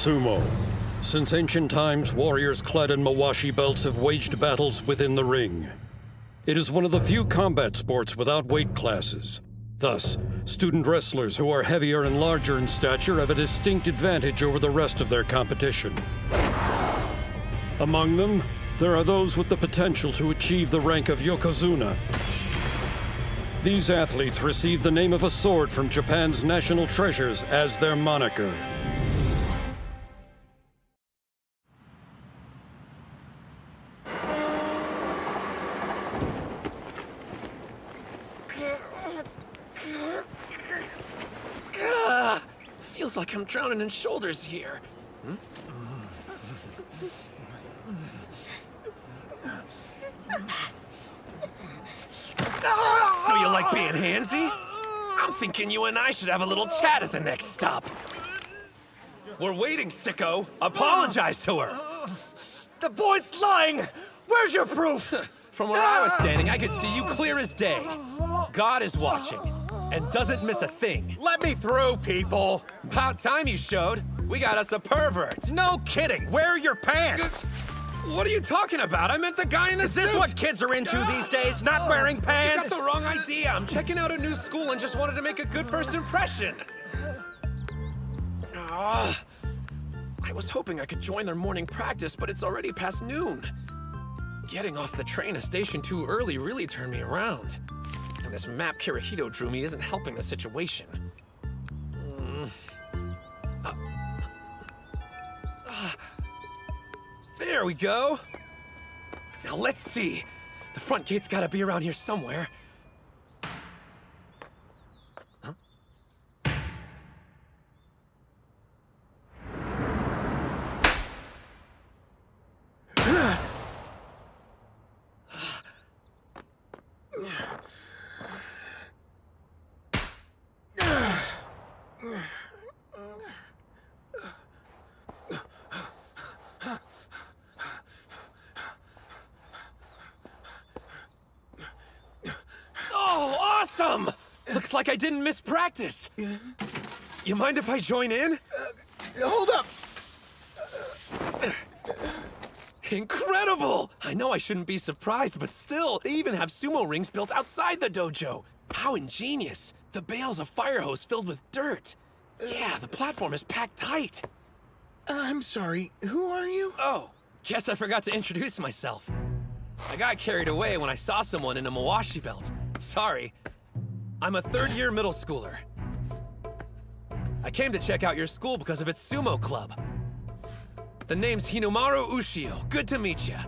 Sumo. Since ancient times, warriors clad in mawashi belts have waged battles within the ring. It is one of the few combat sports without weight classes. Thus, student wrestlers who are heavier and larger in stature have a distinct advantage over the rest of their competition. Among them, there are those with the potential to achieve the rank of Yokozuna. These athletes receive the name of a sword from Japan's national treasures as their moniker. Feels like I'm drowning in shoulders here. So you like being handsy? I'm thinking you and I should have a little chat at the next stop. We're waiting, sicko. Apologize to her. The boy's lying! Where's your proof? From where I was standing, I could see you clear as day. God is watching, and doesn't miss a thing. Let me through, people! About time you showed. We got us a pervert. No kidding! Wear your pants! What are you talking about? I meant the guy in the suit! Is this what kids are into these days? Not wearing You pants? got the wrong idea. I'm checking out a new school and just wanted to make a good first impression. I was hoping I could join their morning practice, but it's already past noon. Getting off the train at station 2 early really turned me around. And this map Kirihito drew me isn't helping the situation. There we go. Now let's see. The front gate's gotta be around here somewhere. Oh, awesome! Looks like I didn't miss practice. You mind if I join in? Hold up! Incredible! I know I shouldn't be surprised, but still, they even have sumo rings built outside the dojo. How ingenious. The bale's a fire hose filled with dirt. Yeah, the platform is packed tight. I'm sorry, who are you? Oh, guess I forgot to introduce myself. I got carried away when I saw someone in a mawashi belt. Sorry. I'm a third-year middle schooler. I came to check out your school because of its sumo club. The name's Hinomaru Ushio. Good to meet ya.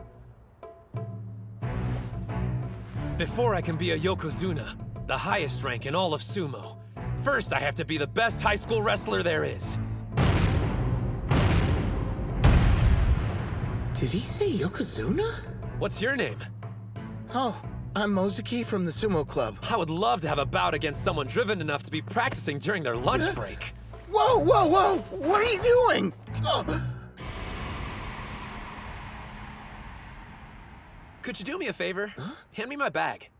Before I can be a Yokozuna, the highest rank in all of sumo, first I have to be the best high school wrestler there is. Did he say Yokozuna? What's your name? Oh, I'm Ozeki from the sumo club. I would love to have a bout against someone driven enough to be practicing during their lunch break. Whoa, whoa, whoa! What are you doing? Oh. Could you do me a favor? Hand me my bag.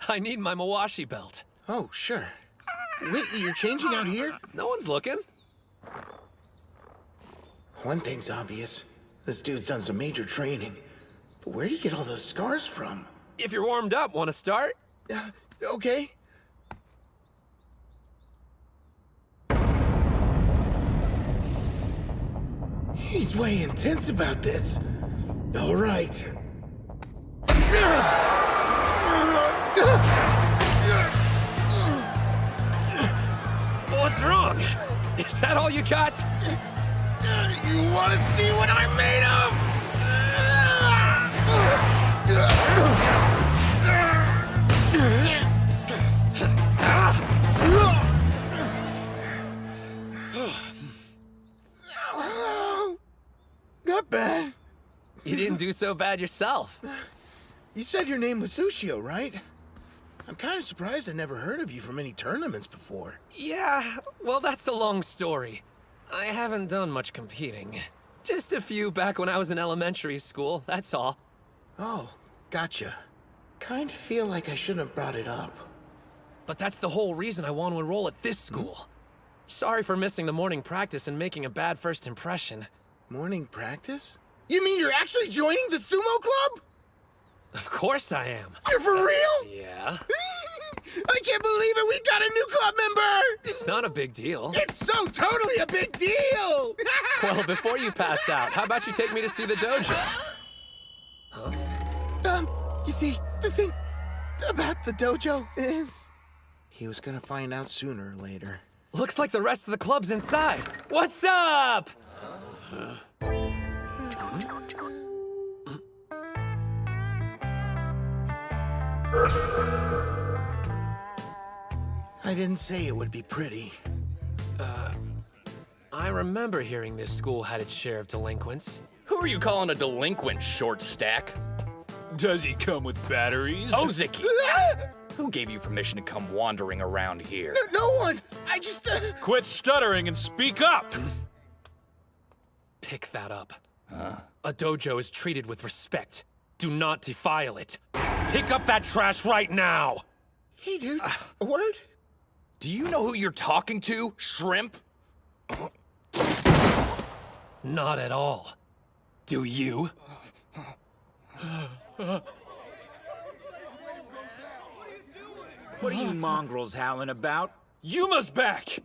I need my mawashi belt. Oh, sure. Wait, you're changing out here? No one's looking. One thing's obvious. This dude's done some major training. But where do you get all those scars from? If you're warmed up, want to start? Okay. He's way intense about this. All right. What's wrong? Is that all you got? You want to see what I'm made of? Not bad. You didn't do so bad yourself. You said your name was Ushio, right? I'm kind of surprised I never heard of you from any tournaments before. Yeah, well, that's a long story. I haven't done much competing. Just a few back when I was in elementary school, that's all. Oh, gotcha. Kind of feel like I shouldn't have brought it up. But that's the whole reason I want to enroll at this school. Sorry for missing the morning practice and making a bad first impression. Morning practice? You mean you're actually joining the sumo club? Of course I am. You're for real? Yeah. I can't believe it! We got a new club member! It's not a big deal. It's so totally a big deal! Well, before you pass out, how about you take me to see the dojo? You see, the thing about the dojo is... he was gonna find out sooner or later. Looks like the rest of the club's inside. What's up? I didn't say it would be pretty. I remember hearing this school had its share of delinquents. Who are you calling a delinquent, short stack? Does he come with batteries? Ozeki! Who gave you permission to come wandering around here? No one! I just... Quit stuttering and speak up! Pick that up. A dojo is treated with respect. Do not defile it. Pick up that trash right now! Hey, dude. A word? Do you know who you're talking to, shrimp? Not at all. Do you? What are you mongrels howling about? Yuma's back!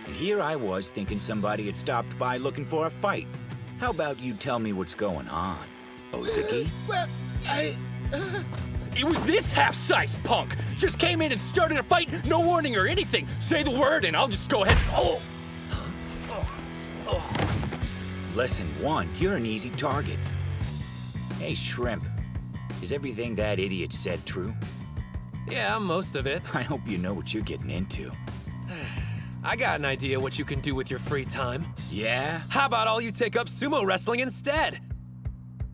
And here I was thinking somebody had stopped by looking for a fight. How about you tell me what's going on, Ozeki? Well, It was this half-sized punk! Just came in and started a fight, no warning or anything! Say the word and I'll just go ahead and... Lesson 1, you're an easy target. Hey, Shrimp, is everything that idiot said true? Yeah, most of it. I hope you know what you're getting into. I got an idea what you can do with your free time. Yeah? How about all you take up sumo wrestling instead?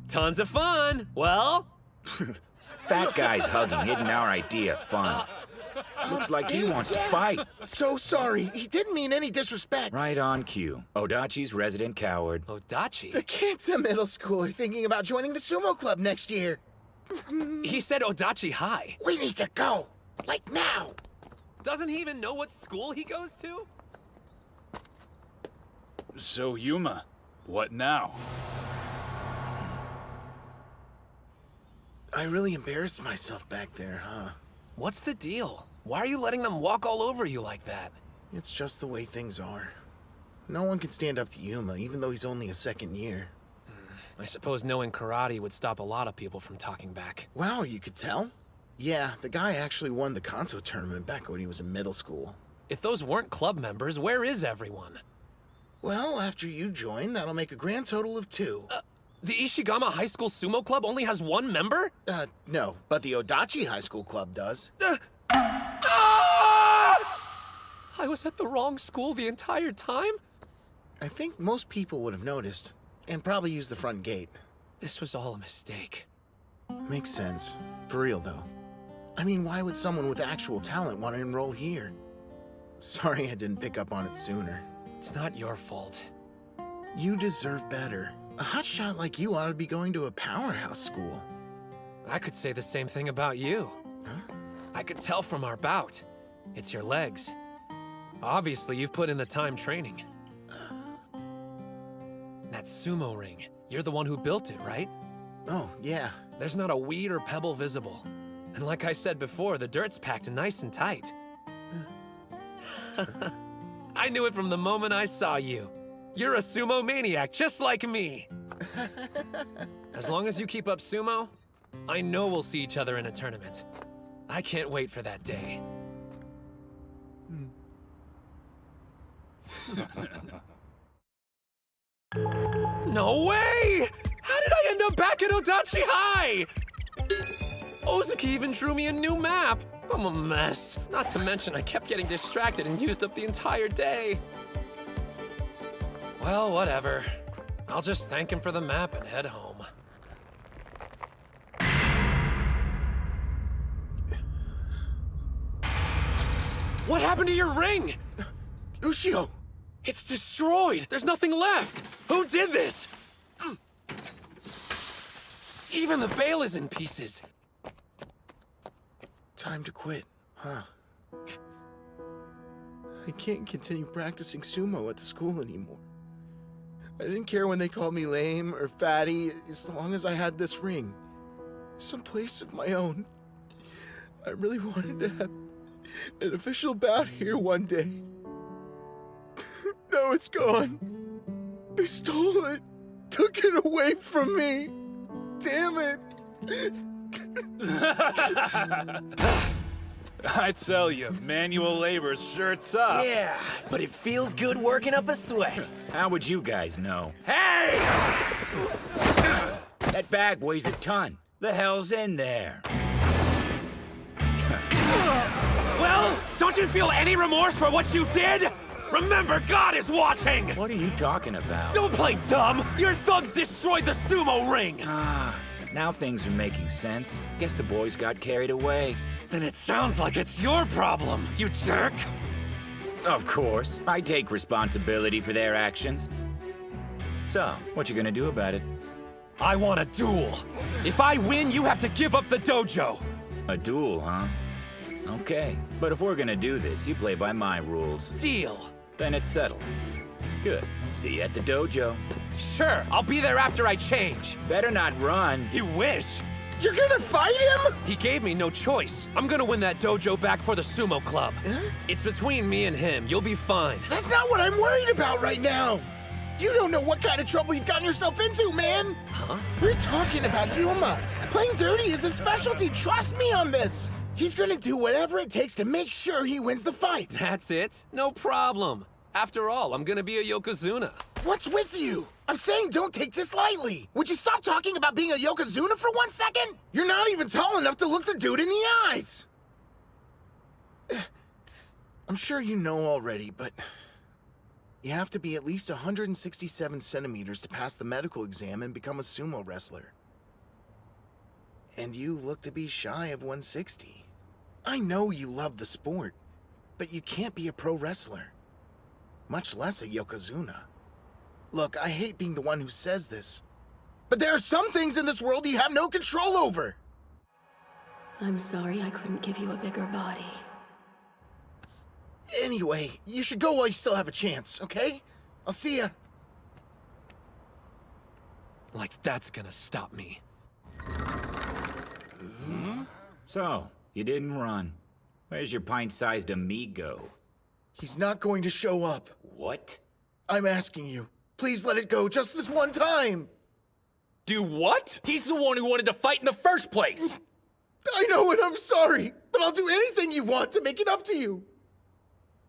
Tons of fun. Well? Fat guy's hugging isn't our idea of fun. Looks like he wants to fight. so sorry. He didn't mean any disrespect. Right on cue. Odachi's resident coward. Odachi? The kids at middle school are thinking about joining the sumo club next year. He said Odachi High. We need to go. Like now. Doesn't he even know what school he goes to? So, Yuma, what now? I really embarrassed myself back there, huh? What's the deal? Why are you letting them walk all over you like that? It's just the way things are. No one can stand up to Yuma, even though he's only a second year. I suppose knowing karate would stop a lot of people from talking back. Wow, you could tell? Yeah, the guy actually won the Kanto tournament back when he was in middle school. If those weren't club members, where is everyone? Well, after you join, that'll make a grand total of 2. The Ishigami High School Sumo Club only has 1 member? No, but the Odachi High School Club does. I was at the wrong school the entire time? I think most people would have noticed, and probably used the front gate. This was all a mistake. Makes sense. For real, though. I mean, why would someone with actual talent want to enroll here? Sorry I didn't pick up on it sooner. It's not your fault. You deserve better. A hotshot like you ought to be going to a powerhouse school. I could say the same thing about you. Huh? I could tell from our bout. It's your legs. Obviously, you've put in the time training. That sumo ring, you're the one who built it, right? Oh, yeah. There's not a weed or pebble visible. And like I said before, the dirt's packed nice and tight. I knew it from the moment I saw you. You're a sumo maniac, just like me. As long as you keep up sumo, I know we'll see each other in a tournament. I can't wait for that day. No way! How did I end up back at Odachi High? Ozeki even drew me a new map. I'm a mess. Not to mention I kept getting distracted and used up the entire day. Well, whatever. I'll just thank him for the map and head home. What happened to your ring? Ushio! It's destroyed! There's nothing left! Who did this? Even the veil is in pieces. Time to quit, huh? I can't continue practicing sumo at the school anymore. I didn't care when they called me lame or fatty, as long as I had this ring. Some place of my own. I really wanted to have an official bout here one day. Now it's gone. They stole it. Took it away from me. Damn it. I tell you, manual labor sure tough. Yeah, but it feels good working up a sweat. How would you guys know? Hey! That bag weighs a ton. The hell's in there? Well, don't you feel any remorse for what you did? Remember, God is watching! What are you talking about? Don't play dumb! Your thugs destroyed the sumo ring! Now things are making sense. Guess the boys got carried away. Then it sounds like it's your problem, you jerk! Of course. I take responsibility for their actions. So, what you gonna do about it? I want a duel! If I win, you have to give up the dojo! A duel, huh? Okay. But if we're gonna do this, you play by my rules. Deal! Then it's settled. Good. See you at the dojo. Sure, I'll be there after I change. Better not run. You wish! You're gonna fight him? He gave me no choice. I'm gonna win that dojo back for the sumo club. It's between me and him. You'll be fine. That's not what I'm worried about right now. You don't know what kind of trouble you've gotten yourself into, man. Huh? We're talking about Yuma. Playing dirty is his specialty. Trust me on this. He's gonna do whatever it takes to make sure he wins the fight. That's it? No problem. After all, I'm gonna be a Yokozuna. What's with you? I'm saying don't take this lightly. Would you stop talking about being a Yokozuna for 1 second? You're not even tall enough to look the dude in the eyes. I'm sure you know already, but you have to be at least 167 centimeters to pass the medical exam and become a sumo wrestler. And you look to be shy of 160. I know you love the sport, but you can't be a pro wrestler. Much less a Yokozuna. Look, I hate being the one who says this, but there are some things in this world you have no control over. I'm sorry I couldn't give you a bigger body. Anyway, you should go while you still have a chance, okay? I'll see ya. Like that's gonna stop me. So, you didn't run. Where's your pint-sized amigo? He's not going to show up. What? I'm asking you. Please let it go just this one time. Do what? He's the one who wanted to fight in the first place! I know and I'm sorry, but I'll do anything you want to make it up to you.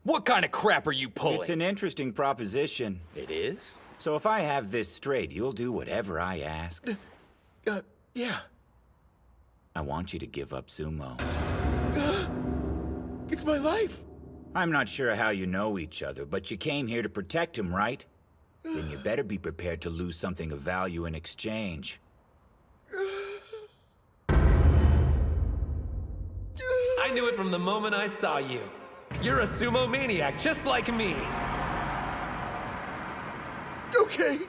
What kind of crap are you pulling? It's an interesting proposition. It is? So if I have this straight, you'll do whatever I ask. Yeah. I want you to give up sumo. It's my life. I'm not sure how you know each other, but you came here to protect him, right? Then you better be prepared to lose something of value in exchange. I knew it from the moment I saw you. You're a sumo maniac, just like me. Okay.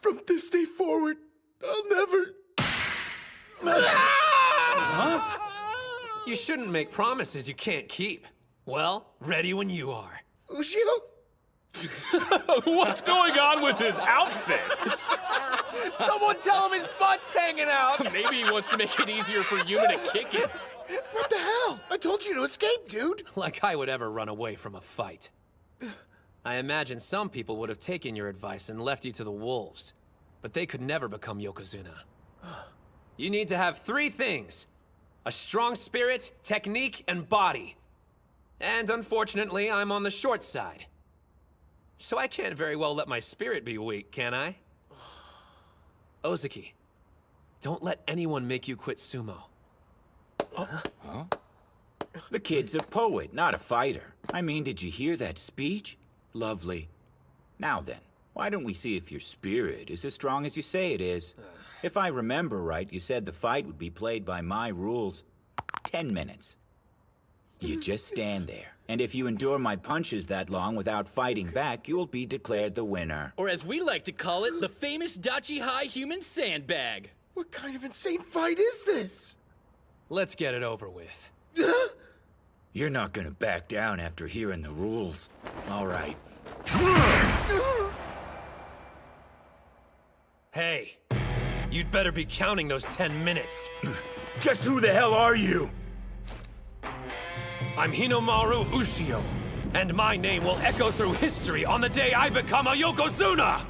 From this day forward, I'll never... You shouldn't make promises you can't keep. Well, ready when you are. Ushio? What's going on with his outfit? Someone tell him his butt's hanging out! Maybe he wants to make it easier for Yuma to kick it. What the hell? I told you to escape, dude. Like I would ever run away from a fight. I imagine some people would have taken your advice and left you to the wolves. But they could never become Yokozuna. You need to have 3 things. A strong spirit, technique, and body. And unfortunately, I'm on the short side. So I can't very well let my spirit be weak, can I? Ozeki, don't let anyone make you quit sumo. The kid's a poet, not a fighter. I mean, did you hear that speech? Lovely. Now then, why don't we see if your spirit is as strong as you say it is? If I remember right, you said the fight would be played by my rules. 10 minutes. You just stand there, and if you endure my punches that long without fighting back, you'll be declared the winner. Or as we like to call it, the famous Odachi High human sandbag. What kind of insane fight is this? Let's get it over with. You're not gonna back down after hearing the rules. All right. Hey, you'd better be counting those 10 minutes. Just who the hell are you? I'm Hinomaru Ushio, and my name will echo through history on the day I become a Yokozuna!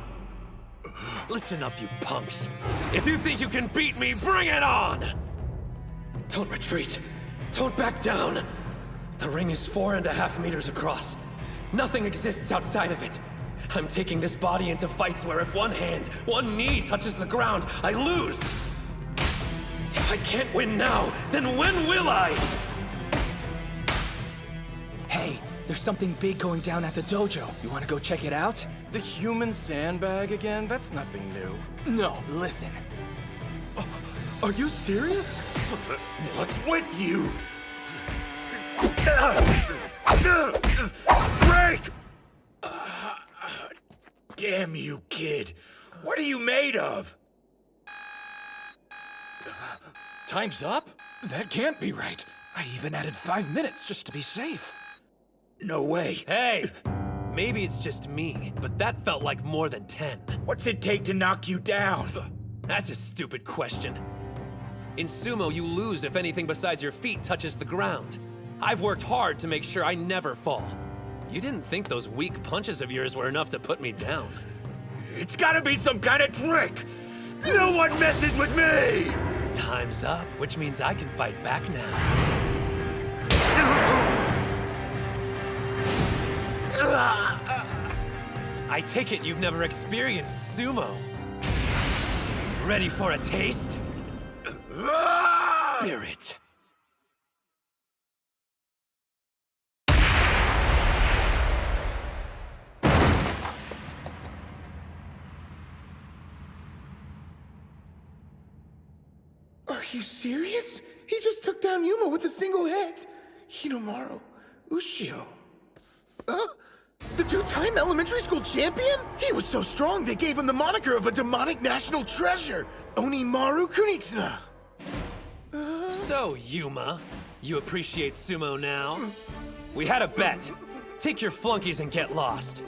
Listen up, you punks. If you think you can beat me, bring it on! Don't retreat. Don't back down. The ring is 4.5 meters across. Nothing exists outside of it. I'm taking this body into fights where if one hand, one knee touches the ground, I lose. If I can't win now, then when will I? Hey, there's something big going down at the dojo. You want to go check it out? The human sandbag again? That's nothing new. No, listen. Are you serious? What's with you? Break! Damn you, kid. What are you made of? Time's up? That can't be right. I even added 5 minutes just to be safe. No way. Hey! Maybe it's just me, but that felt like more than 10. What's it take to knock you down? That's a stupid question. In sumo, you lose if anything besides your feet touches the ground. I've worked hard to make sure I never fall. You didn't think those weak punches of yours were enough to put me down. It's gotta be some kind of trick! No one messes with me! Time's up, which means I can fight back now. I take it you've never experienced sumo. Ready for a taste? Spirit. Are you serious? He just took down Yuma with a single hit. Hinomaru Ushio. The two-time elementary school champion? He was so strong they gave him the moniker of a demonic national treasure, Onimaru Kunitsuna. So, Yuma, you appreciate sumo now? We had a bet. Take your flunkies and get lost.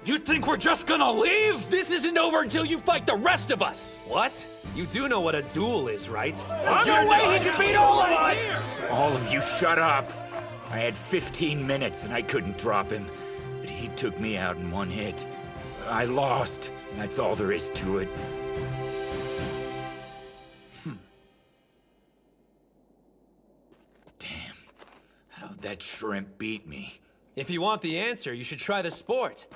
You think we're just gonna leave? This isn't over until you fight the rest of us! What? You do know what a duel is, right? No way he can beat all of us! All of you shut up! I had 15 minutes and I couldn't drop him. But he took me out in one hit. I lost. And that's all there is to it. Damn. How'd that shrimp beat me? If you want the answer, you should try the sport.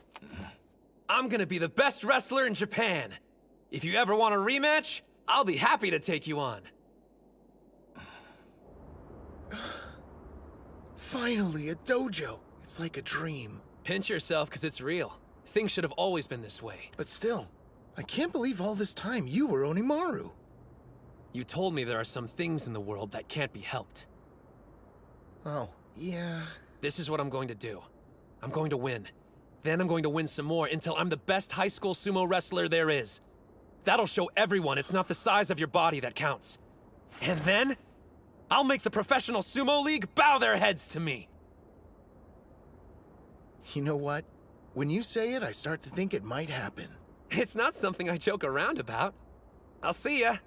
I'm gonna be the best wrestler in Japan. If you ever want a rematch, I'll be happy to take you on. Finally, a dojo. It's like a dream. Pinch yourself, because it's real. Things should have always been this way. But still, I can't believe all this time you were Onimaru. You told me there are some things in the world that can't be helped. Oh, yeah. This is what I'm going to do. I'm going to win. Then I'm going to win some more until I'm the best high school sumo wrestler there is. That'll show everyone it's not the size of your body that counts. And then, I'll make the professional sumo league bow their heads to me. You know what? When you say it, I start to think it might happen. It's not something I joke around about. I'll see ya.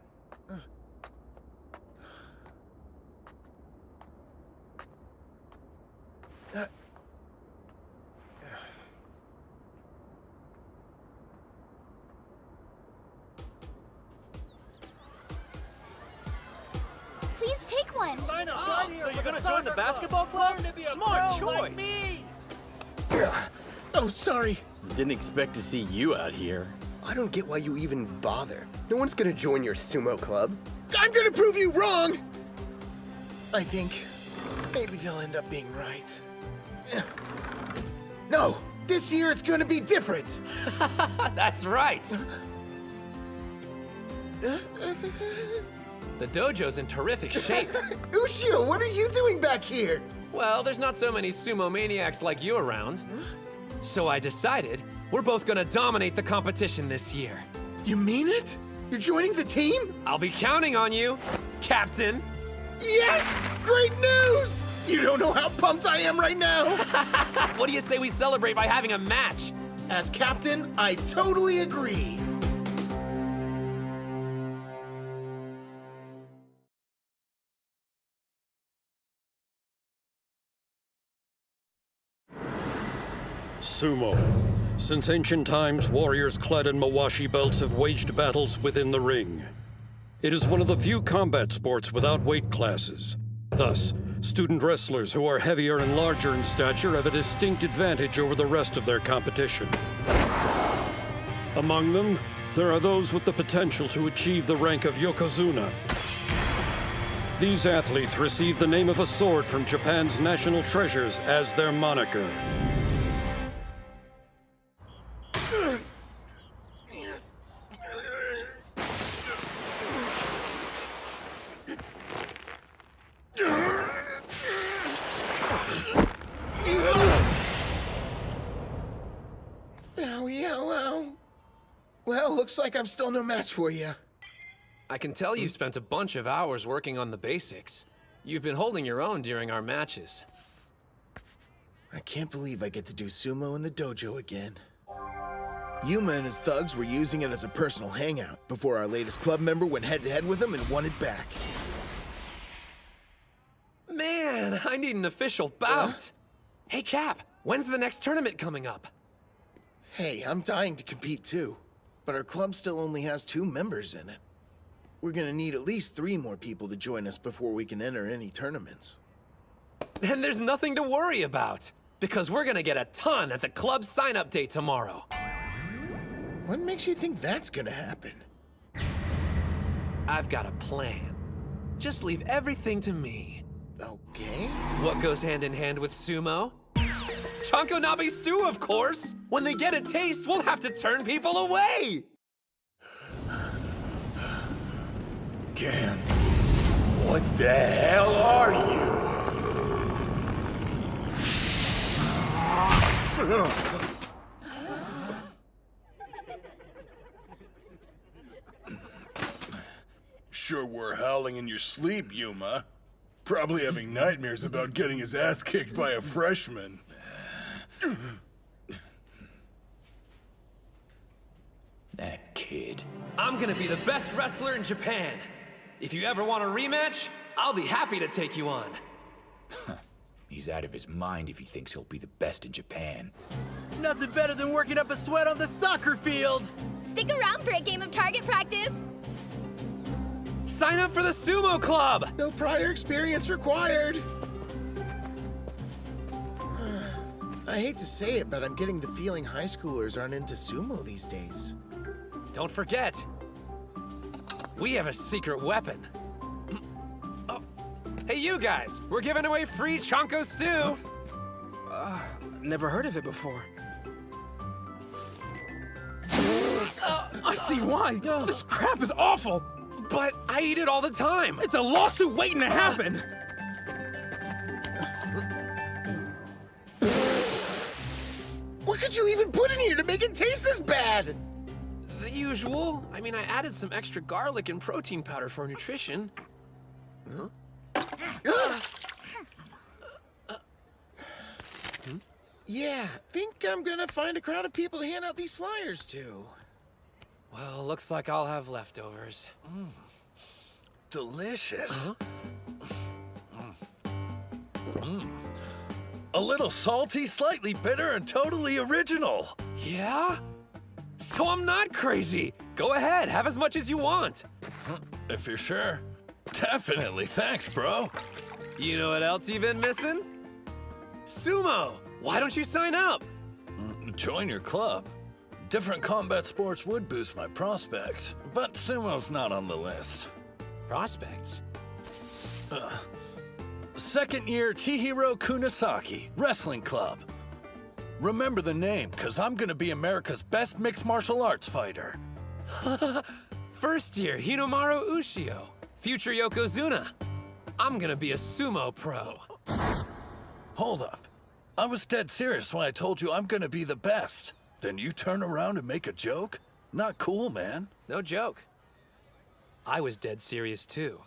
Please take one. Sign up right here. So you're gonna join the basketball club? Smart choice. Oh, sorry. Didn't expect to see you out here. I don't get why you even bother. No one's gonna join your sumo club. I'm gonna prove you wrong! I think maybe they'll end up being right. No, this year it's gonna be different. That's right. The dojo's in terrific shape. Ushio, what are you doing back here? Well, there's not so many sumo maniacs like you around. So I decided we're both gonna dominate the competition this year. You mean it? You're joining the team? I'll be counting on you, Captain. Yes! Great news! You don't know how pumped I am right now! What do you say we celebrate by having a match? As captain, I totally agree. Sumo. Since ancient times, warriors clad in mawashi belts have waged battles within the ring. It is one of the few combat sports without weight classes. Thus, student wrestlers who are heavier and larger in stature have a distinct advantage over the rest of their competition. Among them, there are those with the potential to achieve the rank of Yokozuna. These athletes receive the name of a sword from Japan's national treasures as their moniker. Well, looks like I'm still no match for you. I can tell you've spent a bunch of hours working on the basics. You've been holding your own during our matches. I can't believe I get to do sumo in the dojo again. Yuma and his thugs were using it as a personal hangout before our latest club member went head-to-head with him and won it back. Man, I need an official bout. Hey, Cap, when's the next tournament coming up? Hey, I'm dying to compete too, but our club still only has 2 members in it. We're gonna need at least 3 more people to join us before we can enter any tournaments. Then there's nothing to worry about, because we're gonna get a ton at the club sign-up day tomorrow. What makes you think that's gonna happen? I've got a plan. Just leave everything to me. Okay. What goes hand in hand with sumo? Chanko Nabe stew, of course! When they get a taste, we'll have to turn people away! Damn. What the hell are you? Sure were howling in your sleep, Yuma. Probably having nightmares about getting his ass kicked by a freshman. That kid. I'm gonna be the best wrestler in Japan. If you ever want a rematch, I'll be happy to take you on. He's out of his mind if he thinks he'll be the best in Japan. Nothing better than working up a sweat on the soccer field. Stick around for a game of target practice. Sign up for the sumo club! No prior experience required. I hate to say it, but I'm getting the feeling high schoolers aren't into sumo these days. Don't forget, we have a secret weapon. Oh. Hey, you guys, we're giving away free Chanko stew. Never heard of it before. I see why. This crap is awful. But I eat it all the time. It's a lawsuit waiting to happen. What could you even put in here to make it taste this bad? The usual. I mean, I added some extra garlic and protein powder for nutrition. Yeah, think I'm gonna find a crowd of people to hand out these flyers to. Well, looks like I'll have leftovers. Delicious. A little salty, slightly bitter, and totally original. Yeah? So I'm not crazy. Go ahead, have as much as you want. If you're sure. Definitely, thanks, bro. You know what else you've been missing? Sumo! Why don't you sign up? Join your club. Different combat sports would boost my prospects, but sumo's not on the list. Prospects? Second year Chihiro Kunisaki, Wrestling Club. Remember the name, cause I'm gonna be America's best mixed martial arts fighter. First year Hinomaru Ushio, future Yokozuna. I'm gonna be a sumo pro. Hold up. I was dead serious when I told you I'm gonna be the best. Then you turn around and make a joke? Not cool, man. No joke. I was dead serious too.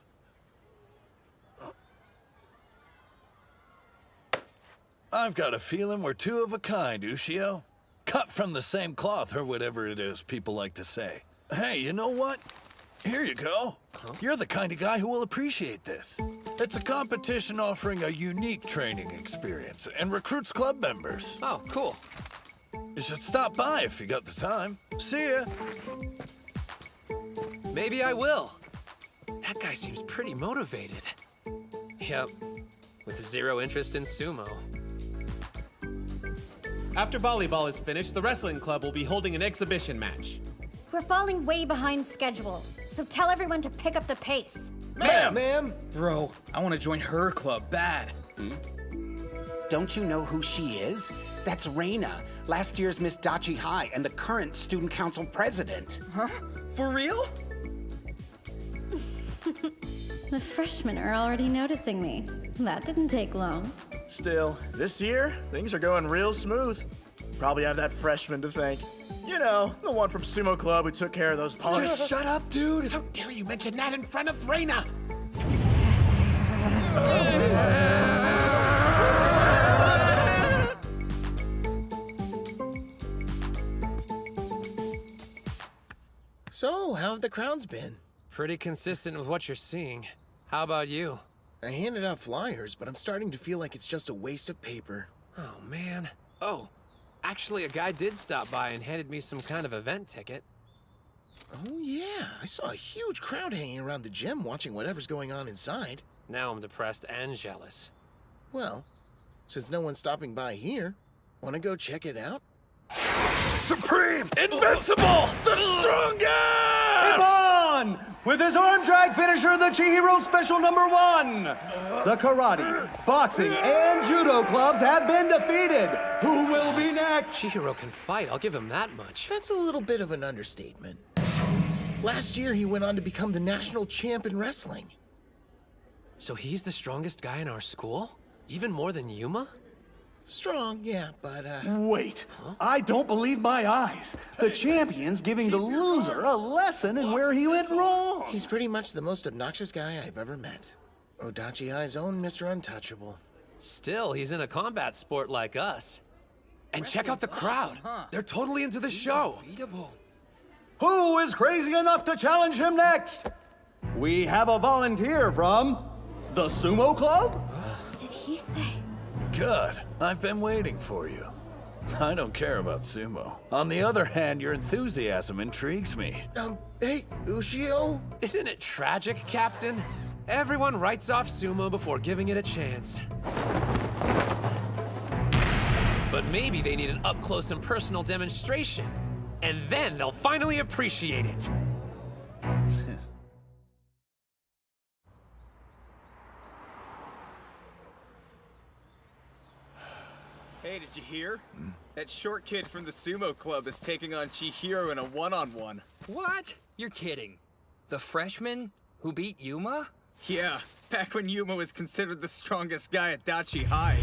I've got a feeling we're two of a kind, Ushio. Cut from the same cloth, or whatever it is people like to say. Hey, you know what? Here you go. You're the kind of guy who will appreciate this. It's a competition offering a unique training experience and recruits club members. Oh, cool. You should stop by if you got the time. See ya. Maybe I will. That guy seems pretty motivated. Yep, with zero interest in sumo. After volleyball is finished, the wrestling club will be holding an exhibition match. We're falling way behind schedule, so tell everyone to pick up the pace. Ma'am! Bro, I want to join her club bad. Don't you know who she is? That's Reina, last year's Miss Odachi High and the current student council president. Huh? For real? The freshmen are already noticing me. That didn't take long. Still, this year, things are going real smooth. Probably have that freshman to thank. You know, the one from Sumo Club who took care of those punks. Just shut up, dude! How dare you mention that in front of Reina? So, how have the crowds been? Pretty consistent with what you're seeing. How about you? I handed out flyers, but I'm starting to feel like it's just a waste of paper. Oh, man. Oh, actually, a guy did stop by and handed me some kind of event ticket. Oh, yeah. I saw a huge crowd hanging around the gym watching whatever's going on inside. Now I'm depressed and jealous. Well, since no one's stopping by here, wanna go check it out? Supreme! Invincible! The strongest! Ippon! With his arm drag finisher, the Chihiro Special #1. The karate, boxing, and judo clubs have been defeated. Who will be next? Chihiro can fight, I'll give him that much. That's a little bit of an understatement. Last year, he went on to become the national champ in wrestling. So he's the strongest guy in our school? Even more than Yuma? Strong, yeah, but, Wait, I don't believe my eyes. The champion's giving the loser a lesson in where he went wrong. He's pretty much the most obnoxious guy I've ever met. Odachi High's own Mr. Untouchable. Still, he's in a combat sport like us. And check out the crowd. They're totally into the show. Who is crazy enough to challenge him next? We have a volunteer from the Sumo Club? Did he say? Good. I've been waiting for you. I don't care about sumo. On the other hand, your enthusiasm intrigues me. Hey, Ushio? Isn't it tragic, Captain? Everyone writes off sumo before giving it a chance. But maybe they need an up-close and personal demonstration. And then they'll finally appreciate it. Hey, did you hear? That short kid from the sumo club is taking on Chihiro in a one-on-one. What? You're kidding. The freshman who beat Yuma? Yeah, back when Yuma was considered the strongest guy at Odachi High.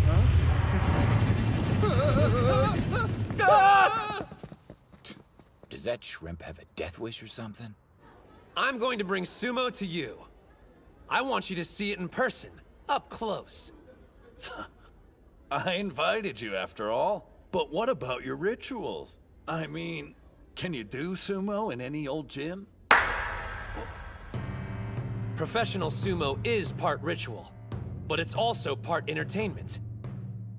Does that shrimp have a death wish or something? I'm going to bring sumo to you. I want you to see it in person, up close. I invited you after all. But what about your rituals? I mean, can you do sumo in any old gym? Professional sumo is part ritual, but it's also part entertainment.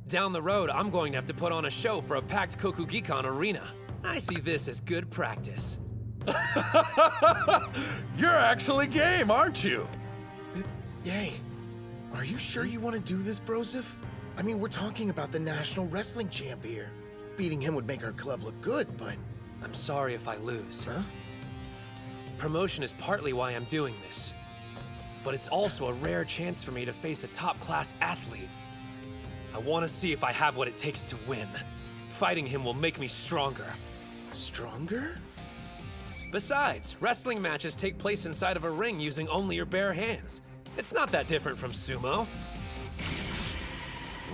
Down the road, I'm going to have to put on a show for a packed Kokugikan arena. I see this as good practice. You're actually game, aren't you? Yay. Are you sure you want to do this, Broseph? I mean, we're talking about the national wrestling champ here. Beating him would make our club look good, but... I'm sorry if I lose. Huh? Promotion is partly why I'm doing this. But it's also a rare chance for me to face a top-class athlete. I want to see if I have what it takes to win. Fighting him will make me stronger. Stronger? Besides, wrestling matches take place inside of a ring using only your bare hands. It's not that different from sumo.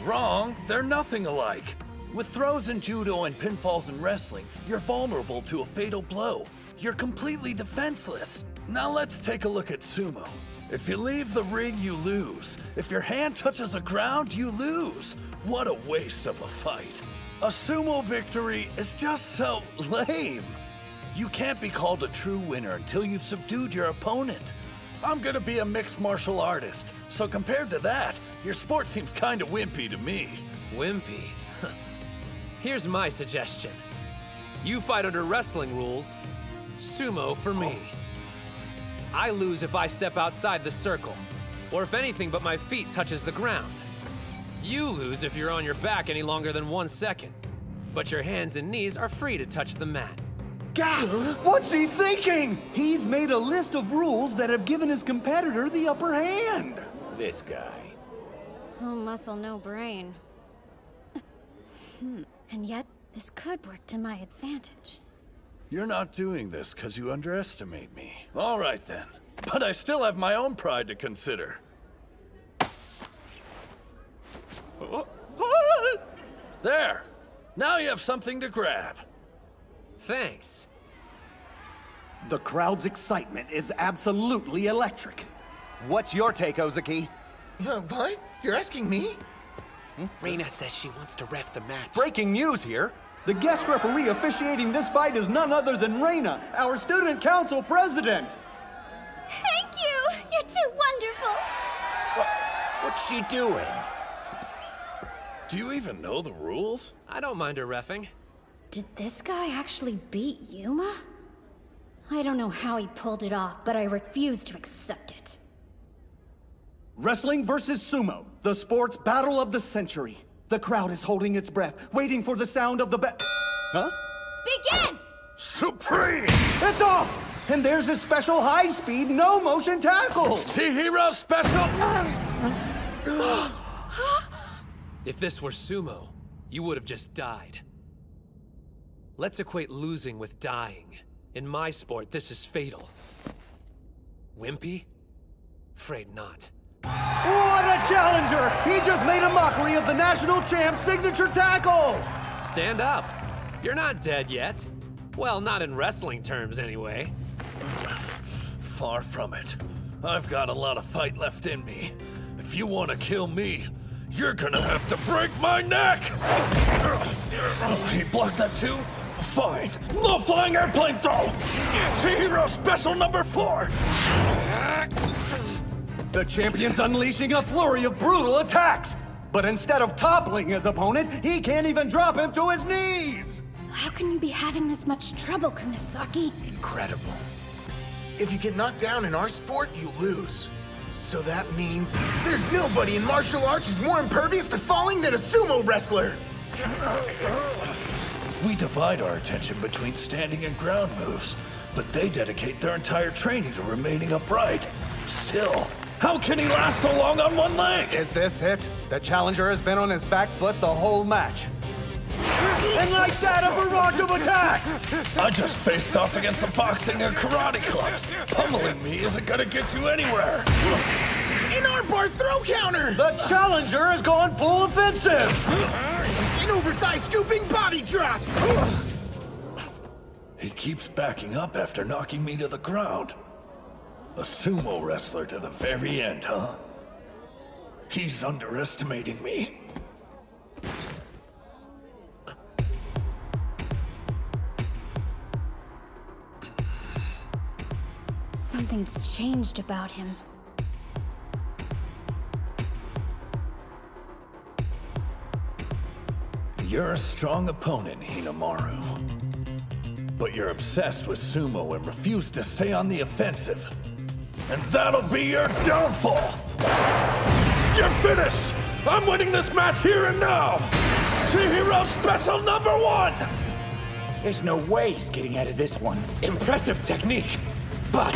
Wrong. They're nothing alike. With throws in judo and pinfalls in wrestling, you're vulnerable to a fatal blow. You're completely defenseless. Now let's take a look at sumo. If you leave the ring, you lose. If your hand touches the ground, you lose. What a waste of a fight. A sumo victory is just so lame. You can't be called a true winner until you've subdued your opponent. I'm gonna be a mixed martial artist, so compared to that, your sport seems kinda wimpy to me. Wimpy? Here's my suggestion. You fight under wrestling rules, sumo for me. I lose if I step outside the circle, or if anything but my feet touches the ground. You lose if you're on your back any longer than 1 second, but your hands and knees are free to touch the mat. Gasp! What's he thinking? He's made a list of rules that have given his competitor the upper hand. This guy. Oh, muscle, no brain. And yet, this could work to my advantage. You're not doing this because you underestimate me. All right then, but I still have my own pride to consider. There! Now you have something to grab. Thanks. The crowd's excitement is absolutely electric. What's your take, Ozeki? What? You're asking me? Reina says she wants to ref the match. Breaking news here. The guest referee officiating this fight is none other than Reina, our student council president. Thank you! You're too wonderful! What's she doing? Do you even know the rules? I don't mind her reffing. Did this guy actually beat Yuma? I don't know how he pulled it off, but I refuse to accept it. Wrestling versus sumo, the sports battle of the century. The crowd is holding its breath, waiting for the sound of the Huh? Begin! Supreme! It's off! And there's his special high-speed, no-motion tackle! Chihiro special! If this were sumo, you would have just died. Let's equate losing with dying. In my sport, this is fatal. Wimpy? Afraid not. What a challenger! He just made a mockery of the national champ's signature tackle! Stand up. You're not dead yet. Well, not in wrestling terms, anyway. Far from it. I've got a lot of fight left in me. If you want to kill me, you're gonna have to break my neck! He blocked that too? Fine. Low-flying airplane throw! Chihiro special number 4! The champion's unleashing a flurry of brutal attacks! But instead of toppling his opponent, he can't even drop him to his knees! How can you be having this much trouble, Kunisaki? Incredible. If you get knocked down in our sport, you lose. So that means there's nobody in martial arts who's more impervious to falling than a sumo wrestler! We divide our attention between standing and ground moves, but they dedicate their entire training to remaining upright. Still, how can he last so long on one leg? Is this it? The challenger has been on his back foot the whole match. And like that, a barrage of attacks! I just faced off against the boxing and karate clubs. Pummeling me isn't gonna get you anywhere. An armbar throw counter! The challenger has gone full offensive! An over-thigh scooping body drop! He keeps backing up after knocking me to the ground. A sumo wrestler to the very end, huh? He's underestimating me. Something's changed about him. You're a strong opponent, Hinomaru. But you're obsessed with sumo and refuse to stay on the offensive. And that'll be your downfall! You're finished! I'm winning this match here and now! Chihiro special number 1! There's no way he's getting out of this one. Impressive technique, but...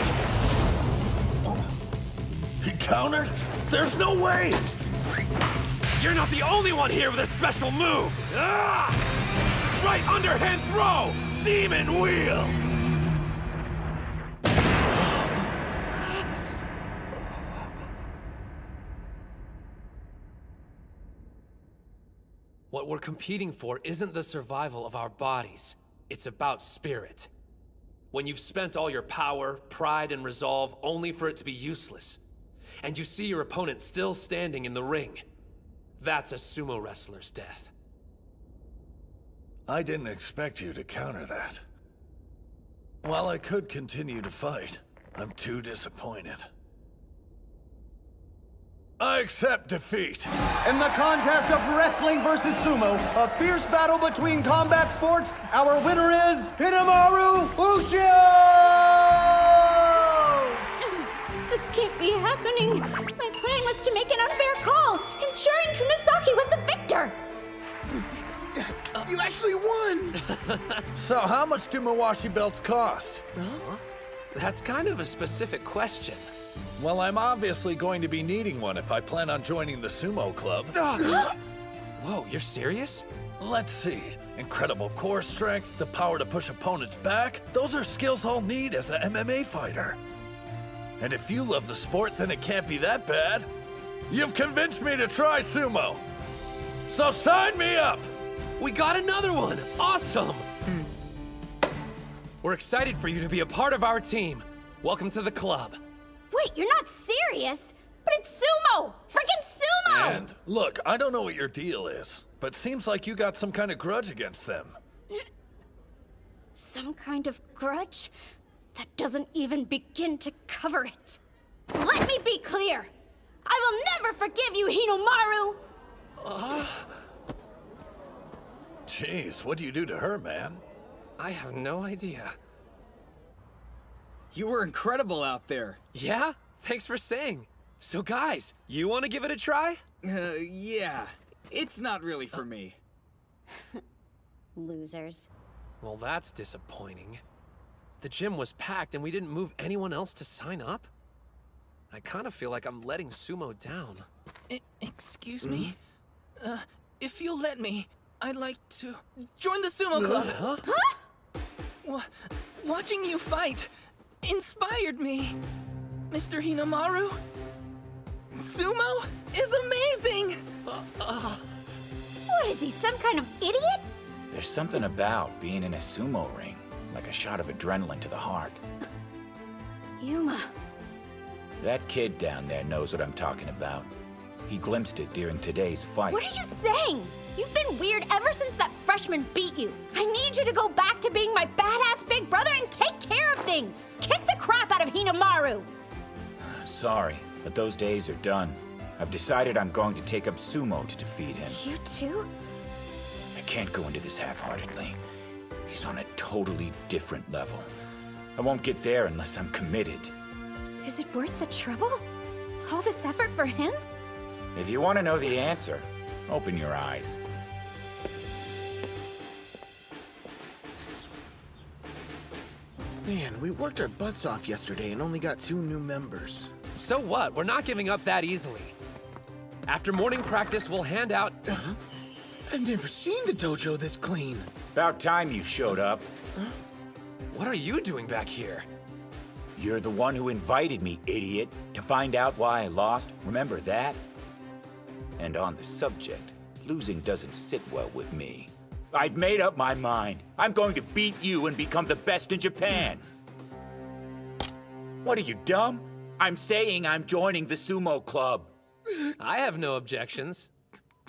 He countered? There's no way! You're not the only one here with a special move! Ah! Right underhand throw! Demon wheel! What we're competing for isn't the survival of our bodies. It's about spirit. When you've spent all your power, pride, and resolve only for it to be useless, and you see your opponent still standing in the ring, That's a sumo wrestler's death. I didn't expect you to counter that. While I could continue to fight, I'm too disappointed. I accept defeat. In the contest of wrestling versus sumo, a fierce battle between combat sports, our winner is Hinomaru Ushio! This can't be happening. My plan was to make an unfair call, ensuring Kunisaki was the victor. You actually won! So how much do Mawashi belts cost? Huh? That's kind of a specific question. Well, I'm obviously going to be needing one if I plan on joining the sumo club. Whoa, you're serious? Let's see. Incredible core strength, the power to push opponents back. Those are skills I'll need as an MMA fighter. And if you love the sport, then it can't be that bad. You've convinced me to try sumo. So sign me up! We got another one! Awesome! We're excited for you to be a part of our team. Welcome to the club. Wait, you're not serious? But it's sumo! Freaking sumo! And look, I don't know what your deal is, but seems like you got some kind of grudge against them. Some kind of grudge? That doesn't even begin to cover it. Let me be clear! I will never forgive you, Hinomaru! Jeez, what do you do to her, man? I have no idea. You were incredible out there. Yeah? Thanks for saying. So guys, you want to give it a try? Yeah. It's not really for me. Losers. Well, that's disappointing. The gym was packed and we didn't move anyone else to sign up? I kind of feel like I'm letting sumo down. Excuse me? If you'll let me, I'd like to join the sumo club. Huh? Watching you fight inspired me, Mr. Hinomaru. Sumo is amazing! What is he, some kind of idiot? There's something about being in a sumo ring, like a shot of adrenaline to the heart. Yuma. That kid down there knows what I'm talking about. He glimpsed it during today's fight. What are you saying? You've been weird ever since that freshman beat you. I need you to go back to being my badass big brother and take care of things. Kick the crap out of Hinomaru. Sorry, but those days are done. I've decided I'm going to take up sumo to defeat him. You too? I can't go into this half-heartedly. He's on a totally different level. I won't get there unless I'm committed. Is it worth the trouble? All this effort for him? If you want to know the answer, open your eyes. Man, we worked our butts off yesterday and only got 2 new members. So what? We're not giving up that easily. After morning practice, we'll hand out... I've never seen the dojo this clean. About time you showed up. What are you doing back here? You're the one who invited me, idiot, to find out why I lost. Remember that? And on the subject, losing doesn't sit well with me. I've made up my mind. I'm going to beat you and become the best in Japan. What are you, dumb? I'm saying I'm joining the sumo club. I have no objections,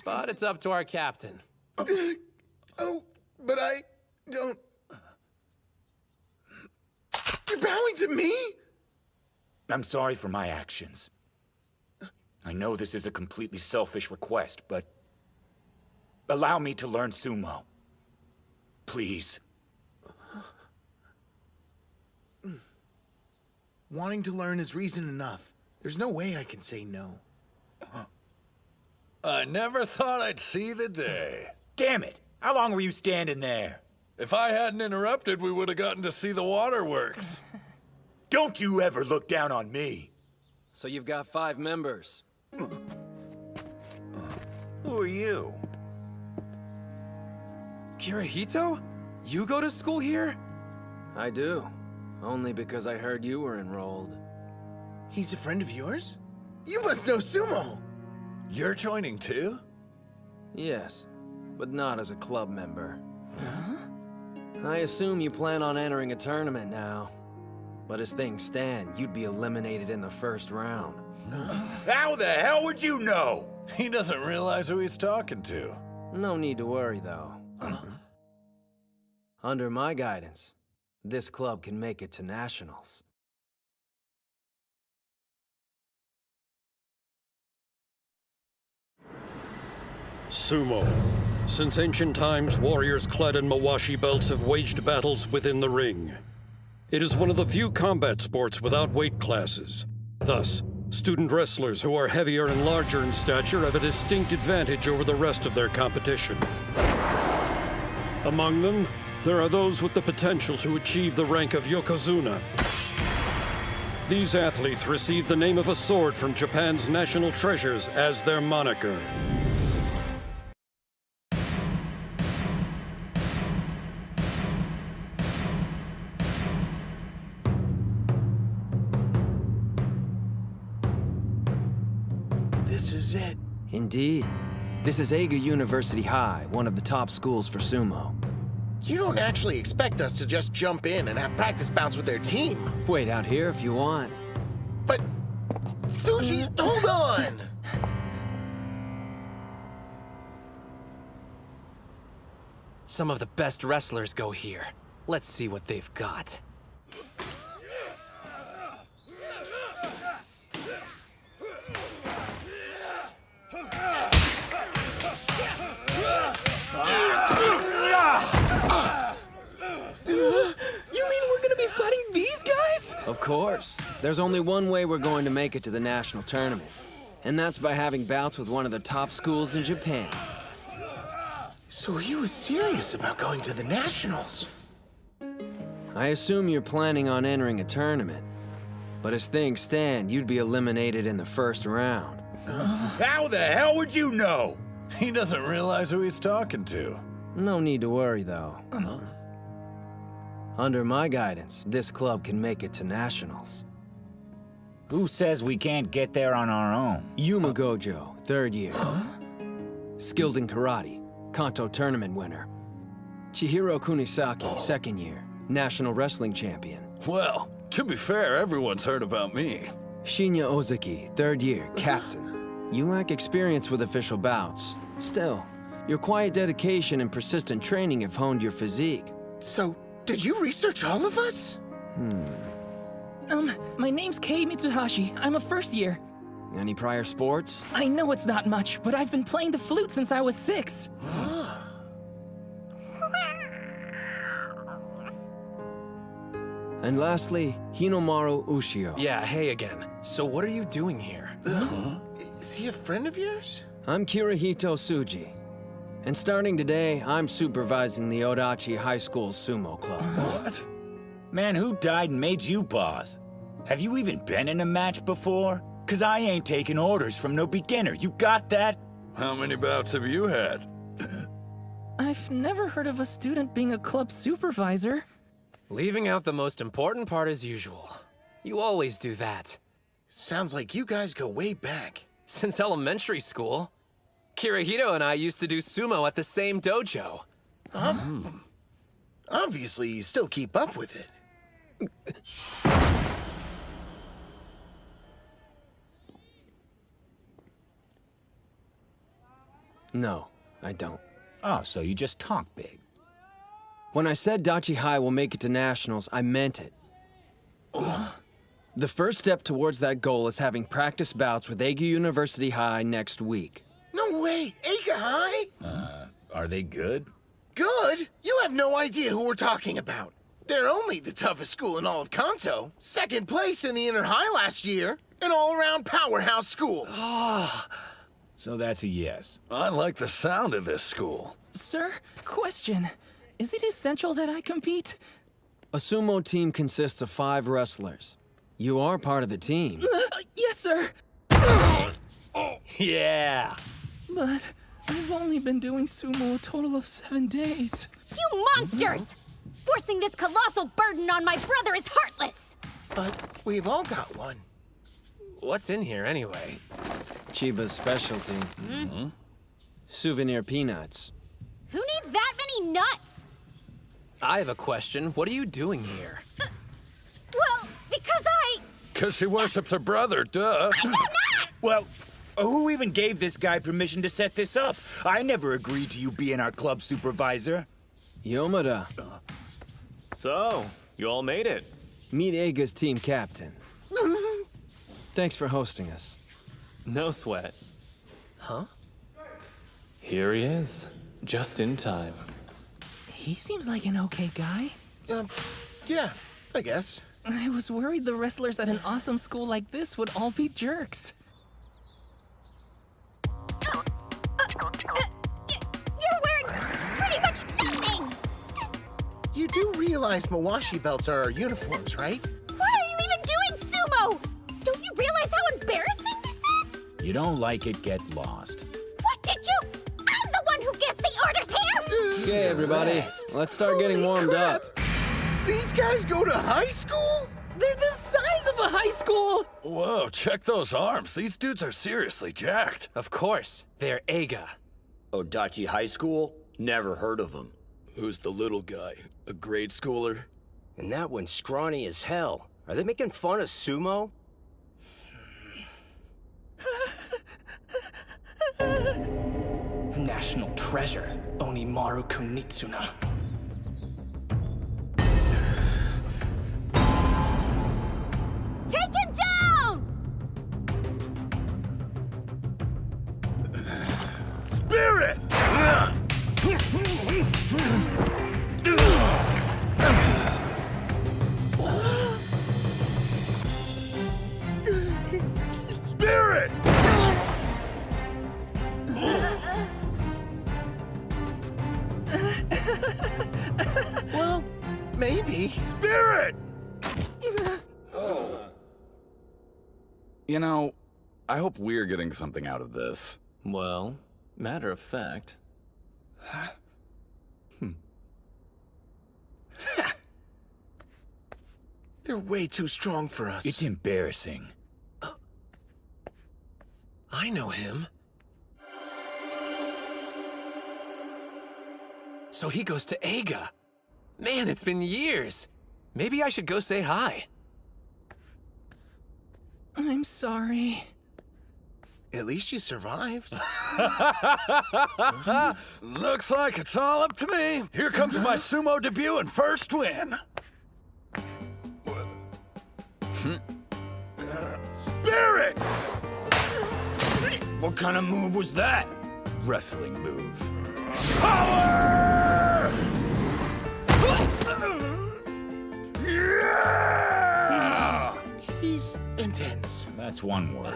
but it's up to our captain. Oh, but I don't... You're bowing to me? I'm sorry for my actions. I know this is a completely selfish request, but allow me to learn sumo. Please. Wanting to learn is reason enough. There's no way I can say no. I never thought I'd see the day. Damn it! How long were you standing there? If I hadn't interrupted, we would have gotten to see the waterworks. Don't you ever look down on me. So you've got 5 members. Who are you? Kirihito? You go to school here? I do. Only because I heard you were enrolled. He's a friend of yours? You must know sumo! You're joining too? Yes, but not as a club member. I assume you plan on entering a tournament now. But as things stand, you'd be eliminated in the first round. How the hell would you know? He doesn't realize who he's talking to. No need to worry, though. Under my guidance, this club can make it to nationals. Sumo. Since ancient times, warriors clad in mawashi belts have waged battles within the ring. It is one of the few combat sports without weight classes. Thus, student wrestlers who are heavier and larger in stature have a distinct advantage over the rest of their competition. Among them, there are those with the potential to achieve the rank of Yokozuna. These athletes receive the name of a sword from Japan's national treasures as their moniker. This is it. Indeed. This is Eiga University High, one of the top schools for sumo. You don't actually expect us to just jump in and have practice bouts with their team. Wait out here if you want. But, Tsuji, hold on! Some of the best wrestlers go here. Let's see what they've got. You mean we're gonna be fighting these guys? Of course. There's only one way we're going to make it to the national tournament. And that's by having bouts with one of the top schools in Japan. So he was serious about going to the nationals. I assume you're planning on entering a tournament. But as things stand, you'd be eliminated in the first round. How the hell would you know? He doesn't realize who he's talking to. No need to worry, though. Under my guidance, this club can make it to nationals. Who says we can't get there on our own? Yuma Gojo, 3rd year. Skilled in karate, Kanto tournament winner. Chihiro Kunisaki, 2nd year, national wrestling champion. Well, to be fair, everyone's heard about me. Shinya Ozeki, 3rd year, captain. You lack experience with official bouts. Still, your quiet dedication and persistent training have honed your physique. So, did you research all of us? My name's Kei Mitsuhashi. I'm a 1st year. Any prior sports? I know it's not much, but I've been playing the flute since I was 6. And lastly, Hinomaru Ushio. Yeah, hey again. So what are you doing here? Is he a friend of yours? I'm Kirihito Tsuji. And starting today, I'm supervising the Odachi High School Sumo Club. What? Man, who died and made you boss? Have you even been in a match before? 'Cause I ain't taking orders from no beginner. You got that? How many bouts have you had? I've never heard of a student being a club supervisor. Leaving out the most important part as usual. You always do that. Sounds like you guys go way back. Since elementary school. Kirihito and I used to do sumo at the same dojo. Obviously, you still keep up with it. No, I don't. Oh, so you just talk big. When I said Odachi High will make it to nationals, I meant it. The first step towards that goal is having practice bouts with Eiga University High next week. No way! Eiga High? Are they good? Good? You have no idea who we're talking about. They're only the toughest school in all of Kanto. 2nd place in the Inner High last year. An all-around powerhouse school. So that's a yes. I like the sound of this school. Sir, question. Is it essential that I compete? A sumo team consists of 5 wrestlers. You are part of the team. Yes, sir. Yeah. But I've only been doing sumo a total of 7 days. You monsters! Forcing this colossal burden on my brother is heartless! But we've all got one. What's in here anyway? Chiba's specialty. Souvenir peanuts. Who needs that many nuts? I have a question. What are you doing here? Well, because I... 'Cause she worships her brother, duh. I do not! Well, Who even gave this guy permission to set this up? I never agreed to you being our club supervisor. Yomada. So, you all made it. Meet Eiga's team captain. Thanks for hosting us. No sweat. Huh? Here he is, just in time. He seems like an okay guy. Yeah, I guess. I was worried the wrestlers at an awesome school like this would all be jerks. You're wearing pretty much nothing! You do realize Mawashi belts are our uniforms, right? Why are you even doing sumo? Don't you realize how embarrassing this is? You don't like it, get lost. What did you? I'm the one who gives the orders here! Okay, everybody, let's start getting warmed up. These guys go to high school? They're the size of a high school! Whoa, check those arms. These dudes are seriously jacked. Of course, they're Eiga. Odachi High School? Never heard of him. Who's the little guy? A grade schooler? And that one's scrawny as hell. Are they making fun of sumo? National treasure, Hinomaru Kunitsuna. Take him down! Spirit! Spirit! Well, maybe. Spirit! You know, I hope we're getting something out of this. Well, matter of fact. They're way too strong for us. It's embarrassing. I know him. So he goes to Eiga. Man, it's been years. Maybe I should go say hi. I'm sorry. At least you survived. Looks like it's all up to me. Here comes my sumo debut and first win. Spirit! What kind of move was that? Wrestling move. Power! Yeah! He's intense. That's one word.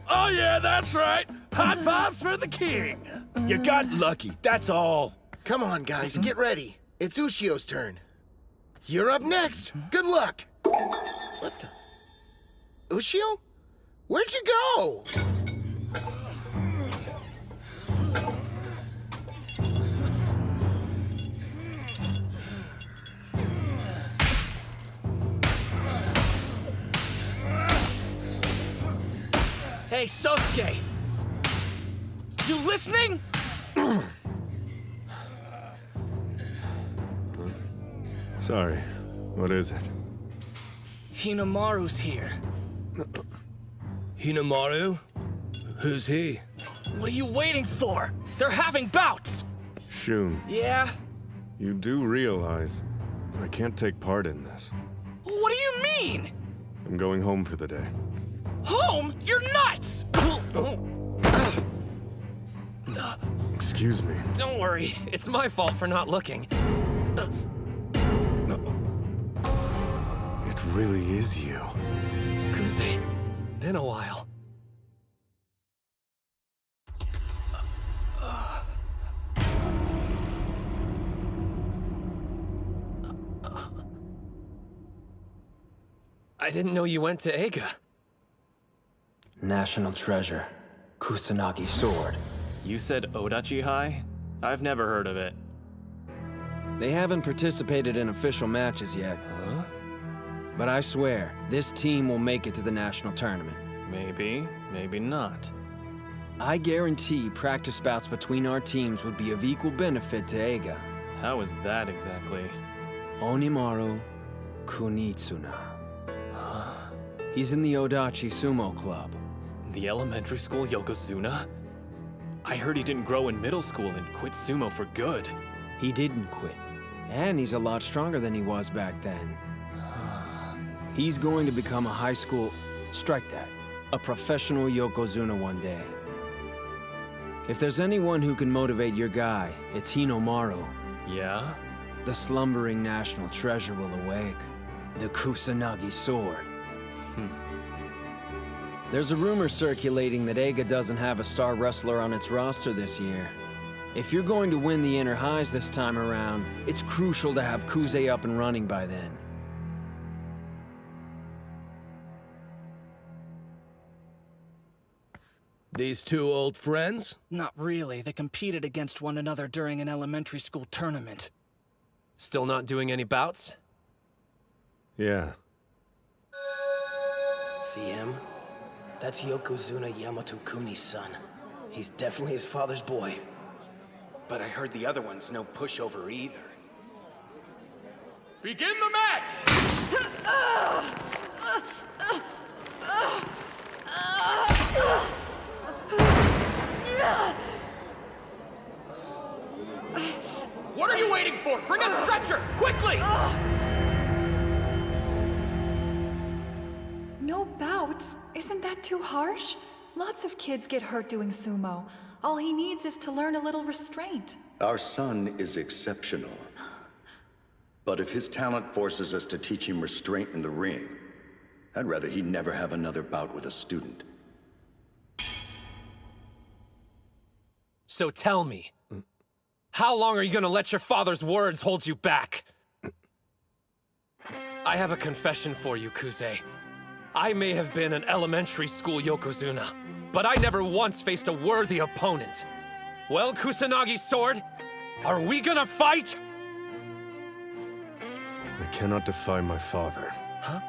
Oh yeah, that's right. High fives for the king. You got lucky, that's all. Come on, guys, get ready. It's Ushio's turn. You're up next. Good luck. What the? Ushio? Where'd you go? Hey, Sosuke! You listening? Sorry, what is it? Hinomaru's here. Hinomaru? Who's he? What are you waiting for? They're having bouts! Shun, Yeah? you do realize I can't take part in this. What do you mean? I'm going home for the day. Home? You're nuts! Excuse me. Don't worry, it's my fault for not looking. It really is you. Kuze, been a while. I didn't know you went to Eiga. National treasure. Kusanagi sword. You said Odachi High? I've never heard of it. They haven't participated in official matches yet. Huh? But I swear, this team will make it to the national tournament. Maybe, maybe not. I guarantee practice bouts between our teams would be of equal benefit to Eiga. How is that exactly? Hinomaru Kunitsuna. He's in the Odachi Sumo Club. The elementary school Yokozuna? I heard he didn't grow in middle school and quit sumo for good. He didn't quit. And he's a lot stronger than he was back then. He's going to become a high school... strike that. A professional Yokozuna one day. If there's anyone who can motivate your guy, it's Hinomaru. Yeah? The slumbering national treasure will awake. The Kusanagi sword. There's a rumor circulating that Eiga doesn't have a star wrestler on its roster this year. If you're going to win the Inner Highs this time around, it's crucial to have Kuze up and running by then. These two old friends? Not really. They competed against one another during an elementary school tournament. Still not doing any bouts? Yeah. See him? That's Yokozuna Yamato Kuni's son. He's definitely his father's boy. But I heard the other one's no pushover either. Begin the match! What are you waiting for? Bring a stretcher, quickly! No bouts? Isn't that too harsh? Lots of kids get hurt doing sumo. All he needs is to learn a little restraint. Our son is exceptional. But if his talent forces us to teach him restraint in the ring, I'd rather he never have another bout with a student. So tell me, how long are you gonna let your father's words hold you back? I have a confession for you, Kuze. I may have been an elementary school Yokozuna, but I never once faced a worthy opponent. Well, Kusanagi's sword, are we gonna fight? I cannot defy my father. Huh?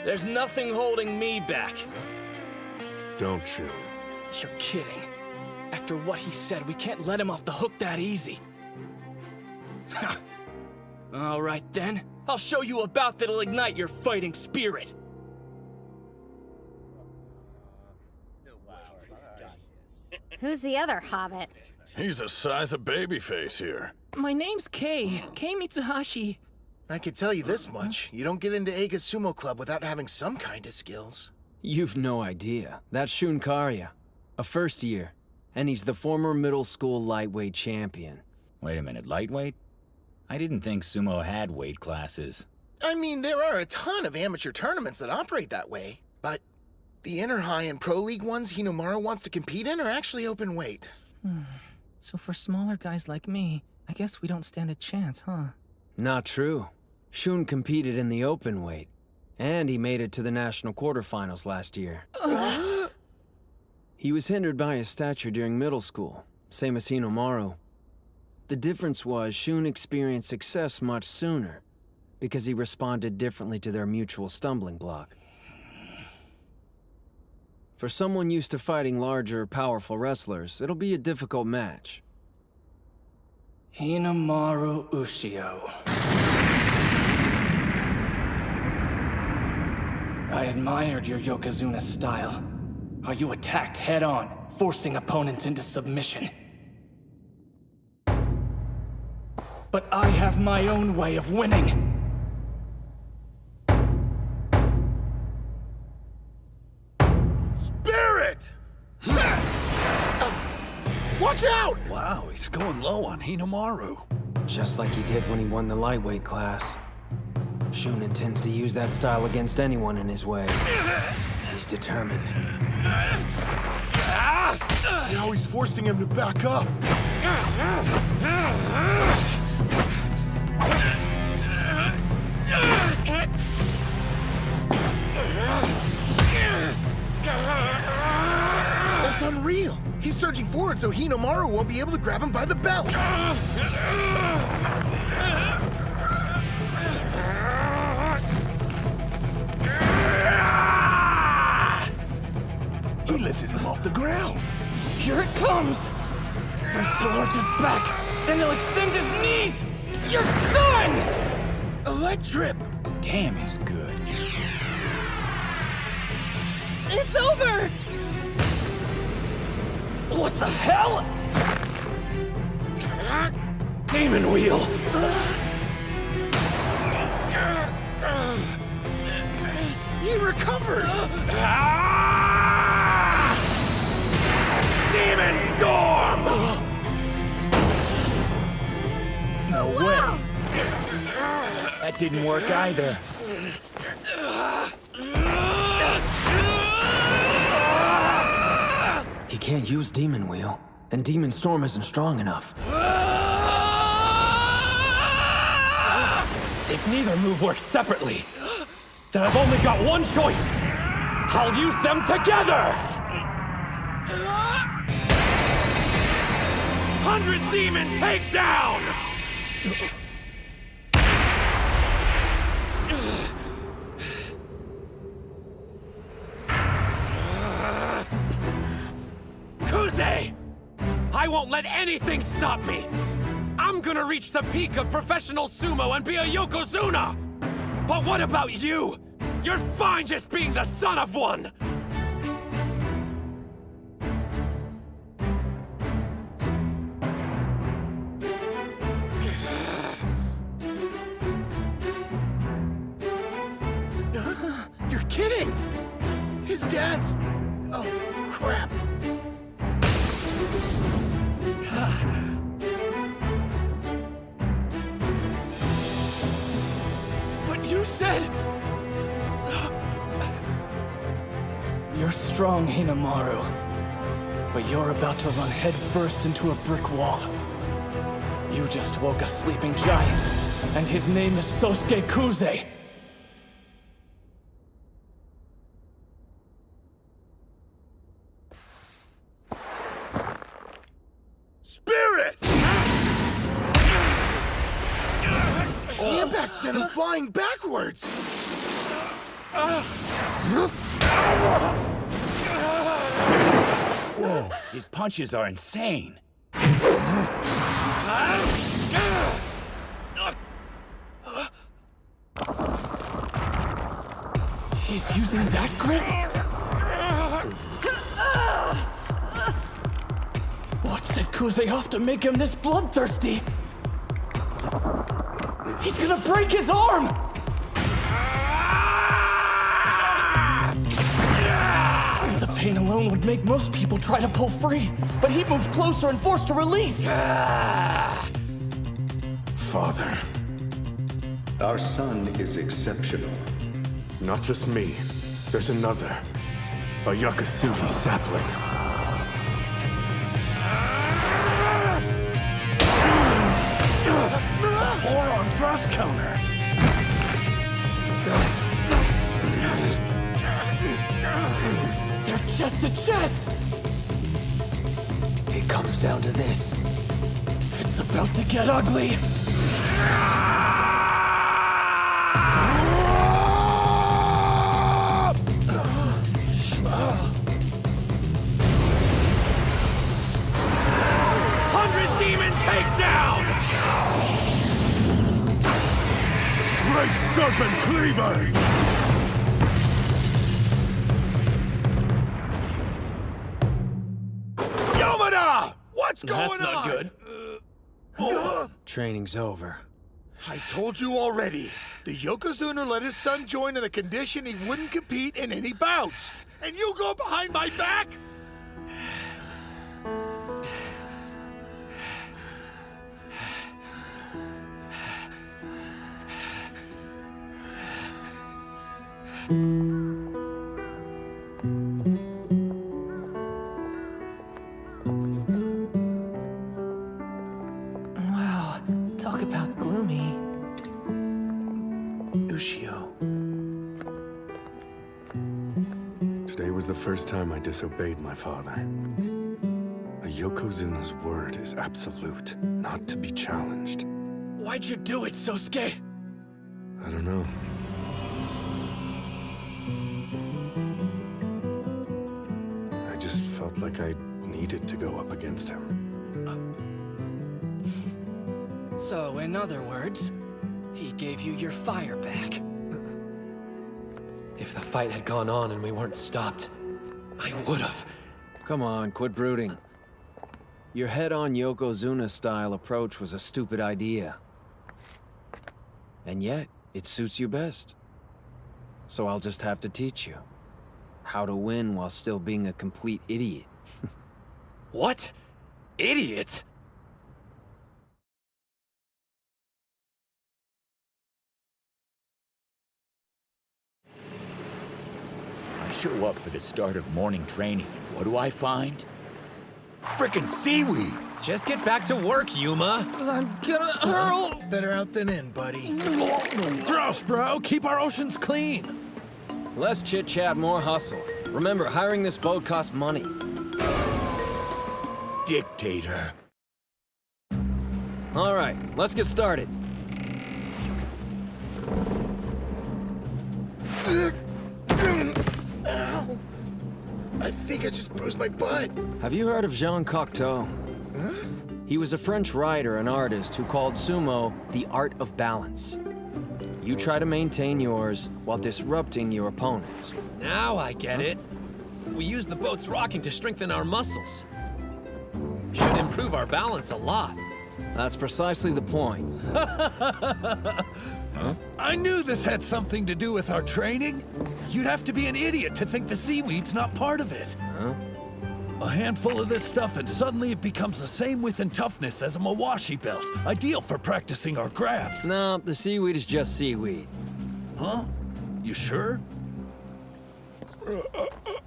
There's nothing holding me back. Don't you? You're kidding. After what he said, we can't let him off the hook that easy. All right then. I'll show you a bout that'll ignite your fighting spirit. Who's the other hobbit? He's the size of babyface here. My name's Kei Mitsuhashi. I could tell you this much. You don't get into Eiga's sumo club without having some kind of skills. You've no idea. That's Shun Karya, a first year, and he's the former middle school lightweight champion. Wait a minute, lightweight? I didn't think sumo had weight classes. I mean, there are a ton of amateur tournaments that operate that way, but the Inner High and Pro League ones Hinomaru wants to compete in are actually open weight. So for smaller guys like me, I guess we don't stand a chance, huh? Not true. Shun competed in the open weight, and he made it to the national quarterfinals last year. He was hindered by his stature during middle school, same as Hinomaru. The difference was Shun experienced success much sooner, because he responded differently to their mutual stumbling block. For someone used to fighting larger, powerful wrestlers, it'll be a difficult match. Hinomaru Ushio. I admired your Yokozuna style. How you attacked head-on, forcing opponents into submission. But I have my own way of winning. Spirit! Watch out! Wow, he's going low on Hinomaru. Just like he did when he won the lightweight class. Shun intends to use that style against anyone in his way. He's determined. Now he's forcing him to back up. That's unreal. He's surging forward so Hinomaru won't be able to grab him by the belt. He lifted him off the ground. Here it comes! First he'll arch his back, then he'll extend his knees! You're done! A leg trip! damn is good. It's over! What the hell? Demon Wheel! He recovered! Demon Storm! No way! That didn't work either. He can't use Demon Wheel, and Demon Storm isn't strong enough. If neither move works separately, then I've only got one choice. I'll use them together! 100 Demon Takedown! Kuze! I won't let anything stop me! I'm gonna reach the peak of professional sumo and be a Yokozuna! But what about you? You're fine just being the son of one! You're kidding! His dad's... Oh, crap. But you said... You're strong, Hinomaru. But you're about to run headfirst into a brick wall. You just woke a sleeping giant, and his name is Sosuke Kuze. Spirit! The impact sent him flying backwards! Whoa, his punches are insane. He's using that grip? What set Kuze off to make him this bloodthirsty? He's gonna break his arm! The pain alone would make most people try to pull free, but he moves closer and forced to release! Father. Our son is exceptional. Not just me. There's another. A Yakasugi sapling. A forearm thrust counter. They're chest to chest! It comes down to this. It's about to get ugly! Great Serpent Cleaver! Yamada! What's going on? That's not good. Training's over. I told you already. The Yokozuna let his son join on the condition he wouldn't compete in any bouts. And you go behind my back? Wow, talk about gloomy. Ushio. Today was the first time I disobeyed my father. A Yokozuna's word is absolute, not to be challenged. Why'd you do it, Sosuke? I don't know. I just felt like I needed to go up against him. So, in other words, he gave you your fire back. If the fight had gone on and we weren't stopped, I would've. Come on, quit brooding. Your head-on Yokozuna-style approach was a stupid idea. And yet, it suits you best. So I'll just have to teach you how to win while still being a complete idiot. What? Idiot? I show up for the start of morning training, and what do I find? Frickin' seaweed! Just get back to work, Yuma. I'm gonna hurl. Better out than in, buddy. Gross, bro. Keep our oceans clean. Less chit-chat, more hustle. Remember, hiring this boat costs money. Dictator. All right, let's get started. Ow. I think I just bruised my butt. Have you heard of Jean Cocteau? Huh? He was a French writer and artist who called sumo the art of balance. You try to maintain yours while disrupting your opponents. Now I get it. We use the boat's rocking to strengthen our muscles. Should improve our balance a lot. That's precisely the point. Huh? I knew this had something to do with our training. You'd have to be an idiot to think the seaweed's not part of it. Huh? A handful of this stuff and suddenly it becomes the same width and toughness as a Mawashi belt. Ideal for practicing our grabs. No, the seaweed is just seaweed. Huh? You sure?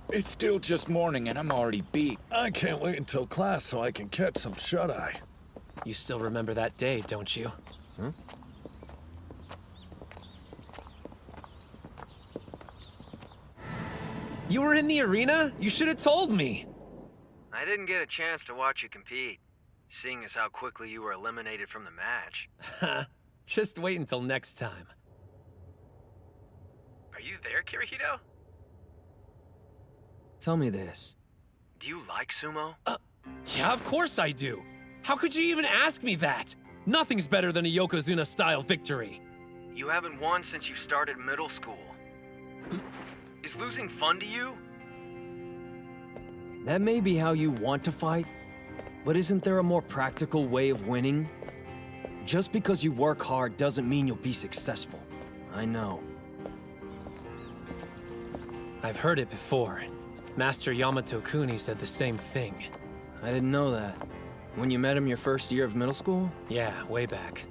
It's still just morning and I'm already beat. I can't wait until class so I can catch some shut-eye. You still remember that day, don't you? Huh? You were in the arena? You should have told me. I didn't get a chance to watch you compete, seeing as how quickly you were eliminated from the match. Just wait until next time. Are you there, Kirihito? Tell me this. Do you like sumo? Yeah, of course I do. How could you even ask me that? Nothing's better than a Yokozuna-style victory. You haven't won since you started middle school. Is losing fun to you? That may be how you want to fight, but isn't there a more practical way of winning? Just because you work hard doesn't mean you'll be successful. I know. I've heard it before. Master Yamato Kuni said the same thing. I didn't know that. When you met him your first year of middle school? Yeah, way back.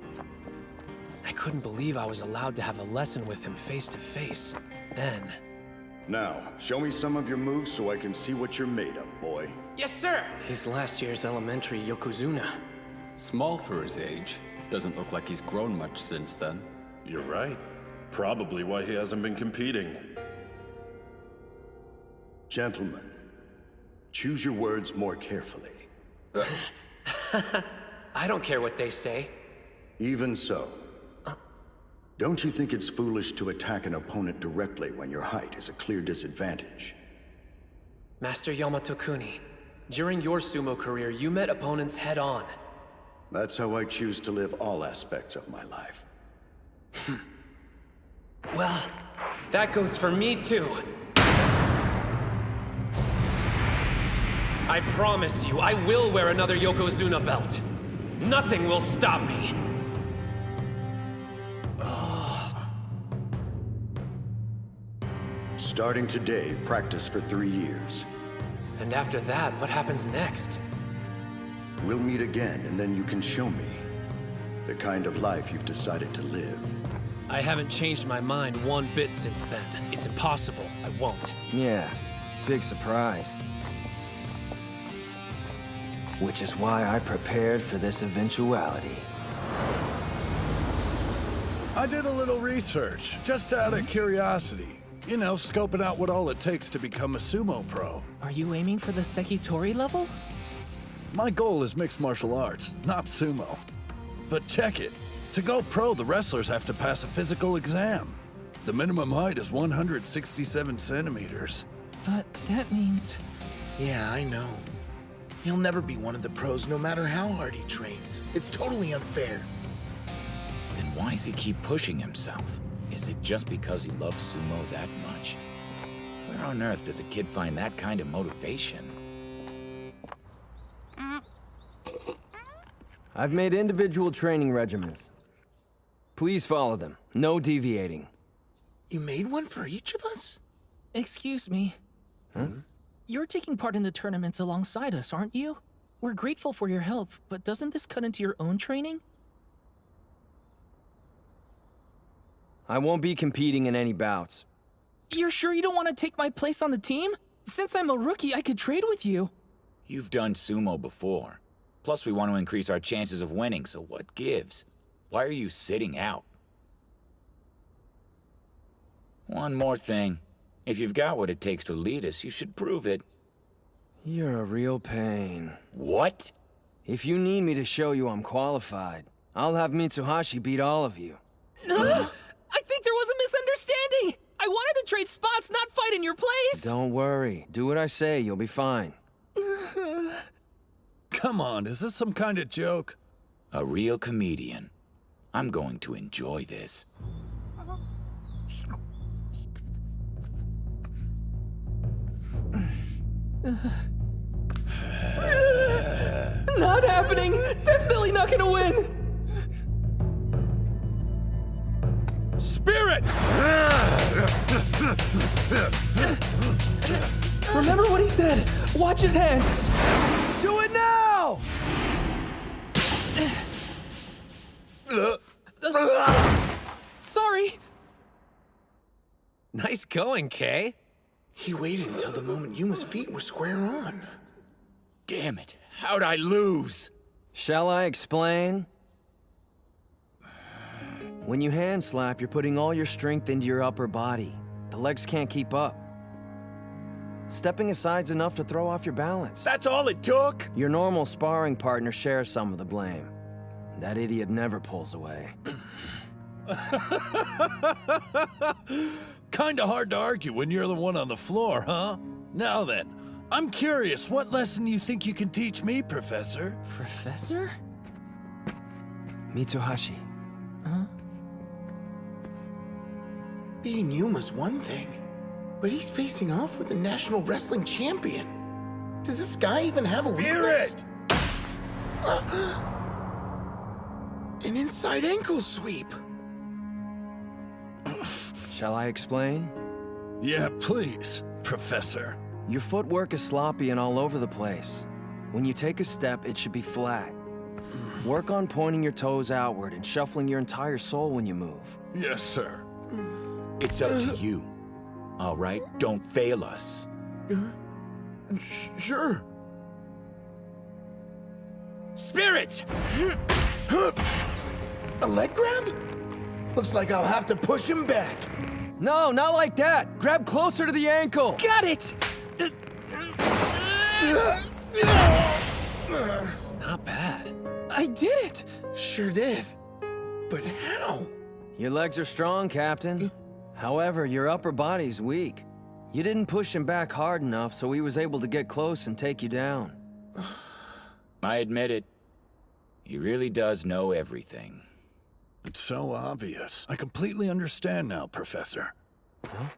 I couldn't believe I was allowed to have a lesson with him face to face. Then... Now, show me some of your moves so I can see what you're made of, boy. Yes, sir! He's last year's elementary Yokozuna. Small for his age. Doesn't look like he's grown much since then. You're right. Probably why he hasn't been competing. Gentlemen, choose your words more carefully. I don't care what they say. Even so. Don't you think it's foolish to attack an opponent directly when your height is a clear disadvantage? Master Yamato Kuni, during your sumo career, you met opponents head-on. That's how I choose to live all aspects of my life. Well, that goes for me too. I promise you, I will wear another Yokozuna belt. Nothing will stop me. Starting today, practice for 3 years. And after that, what happens next? We'll meet again, and then you can show me the kind of life you've decided to live. I haven't changed my mind one bit since then. It's impossible. I won't. Yeah, big surprise. Which is why I prepared for this eventuality. I did a little research, just out of curiosity. You know, scoping out what all it takes to become a sumo pro. Are you aiming for the Sekitori level? My goal is mixed martial arts, not sumo. But check it. To go pro, the wrestlers have to pass a physical exam. The minimum height is 167 centimeters. But that means... Yeah, I know. He'll never be one of the pros no matter how hard he trains. It's totally unfair. Then why does he keep pushing himself? Is it just because he loves sumo that much? Where on earth does a kid find that kind of motivation? I've made individual training regimens. Please follow them. No deviating. You made one for each of us? Excuse me. Huh? You're taking part in the tournaments alongside us, aren't you? We're grateful for your help, but doesn't this cut into your own training? I won't be competing in any bouts. You're sure you don't want to take my place on the team? Since I'm a rookie, I could trade with you. You've done sumo before. Plus, we want to increase our chances of winning, so what gives? Why are you sitting out? One more thing. If you've got what it takes to lead us, you should prove it. You're a real pain. What? If you need me to show you I'm qualified, I'll have Mitsuhashi beat all of you. I think there was a misunderstanding! I wanted to trade spots, not fight in your place! Don't worry. Do what I say, you'll be fine. Come on, is this some kind of joke? A real comedian. I'm going to enjoy this. Not happening! Definitely not gonna win! Spirit! Remember what he said! Watch his hands! Do it now! Sorry. Nice going, Kay. He waited until the moment Yuma's feet were square on. Damn it. How'd I lose? Shall I explain? When you hand slap, you're putting all your strength into your upper body. The legs can't keep up. Stepping aside's enough to throw off your balance. That's all it took? Your normal sparring partner shares some of the blame. That idiot never pulls away. Kinda hard to argue when you're the one on the floor, huh? Now then, I'm curious, what lesson you think you can teach me, Professor? Professor? Mitsuhashi. Huh? Beating Yuma's one thing, but he's facing off with a national wrestling champion. Does this guy even have a weakness? An inside ankle sweep. Shall I explain? Yeah, please, Professor. Your footwork is sloppy and all over the place. When you take a step, it should be flat. Work on pointing your toes outward and shuffling your entire soul when you move. Yes, sir. It's up to you. All right, don't fail us. Sure. Spirit! A leg grab? Looks like I'll have to push him back. No, not like that! Grab closer to the ankle! Got it! Not bad. I did it! Sure did. But how? Your legs are strong, Captain. However, your upper body's weak. You didn't push him back hard enough, so he was able to get close and take you down. I admit it. He really does know everything. It's so obvious. I completely understand now, Professor. Huh?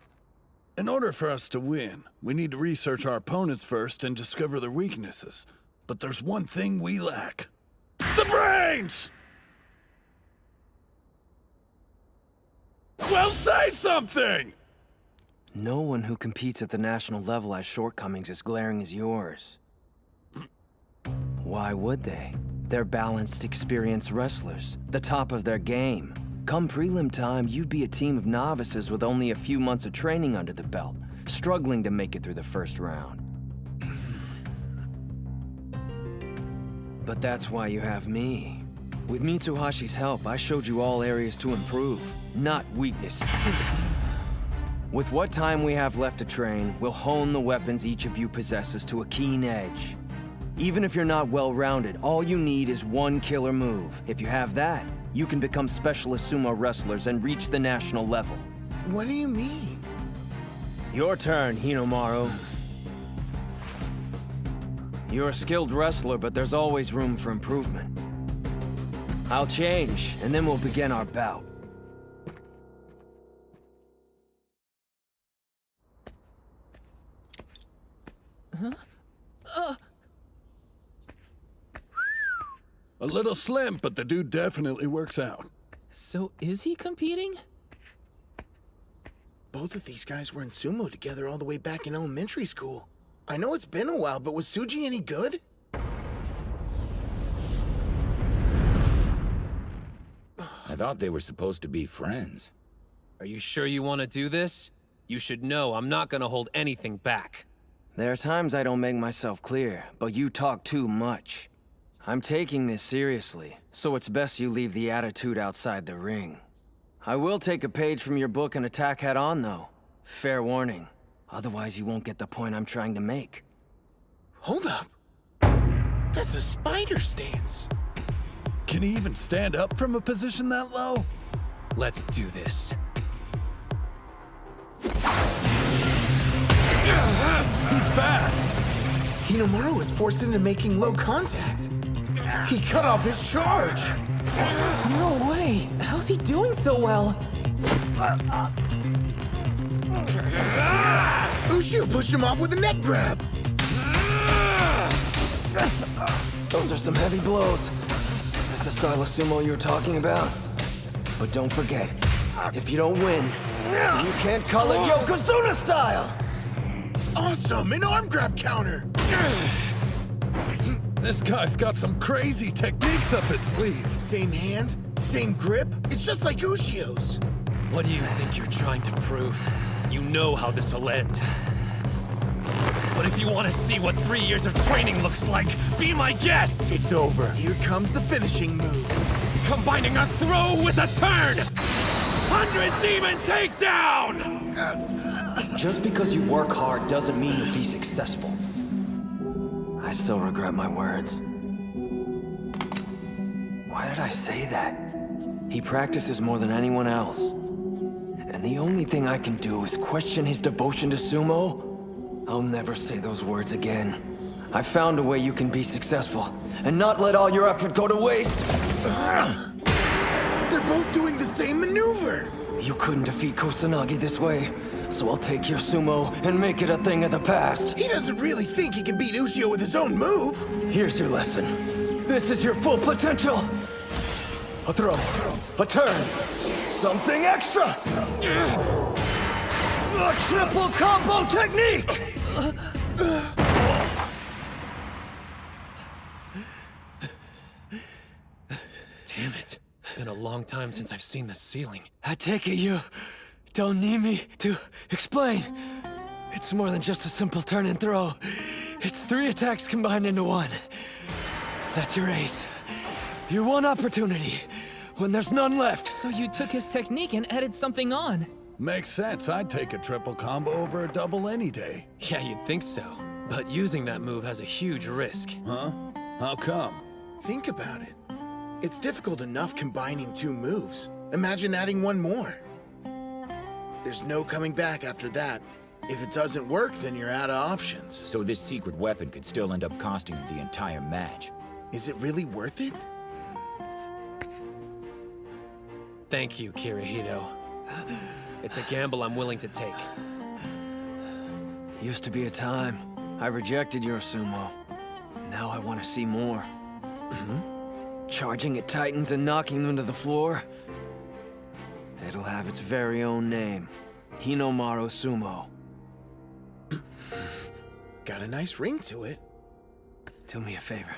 In order for us to win, we need to research our opponents first and discover their weaknesses. But there's one thing we lack. The brains! Well, say something! No one who competes at the national level has shortcomings as glaring as yours. Why would they? They're balanced, experienced wrestlers, the top of their game. Come prelim time, you'd be a team of novices with only a few months of training under the belt, struggling to make it through the first round. But that's why you have me. With Mitsuhashi's help, I showed you all areas to improve, not weaknesses. With what time we have left to train, we'll hone the weapons each of you possesses to a keen edge. Even if you're not well-rounded, all you need is one killer move. If you have that, you can become specialist sumo wrestlers and reach the national level. What do you mean? Your turn, Hinomaru. You're a skilled wrestler, but there's always room for improvement. I'll change, and then we'll begin our bout. A little slim, but the dude definitely works out. So is he competing? Both of these guys were in sumo together all the way back in elementary school. I know it's been a while, but was Suji any good? I thought they were supposed to be friends. Are you sure you want to do this? You should know I'm not gonna hold anything back. There are times I don't make myself clear, but you talk too much. I'm taking this seriously, so it's best you leave the attitude outside the ring. I will take a page from your book and attack head on, though. Fair warning. Otherwise, you won't get the point I'm trying to make. Hold up. That's a spider stance. Can he even stand up from a position that low? Let's do this. He's fast! Hinomaru was forced into making low contact. He cut off his charge! No way! How's he doing so well? Ushio pushed him off with a neck grab! Those are some heavy blows. Is this the style of sumo you were talking about? But don't forget, if you don't win, you can't call it Yokozuna style! Awesome! An arm grab counter! This guy's got some crazy techniques up his sleeve. Same hand, same grip. It's just like Ushio's. What do you think you're trying to prove? You know how this will end. But if you want to see what 3 years of training looks like, be my guest! It's over. Here comes the finishing move. Combining a throw with a turn! 100 Demon Takedown! Just because you work hard doesn't mean you'll be successful. I still regret my words. Why did I say that? He practices more than anyone else. And the only thing I can do is question his devotion to sumo? I'll never say those words again. I found a way you can be successful, and not let all your effort go to waste. They're both doing the same maneuver! You couldn't defeat Kusanagi this way, so I'll take your sumo and make it a thing of the past. He doesn't really think he can beat Ushio with his own move! Here's your lesson. This is your full potential. A throw, a turn, something extra! A triple combo technique! Damn it. Been a long time since I've seen the ceiling. I take it you don't need me to explain. It's more than just a simple turn and throw. It's 3 attacks combined into one. That's your ace. Your one opportunity, when there's none left. So you took his technique and added something on. Makes sense. I'd take a triple combo over a double any day. Yeah, you'd think so. But using that move has a huge risk. Huh? How come? Think about it. It's difficult enough combining 2 moves. Imagine adding 1 more. There's no coming back after that. If it doesn't work, then you're out of options. So this secret weapon could still end up costing him the entire match. Is it really worth it? Thank you, Kirihito. It's a gamble I'm willing to take. Used to be a time I rejected your sumo. Now I want to see more. Charging at titans and knocking them to the floor. It'll have its very own name. Hinomaru Sumo. Got a nice ring to it. Do me a favor.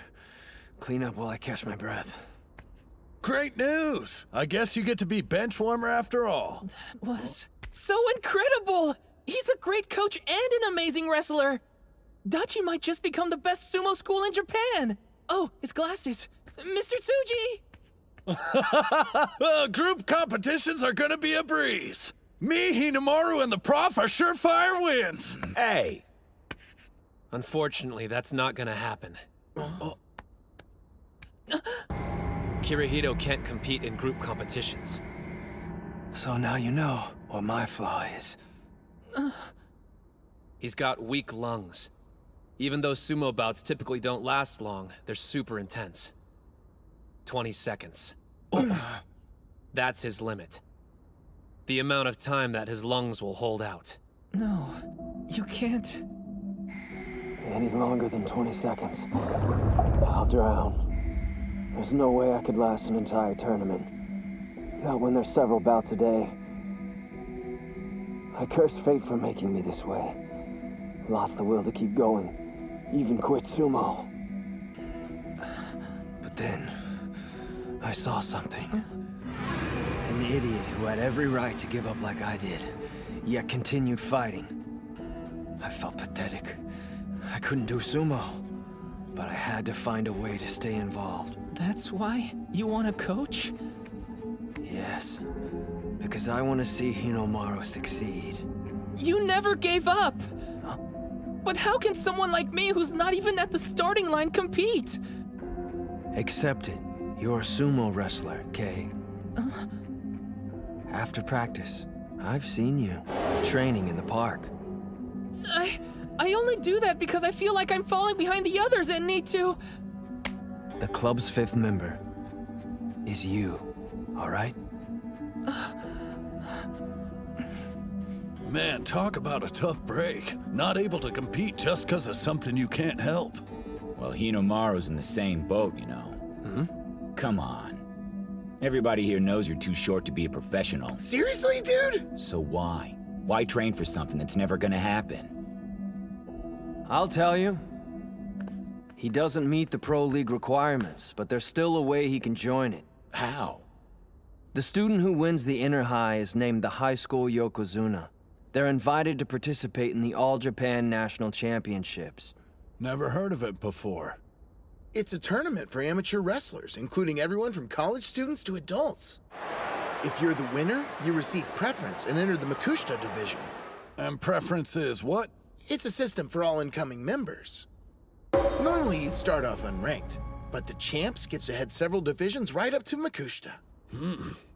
Clean up while I catch my breath. Great news! I guess you get to be bench warmer after all. That was so incredible! He's a great coach and an amazing wrestler! Dachi might just become the best sumo school in Japan! Oh, his glasses. Mr. Tsuji! Group competitions are gonna be a breeze. Me, Hinomaru, and the prof are surefire wins. Hey! Unfortunately, that's not gonna happen. Kirihito can't compete in group competitions. So now you know what my flaw is. He's got weak lungs. Even though sumo bouts typically don't last long, they're super intense. 20 seconds. That's his limit. The amount of time that his lungs will hold out. No, you can't. Any longer than 20 seconds, I'll drown. There's no way I could last an entire tournament. Not when there's several bouts a day. I cursed fate for making me this way. Lost the will to keep going. Even quit sumo. But then, I saw something. An idiot who had every right to give up like I did, yet continued fighting. I felt pathetic. I couldn't do sumo, but I had to find a way to stay involved. That's why you want to coach? Yes, because I want to see Hinomaru succeed. You never gave up! Huh? But how can someone like me who's not even at the starting line compete? Accept it. You're a sumo wrestler, Kay. After practice, I've seen you training in the park. I only do that because I feel like I'm falling behind the others and need to... The club's 5th member is you, all right? Man, talk about a tough break. Not able to compete just because of something you can't help. Well, Hinomaru's in the same boat, you know. Come on. Everybody here knows you're too short to be a professional. Seriously, dude? So why? Why train for something that's never gonna happen? I'll tell you. He doesn't meet the Pro League requirements, but there's still a way he can join it. How? The student who wins the Inner High is named the High School Yokozuna. They're invited to participate in the All-Japan National Championships. Never heard of it before. It's a tournament for amateur wrestlers, including everyone from college students to adults. If you're the winner, you receive preference and enter the Makushita division. And preference is what? It's a system for all incoming members. Normally you'd start off unranked, but the champ skips ahead several divisions right up to Makushita.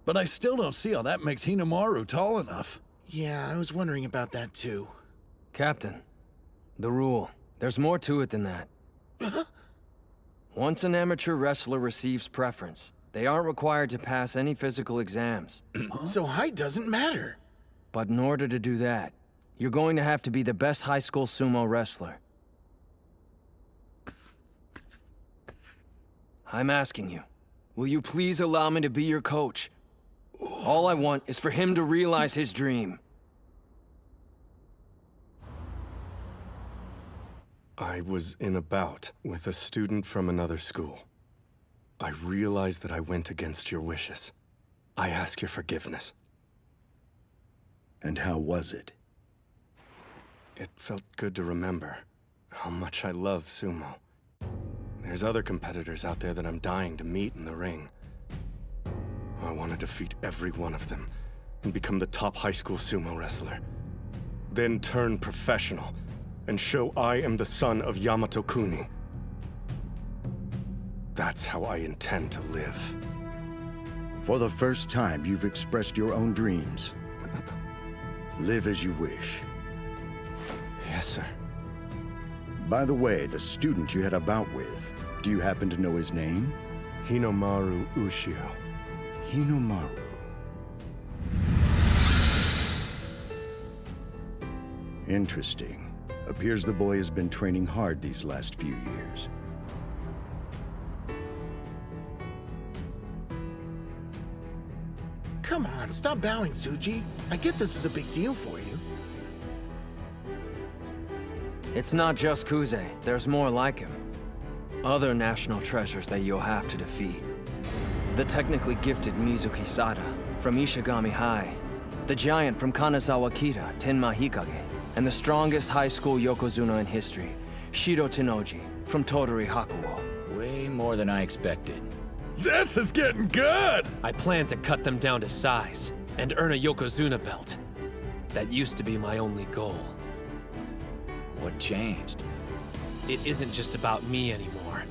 But I still don't see how that makes Hinomaru tall enough. Yeah, I was wondering about that too. Captain, the rule. There's more to it than that. Once an amateur wrestler receives preference, they aren't required to pass any physical exams. So height doesn't matter. But in order to do that, you're going to have to be the best high school sumo wrestler. I'm asking you, will you please allow me to be your coach? All I want is for him to realize his dream. I was in a bout with a student from another school. I realized that I went against your wishes. I ask your forgiveness. And how was it? It felt good to remember how much I love sumo. There's other competitors out there that I'm dying to meet in the ring. I want to defeat every one of them and become the top high school sumo wrestler. Then turn professional and show I am the son of Yamato Kuni. That's how I intend to live. For the first time, you've expressed your own dreams. Live as you wish. Yes, sir. By the way, the student you had a bout with, do you happen to know his name? Hinomaru Ushio. Hinomaru. Interesting. Appears the boy has been training hard these last few years. Come on, stop bowing, Tsuji. I get this is a big deal for you. It's not just Kuze, there's more like him. Other national treasures that you'll have to defeat. The technically gifted Mizuki Sada from Ishigami High, the giant from Kanazawa Kita, Tenma Hikage, and the strongest high school Yokozuna in history, Shido Tennoji from Tottori Hakuo. Way more than I expected. This is getting good! I plan to cut them down to size and earn a Yokozuna belt. That used to be my only goal. What changed? It isn't just about me anymore.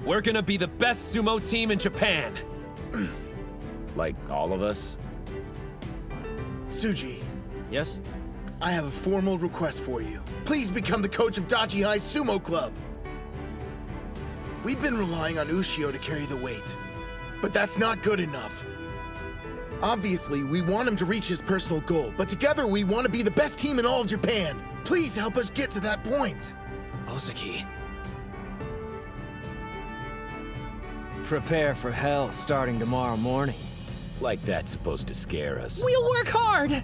We're gonna be the best sumo team in Japan! Like all of us? Tsuji. Yes? I have a formal request for you. Please become the coach of Odachi High Sumo Club. We've been relying on Ushio to carry the weight, but that's not good enough. Obviously, we want him to reach his personal goal, but together we want to be the best team in all of Japan. Please help us get to that point. Ozeki. Prepare for hell starting tomorrow morning. Like that's supposed to scare us. We'll work hard!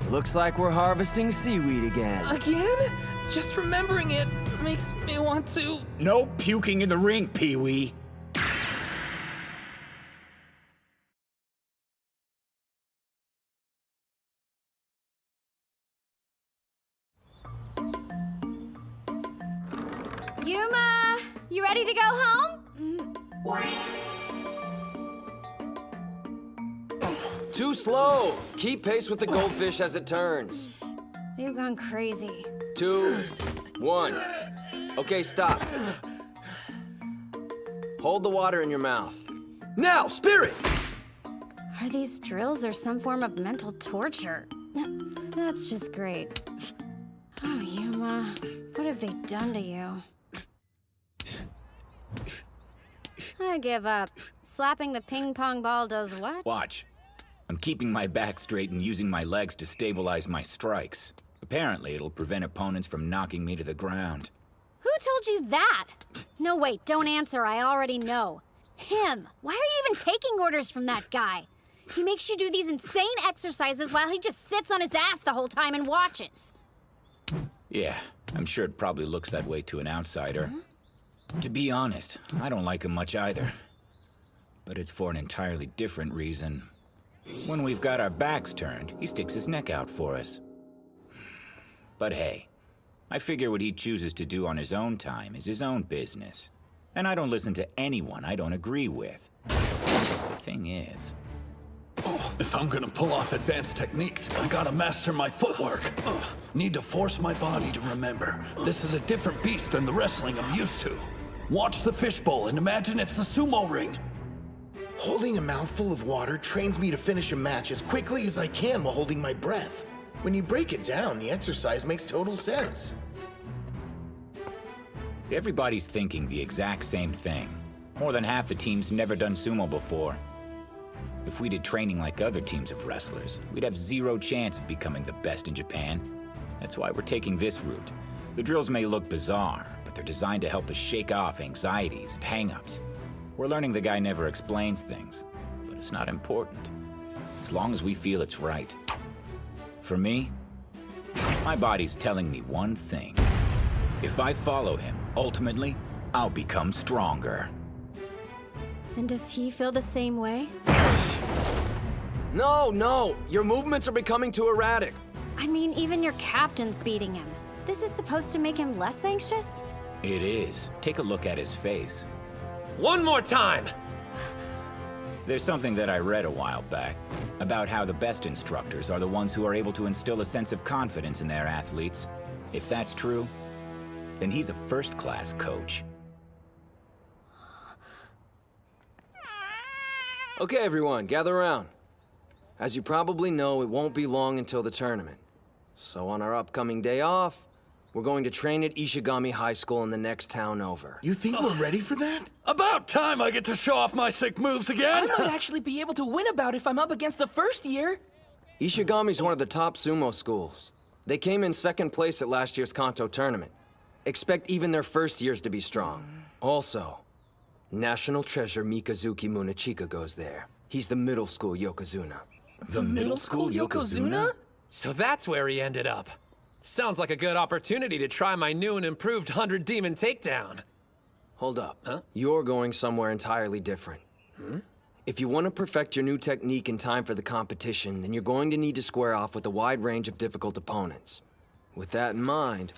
Looks like we're harvesting seaweed again. Again? Just remembering it makes me want to... No puking in the ring, Pee-wee. Yuma, you ready to go home? Too slow. Keep pace with the goldfish as it turns. They've gone crazy. 2, 1. Okay, stop. Hold the water in your mouth. Now, spirit! Are these drills or some form of mental torture? That's just great. Oh, Yuma, what have they done to you? I give up. Slapping the ping pong ball does what? Watch. I'm keeping my back straight and using my legs to stabilize my strikes. Apparently, it'll prevent opponents from knocking me to the ground. Who told you that? No, wait, don't answer. I already know. Him. Why are you even taking orders from that guy? He makes you do these insane exercises while he just sits on his ass the whole time and watches. Yeah, I'm sure it probably looks that way to an outsider. To be honest, I don't like him much either. But it's for an entirely different reason. When we've got our backs turned, he sticks his neck out for us. But hey, I figure what he chooses to do on his own time is his own business. And I don't listen to anyone I don't agree with. The thing is... If I'm gonna pull off advanced techniques, I gotta master my footwork. Need to force my body to remember. This is a different beast than the wrestling I'm used to. Watch the fishbowl and imagine it's the sumo ring. Holding a mouthful of water trains me to finish a match as quickly as I can while holding my breath. When you break it down, the exercise makes total sense. Everybody's thinking the exact same thing. More than half the team's never done sumo before. If we did training like other teams of wrestlers, we'd have zero chance of becoming the best in Japan. That's why we're taking this route. The drills may look bizarre, but they're designed to help us shake off anxieties and hang-ups. We're learning the guy never explains things, but it's not important, as long as we feel it's right. For me, my body's telling me one thing. If I follow him, ultimately, I'll become stronger. And does he feel the same way? No, your movements are becoming too erratic. I mean, even your captain's beating him. This is supposed to make him less anxious? It is. Take a look at his face. One more time! There's something that I read a while back about how the best instructors are the ones who are able to instill a sense of confidence in their athletes. If that's true, then he's a first-class coach. Okay, everyone, gather around. As you probably know, it won't be long until the tournament. So on our upcoming day off, we're going to train at Ishigami High School in the next town over. You think we're ready for that? About time I get to show off my sick moves again! I might actually be able to win a bout if I'm up against the first year. Ishigami's one of the top sumo schools. They came in second place at last year's Kanto tournament. Expect even their first years to be strong. Also, National Treasure Mikazuki Munechika goes there. He's the middle school Yokozuna. The middle school Yokozuna? So that's where he ended up. Sounds like a good opportunity to try my new and improved 100 Demon Takedown. Hold up. Huh? You're going somewhere entirely different. If you want to perfect your new technique in time for the competition, then you're going to need to square off with a wide range of difficult opponents. With that in mind,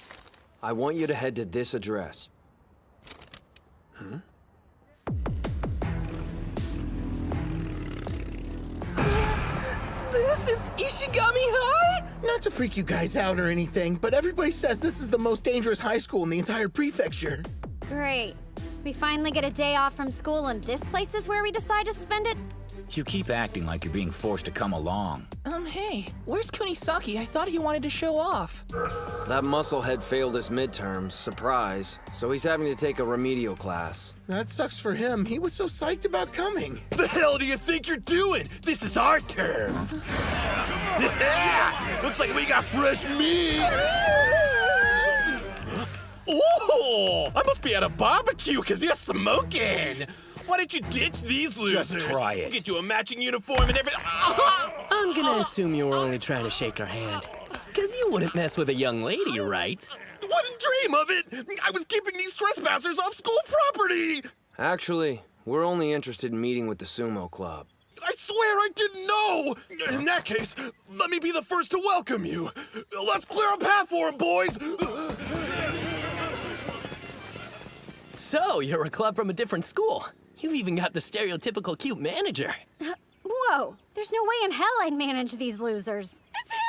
I want you to head to this address. This is Ishigami High? Not to freak you guys out or anything, but everybody says this is the most dangerous high school in the entire prefecture. Great. We finally get a day off from school and this place is where we decide to spend it? You keep acting like you're being forced to come along. Hey, where's Kunisaki? I thought he wanted to show off. That musclehead failed his midterms, surprise, so he's having to take a remedial class. That sucks for him. He was so psyched about coming. The hell do you think you're doing? This is our turn. Looks like we got fresh meat. Oh, I must be at a barbecue because you're smoking. Why don't you ditch these losers? Just try it. We'll get you a matching uniform and everything. I'm gonna assume you were only trying to shake her hand. Because you wouldn't mess with a young lady, right? Wouldn't dream of it. I was keeping these trespassers off school property. Actually, we're only interested in meeting with the sumo club. I swear I didn't know. In that case, let me be the first to welcome you. Let's clear a path for him, boys. So, you're a club from a different school. You've even got the stereotypical cute manager. Whoa, there's no way in hell I'd manage these losers. It's him!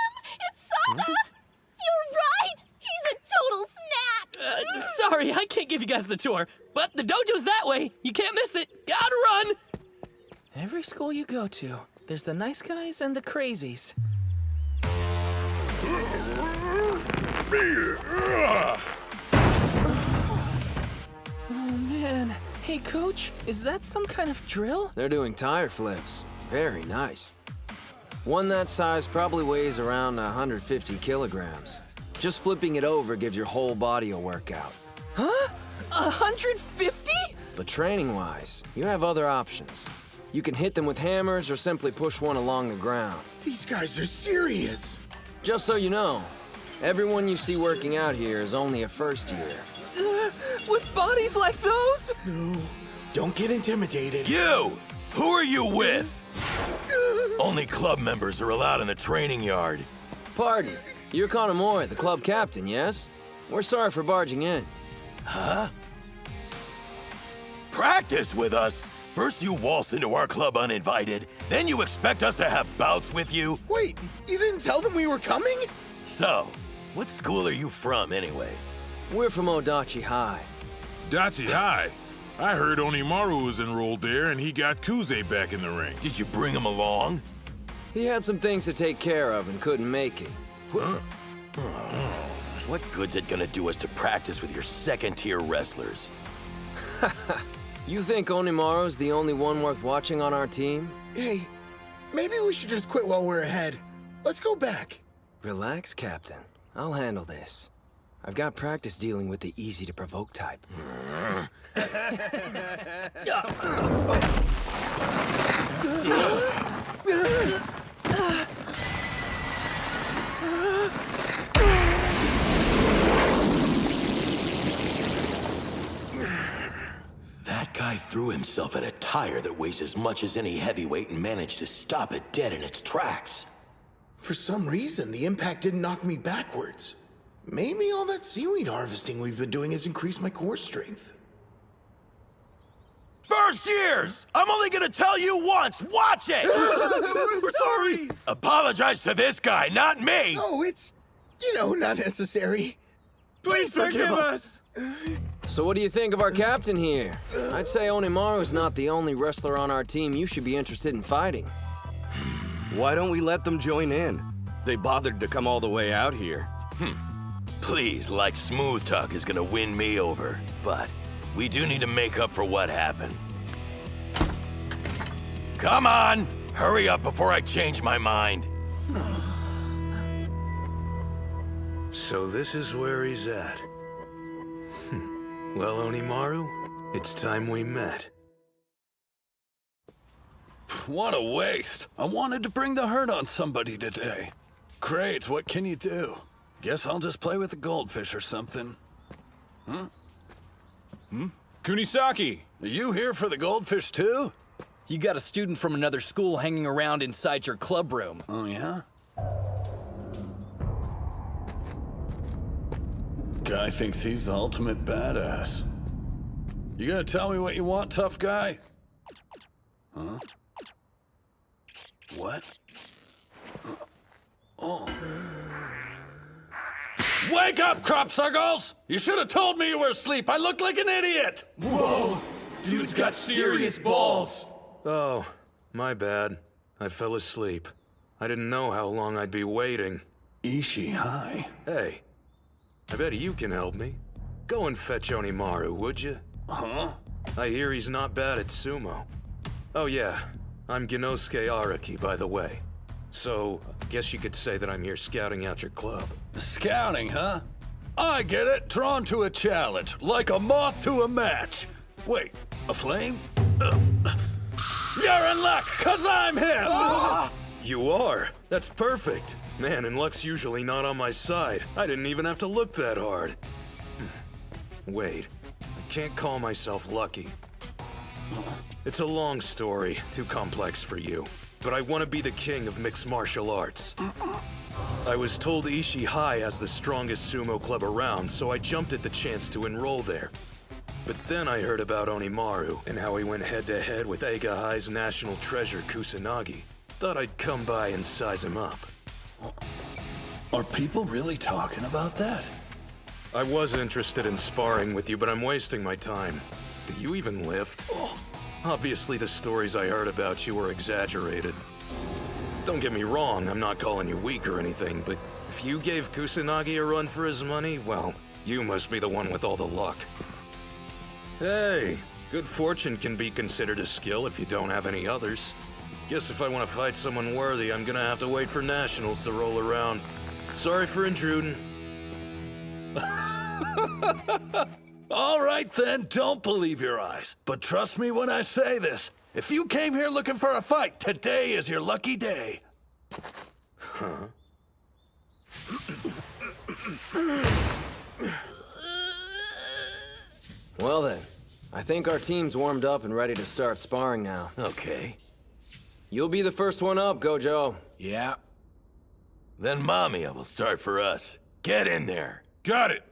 It's Sana! You're right! He's a total snack! Sorry, I can't give you guys the tour, but the dojo's that way. You can't miss it. Gotta run! Every school you go to, there's the nice guys and the crazies. Oh man. Hey coach, is that some kind of drill? They're doing tire flips. Very nice. One that size probably weighs around 150 kilograms. Just flipping it over gives your whole body a workout. Huh? 150? But training-wise, you have other options. You can hit them with hammers or simply push one along the ground. These guys are serious. Just so you know, everyone you see working out here is only a first year. With bodies like those? No, don't get intimidated. You! Who are you with? Only club members are allowed in the training yard. Pardon, you're Hinomaru, the club captain, yes? We're sorry for barging in. Huh? Practice with us? First you waltz into our club uninvited, then you expect us to have bouts with you? Wait, you didn't tell them we were coming? So, what school are you from anyway? We're from Odachi High. Odachi High? I heard Hinomaru was enrolled there and he got Kuze back in the ring. Did you bring him along? He had some things to take care of and couldn't make it. Huh? What good's it gonna do us to practice with your second-tier wrestlers? You think Hinomaru's the only one worth watching on our team? Hey, maybe we should just quit while we're ahead. Let's go back. Relax, Captain. I'll handle this. I've got practice dealing with the easy-to-provoke type. That guy threw himself at a tire that weighs as much as any heavyweight and managed to stop it dead in its tracks. For some reason, the impact didn't knock me backwards. Maybe all that seaweed harvesting we've been doing has increased my core strength. First years! I'm only gonna tell you once! Watch it! We're sorry! Apologize to this guy, not me! Oh, it's, not necessary. Please forgive us! So what do you think of our captain here? I'd say Hinomaru's not the only wrestler on our team you should be interested in fighting. Why don't we let them join in? They bothered to come all the way out here. Please, like Smooth Talk is gonna win me over, but we do need to make up for what happened. Come on! Hurry up before I change my mind. So this is where he's at. Well, Hinomaru, it's time we met. What a waste. I wanted to bring the hurt on somebody today. Great, what can you do? Guess I'll just play with the goldfish or something. Huh? Kunisaki! Are you here for the goldfish too? You got a student from another school hanging around inside your club room. Oh, yeah? Guy thinks he's the ultimate badass. You gonna tell me what you want, tough guy? Huh? What? Oh. Wake up, crop circles! You should have told me you were asleep. I looked like an idiot! Whoa! Dude's got serious balls! Oh, my bad. I fell asleep. I didn't know how long I'd be waiting. Ishigami High. Hey, I bet you can help me. Go and fetch Hinomaru, would you? Huh? I hear he's not bad at sumo. Oh yeah, I'm Genosuke Araki, by the way. So, guess you could say that I'm here scouting out your club. Scouting, huh? I get it. Drawn to a challenge, like a moth to a match. Wait, a flame? You're in luck, 'cause I'm him! You are? That's perfect. Man, and luck's usually not on my side. I didn't even have to look that hard. Wait, I can't call myself lucky. It's a long story, too complex for you. But I want to be the king of mixed martial arts. I was told Ishigami High has the strongest sumo club around, so I jumped at the chance to enroll there. But then I heard about Hinomaru and how he went head-to-head with Eiga High's national treasure, Kusanagi. Thought I'd come by and size him up. Are people really talking about that? I was interested in sparring with you, but I'm wasting my time. Do you even lift? Obviously, the stories I heard about you were exaggerated. Don't get me wrong, I'm not calling you weak or anything, but if you gave Kusanagi a run for his money, well, you must be the one with all the luck. Hey, good fortune can be considered a skill if you don't have any others. Guess if I want to fight someone worthy, I'm gonna have to wait for nationals to roll around. Sorry for intruding. All right then, don't believe your eyes. But trust me when I say this. If you came here looking for a fight, today is your lucky day. Huh? Well then, I think our team's warmed up and ready to start sparring now. Okay. You'll be the first one up, Gojo. Yeah. Then Mamiya will start for us. Get in there. Got it.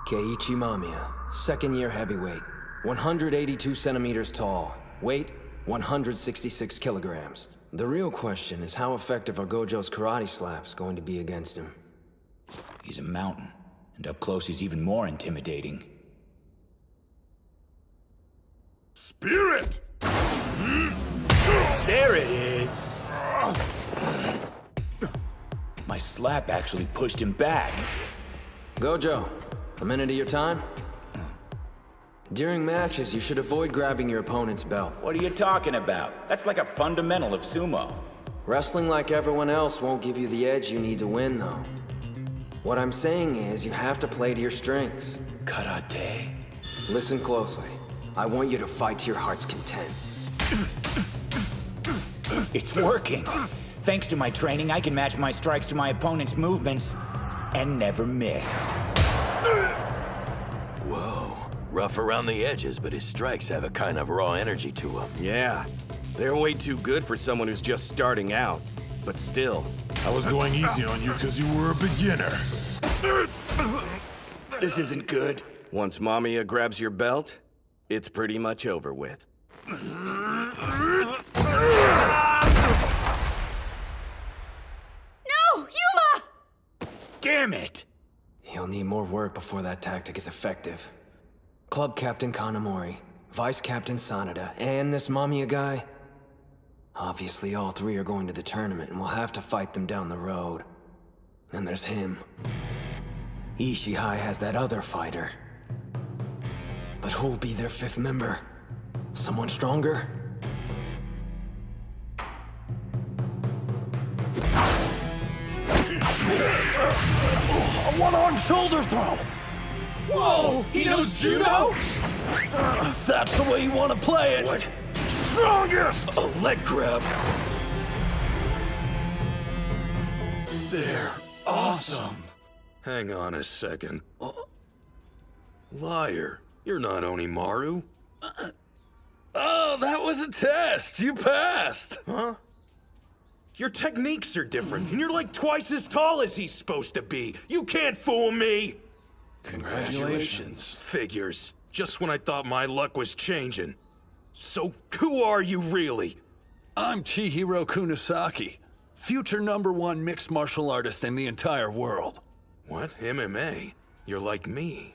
Keiichi Mamiya, second-year heavyweight, 182 centimeters tall, weight 166 kilograms. The real question is how effective are Gojo's karate slaps going to be against him? He's a mountain, and up close he's even more intimidating. Spirit! There it is! My slap actually pushed him back. Gojo, a minute of your time? During matches, you should avoid grabbing your opponent's belt. What are you talking about? That's like a fundamental of sumo. Wrestling like everyone else won't give you the edge you need to win, though. What I'm saying is, you have to play to your strengths. Karate? Listen closely. I want you to fight to your heart's content. It's working. Thanks to my training, I can match my strikes to my opponent's movements and never miss. Whoa. Rough around the edges, but his strikes have a kind of raw energy to them. Yeah. They're way too good for someone who's just starting out. But still. I was going easy on you because you were a beginner. This isn't good. Once Mamiya grabs your belt, it's pretty much over with. No, Yuma! Damn it! He'll need more work before that tactic is effective. Club Captain Kanamori, Vice Captain Sanada, and this Mamiya guy. Obviously, all three are going to the tournament, and we'll have to fight them down the road. And there's him. Ishigami High has that other fighter. But who'll be their fifth member? Someone stronger? A one-arm shoulder throw! Whoa! He knows judo? If that's the way you want to play it. What? Strongest! A leg grab. They're awesome. Hang on a second. Liar. You're not Hinomaru. Oh, that was a test. You passed. Huh? Your techniques are different, and you're like twice as tall as he's supposed to be. You can't fool me! Congratulations. Figures. Just when I thought my luck was changing. So, who are you really? I'm Chihiro Kunisaki, future #1 mixed martial artist in the entire world. What? MMA? You're like me.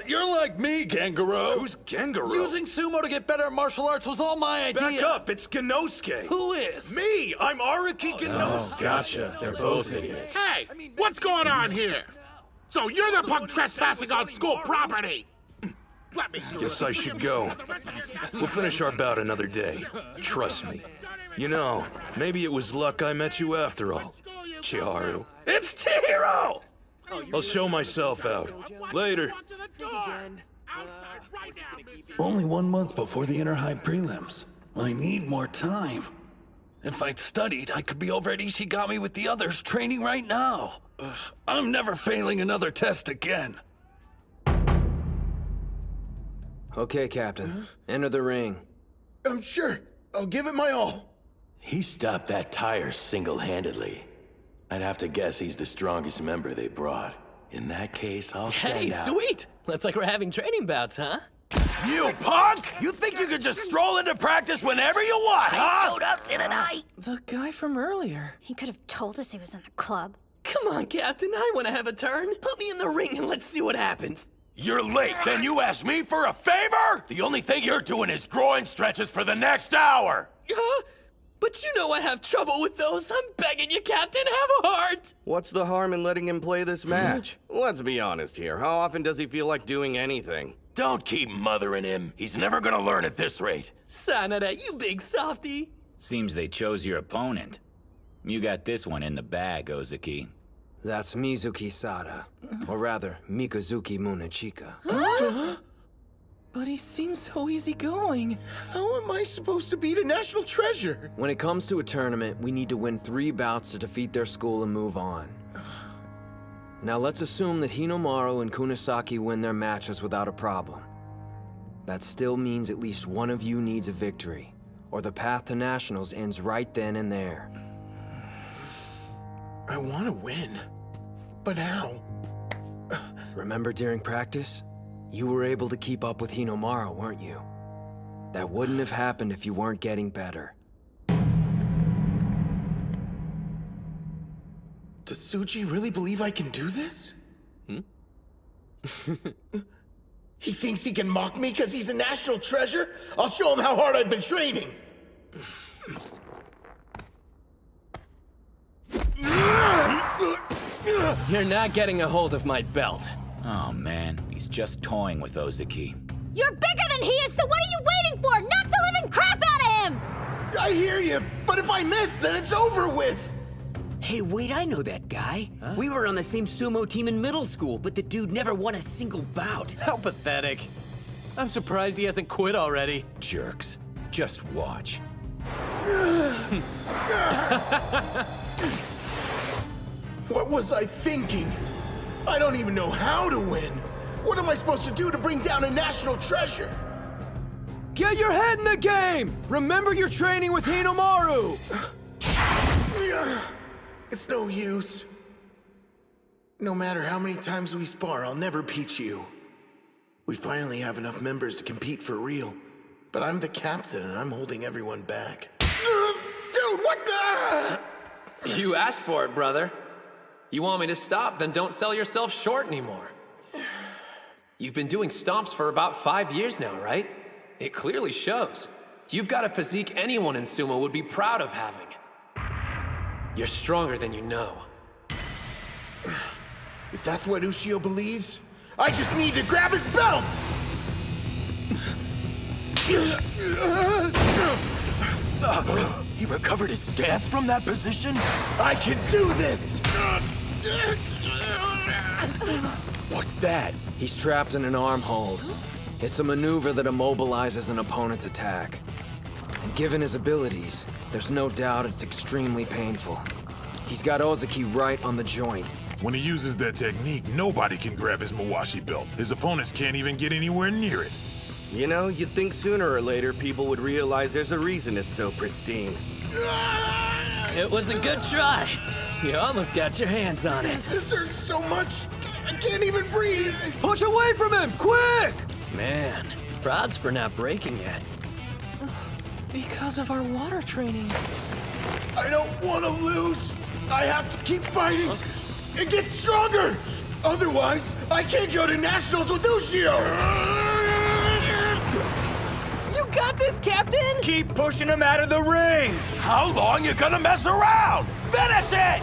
You're like me, Gengaro. Who's Gengaro? Using sumo to get better at martial arts was all my idea. Back up, it's Genosuke. Who is? Me! I'm Araki Genosuke. Oh, gotcha. They're both idiots. Hey, what's going on here? So you're the punk trespassing on school property! Let me Guess I should go. We'll finish our bout another day. Trust me. You know, maybe it was luck I met you after all. Chiharu. It's Chihiro! I'll show myself out. Later. Only 1 month before the inter-high prelims. I need more time. If I'd studied, I could be over at Ishigami with the others, training right now. I'm never failing another test again. Okay, Captain. Enter the ring. I'm sure. I'll give it my all. He stopped that tire single-handedly. I'd have to guess he's the strongest member they brought. In that case, I'll send Hey, out... sweet! Looks like we're having training bouts, huh? You punk! You think you could just stroll into practice whenever you want, huh? I showed up tonight. The guy from earlier. He could have told us he was in the club. Come on, Captain, I want to have a turn. Put me in the ring and let's see what happens. You're late, then you ask me for a favor? The only thing you're doing is groin stretches for the next hour. But you know I have trouble with those. I'm begging you, Captain, have a heart. What's the harm in letting him play this match? Let's be honest here. How often does he feel like doing anything? Don't keep mothering him. He's never gonna learn at this rate. Sanada, you big softy. Seems they chose your opponent. You got this one in the bag, Ozeki. That's Mizuki Sada. Or rather, Mikazuki Munechika. But he seems so easygoing. How am I supposed to beat a national treasure? When it comes to a tournament, we need to win 3 bouts to defeat their school and move on. Now let's assume that Hinomaru and Kunisaki win their matches without a problem. That still means at least one of you needs a victory, or the path to nationals ends right then and there. I want to win, but how? Remember during practice? You were able to keep up with Hinomaru, weren't you? That wouldn't have happened if you weren't getting better. Does Tsuji really believe I can do this? He thinks he can mock me because he's a national treasure? I'll show him how hard I've been training! You're not getting a hold of my belt. Oh man, he's just toying with Ozeki. You're bigger than he is, so what are you waiting for? Knock the living crap out of him! I hear you, but if I miss, then it's over with! Hey, wait, I know that guy. Huh? We were on the same sumo team in middle school, but the dude never won a single bout. How pathetic. I'm surprised he hasn't quit already. Jerks. Just watch. What was I thinking? I don't even know how to win. What am I supposed to do to bring down a national treasure? Get your head in the game! Remember your training with Hinomaru! It's no use. No matter how many times we spar, I'll never beat you. We finally have enough members to compete for real. But I'm the captain and I'm holding everyone back. Dude, what the? You asked for it, brother. You want me to stop, then don't sell yourself short anymore. You've been doing stomps for about 5 years now, right? It clearly shows. You've got a physique anyone in sumo would be proud of having. You're stronger than you know. If that's what Ushio believes, I just need to grab his belt! He recovered his stance from that position? I can do this! What's that? He's trapped in an arm hold. It's a maneuver that immobilizes an opponent's attack. And given his abilities, there's no doubt it's extremely painful. He's got Ozeki right on the joint. When he uses that technique, nobody can grab his Mawashi belt. His opponents can't even get anywhere near it. You know, you'd think sooner or later people would realize there's a reason it's so pristine. It was a good try. You almost got your hands on it. This hurts so much, I can't even breathe! Push away from him, quick! Man, prods for not breaking yet. Because of our water training. I don't want to lose! I have to keep fighting and get stronger! Otherwise, I can't go to nationals with Ushio! You got this, Captain! Keep pushing him out of the ring! How long you gonna mess around? Finish it!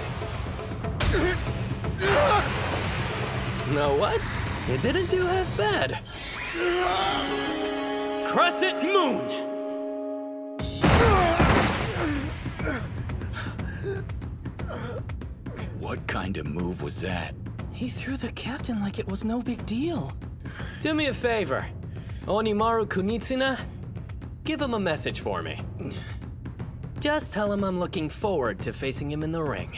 Know what? You didn't do half bad. Crescent Moon! What kind of move was that? He threw the captain like it was no big deal. Do me a favor. Onimaru Kunitsuna, give him a message for me. Just tell him I'm looking forward to facing him in the ring.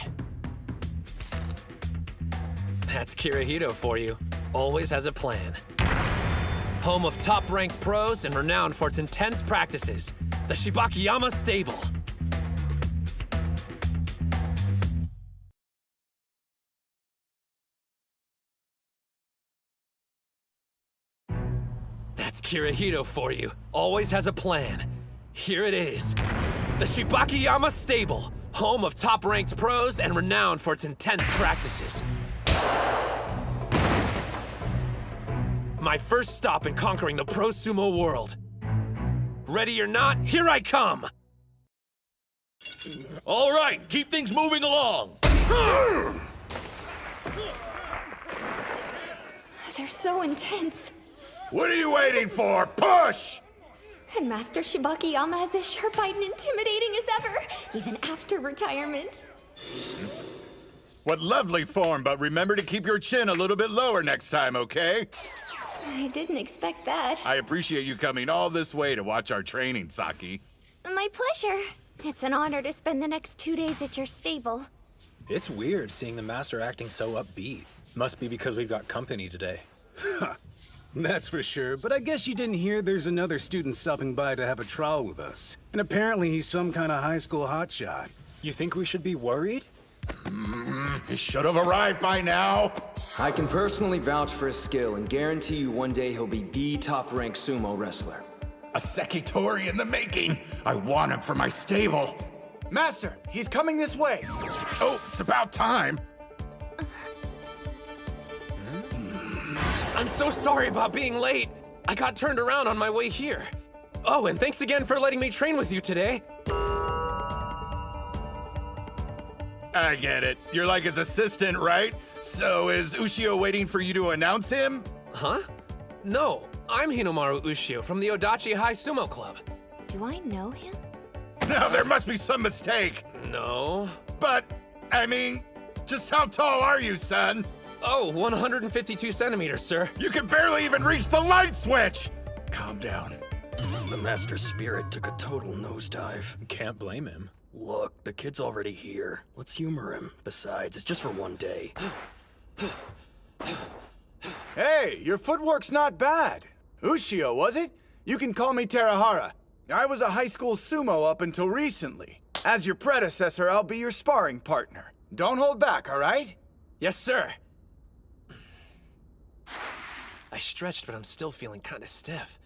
That's Kirihito for you. Always has a plan. Home of top-ranked pros and renowned for its intense practices. The Shibakiyama Stable. That's Kirihito for you. Always has a plan. Here it is. The Shibakiyama Stable. Home of top-ranked pros and renowned for its intense practices. My first stop in conquering the pro-sumo world. Ready or not, here I come! All right, keep things moving along. They're so intense. What are you waiting for? Push! And Master Shibakiyama is as sharp-eyed and intimidating as ever, even after retirement. What lovely form, but remember to keep your chin a little bit lower next time, okay? I didn't expect that. I appreciate you coming all this way to watch our training, Saki. My pleasure. It's an honor to spend the next 2 days at your stable. It's weird seeing the master acting so upbeat. Must be because we've got company today. That's for sure, but I guess you didn't hear there's another student stopping by to have a trial with us. And apparently he's some kind of high school hotshot. You think we should be worried? He should have arrived by now. I can personally vouch for his skill and guarantee you one day he'll be the top-ranked sumo wrestler. A Sekitori in the making. I want him for my stable. Master, he's coming this way. Oh, it's about time. I'm so sorry about being late. I got turned around on my way here. Oh, and thanks again for letting me train with you today. I get it. You're like his assistant, right? So is Ushio waiting for you to announce him? Huh? No, I'm Hinomaru Ushio from the Odachi High Sumo Club. Do I know him? Now, there must be some mistake. No. But, I mean, just how tall are you, son? Oh, 152 centimeters, sir. You can barely even reach the light switch! Calm down. The master's spirit took a total nosedive. Can't blame him. Look, the kid's already here. Let's humor him. Besides, it's just for one day. Hey, your footwork's not bad. Ushio, was it? You can call me Terahara. I was a high school sumo up until recently. As your predecessor, I'll be your sparring partner. Don't hold back, all right? Yes, sir. I stretched, but I'm still feeling kind of stiff.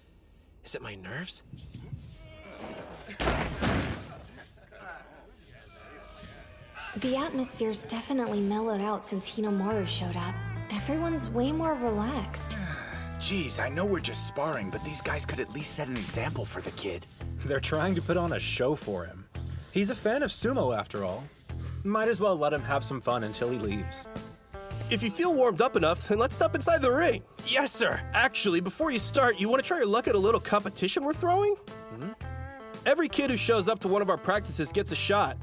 Is it my nerves? The atmosphere's definitely mellowed out since Hinomaru showed up. Everyone's way more relaxed. Geez, I know we're just sparring, but these guys could at least set an example for the kid. They're trying to put on a show for him. He's a fan of sumo, after all. Might as well let him have some fun until he leaves. If you feel warmed up enough, then let's step inside the ring. Yes, sir. Actually, before you start, you want to try your luck at a little competition we're throwing? Every kid who shows up to one of our practices gets a shot.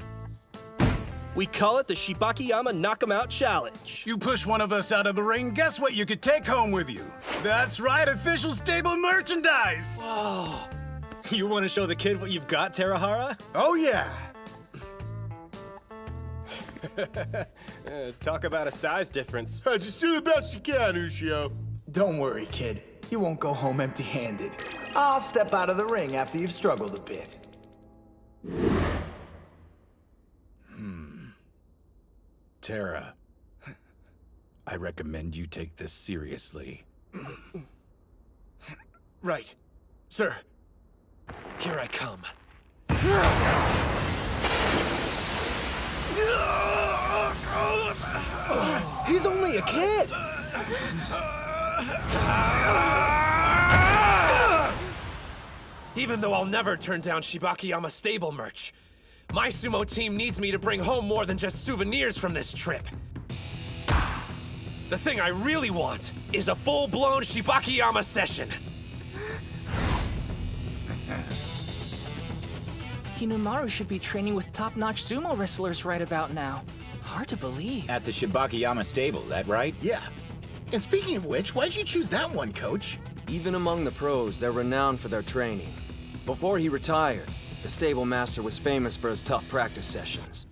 We call it the Shibakiyama Knock 'em Out Challenge. You push one of us out of the ring, guess what you could take home with you? That's right, official stable merchandise! Whoa. You want to show the kid what you've got, Terahara? Oh, yeah. Talk about a size difference. Just do the best you can, Ushio. Don't worry, kid. You won't go home empty-handed. I'll step out of the ring after you've struggled a bit. Tara, I recommend you take this seriously. Right. Sir. Here I come. He's only a kid! Even though I'll never turn down Shibakiyama stable merch, my sumo team needs me to bring home more than just souvenirs from this trip. The thing I really want is a full-blown Shibakiyama session. Hinomaru should be training with top-notch sumo wrestlers right about now. Hard to believe. At the Shibakiyama stable, that right? Yeah. And speaking of which, why'd you choose that one, Coach? Even among the pros, they're renowned for their training. Before he retired, the stable master was famous for his tough practice sessions.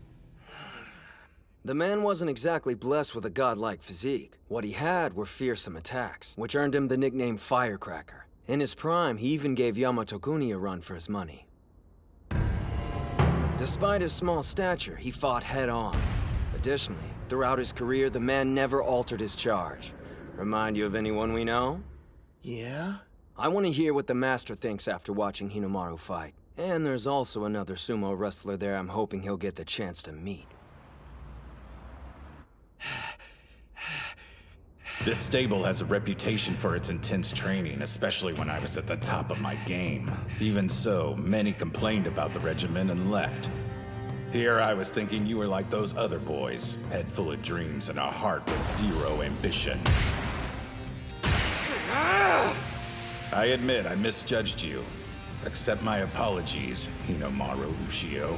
The man wasn't exactly blessed with a godlike physique. What he had were fearsome attacks, which earned him the nickname Firecracker. In his prime, he even gave Yamato-kuni a run for his money. Despite his small stature, he fought head-on. Additionally, throughout his career, the man never altered his charge. Remind you of anyone we know? Yeah? I want to hear what the master thinks after watching Hinomaru fight. And there's also another sumo wrestler there I'm hoping he'll get the chance to meet. This stable has a reputation for its intense training, especially when I was at the top of my game. Even so, many complained about the regimen and left. Here I was thinking you were like those other boys, head full of dreams and a heart with zero ambition. I admit I misjudged you. Accept my apologies, Hinomaru Ushio.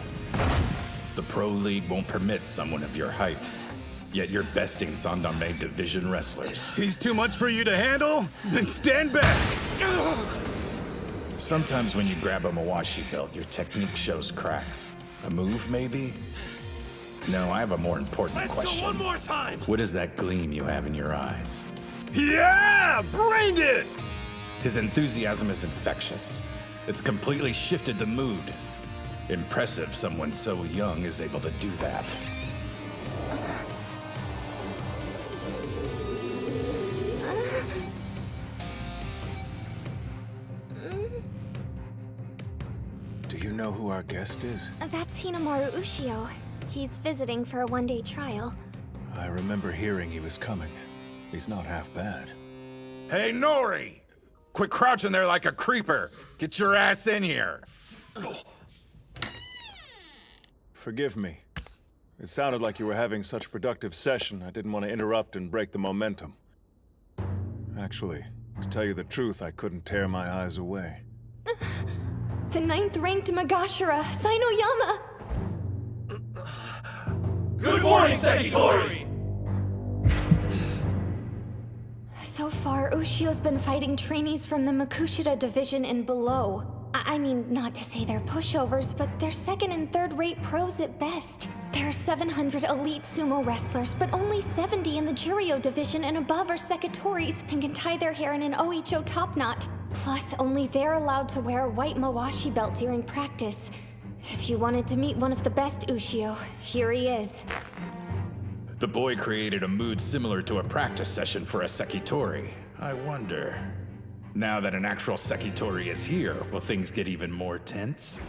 The Pro League won't permit someone of your height. Yet you're besting Sandanme Division wrestlers. He's too much for you to handle? Then stand back! Sometimes when you grab a Mawashi belt, your technique shows cracks. A move, maybe? No, I have a more important question. Let's go one more time! What is that gleam you have in your eyes? Yeah! Brained it! His enthusiasm is infectious. It's completely shifted the mood. Impressive someone so young is able to do that. Do you know who our guest is? That's Hinomaru Ushio. He's visiting for a one-day trial. I remember hearing he was coming. He's not half bad. Hey, Nori! Quit crouching there like a creeper! Get your ass in here! Forgive me. It sounded like you were having such a productive session, I didn't want to interrupt and break the momentum. Actually, to tell you the truth, I couldn't tear my eyes away. The 9th-ranked Magashira, Sainoyama! Good morning, Sekitori! So far, Ushio's been fighting trainees from the Makushita division and below. I mean, not to say they're pushovers, but they're second and third-rate pros at best. There are 700 elite sumo wrestlers, but only 70 in the Juryo division and above are Sekitoris and can tie their hair in an Oicho top knot. Plus, only they're allowed to wear a white Mawashi belt during practice. If you wanted to meet one of the best Ushio, here he is. The boy created a mood similar to a practice session for a Sekitori. I wonder... Now that an actual Sekitori is here, will things get even more tense?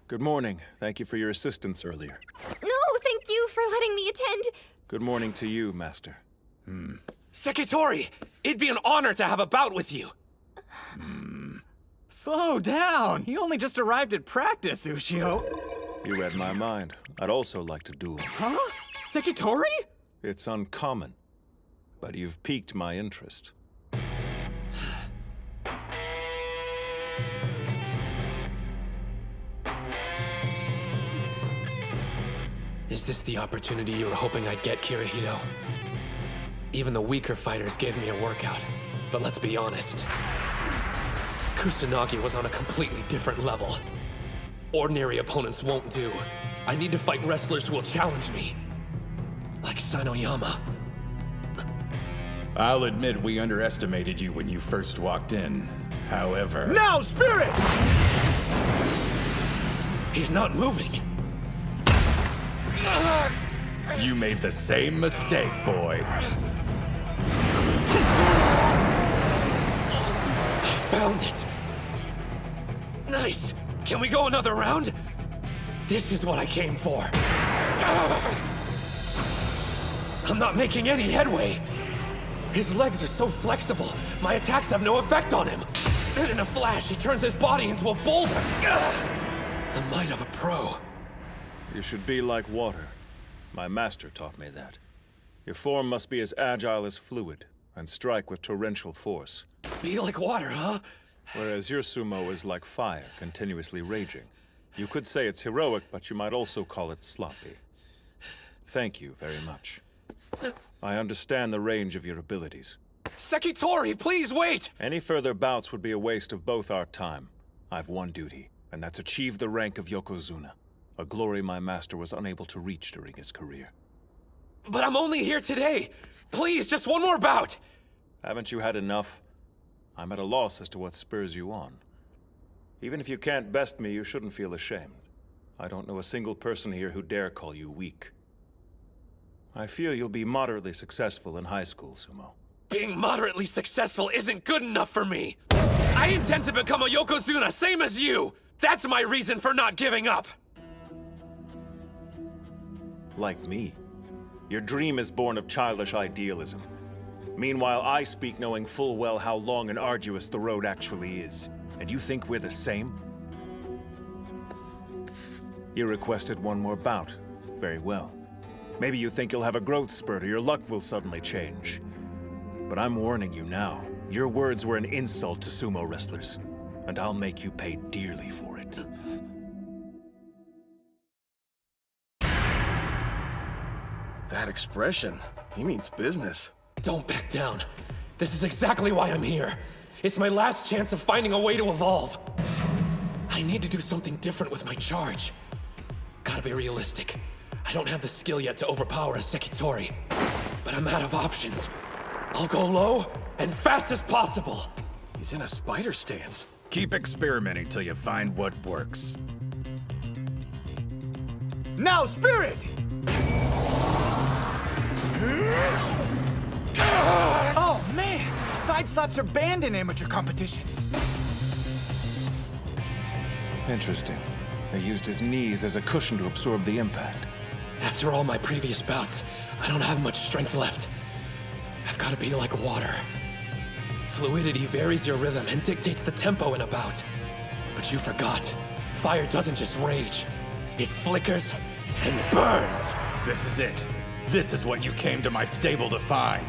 Good morning. Thank you for your assistance earlier. No, thank you for letting me attend. Good morning to you, Master. Sekitori! It'd be an honor to have a bout with you! Slow down! You only just arrived at practice, Ushio. You read my mind. I'd also like to duel. Huh? Sekitori? It's uncommon, but you've piqued my interest. Is this the opportunity you were hoping I'd get, Kirihito? Even the weaker fighters gave me a workout, but let's be honest. Kusanagi was on a completely different level. Ordinary opponents won't do. I need to fight wrestlers who will challenge me. Like Sainoyama. I'll admit we underestimated you when you first walked in. However... Now, Spirit! He's not moving. You made the same mistake, boy. I found it. Nice. Can we go another round? This is what I came for. I'm not making any headway. His legs are so flexible, my attacks have no effect on him. Then in a flash, he turns his body into a boulder. The might of a pro. You should be like water. My master taught me that. Your form must be as agile as fluid, and strike with torrential force. Be like water, huh? Whereas your sumo is like fire, continuously raging. You could say it's heroic, but you might also call it sloppy. Thank you very much. I understand the range of your abilities. Sekitori, please wait! Any further bouts would be a waste of both our time. I've one duty, and that's achieve the rank of Yokozuna, a glory my master was unable to reach during his career. But I'm only here today! Please, just one more bout! Haven't you had enough? I'm at a loss as to what spurs you on. Even if you can't best me, you shouldn't feel ashamed. I don't know a single person here who dare call you weak. I feel you'll be moderately successful in high school, Sumo. Being moderately successful isn't good enough for me! I intend to become a Yokozuna, same as you! That's my reason for not giving up! Like me. Your dream is born of childish idealism. Meanwhile, I speak knowing full well how long and arduous the road actually is. And you think we're the same? You requested one more bout. Very well. Maybe you think you'll have a growth spurt or your luck will suddenly change. But I'm warning you now. Your words were an insult to sumo wrestlers. And I'll make you pay dearly for it. That expression, he means business. Don't back down. This is exactly why I'm here. It's my last chance of finding a way to evolve. I need to do something different with my charge. Gotta be realistic. I don't have the skill yet to overpower a Sekitori. But I'm out of options. I'll go low and fast as possible. He's in a spider stance. Keep experimenting till you find what works. Now, Spirit! Oh, man! Side slaps are banned in amateur competitions. Interesting. They used his knees as a cushion to absorb the impact. After all my previous bouts, I don't have much strength left. I've got to be like water. Fluidity varies your rhythm and dictates the tempo in a bout. But you forgot. Fire doesn't just rage. It flickers and burns. This is it. This is what you came to my stable to find.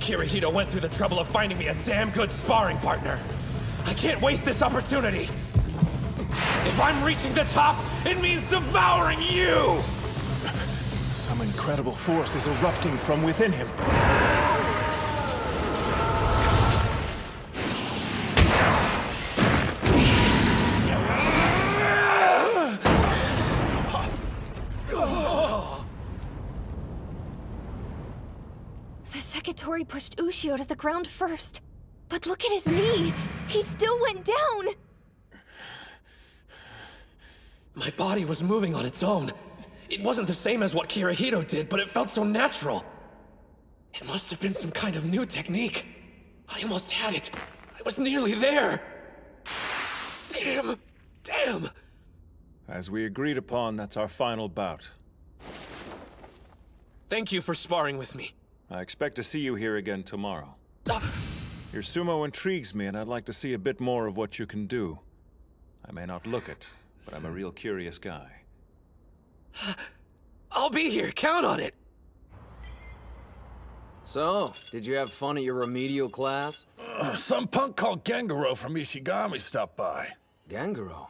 Kirihito went through the trouble of finding me a damn good sparring partner. I can't waste this opportunity. If I'm reaching the top, it means devouring you! Some incredible force is erupting from within him. Sekitori pushed Ushio to the ground first. But look at his knee! He still went down! My body was moving on its own. It wasn't the same as what Kirihito did, but it felt so natural. It must have been some kind of new technique. I almost had it. I was nearly there. Damn! Damn! As we agreed upon, that's our final bout. Thank you for sparring with me. I expect to see you here again tomorrow. Your sumo intrigues me, and I'd like to see a bit more of what you can do. I may not look it, but I'm a real curious guy. I'll be here, count on it! So, did you have fun at your remedial class? Some punk called Gengaro from Ishigami stopped by. Gengaro?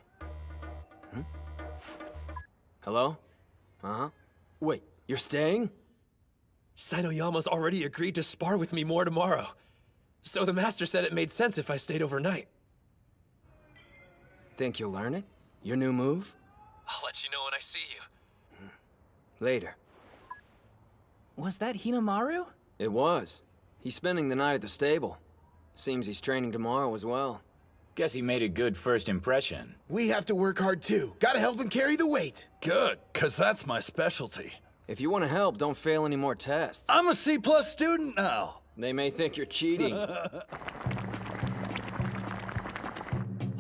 Hello? Uh-huh. Wait, you're staying? Sainoyama's already agreed to spar with me more tomorrow. So the master said it made sense if I stayed overnight. Think you'll learn it? Your new move? I'll let you know when I see you. Later. Was that Hinomaru? It was. He's spending the night at the stable. Seems he's training tomorrow as well. Guess he made a good first impression. We have to work hard too. Gotta help him carry the weight. Good, 'cause that's my specialty. If you want to help, don't fail any more tests. I'm a C+ student now. They may think you're cheating.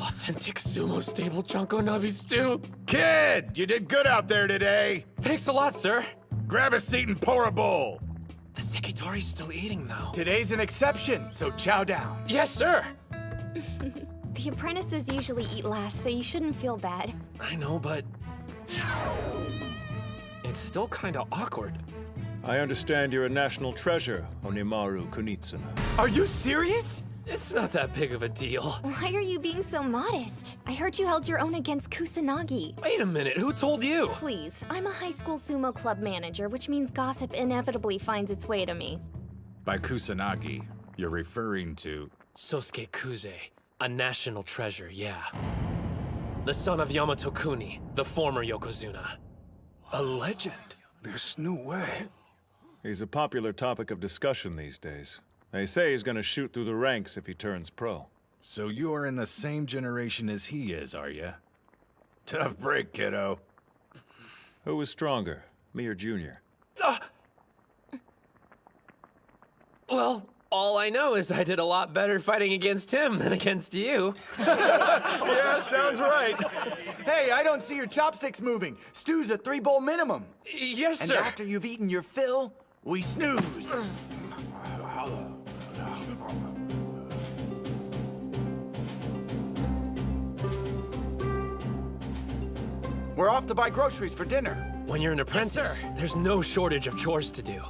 Authentic sumo stable Junko Nabi stew. Kid, you did good out there today. Thanks a lot, sir. Grab a seat and pour a bowl. The Sekitori's still eating, though. Today's an exception, so chow down. Yes, sir. The apprentices usually eat last, so you shouldn't feel bad. I know, but... it's still kinda awkward. I understand you're a national treasure, Hinomaru Kunitsuna. Are you serious? It's not that big of a deal. Why are you being so modest? I heard you held your own against Kusanagi. Wait a minute, who told you? Please, I'm a high school sumo club manager, which means gossip inevitably finds its way to me. By Kusanagi, you're referring to... Sosuke Kuze, a national treasure, yeah. The son of Yamato Kuni, the former Yokozuna. A legend? There's no way. He's a popular topic of discussion these days. They say he's gonna shoot through the ranks if he turns pro. So you're in the same generation as he is, are you? Tough break, kiddo. Who was stronger, me or Junior? Well, all I know is I did a lot better fighting against him than against you. Yeah, sounds right. Hey, I don't see your chopsticks moving. Stew's a 3-bowl minimum. Yes, and sir. And after you've eaten your fill, we snooze. We're off to buy groceries for dinner. When you're an apprentice, there's no shortage of chores to do.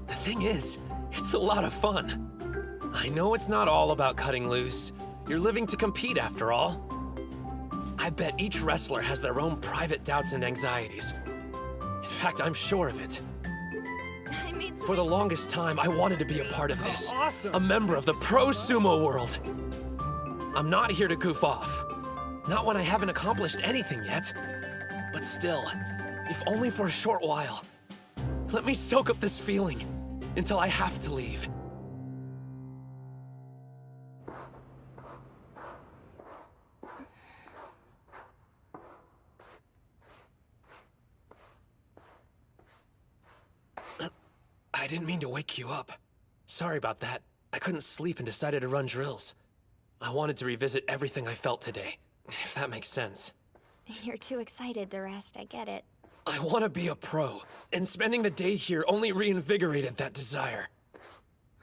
The thing is, it's a lot of fun. I know it's not all about cutting loose. You're living to compete after all. I bet each wrestler has their own private doubts and anxieties. In fact, I'm sure of it. For the longest time, I wanted to be a part of this. Awesome. A member of the pro-sumo world. I'm not here to goof off. Not when I haven't accomplished anything yet. But still, if only for a short while. Let me soak up this feeling until I have to leave. I didn't mean to wake you up. Sorry about that. I couldn't sleep and decided to run drills. I wanted to revisit everything I felt today, if that makes sense. You're too excited to rest, I get it. I want to be a pro, and spending the day here only reinvigorated that desire.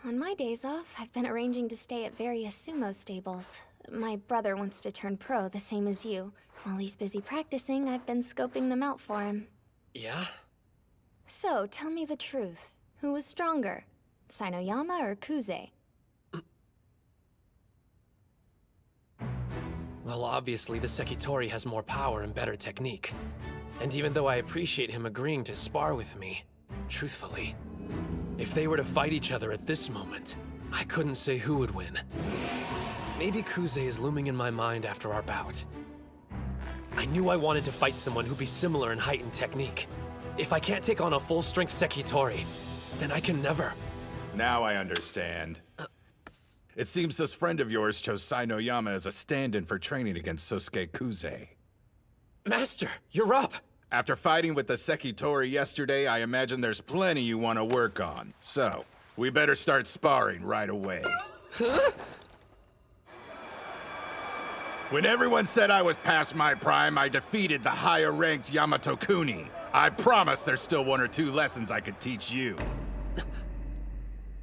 On my days off, I've been arranging to stay at various sumo stables. My brother wants to turn pro, the same as you. While he's busy practicing, I've been scoping them out for him. Yeah? So, tell me the truth. Who was stronger? Sainoyama or Kuze? Well, obviously, the Sekitori has more power and better technique. And even though I appreciate him agreeing to spar with me, truthfully, if they were to fight each other at this moment, I couldn't say who would win. Maybe Kuze is looming in my mind after our bout. I knew I wanted to fight someone who'd be similar in height and technique. If I can't take on a full-strength Sekitori, then I can never. Now I understand. It seems this friend of yours chose Sainoyama as a stand-in for training against Sosuke Kuze. Master, you're up! After fighting with the Sekitori yesterday, I imagine there's plenty you want to work on. So, we better start sparring right away. Huh? When everyone said I was past my prime, I defeated the higher-ranked Yamato Kuni. I promise there's still 1 or 2 lessons I could teach you.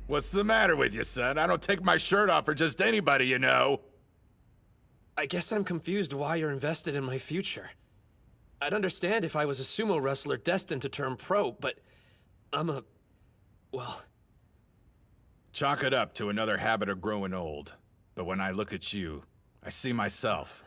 What's the matter with you, son? I don't take my shirt off for just anybody, you know. I guess I'm confused why you're invested in my future. I'd understand if I was a sumo wrestler destined to turn pro, but well... Chalk it up to another habit of growing old. But when I look at you, I see myself.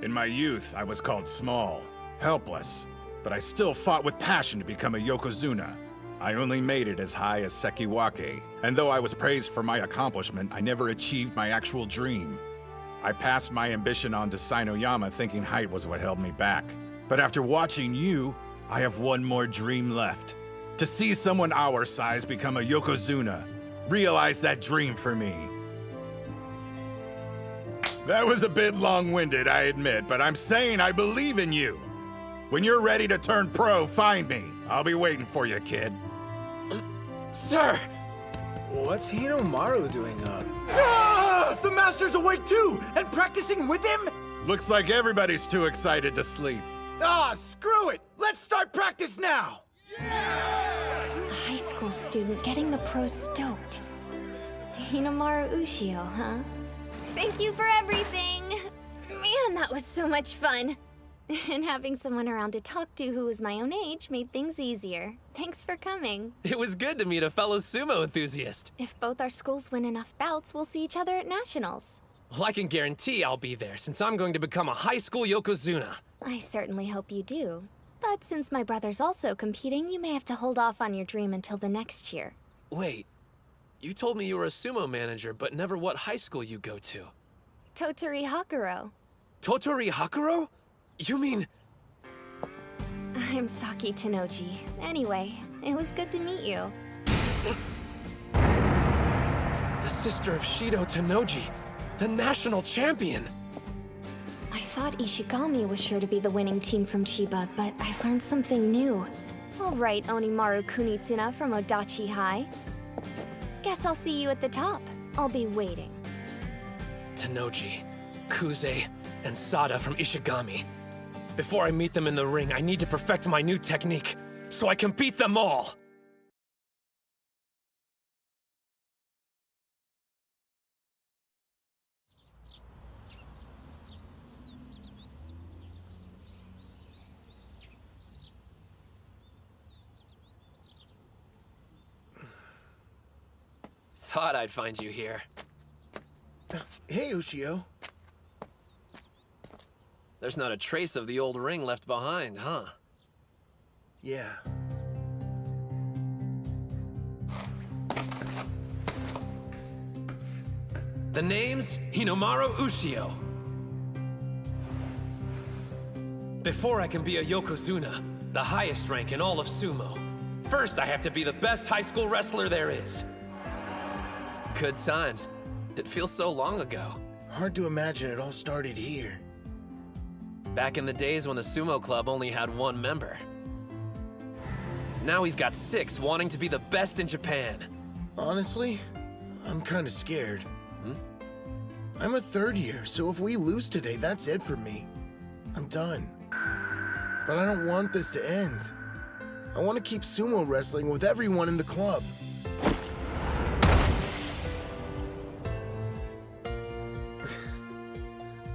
In my youth, I was called small, helpless, but I still fought with passion to become a Yokozuna. I only made it as high as Sekiwake, and though I was praised for my accomplishment, I never achieved my actual dream. I passed my ambition on to Sainoyama thinking height was what held me back. But after watching you, I have one more dream left. To see someone our size become a Yokozuna. Realize that dream for me. That was a bit long-winded, I admit, but I'm saying I believe in you. When you're ready to turn pro, find me. I'll be waiting for you, kid. Sir! What's Hinomaru doing up? Ah! The Master's awake too! And practicing with him? Looks like everybody's too excited to sleep. Ah, screw it! Let's start practice now! A high school student getting the pros stoked. Hinomaru Ushio, huh? Thank you for everything! Man, that was so much fun! And having someone around to talk to who was my own age made things easier. Thanks for coming. It was good to meet a fellow sumo enthusiast. If both our schools win enough bouts, we'll see each other at nationals. Well, I can guarantee I'll be there since I'm going to become a high school Yokozuna. I certainly hope you do. But since my brother's also competing, you may have to hold off on your dream until the next year. Wait, you told me you were a sumo manager, but never what high school you go to. Totori Hakuro. Totori Hakuro? You mean... I'm Saki Tenoji. Anyway, it was good to meet you. The sister of Shido Tenoji, the national champion! I thought Ishigami was sure to be the winning team from Chiba, but I learned something new. All right, Onimaru Kunitsuna from Odachi High. Guess I'll see you at the top. I'll be waiting. Tenoji, Kuze, and Sada from Ishigami. Before I meet them in the ring, I need to perfect my new technique, so I can beat them all! Thought I'd find you here. Hey, Ushio. There's not a trace of the old ring left behind, huh? Yeah. The name's Hinomaru Ushio. Before I can be a Yokozuna, the highest rank in all of sumo, first I have to be the best high school wrestler there is. Good times. It feels so long ago. Hard to imagine it all started here. Back in the days when the sumo club only had one member. Now we've got 6 wanting to be the best in Japan. Honestly, I'm kind of scared. I'm a 3rd year, so if we lose today, that's it for me. I'm done. But I don't want this to end. I want to keep sumo wrestling with everyone in the club.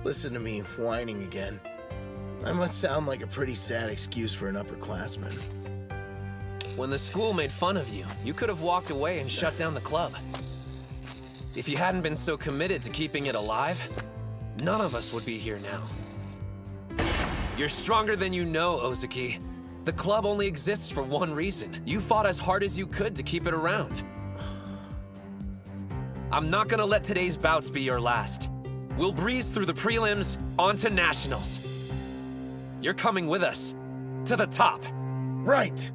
Listen to me whining again. I must sound like a pretty sad excuse for an upperclassman. When the school made fun of you, you could have walked away and shut down the club. If you hadn't been so committed to keeping it alive, none of us would be here now. You're stronger than you know, Ozeki. The club only exists for one reason. You fought as hard as you could to keep it around. I'm not gonna let today's bouts be your last. We'll breeze through the prelims, on to nationals. You're coming with us, to the top. Right!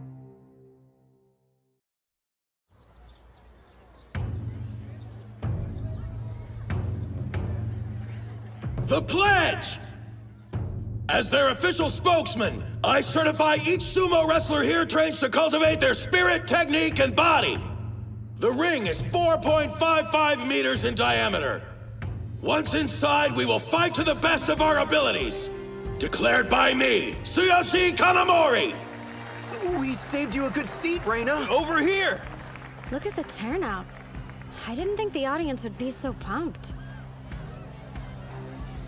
The pledge! As their official spokesman, I certify each sumo wrestler here trains to cultivate their spirit, technique, and body. The ring is 4.55 meters in diameter. Once inside, we will fight to the best of our abilities. Declared by me, Tsuyoshi Kanamori! We saved you a good seat, Reina. Over here! Look at the turnout. I didn't think the audience would be so pumped.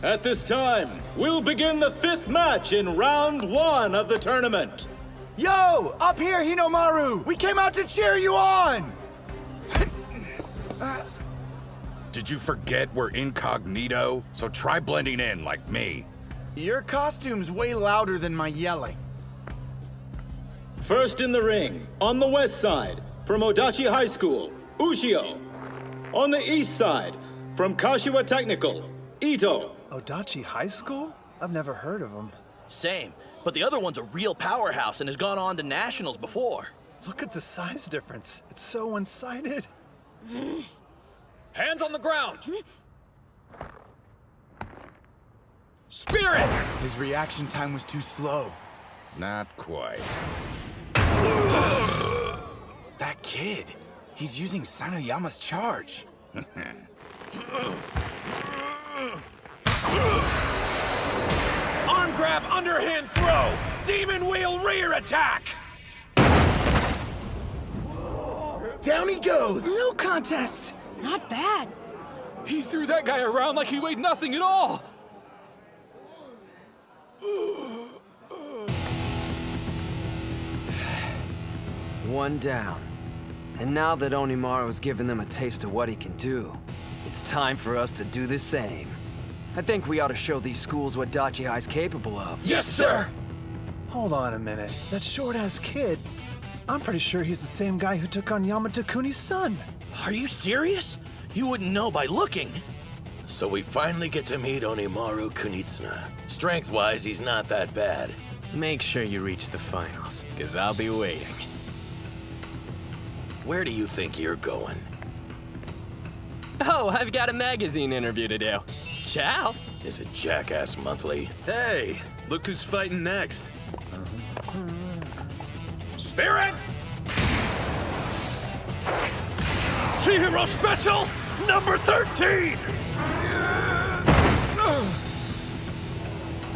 At this time, we'll begin the 5th match in round 1 of the tournament. Yo! Up here, Hinomaru! We came out to cheer you on! Did you forget we're incognito? So try blending in like me. Your costume's way louder than my yelling. First in the ring, on the west side, from Odachi High School, Ushio. On the east side, from Kashiwa Technical, Ito. Odachi High School? I've never heard of them. Same, but the other one's a real powerhouse and has gone on to nationals before. Look at the size difference. It's so one-sided. Hands on the ground! Spirit! His reaction time was too slow. Not quite. That kid, he's using Sanoyama's charge. Arm grab, underhand throw! Demon wheel rear attack! Down he goes! No contest! Not bad. He threw that guy around like he weighed nothing at all! One down. And now that Onimaru's given them a taste of what he can do, it's time for us to do the same. I think we ought to show these schools what Odachi High's capable of. Yes, sir! Hold on a minute. That short-ass kid, I'm pretty sure he's the same guy who took on Yamato Kuni's son. Are you serious? You wouldn't know by looking. So we finally get to meet Hinomaru Kunitsuna. Strength-wise, he's not that bad. Make sure you reach the finals, because I'll be waiting. Where do you think you're going? Oh, I've got a magazine interview to do. Ciao! Is it Jackass Monthly? Hey, look who's fighting next. Spirit! Chihiro Special, number 13!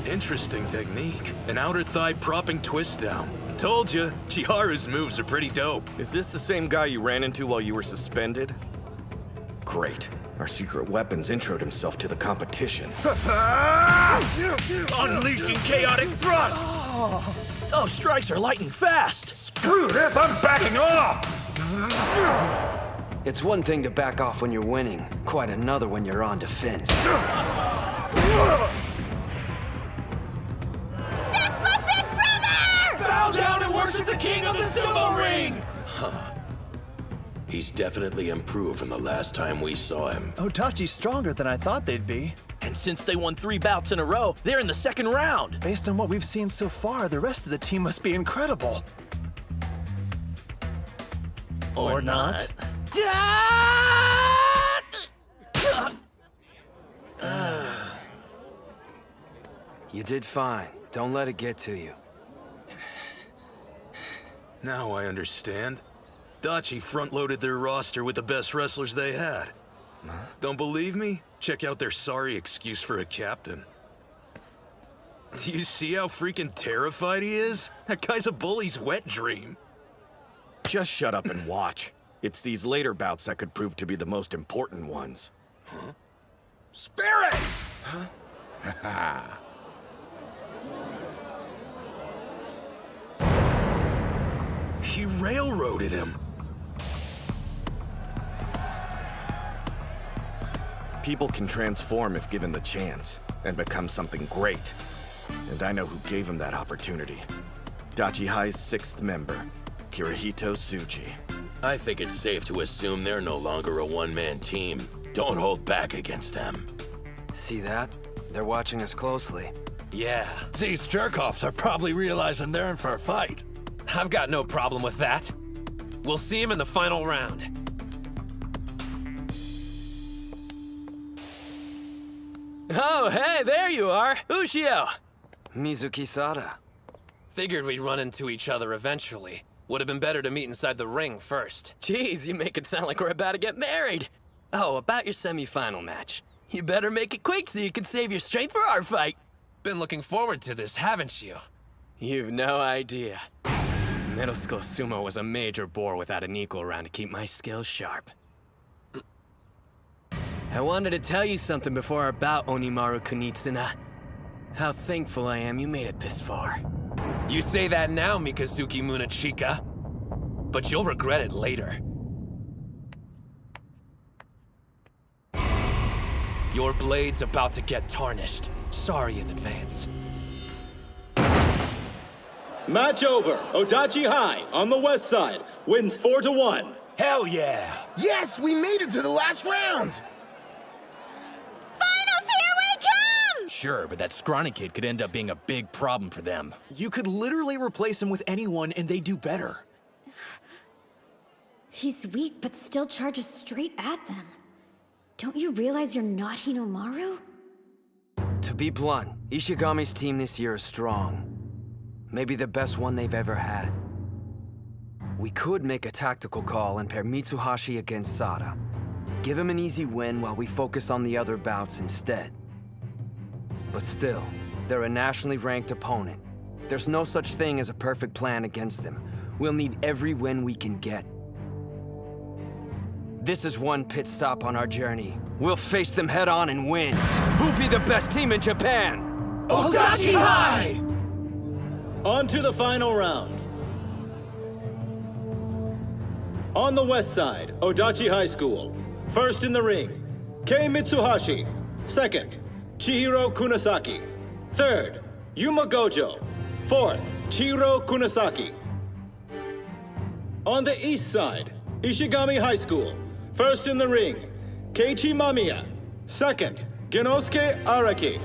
Interesting technique. An outer thigh propping twist down. Told you, Chiharu's moves are pretty dope. Is this the same guy you ran into while you were suspended? Great. Our secret weapons introed himself to the competition. Unleashing chaotic thrusts! Those strikes are light and fast! Screw this, I'm backing off! It's one thing to back off when you're winning, quite another when you're on defense. That's my big brother! Bow down and worship the king of the sumo ring! Huh. He's definitely improved from the last time we saw him. Odachi's stronger than I thought they'd be. And since they won 3 bouts in a row, they're in the second round. Based on what we've seen so far, the rest of the team must be incredible. Or not. You did fine. Don't let it get to you. Now I understand. Dachi front-loaded their roster with the best wrestlers they had. Don't believe me? Check out their sorry excuse for a captain. Do you see how freaking terrified he is? That guy's a bully's wet dream. Just shut up and watch. It's these later bouts that could prove to be the most important ones. Huh? Spirit! Huh? He railroaded him. People can transform if given the chance, and become something great. And I know who gave him that opportunity. Odachi High's 6th member, Kirihito Tsuji. I think it's safe to assume they're no longer a one-man team. Don't hold back against them. See that? They're watching us closely. Yeah, these jerk-offs are probably realizing they're in for a fight. I've got no problem with that. We'll see him in the final round. Oh, hey, there you are! Ushio! Mizuki-sada. Figured we'd run into each other eventually. Would have been better to meet inside the ring first. Jeez, you make it sound like we're about to get married. Oh, about your semi-final match. You better make it quick so you can save your strength for our fight. Been looking forward to this, haven't you? You've no idea. Middle school sumo was a major bore without an equal around to keep my skills sharp. I wanted to tell you something before our bout, Onimaru Kunitsuna. How thankful I am you made it this far. You say that now, Mikazuki Munachika, but you'll regret it later. Your blade's about to get tarnished. Sorry in advance. Match over. Odachi High on the west side wins 4-1. Hell yeah! Yes, we made it to the last round! Sure, but that scrawny kid could end up being a big problem for them. You could literally replace him with anyone and they do better. He's weak, but still charges straight at them. Don't you realize you're not Hinomaru? To be blunt, Ishigami's team this year is strong. Maybe the best one they've ever had. We could make a tactical call and pair Mitsuhashi against Sada. Give him an easy win while we focus on the other bouts instead. But still, they're a nationally ranked opponent. There's no such thing as a perfect plan against them. We'll need every win we can get. This is one pit stop on our journey. We'll face them head on and win. Who'll be the best team in Japan? Odachi High! On to the final round. On the west side, Odachi High School. First in the ring, Kei Mitsuhashi. Second, Chihiro Kunasaki. Third, Yuma Gojo. Fourth, Chihiro Kunasaki. On the east side, Ishigami High School. First in the ring, Keiichi Mamiya. Second, Genosuke Araki.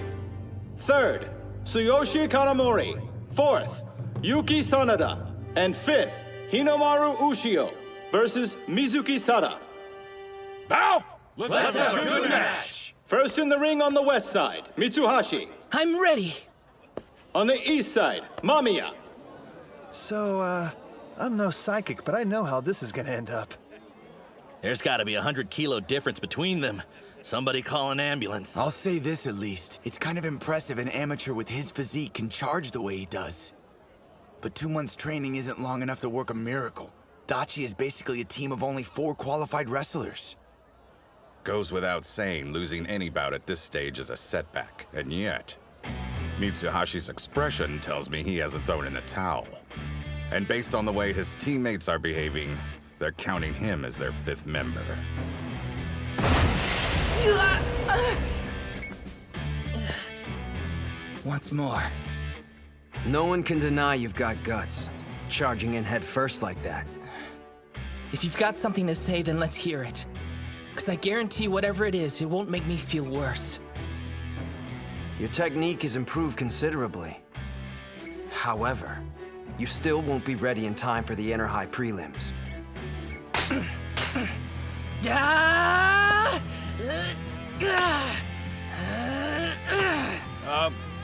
Third, Tsuyoshi Kanamori. Fourth, Yuki Sanada. And fifth, Hinomaru Ushio versus Mizuki Sada. Bow! Let's have a good match! First in the ring on the west side, Mitsuhashi. I'm ready. On the east side, Mamiya. So, I'm no psychic, but I know how this is gonna end up. There's gotta be a 100-kilo difference between them. Somebody call an ambulance. I'll say this at least. It's kind of impressive an amateur with his physique can charge the way he does. But 2 months training isn't long enough to work a miracle. Dachi is basically a team of only 4 qualified wrestlers. Goes without saying, losing any bout at this stage is a setback. And yet, Mitsuhashi's expression tells me he hasn't thrown in the towel. And based on the way his teammates are behaving, they're counting him as their 5th member. Once more. No one can deny you've got guts. Charging in head first like that. If you've got something to say, then let's hear it. Because I guarantee whatever it is, it won't make me feel worse. Your technique has improved considerably. However, you still won't be ready in time for the Inner High prelims.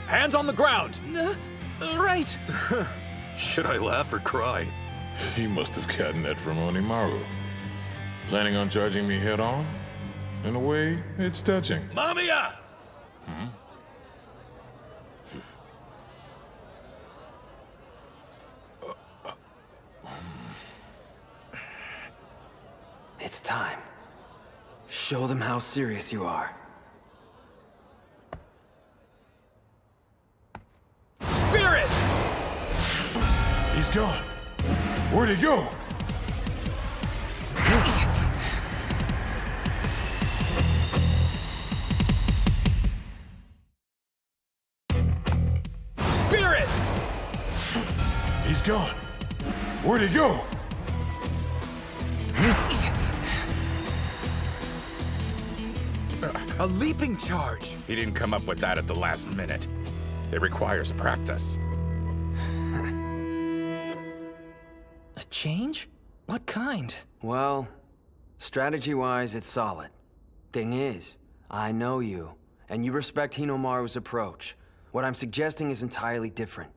Hands on the ground! Right. Should I laugh or cry? He must have gotten that from Hinomaru. Planning on charging me head on? In a way, it's touching. Mamiya! It's time. Show them how serious you are. Spirit! He's gone. Where'd he go? Spirit! He's gone. Where'd he go? A leaping charge! He didn't come up with that at the last minute. It requires practice. A change? What kind? Well, strategy-wise, it's solid. Thing is, I know you, and you respect Hinomaru's approach. What I'm suggesting is entirely different.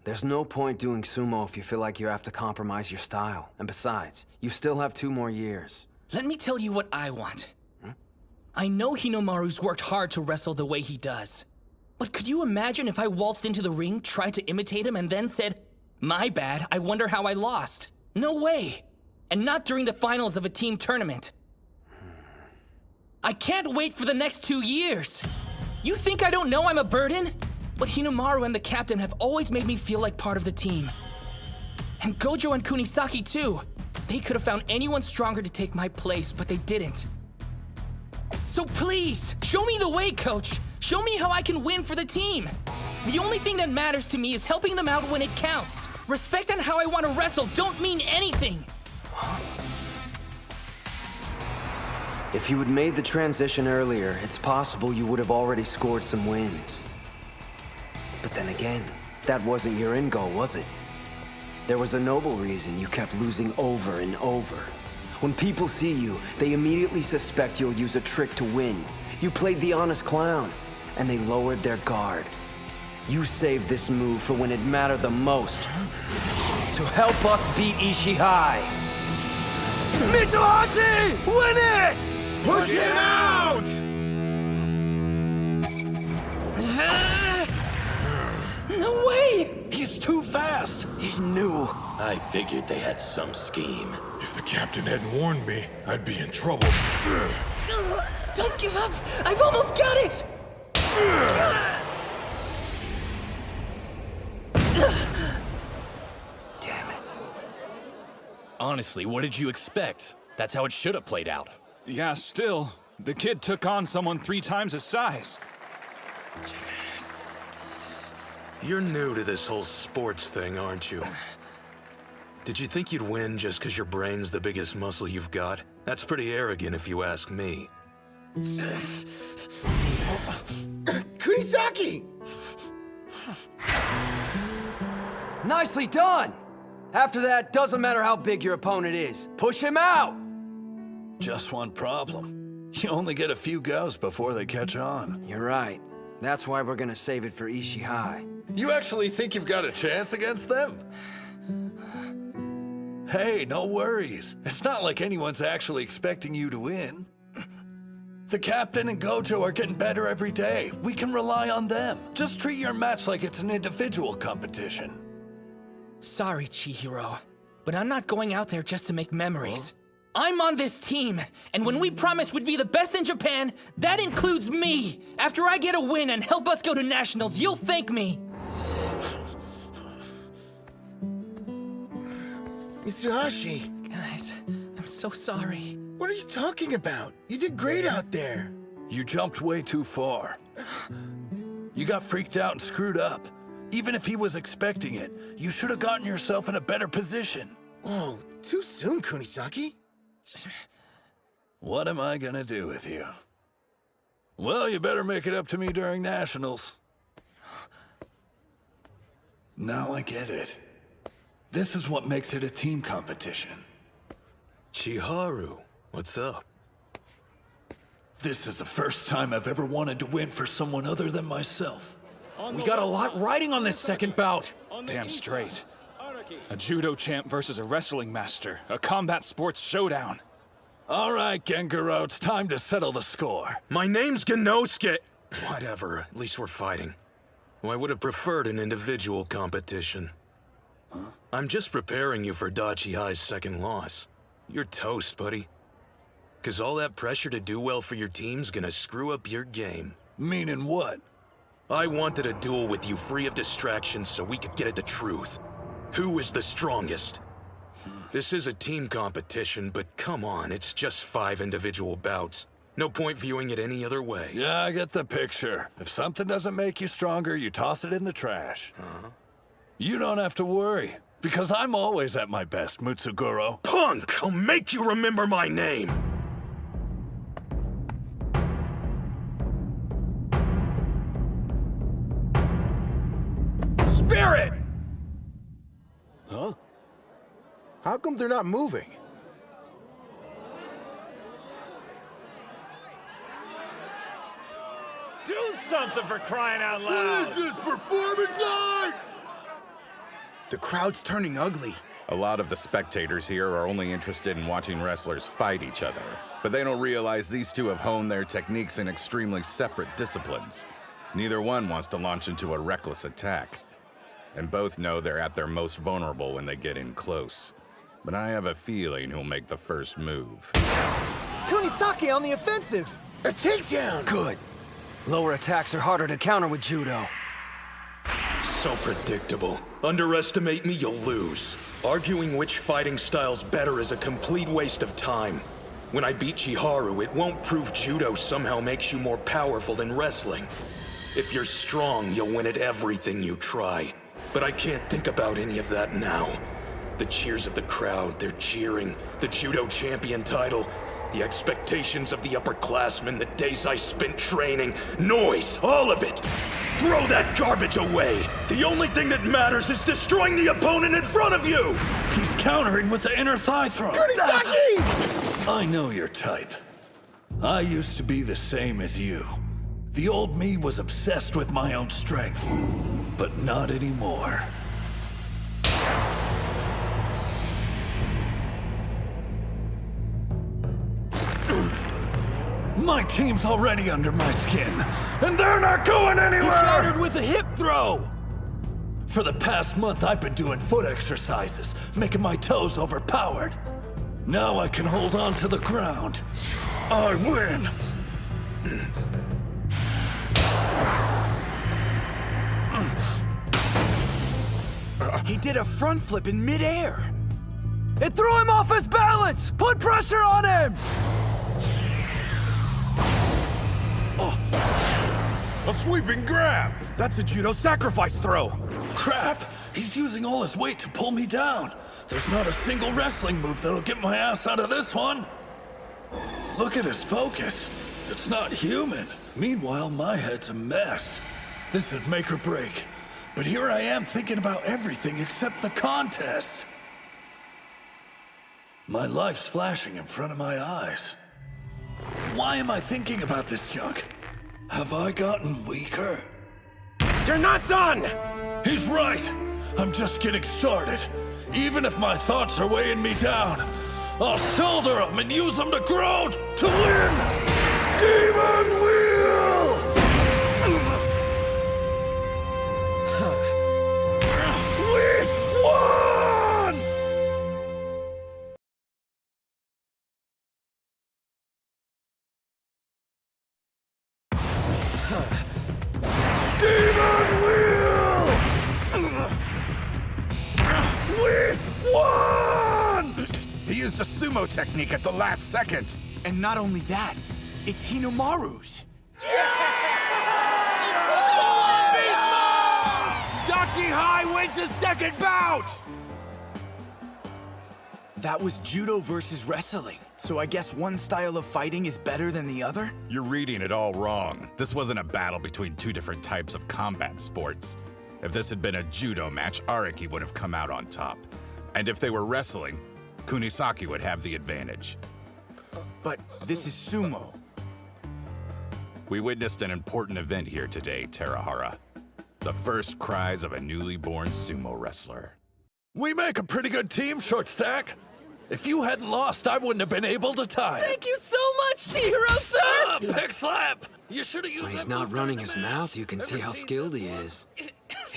There's no point doing sumo if you feel like you have to compromise your style. And besides, you still have 2 more years. Let me tell you what I want. I know Hinomaru's worked hard to wrestle the way he does. But could you imagine if I waltzed into the ring, tried to imitate him, and then said, "My bad, I wonder how I lost"? No way. And not during the finals of a team tournament. I can't wait for the next 2 years. You think I don't know I'm a burden? But Hinomaru and the captain have always made me feel like part of the team. And Gojo and Kunisaki too. They could have found anyone stronger to take my place, but they didn't. So please, show me the way, coach. Show me how I can win for the team. The only thing that matters to me is helping them out when it counts. Respect and how I want to wrestle don't mean anything. If you had made the transition earlier, it's possible you would have already scored some wins. But then again, that wasn't your end goal, was it? There was a noble reason you kept losing over and over. When people see you, they immediately suspect you'll use a trick to win. You played the honest clown, and they lowered their guard. You saved this move for when it mattered the most. To help us beat Ishigami High. Mitsuhashi! Win it! Push him out! No way! He's too fast! He knew. I figured they had some scheme. If the captain hadn't warned me, I'd be in trouble. Don't give up! I've almost got it! Damn it. Honestly, what did you expect? That's how it should have played out. Yeah, still. The kid took on someone 3 times his size. You're new to this whole sports thing, aren't you? Did you think you'd win just because your brain's the biggest muscle you've got? That's pretty arrogant if you ask me. Kunisaki! Nicely done! After that, doesn't matter how big your opponent is. Push him out! Just one problem. You only get a few goes before they catch on. You're right. That's why we're gonna save it for Ishii High. You actually think you've got a chance against them? Hey, no worries. It's not like anyone's actually expecting you to win. The captain and Gojo are getting better every day. We can rely on them. Just treat your match like it's an individual competition. Sorry, Chihiro, but I'm not going out there just to make memories. I'm on this team, and when we promised we'd be the best in Japan, that includes me. After I get a win and help us go to nationals, you'll thank me. Mitsuhashi. Guys, I'm so sorry. What are you talking about? You did great out there. You jumped way too far. You got freaked out and screwed up. Even if he was expecting it, you should have gotten yourself in a better position. Whoa, too soon, Kunisaki. What am I gonna do with you? Well, you better make it up to me during nationals. Now I get it. This is what makes it a team competition. Chiharu, what's up? This is the first time I've ever wanted to win for someone other than myself. We got a lot riding on this second bout. Damn straight. A judo champ versus a wrestling master. A combat sports showdown. All right, Gengaro, it's time to settle the score. My name's Genosuke. Whatever, at least we're fighting. Well, I would have preferred an individual competition. I'm just preparing you for Odachi High's second loss. You're toast, buddy. 'Cause all that pressure to do well for your team's gonna screw up your game. Meaning what? I wanted a duel with you free of distractions so we could get at the truth. Who is the strongest? This is a team competition, but come on, it's just 5 individual bouts. No point viewing it any other way. Yeah, I get the picture. If something doesn't make you stronger, you toss it in the trash. You don't have to worry, because I'm always at my best, Mutsuguro. Punk! I'll make you remember my name! Spirit! Huh? How come they're not moving? Do something for crying out loud! What is this, performance art? The crowd's turning ugly. A lot of the spectators here are only interested in watching wrestlers fight each other, but they don't realize these two have honed their techniques in extremely separate disciplines. Neither one wants to launch into a reckless attack, and both know they're at their most vulnerable when they get in close. But I have a feeling who'll make the first move. Kunisaki on the offensive! A takedown! Good. Lower attacks are harder to counter with judo. So predictable. Underestimate me, you'll lose. Arguing which fighting style's better is a complete waste of time. When I beat Chiharu, it won't prove judo somehow makes you more powerful than wrestling. If you're strong, you'll win at everything you try. But I can't think about any of that now. The cheers of the crowd, they're cheering. The judo champion title. The expectations of the upperclassmen, the days I spent training. Noise, all of it! Throw that garbage away! The only thing that matters is destroying the opponent in front of you! He's countering with the inner thigh throw. Kunisaki! I know your type. I used to be the same as you. The old me was obsessed with my own strength, but not anymore. My team's already under my skin, and they're not going anywhere! He countered with a hip throw! For the past month, I've been doing foot exercises, making my toes overpowered. Now I can hold on to the ground. I win! He did a front flip in midair. It threw him off his balance! Put pressure on him! A sweeping grab! That's a judo sacrifice throw! Crap! He's using all his weight to pull me down. There's not a single wrestling move that'll get my ass out of this one. Look at his focus. It's not human. Meanwhile, my head's a mess. This is make or break. But here I am thinking about everything except the contest. My life's flashing in front of my eyes. Why am I thinking about this junk? Have I gotten weaker? You're not done! He's right. I'm just getting started. Even if my thoughts are weighing me down, I'll shoulder them and use them to grow to win! Demon Wheel! We won! Demon Wheel! We won! He used a sumo technique at the last second. And not only that, it's Hinomaru's. Odachi High wins the second bout! That was judo versus wrestling. So I guess one style of fighting is better than the other? You're reading it all wrong. This wasn't a battle between two different types of combat sports. If this had been a judo match, Araki would have come out on top. And if they were wrestling, Kunisaki would have the advantage. But this is sumo. We witnessed an important event here today, Terahara. The first cries of a newly born sumo wrestler. We make a pretty good team, Short Stack. If you hadn't lost, I wouldn't have been able to tie it. Thank you so much, Chihiro-san! Pig slap! You should have used When he's not running his mouth, you can see how skilled he is.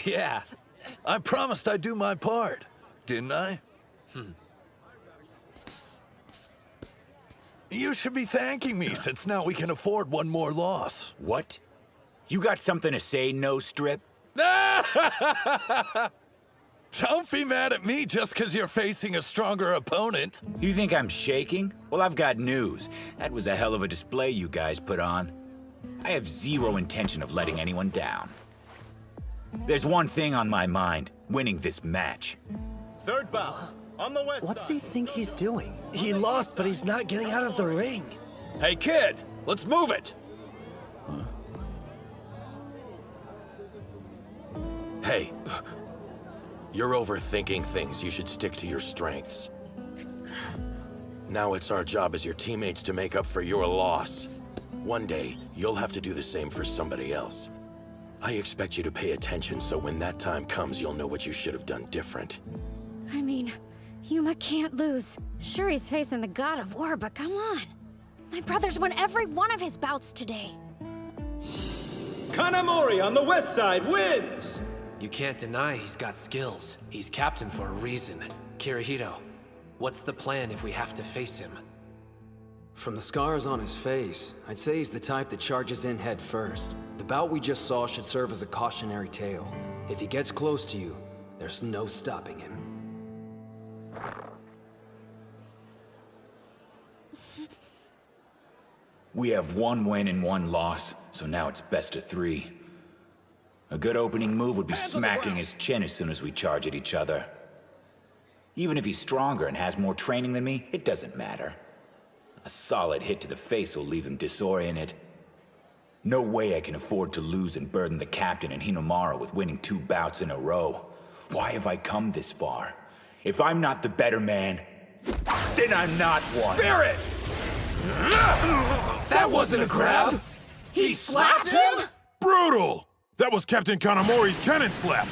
Yeah. I promised I'd do my part, didn't I? You should be thanking me, since now we can afford one more loss. What? You got something to say, no strip? Don't be mad at me just because you're facing a stronger opponent. You think I'm shaking? Well, I've got news. That was a hell of a display you guys put on. I have zero intention of letting anyone down. There's one thing on my mind, winning this match. Third bout, on the west What's side. he think he's doing? He lost, but he's not getting out of the ring. Hey, kid, let's move it. Hey, you're overthinking things. You should stick to your strengths. Now it's our job as your teammates to make up for your loss. One day, you'll have to do the same for somebody else. I expect you to pay attention so when that time comes, you'll know what you should have done different. I mean, Yuma can't lose. Sure, he's facing the god of war, but come on. My brother's won every one of his bouts today. Kanamori on the west side wins! You can't deny he's got skills. He's captain for a reason. Kirihito, what's the plan if we have to face him? From the scars on his face, I'd say he's the type that charges in head first. The bout we just saw should serve as a cautionary tale. If he gets close to you, there's no stopping him. We have one win and one loss, so now it's best of 3. A good opening move would be smacking his chin as soon as we charge at each other. Even if he's stronger and has more training than me, it doesn't matter. A solid hit to the face will leave him disoriented. No way I can afford to lose and burden the captain and Hinomaru with winning 2 bouts in a row. Why have I come this far? If I'm not the better man, then I'm not one. Spirit! That wasn't a grab! He slapped him? Brutal! That was Captain Kanamori's cannon slap.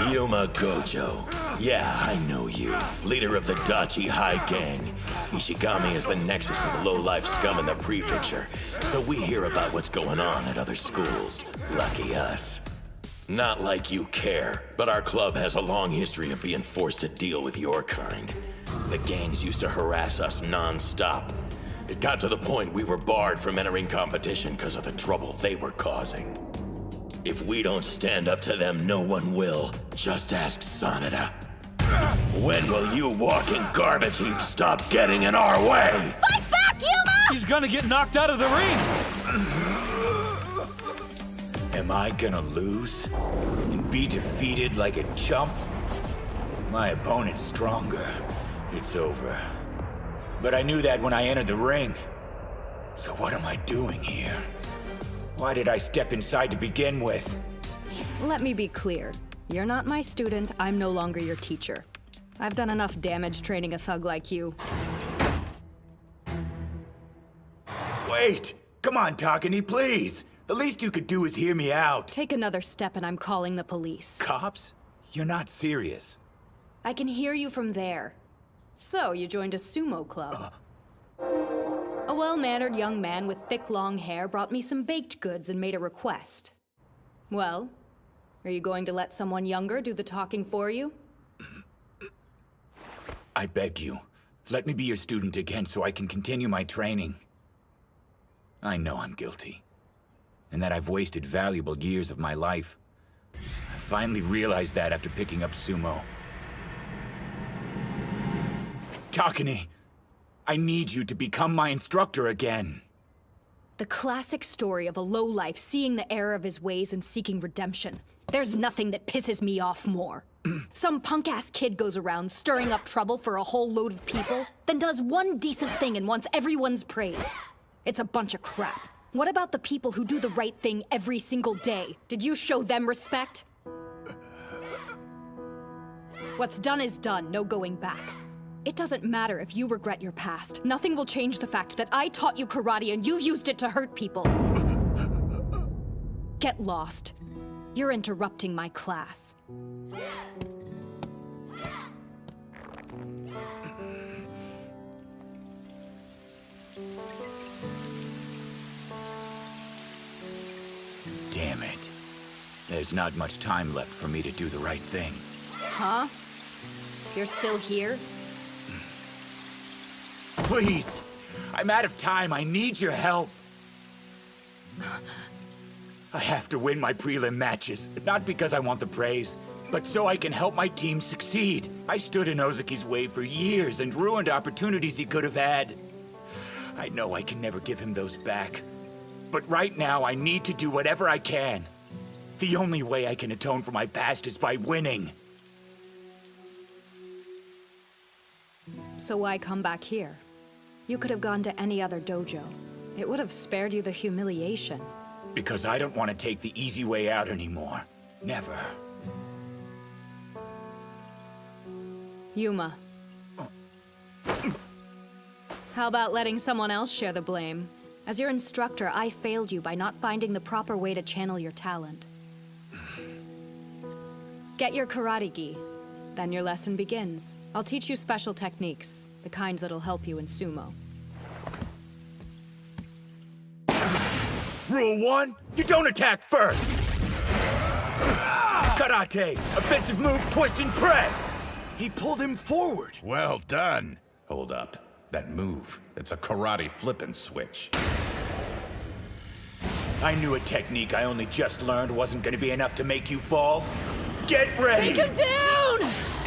Yuma Gojo. Yeah, I know you. Leader of the Odachi High gang. Ishigami is the nexus of low-life scum in the prefecture, so we hear about what's going on at other schools. Lucky us. Not like you care, but our club has a long history of being forced to deal with your kind. The gangs used to harass us non-stop. It got to the point we were barred from entering competition because of the trouble they were causing. If we don't stand up to them, no one will. Just ask Sanada. When will you walking garbage heap stop getting in our way? Fight back, Yuma! He's gonna get knocked out of the ring! Am I gonna lose? And be defeated like a chump? My opponent's stronger. It's over. But I knew that when I entered the ring. So what am I doing here? Why did I step inside to begin with? Let me be clear. You're not my student, I'm no longer your teacher. I've done enough damage training a thug like you. Wait! Come on, Takane, please! The least you could do is hear me out. Take another step and I'm calling the police. Cops? You're not serious. I can hear you from there. So, you joined a sumo club. A well-mannered young man with thick, long hair brought me some baked goods and made a request. Well, are you going to let someone younger do the talking for you? I beg you, let me be your student again so I can continue my training. I know I'm guilty, and that I've wasted valuable years of my life. I finally realized that after picking up sumo. Takane, I need you to become my instructor again. The classic story of a lowlife seeing the error of his ways and seeking redemption. There's nothing that pisses me off more. Some punk-ass kid goes around stirring up trouble for a whole load of people, then does one decent thing and wants everyone's praise. It's a bunch of crap. What about the people who do the right thing every single day? Did you show them respect? What's done is done, no going back. It doesn't matter if you regret your past. Nothing will change the fact that I taught you karate and you used it to hurt people. Get lost. You're interrupting my class. Damn it. There's not much time left for me to do the right thing. Huh? You're still here? Please! I'm out of time. I need your help. I have to win my prelim matches, not because I want the praise, but so I can help my team succeed. I stood in Ozaki's way for years and ruined opportunities he could have had. I know I can never give him those back, but right now I need to do whatever I can. The only way I can atone for my past is by winning. So why come back here? You could have gone to any other dojo. It would have spared you the humiliation. Because I don't want to take the easy way out anymore. Never. Yuma. How about letting someone else share the blame? As your instructor, I failed you by not finding the proper way to channel your talent. Get your karate gi. Then your lesson begins. I'll teach you special techniques, the kind that'll help you in sumo. Rule 1, you don't attack first! Karate, offensive move, twist and press! He pulled him forward. Well done. Hold up. That move, it's a karate flip and switch. I knew a technique I only just learned wasn't gonna be enough to make you fall. Get ready! Take him down!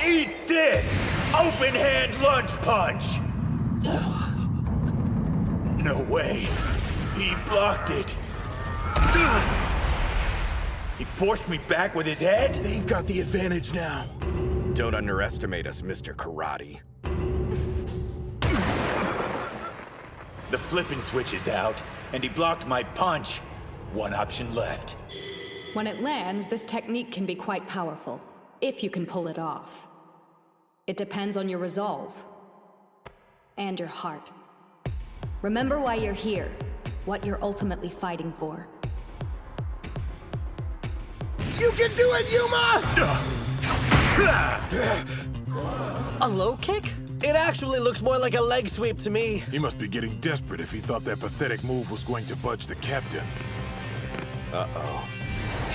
Eat this! Open hand lunge punch! No way. He blocked it. He forced me back with his head? They've got the advantage now. Don't underestimate us, Mr. Karate. The flippin' switch is out, and he blocked my punch. One option left. When it lands, this technique can be quite powerful, if you can pull it off. It depends on your resolve. And your heart. Remember why you're here, what you're ultimately fighting for. You can do it, Yuma! A low kick? It actually looks more like a leg sweep to me. He must be getting desperate if he thought that pathetic move was going to budge the captain. Uh-oh.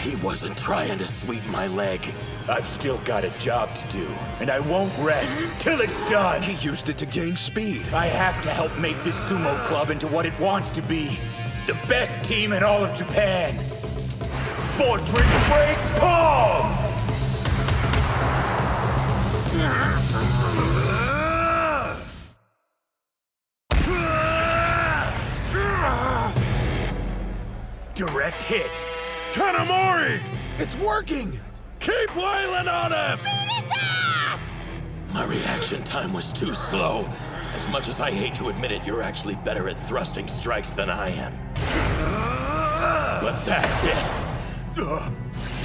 He wasn't trying to sweep my leg. I've still got a job to do, and I won't rest till it's done. He used it to gain speed. I have to help make this sumo club into what it wants to be. The best team in all of Japan. for drink break palm! Direct hit. Kanamori! It's working! Keep wailing on him! Beat his ass! My reaction time was too slow. As much as I hate to admit it, you're actually better at thrusting strikes than I am. But that's it.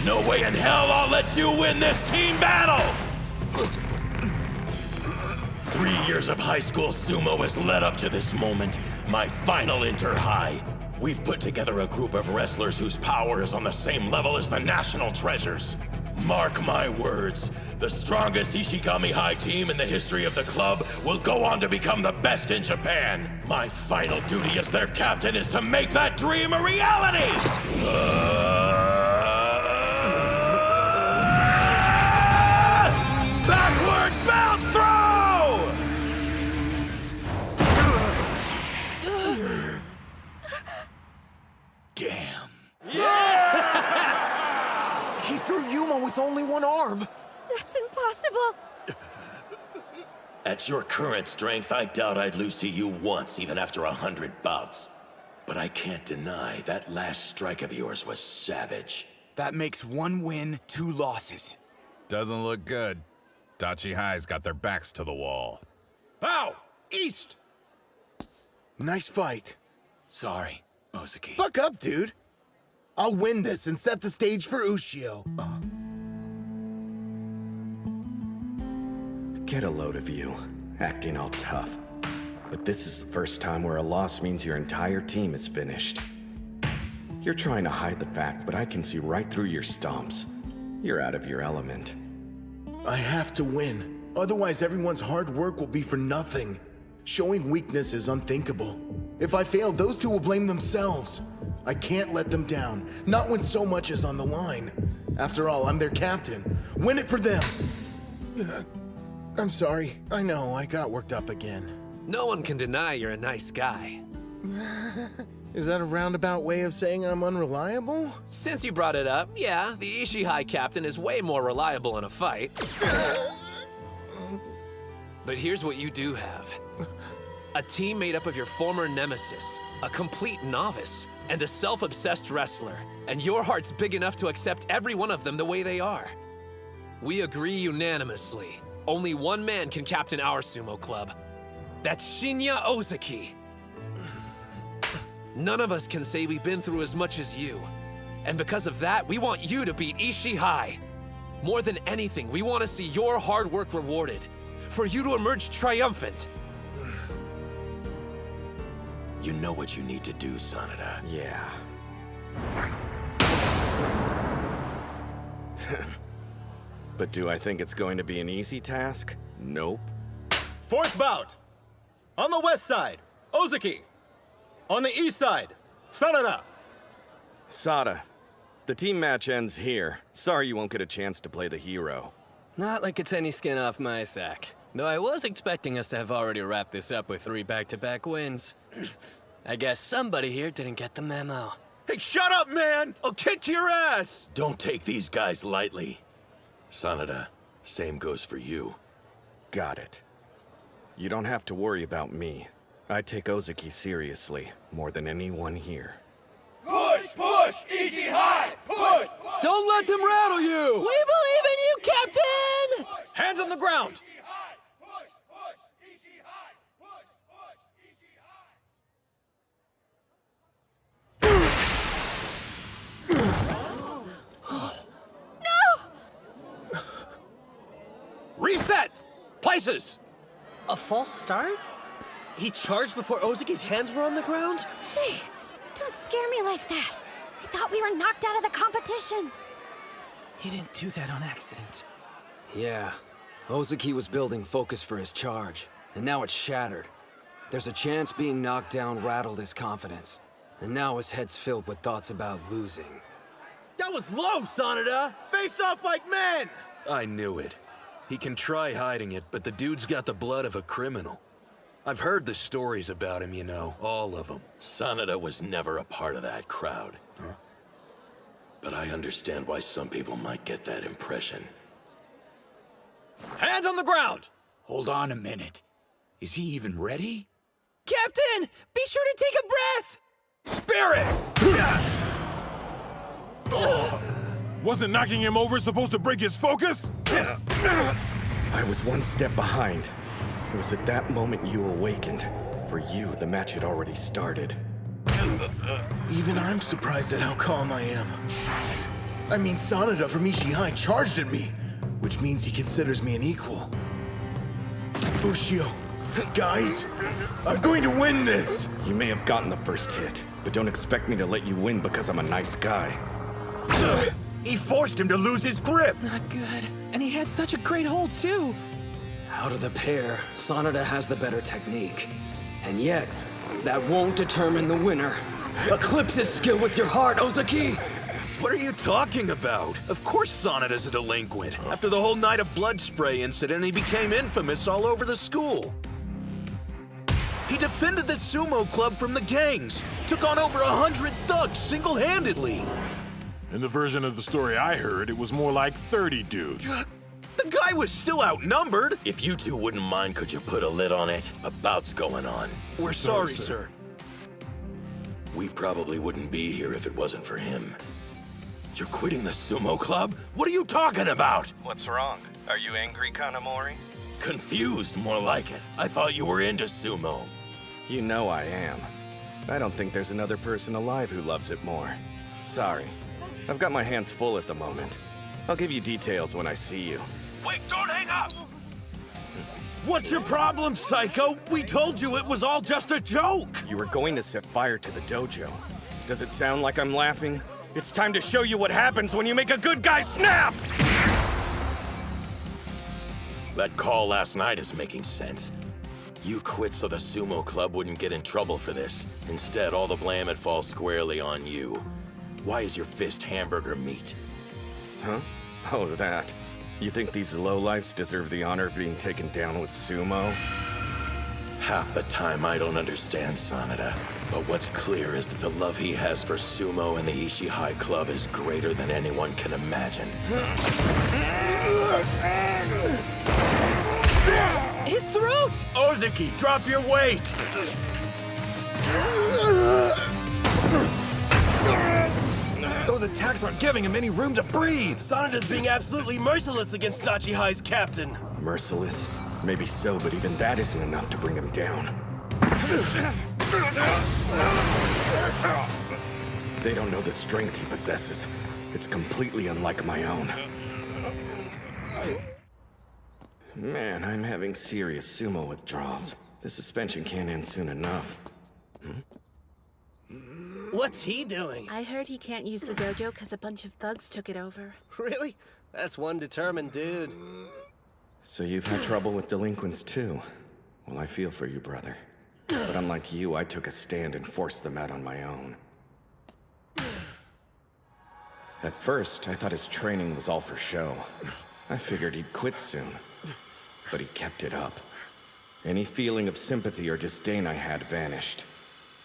No way in hell I'll let you win this team battle! 3 years of high school sumo has led up to this moment, my final inter-high. We've put together a group of wrestlers whose power is on the same level as the national treasures. Mark my words, the strongest Ishigami High team in the history of the club will go on to become the best in Japan. My final duty as their captain is to make that dream a reality! Backward belt throw! Damn. Yeah! He threw Yuma with only one arm. That's impossible. At your current strength, I doubt I'd lose to you once, even after 100 bouts. But I can't deny that last strike of yours was savage. That makes 1 win, 2 losses. Doesn't look good. Odachi High's got their backs to the wall. Ow! East! Nice fight. Sorry, Ozeki. Buck up, dude. I'll win this and set the stage for Ushio. Get a load of you, acting all tough. But this is the first time where a loss means your entire team is finished. You're trying to hide the fact, but I can see right through your stomps. You're out of your element. I have to win. Otherwise, everyone's hard work will be for nothing. Showing weakness is unthinkable. If I fail, those two will blame themselves. I can't let them down, not when so much is on the line. After all, I'm their captain. Win it for them! I'm sorry. I know, I got worked up again. No one can deny you're a nice guy. Is that a roundabout way of saying I'm unreliable? Since you brought it up, yeah, the Ishii High captain is way more reliable in a fight. But here's what you do have. A team made up of your former nemesis, a complete novice, and a self-obsessed wrestler. And your heart's big enough to accept every one of them the way they are. We agree unanimously. Only one man can captain our sumo club. That's Shinya Ozeki. None of us can say we've been through as much as you. And because of that, we want you to beat Ishii High. More than anything, we want to see your hard work rewarded. For you to emerge triumphant. You know what you need to do, Sanada. Yeah. But do I think it's going to be an easy task? Nope. 4th bout. On the west side, Ozeki. On the east side, Sanada. Sada, the team match ends here. Sorry you won't get a chance to play the hero. Not like it's any skin off my sack. Though I was expecting us to have already wrapped this up with 3 back-to-back wins. I guess somebody here didn't get the memo. Hey, shut up, man! I'll kick your ass! Don't take these guys lightly. Sanada, same goes for you. Got it. You don't have to worry about me. I take Ozeki seriously, more than anyone here. Push! Push! Ishii High! Push! Don't let them rattle you! We believe in you, Captain! Hands on the ground! Reset! Places! A false start? He charged before Ozeki's hands were on the ground? Jeez, don't scare me like that. I thought we were knocked out of the competition. He didn't do that on accident. Yeah, Ozeki was building focus for his charge, and now it's shattered. There's a chance being knocked down rattled his confidence, and now his head's filled with thoughts about losing. That was low, Sanada! Face off like men! I knew it. He can try hiding it, but the dude's got the blood of a criminal. I've heard the stories about him, you know, all of them. Sanada was never a part of that crowd. Huh? but I understand why some people might get that impression. Hands on the ground! Hold on a minute. Is he even ready? Captain, be sure to take a breath! Spirit! Wasn't knocking him over supposed to break his focus? I was one step behind. It was at that moment you awakened. For you, the match had already started. Even I'm surprised at how calm I am. I mean, Sanada from Ishigami High charged at me, which means he considers me an equal. Ushio, guys, I'm going to win this! You may have gotten the first hit, but don't expect me to let you win because I'm a nice guy. He forced him to lose his grip! Not good. And he had such a great hold, too. Out of the pair, Sanada has the better technique. And yet, that won't determine the winner. Eclipse his skill with your heart, Ozeki! What are you talking about? Of course Sanada's a delinquent. After the whole night of blood spray incident, he became infamous all over the school. He defended the sumo club from the gangs, took on over 100 thugs single-handedly. In the version of the story I heard, it was more like 30 dudes. The guy was still outnumbered. If you two wouldn't mind, could you put a lid on it? A bout's going on. We're sorry, sir. We probably wouldn't be here if it wasn't for him. You're quitting the sumo club? What are you talking about? What's wrong? Are you angry, Kanamori? Confused, more like it. I thought you were into sumo. You know I am. I don't think there's another person alive who loves it more. Sorry. I've got my hands full at the moment. I'll give you details when I see you. Wait, don't hang up! What's your problem, Psycho? We told you it was all just a joke! You were going to set fire to the dojo. Does it sound like I'm laughing? It's time to show you what happens when you make a good guy snap! That call last night is making sense. You quit so the sumo club wouldn't get in trouble for this. Instead, all the blame had falls squarely on you. Why is your fist hamburger meat? Huh? Oh, that. You think these lowlifes deserve the honor of being taken down with sumo? Half the time I don't understand Sanada, but what's clear is that the love he has for sumo and the Ishigami High Club is greater than anyone can imagine. His throat! Ozeki, drop your weight! Those attacks aren't giving him any room to breathe! Sanada's being absolutely merciless against Odachi High's captain. Merciless? Maybe so, but even that isn't enough to bring him down. They don't know the strength he possesses. It's completely unlike my own. Man, I'm having serious sumo withdrawals. The suspension can't end soon enough. What's he doing? I heard he can't use the dojo because a bunch of thugs took it over. Really? That's one determined dude. So you've had trouble with delinquents too? Well, I feel for you, brother. But unlike you, I took a stand and forced them out on my own. At first, I thought his training was all for show. I figured he'd quit soon. But he kept it up. Any feeling of sympathy or disdain I had vanished.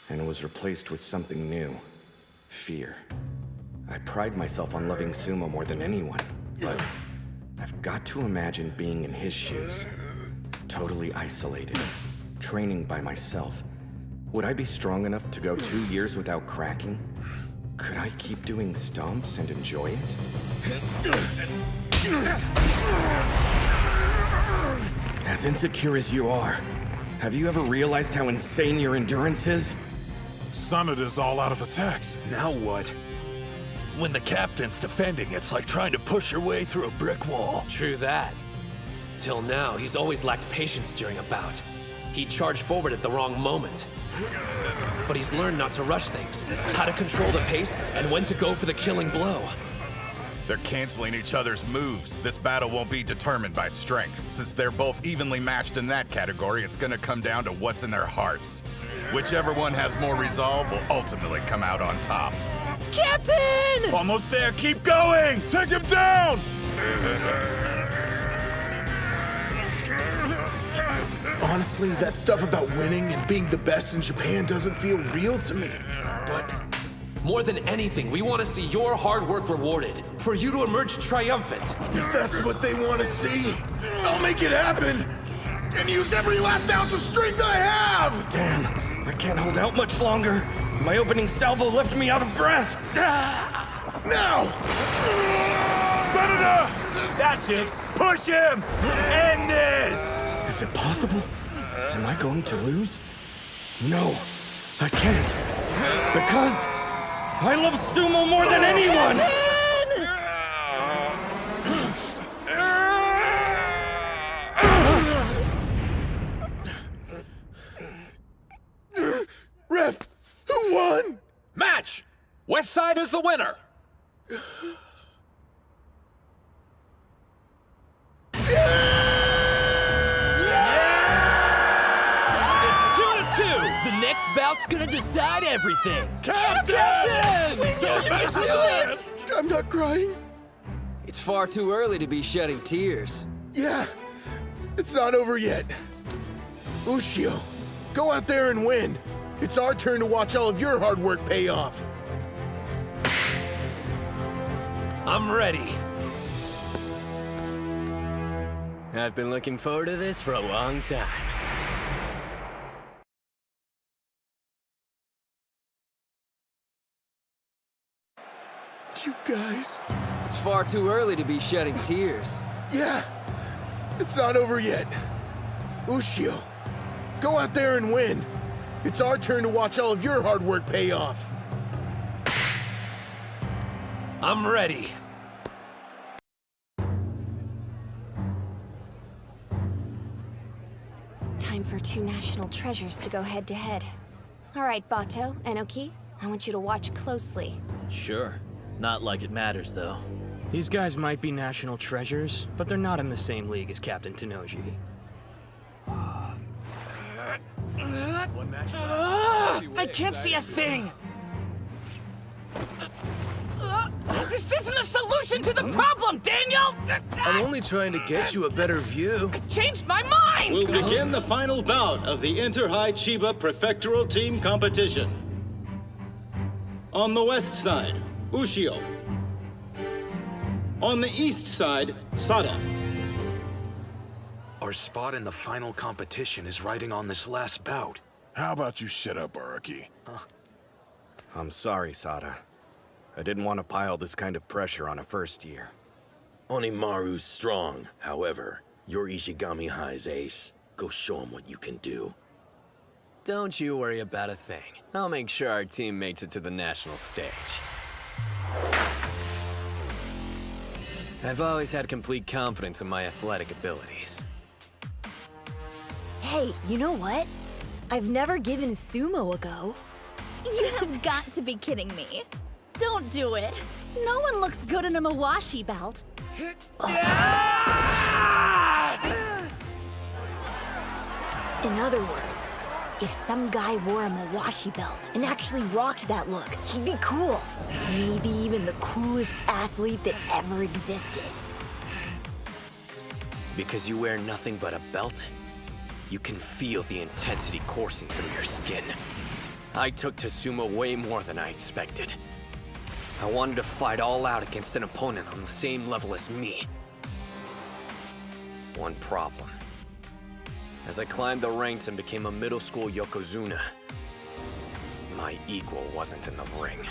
And it was replaced with something new. Fear. I pride myself on loving sumo more than anyone, but I've got to imagine being in his shoes. Totally isolated. Training by myself. Would I be strong enough to go 2 years without cracking? Could I keep doing stomps and enjoy it? As insecure as you are, have you ever realized how insane your endurance is? Sanada's all out of attacks. Now what? When the captain's defending, it's like trying to push your way through a brick wall. True that. Till now, he's always lacked patience during a bout. He'd charge forward at the wrong moment. But he's learned not to rush things, how to control the pace, and when to go for the killing blow. They're canceling each other's moves. This battle won't be determined by strength. Since they're both evenly matched in that category, it's gonna come down to what's in their hearts. Whichever one has more resolve will ultimately come out on top. Captain! Almost there, keep going! Take him down! Honestly, that stuff about winning and being the best in Japan doesn't feel real to me. But More than anything, we want to see your hard work rewarded. For you to emerge triumphant. If that's what they want to see, I'll make it happen! And use every last ounce of strength I have! Damn, I can't hold out much longer. My opening salvo left me out of breath. Now! Senator! That's it! Push him! End this! Is it possible? Am I going to lose? No, I can't. Because I love sumo more than anyone! Ref, who won? Match! West Side is the winner! It's 2-2! The next bout's gonna decide everything! Captain! We do it! I'm not crying. It's far too early to be shedding tears. Yeah, it's not over yet. Ushio, go out there and win. It's our turn to watch all of your hard work pay off. I'm ready. I've been looking forward to this for a long time. You guys. It's far too early to be shedding tears. Yeah, it's not over yet. Ushio, go out there and win. It's our turn to watch all of your hard work pay off. I'm ready. Time for two national treasures to go head-to-head. All right, Bato, Enoki, I want you to watch closely. Sure. Not like it matters, though. These guys might be national treasures, but they're not in the same league as Captain Tennoji. I can't see a thing! This isn't a solution to the problem, Daniel! I'm only trying to get you a better view. I changed my mind! We'll begin the final bout of the Inter-High Chiba Prefectural Team Competition. On the west side, Ushio. On the east side, Sada. Our spot in the final competition is riding on this last bout. How about you shut up, Araki? I'm sorry, Sada. I didn't want to pile this kind of pressure on a first year. Hinomaru's strong, however. You're Ishigami High's ace. Go show him what you can do. Don't you worry about a thing. I'll make sure our team makes it to the national stage. I've always had complete confidence in my athletic abilities. Hey, you know what? I've never given sumo a go. You have got to be kidding me. Don't do it. No one looks good in a Mawashi belt. In other words, if some guy wore a Mawashi belt and actually rocked that look, he'd be cool. Maybe even the coolest athlete that ever existed. Because you wear nothing but a belt, you can feel the intensity coursing through your skin. I took to sumo way more than I expected. I wanted to fight all out against an opponent on the same level as me. One problem. As I climbed the ranks and became a middle school Yokozuna, my equal wasn't in the ring.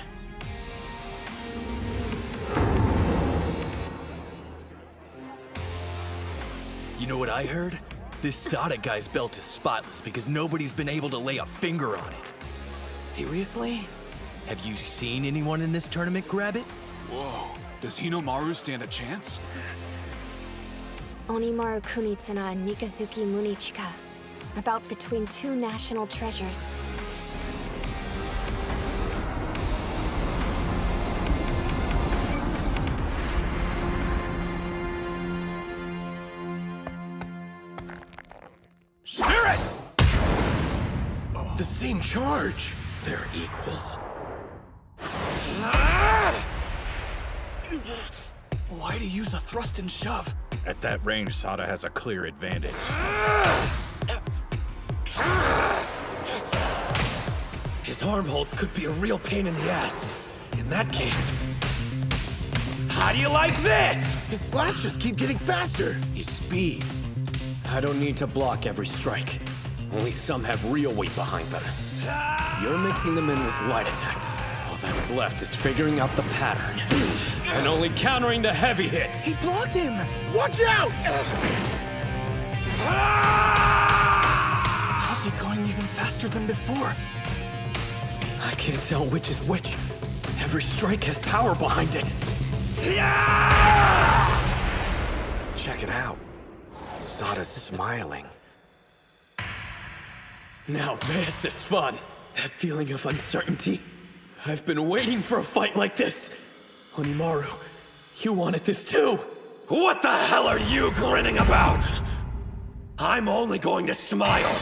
You know what I heard? This Sada guy's belt is spotless because nobody's been able to lay a finger on it. Seriously? Have you seen anyone in this tournament grab it? Whoa, does Hinomaru stand a chance? Onimaru Kunitsuna and Mikazuki Munichika. About between two national treasures. Spirit! The same charge. They're equals. Why'd he use a thrust and shove? At that range, Sada has a clear advantage. His arm holds could be a real pain in the ass. In that case, how do you like this? His slaps just keep getting faster. His speed. I don't need to block every strike. Only some have real weight behind them. You're mixing them in with light attacks. All that's left is figuring out the pattern. And only countering the heavy hits. He blocked him! Watch out! How's he going even faster than before? I can't tell which is which. Every strike has power behind it. Check it out. Sada's smiling. Now this is fun. That feeling of uncertainty. I've been waiting for a fight like this. Hinomaru, you wanted this too. What the hell are you grinning about? I'm only going to smile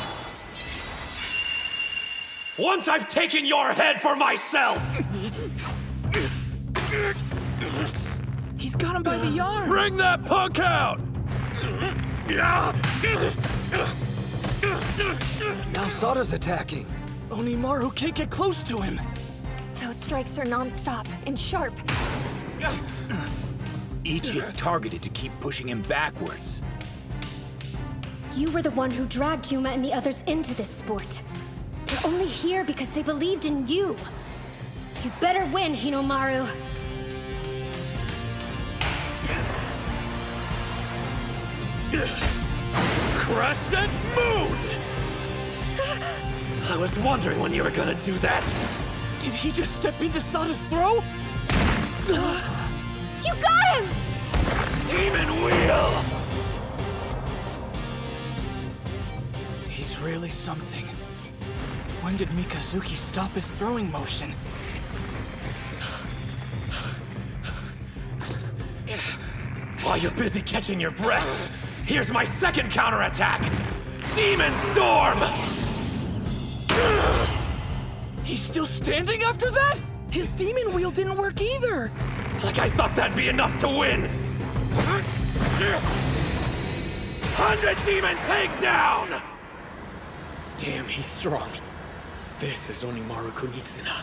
once I've taken your head for myself! He's got him by the arm! Bring that punk out! Now Sada's attacking. Hinomaru can't get close to him. Those strikes are non-stop and sharp. Each hit's targeted to keep pushing him backwards. You were the one who dragged Yuma and the others into this sport. They're only here because they believed in you. You better win, Hinomaru. Crescent Moon! I was wondering when you were gonna do that. Did he just step into Sada's throw? You got him! Demon Wheel! He's really something. When did Mikazuki stop his throwing motion? While you're busy catching your breath, here's my second counterattack! Demon Storm! He's still standing after that? His demon wheel didn't work either! Like I thought that'd be enough to win! 100 Demon Takedown! Damn, he's strong. This is Hinomaru Kunitsuna.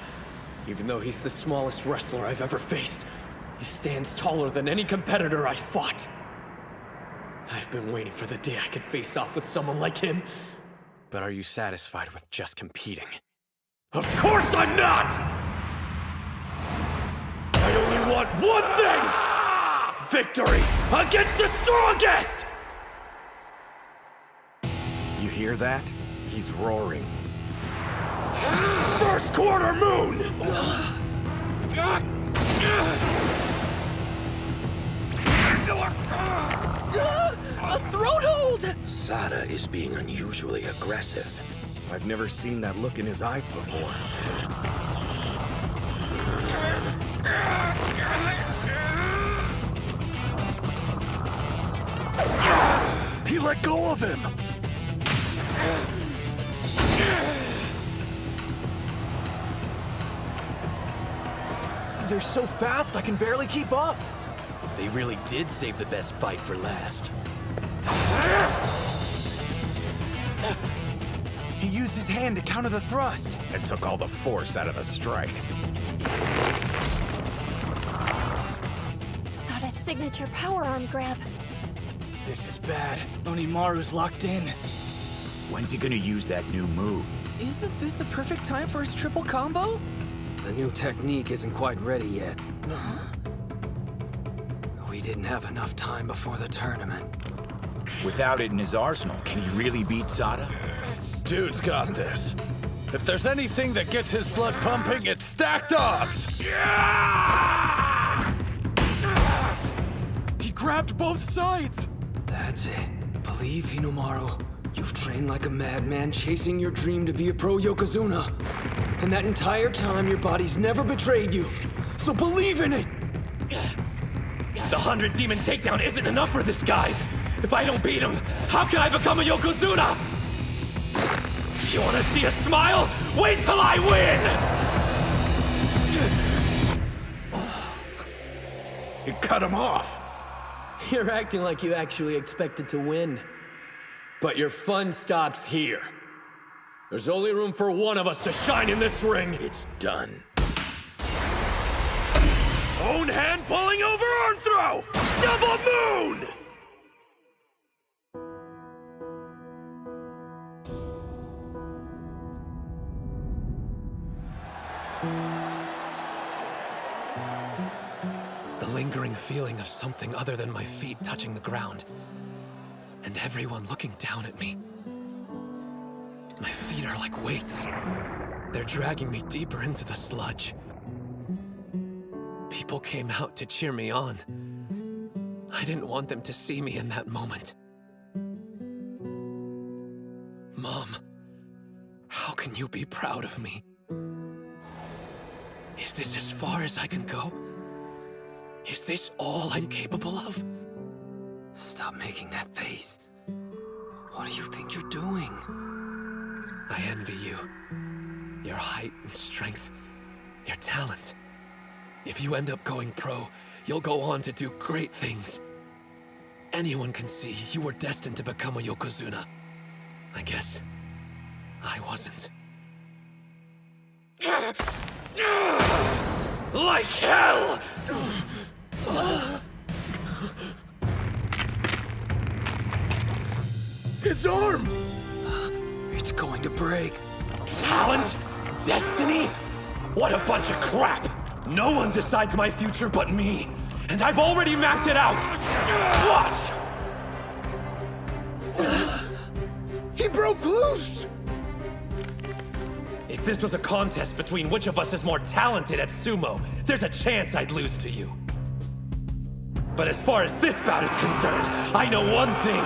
Even though he's the smallest wrestler I've ever faced, he stands taller than any competitor I fought. I've been waiting for the day I could face off with someone like him. But are you satisfied with just competing? Of course I'm not! I only want one thing! Victory against the strongest! You hear that? He's roaring. First quarter moon! A throat hold! Sada is being unusually aggressive. I've never seen that look in his eyes before. He let go of him! They're so fast, I can barely keep up. They really did save the best fight for last. He used his hand to counter the thrust. And took all the force out of the strike. Sada's signature power arm grab. This is bad. Hinomaru's locked in. When's he gonna use that new move? Isn't this a perfect time for his triple combo? The new technique isn't quite ready yet. We didn't have enough time before the tournament. Without it in his arsenal, can he really beat Sada? Dude's got this. If there's anything that gets his blood pumping, it's stacked odds! He grabbed both sides! That's it. Believe, Hinomaru. You've trained like a madman chasing your dream to be a pro Yokozuna. And that entire time, your body's never betrayed you. So believe in it! The 100 Demon Takedown isn't enough for this guy! If I don't beat him, how can I become a Yokozuna? You wanna see a smile? Wait till I win! It cut him off. You're acting like you actually expected to win. But your fun stops here. There's only room for one of us to shine in this ring. It's done. Own hand pulling over arm throw! Double moon! The lingering feeling of something other than my feet touching the ground. And everyone looking down at me. My feet are like weights. They're dragging me deeper into the sludge. People came out to cheer me on. I didn't want them to see me in that moment. Mom, how can you be proud of me? Is this as far as I can go? Is this all I'm capable of? Stop making that face. What do you think you're doing? I envy you. Your height and strength, your talent. If you end up going pro, you'll go on to do great things. Anyone can see you were destined to become a Yokozuna. I guess I wasn't. Like hell! His arm! It's going to break. Talent? Destiny? What a bunch of crap! No one decides my future but me. And I've already mapped it out! Watch! He broke loose! If this was a contest between which of us is more talented at sumo, there's a chance I'd lose to you. But as far as this bout is concerned, I know one thing.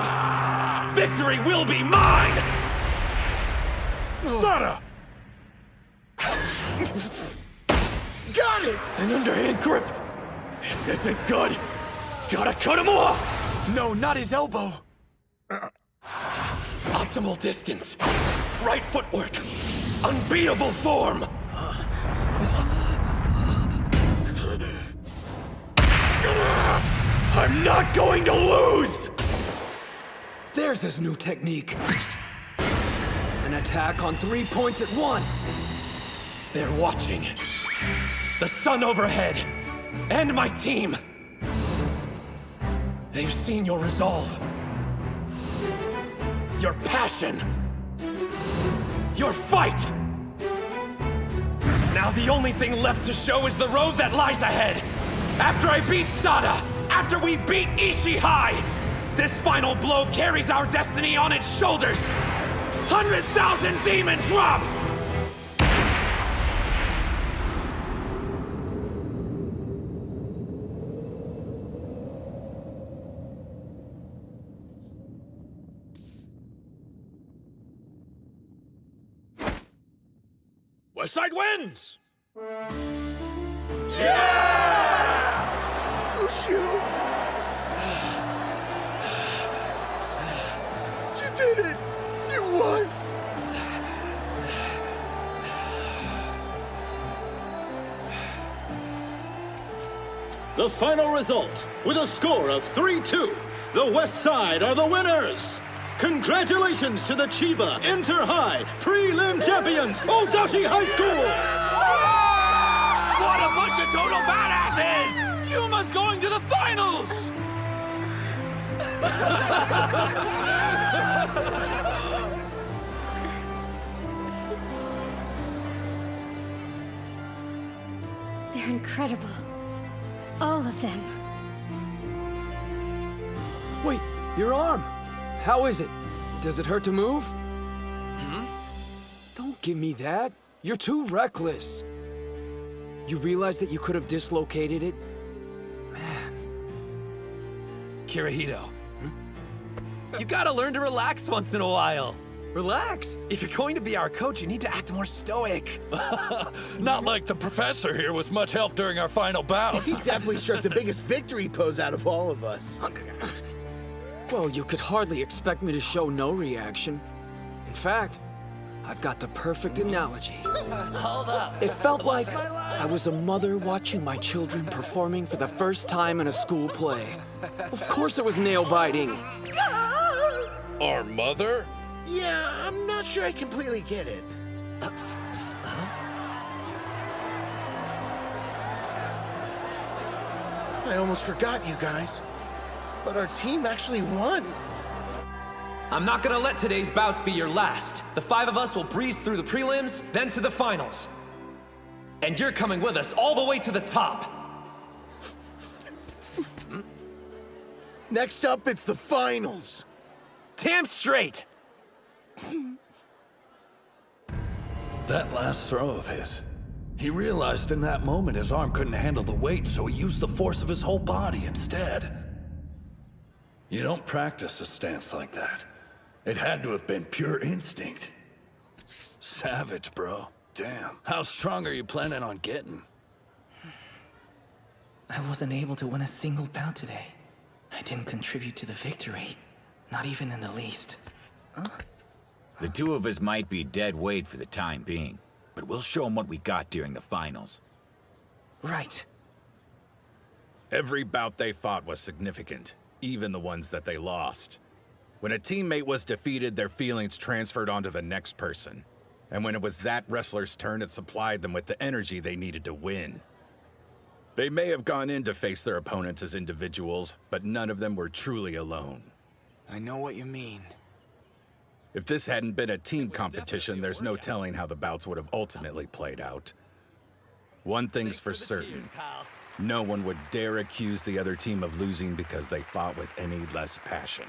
Victory will be mine! Sada! Got it! An underhand grip! This isn't good! Gotta cut him off! No, not his elbow! Optimal distance. Right footwork. Unbeatable form! I'm not going to lose! There's his new technique. An attack on 3 points at once. They're watching. The sun overhead. And my team. They've seen your resolve. Your passion. Your fight. Now the only thing left to show is the road that lies ahead. After I beat Sada, after we beat Ishigami High, this final blow carries our destiny on its shoulders. 100,000 demons drop! West Side wins! Yeah! Ushio! You did it! You won! The final result, with a score of 3-2, the West Side are the winners! Congratulations to the Chiba Inter-High Prelim Champions, Odachi High School! What a bunch of total badasses! Yuma's going to the finals! They're incredible. All of them. Wait, your arm! How is it? Does it hurt to move? Don't give me that. You're too reckless. You realize that you could have dislocated it? Kirihito. You gotta learn to relax once in a while. Relax. If you're going to be our coach, you need to act more stoic. Not like the professor here was much help during our final bout. He definitely struck the biggest victory pose out of all of us. Well, you could hardly expect me to show no reaction. In fact, I've got the perfect analogy. Hold up. It felt like I was a mother watching my children performing for the first time in a school play. Of course it was nail-biting. Our mother? Yeah, I'm not sure I completely get it. I almost forgot you guys. But our team actually won. I'm not gonna let today's bouts be your last. The 5 of us will breeze through the prelims, then to the finals. And you're coming with us all the way to the top. Next up, it's the finals. Damn straight. That last throw of his. He realized in that moment his arm couldn't handle the weight, so he used the force of his whole body instead. You don't practice a stance like that. It had to have been pure instinct. Savage, bro. Damn. How strong are you planning on getting? I wasn't able to win a single bout today. I didn't contribute to the victory. Not even in the least. Huh? The 2 of us might be dead weight for the time being, but we'll show them what we got during the finals. Right. Every bout they fought was significant, even the ones that they lost. When a teammate was defeated, their feelings transferred onto the next person. And when it was that wrestler's turn, it supplied them with the energy they needed to win. They may have gone in to face their opponents as individuals, but none of them were truly alone. I know what you mean. If this hadn't been a team competition, there's no telling how the bouts would have ultimately played out. One thing's for certain. No one would dare accuse the other team of losing because they fought with any less passion.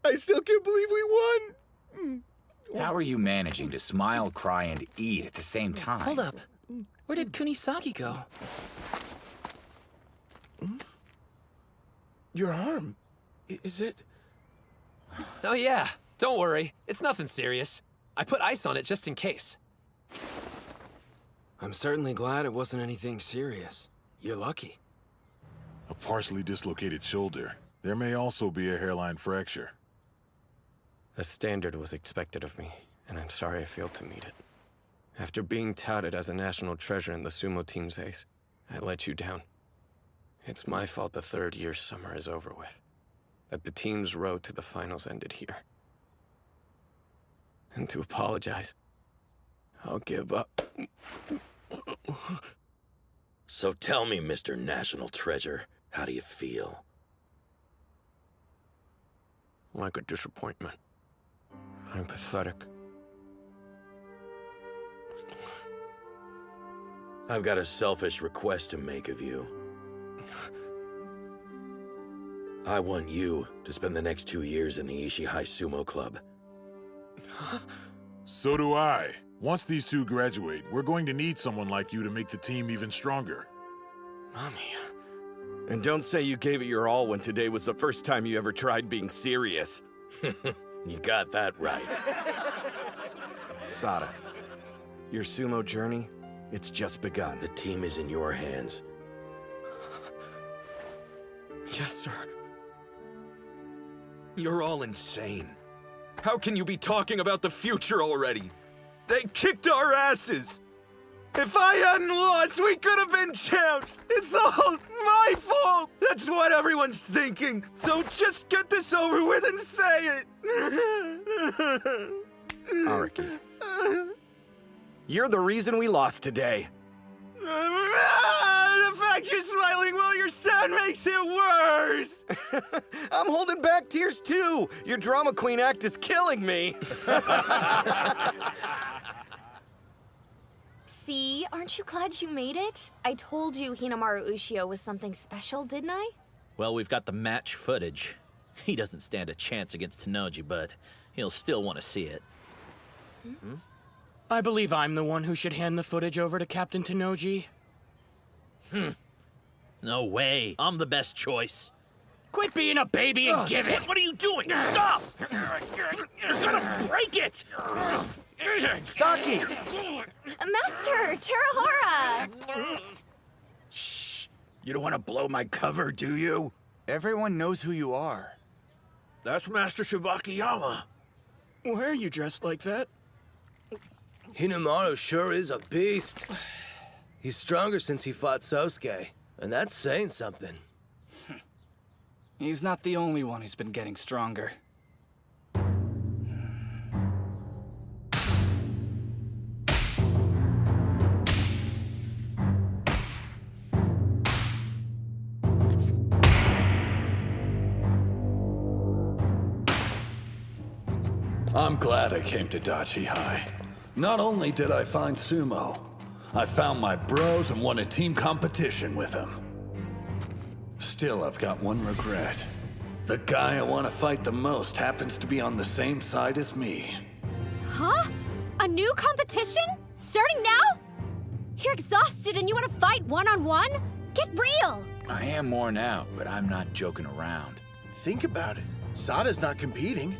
I still can't believe we won. How are you managing to smile, cry, and eat at the same time? Hold up. Where did Kunisaki go? Your arm. Is it? Oh yeah, don't worry. It's nothing serious. I put ice on it just in case. I'm certainly glad it wasn't anything serious. You're lucky. A partially dislocated shoulder. There may also be a hairline fracture. A standard was expected of me, and I'm sorry I failed to meet it. After being touted as a national treasure in the sumo team's ace, I let you down. It's my fault the 3rd year summer is over with. That the team's road to the finals ended here. And to apologize, I'll give up. So tell me, Mr. National Treasure, how do you feel? Like a disappointment. I'm pathetic. I've got a selfish request to make of you. I want you to spend the next 2 years in the Ishigami High Sumo Club. So do I. Once these 2 graduate, we're going to need someone like you to make the team even stronger. Mommy. And don't say you gave it your all when today was the first time you ever tried being serious. You got that right. Sada, your sumo journey, it's just begun. The team is in your hands. Yes, sir. You're all insane. How can you be talking about the future already? They kicked our asses! If I hadn't lost, we could have been champs! It's all my fault! That's what everyone's thinking! So just get this over with and say it! Araki, you're the reason we lost today. The fact you're smiling while you're sad makes it worse! I'm holding back tears too! Your drama queen act is killing me! See? Aren't you glad you made it? I told you Hinomaru Ushio was something special, didn't I? Well, we've got the match footage. He doesn't stand a chance against Tenoji, but he'll still want to see it. Hmm? I believe I'm the one who should hand the footage over to Captain Tenoji. No way. I'm the best choice. Quit being a baby and give it! What are you doing? Stop! You're gonna break it! Saki! Master, Terahara! Shh! You don't want to blow my cover, do you? Everyone knows who you are. That's Master Shibakiyama. Why are you dressed like that? Hinomaru sure is a beast. He's stronger since he fought Sosuke, and that's saying something. He's not the only one who's been getting stronger. I'm glad I came to Odachi High. Not only did I find sumo, I found my bros and won a team competition with them. Still, I've got one regret. The guy I want to fight the most happens to be on the same side as me. Huh? A new competition? Starting now? You're exhausted and you want to fight one-on-one? Get real! I am worn out, but I'm not joking around. Think about it. Sada's not competing.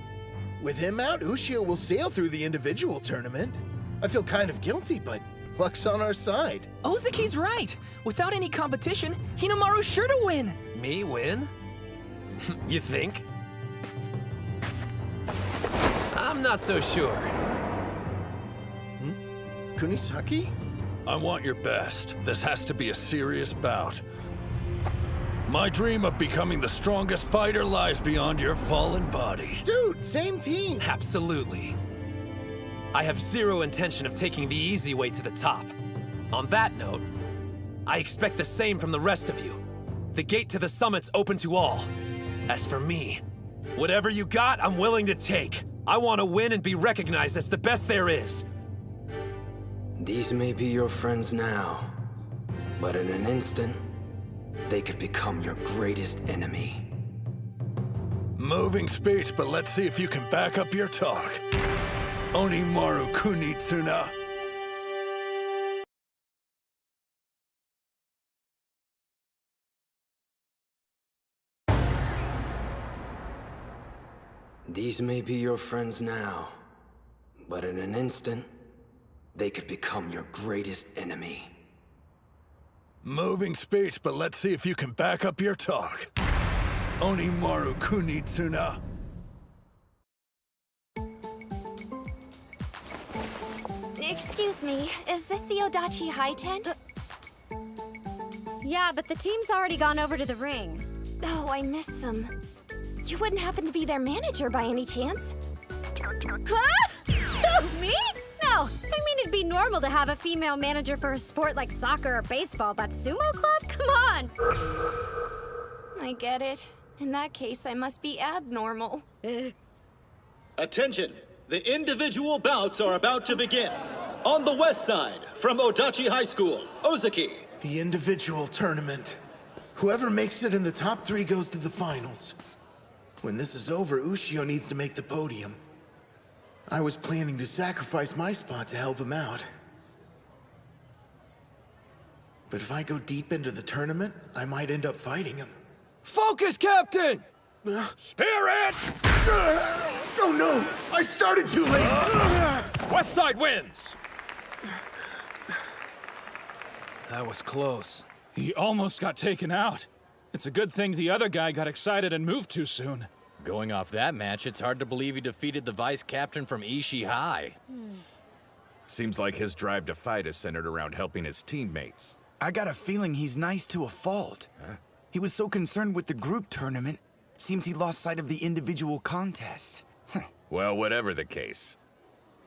With him out, Ushio will sail through the individual tournament. I feel kind of guilty, but luck's on our side. Ozeki's right. Without any competition, Hinomaru's sure to win. Me win? You think? I'm not so sure. Kunisaki? I want your best. This has to be a serious bout. My dream of becoming the strongest fighter lies beyond your fallen body. Dude, same team. Absolutely. I have zero intention of taking the easy way to the top. On that note, I expect the same from the rest of you. The gate to the summit's open to all. As for me, whatever you got, I'm willing to take. I want to win and be recognized as the best there is. These may be your friends now, but in an instant, they could become your greatest enemy. Moving speech, but let's see if you can back up your talk. Onimaru Kunitsuna. These may be your friends now, but in an instant, they could become your greatest enemy. Moving speech, but let's see if you can back up your talk. Onimaru Kunitsuna. Excuse me, is this the Odachi High tent? Yeah, but the team's already gone over to the ring. Oh, I miss them. You wouldn't happen to be their manager by any chance? Huh? Who, me? No, I mean it'd be normal to have a female manager for a sport like soccer or baseball, but sumo club? Come on! I get it. In that case, I must be abnormal. Attention! The individual bouts are about to begin. On the west side, from Odachi High School, Ozeki. The individual tournament. Whoever makes it in the top 3 goes to the finals. When this is over, Ushio needs to make the podium. I was planning to sacrifice my spot to help him out. But if I go deep into the tournament, I might end up fighting him. Focus, Captain! Spirit! Oh no! I started too late! West side wins! That was close. He almost got taken out. It's a good thing the other guy got excited and moved too soon. Going off that match, it's hard to believe he defeated the vice captain from Ishigami High. Seems like his drive to fight is centered around helping his teammates. I got a feeling he's nice to a fault. Huh? He was so concerned with the group tournament, seems he lost sight of the individual contest. Well, whatever the case,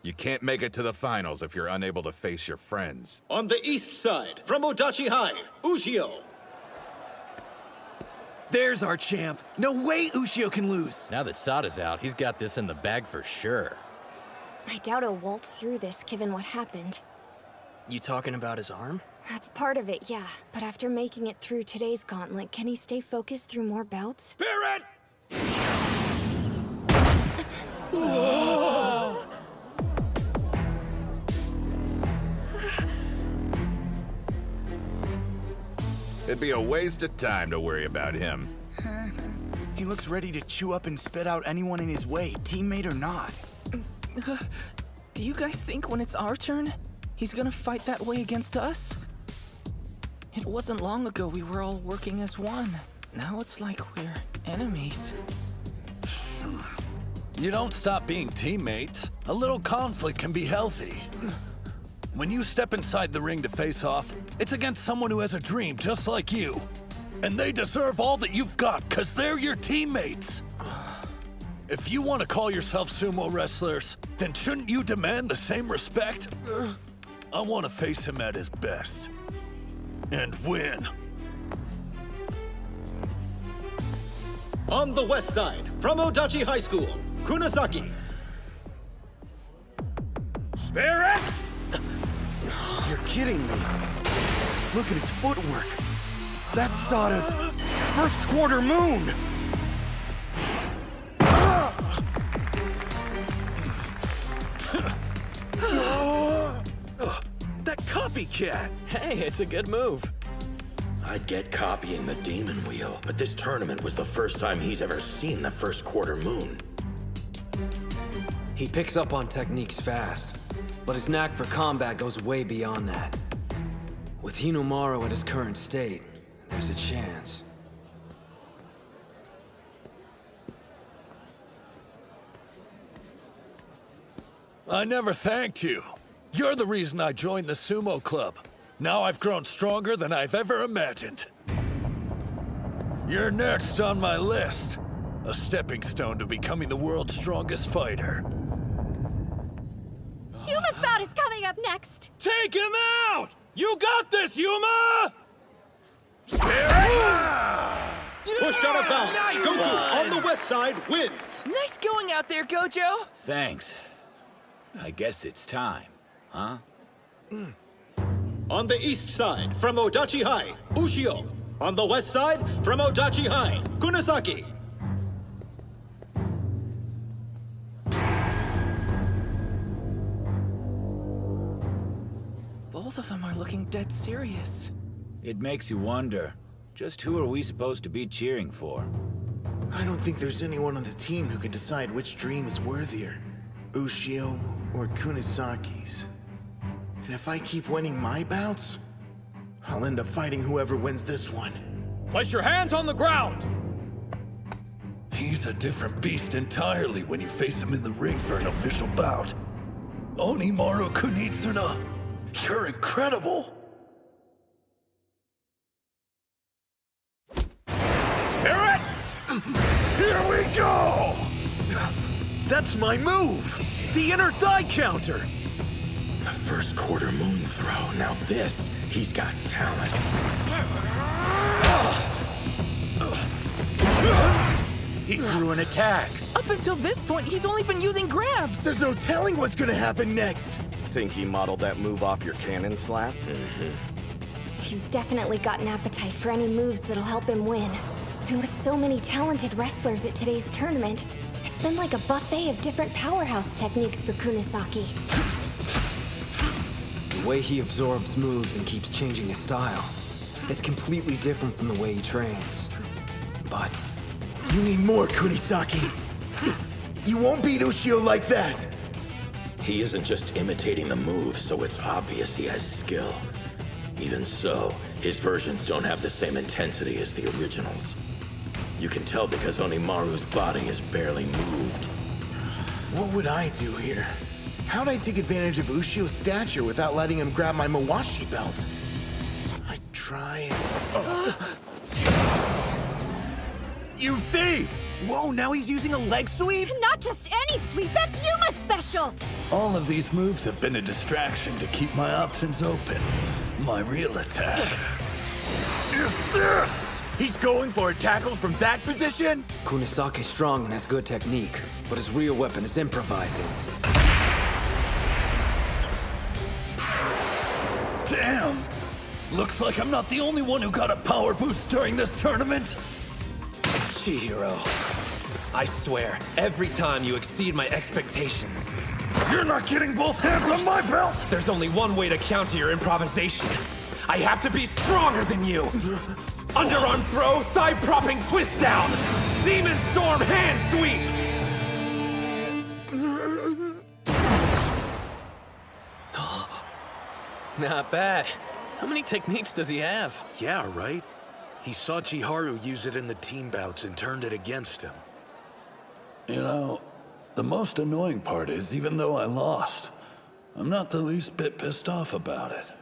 you can't make it to the finals if you're unable to face your friends. On the east side, from Odachi High, Ushio. There's our champ. No way Ushio can lose. Now that Sada's out, he's got this in the bag for sure. I doubt he'll waltz through this, given what happened. You talking about his arm? That's part of it, yeah. But after making it through today's gauntlet, can he stay focused through more bouts? Spirit! It'd be a waste of time to worry about him. He looks ready to chew up and spit out anyone in his way, teammate or not. Do you guys think when it's our turn, he's gonna fight that way against us? It wasn't long ago we were all working as one. Now it's like we're enemies. You don't stop being teammates. A little conflict can be healthy. When you step inside the ring to face off, it's against someone who has a dream just like you. And they deserve all that you've got, because they're your teammates. If you want to call yourself sumo wrestlers, then shouldn't you demand the same respect? I want to face him at his best. And win. On the west side, from Odachi High School, Kunisaki. Spirit! You're kidding me. Look at his footwork. That's Sada's first quarter moon. That copycat! Hey, it's a good move. I get copying the demon wheel, but this tournament was the first time he's ever seen the first quarter moon. He picks up on techniques fast, but his knack for combat goes way beyond that. With Hinomaru at his current state, there's a chance. I never thanked you. You're the reason I joined the sumo club. Now I've grown stronger than I've ever imagined. You're next on my list. A stepping stone to becoming the world's strongest fighter. Yuma's bout is coming up next. Take him out! You got this, Yuma! Pushed out of bounds. Gojo on the west side wins. Nice going out there, Gojo. Thanks. I guess it's time, huh? On the east side, from Odachi High, Ushio. On the west side, from Odachi High, Kunisaki. Both of them are looking dead serious. It makes you wonder, just who are we supposed to be cheering for? I don't think there's anyone on the team who can decide which dream is worthier. Ushio or Kunisaki's. And if I keep winning my bouts, I'll end up fighting whoever wins this one. Place your hands on the ground! He's a different beast entirely when you face him in the ring for an official bout. Onimaru Kunitsuna, you're incredible! Spirit! Here we go! That's my move! The inner thigh counter! The first quarter moon throw. Now this, he's got talent. He threw an attack. Up until this point, he's only been using grabs. There's no telling what's gonna happen next. Think he modeled that move off your cannon slap? He's definitely got an appetite for any moves that'll help him win. And with so many talented wrestlers at today's tournament, it's been like a buffet of different powerhouse techniques for Kunisaki. The way he absorbs moves and keeps changing his style, it's completely different from the way he trains. But you need more, Kunisaki. You won't beat Ushio like that. He isn't just imitating the moves, so it's obvious he has skill. Even so, his versions don't have the same intensity as the originals. You can tell because Onimaru's body is barely moved. What would I do here? How'd I take advantage of Ushio's stature without letting him grab my Mawashi belt? I try. You thief! Whoa, now he's using a leg sweep? Not just any sweep, that's Yuma's special! All of these moves have been a distraction to keep my options open. My real attack is this! He's going for a tackle from that position? Kunisaki's strong and has good technique, but his real weapon is improvising. Damn! Looks like I'm not the only one who got a power boost during this tournament. Chihiro, I swear, every time you exceed my expectations. You're not getting both hands on my belt! There's only one way to counter your improvisation. I have to be stronger than you! Underarm throw, thigh propping twist down! Demon Storm hand sweep! Not bad. How many techniques does he have? Yeah, right? He saw Chiharu use it in the team bouts and turned it against him. You know, the most annoying part is, even though I lost, I'm not the least bit pissed off about it.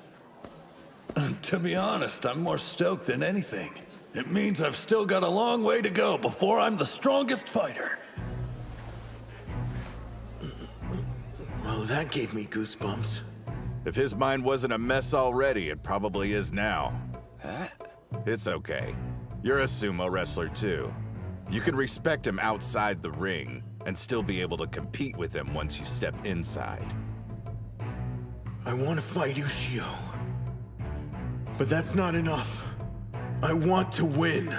To be honest, I'm more stoked than anything. It means I've still got a long way to go before I'm the strongest fighter. Well, that gave me goosebumps. If his mind wasn't a mess already, it probably is now. Huh? It's okay. You're a sumo wrestler too. You can respect him outside the ring and still be able to compete with him once you step inside. I want to fight Ushio. But that's not enough. I want to win.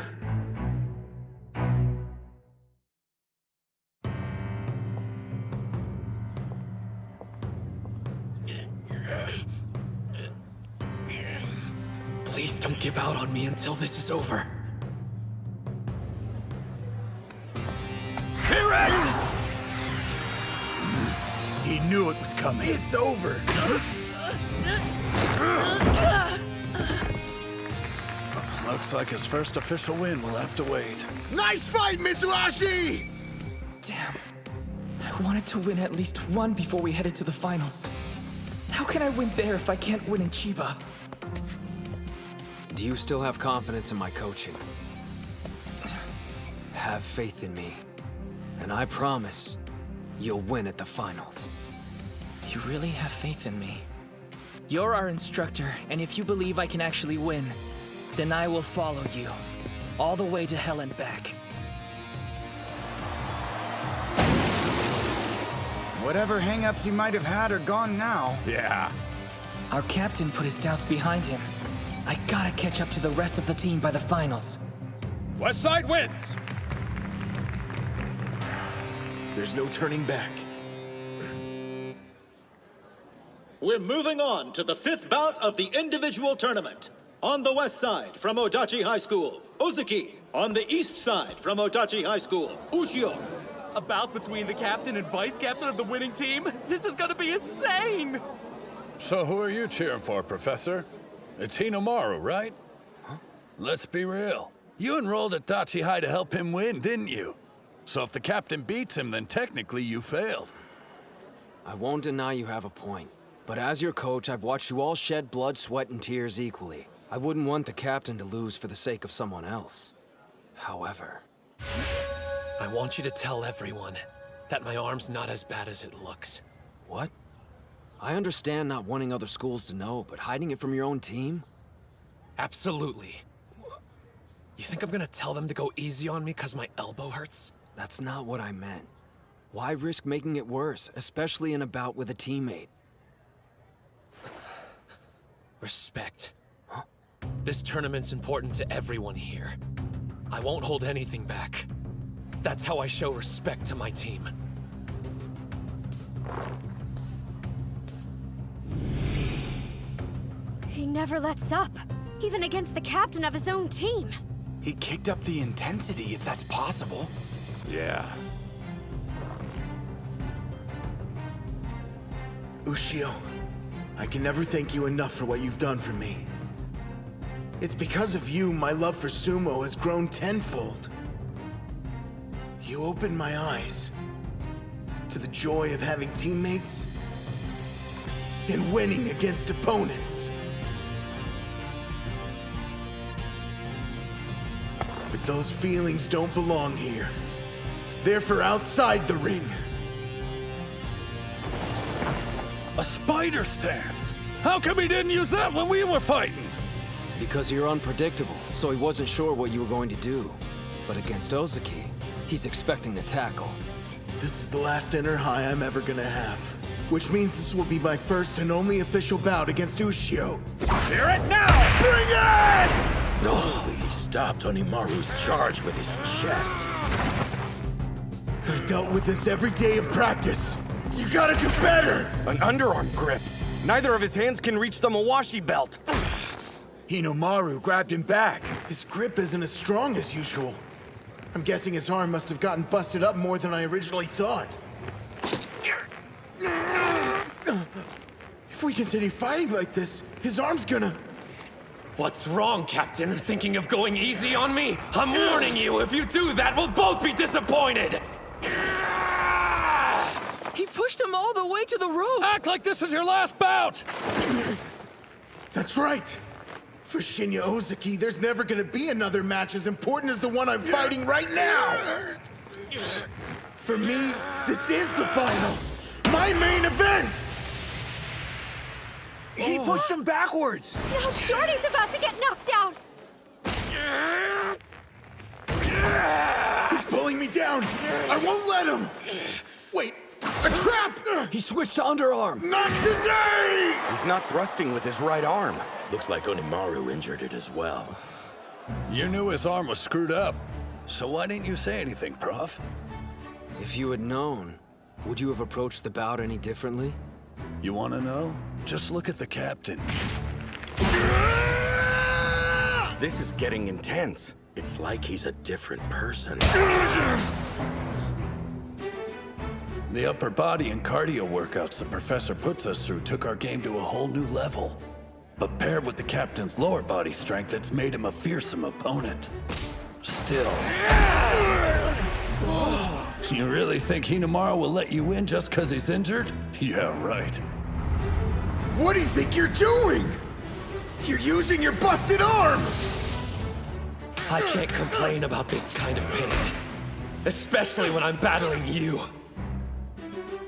Please don't give out on me until this is over. Spirit! He knew it was coming. It's over! Looks like his first official win will have to wait. Nice fight, Mitsuhashi! Damn. I wanted to win at least one before we headed to the finals. How can I win there if I can't win in Chiba? Do you still have confidence in my coaching? Have faith in me. And I promise, you'll win at the finals. You really have faith in me? You're our instructor, and if you believe I can actually win, then I will follow you. All the way to hell and back. Whatever hang-ups he might have had are gone now. Yeah. Our captain put his doubts behind him. I gotta catch up to the rest of the team by the finals. West Side wins! There's no turning back. We're moving on to the 5th bout of the individual tournament. On the west side, from Odachi High School, Ozeki. On the east side, from Odachi High School, Ushio. A bout between the captain and vice captain of the winning team? This is gonna be insane! So who are you cheering for, Professor? It's Hinomaru, right? Huh? Let's be real. You enrolled at Odachi High to help him win, didn't you? So if the captain beats him, then technically you failed. I won't deny you have a point. But as your coach, I've watched you all shed blood, sweat, and tears equally. I wouldn't want the captain to lose for the sake of someone else. However... I want you to tell everyone that my arm's not as bad as it looks. What? I understand not wanting other schools to know, but hiding it from your own team? Absolutely. You think I'm gonna tell them to go easy on me because my elbow hurts? That's not what I meant. Why risk making it worse, especially in a bout with a teammate? Respect. Huh? This tournament's important to everyone here. I won't hold anything back. That's how I show respect to my team. He never lets up, even against the captain of his own team. He kicked up the intensity, if that's possible. Yeah. Ushio, I can never thank you enough for what you've done for me. It's because of you my love for sumo has grown tenfold. You opened my eyes to the joy of having teammates and winning against opponents. But those feelings don't belong here. They're for outside the ring. A spider stance! How come he didn't use that when we were fighting? Because you're unpredictable, so he wasn't sure what you were going to do. But against Ozeki, he's expecting a tackle. This is the last inner high I'm ever gonna have. Which means this will be my first and only official bout against Ushio. Hear it now! Bring it! No, he stopped Hinomaru's charge with his chest. I've dealt with this every day of practice. You gotta do better! An underarm grip. Neither of his hands can reach the Mawashi belt. Hinomaru grabbed him back. His grip isn't as strong as usual. I'm guessing his arm must have gotten busted up more than I originally thought. If we continue fighting like this, his arm's gonna... What's wrong, Captain? Thinking of going easy on me? I'm warning you, if you do that, we'll both be disappointed! He pushed him all the way to the rope! Act like this is your last bout! That's right! For Shinya Ozeki, there's never gonna be another match as important as the one I'm fighting right now! For me, this is the final! My main event! He pushed him backwards! Now Shorty's about to get knocked out! He's pulling me down! I won't let him! Wait, A trap! He switched to underarm. Not today! He's not thrusting with his right arm. Looks like Onimaru injured it as well. You knew his arm was screwed up. So why didn't you say anything, Prof? If you had known, would you have approached the bout any differently? You want to know? Just look at the captain. This is getting intense. It's like he's a different person. The upper body and cardio workouts the professor puts us through took our game to a whole new level. But paired with the captain's lower body strength, it's made him a fearsome opponent. Still. You really think Hinomaru will let you in just because he's injured? Yeah, right. What do you think you're doing? You're using your busted arm! I can't complain about this kind of pain. Especially when I'm battling you.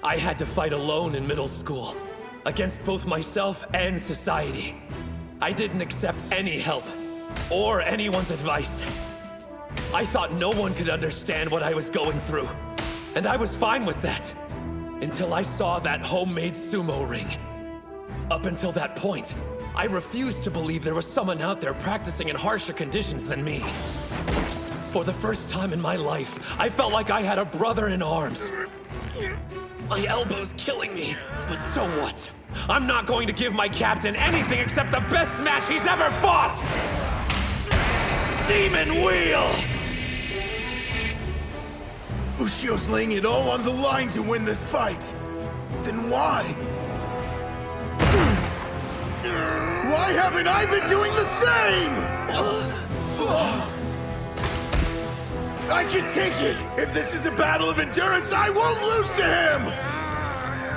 I had to fight alone in middle school. Against both myself and society. I didn't accept any help. Or anyone's advice. I thought no one could understand what I was going through. And I was fine with that. Until I saw that homemade sumo ring. Up until that point, I refused to believe there was someone out there practicing in harsher conditions than me. For the first time in my life, I felt like I had a brother in arms. My elbow's killing me, but so what? I'm not going to give my captain anything except the best match he's ever fought! Demon Wheel! Ushio's laying it all on the line to win this fight. Then why? Why haven't I been doing the same? I can take it! If this is a battle of endurance, I won't lose to him!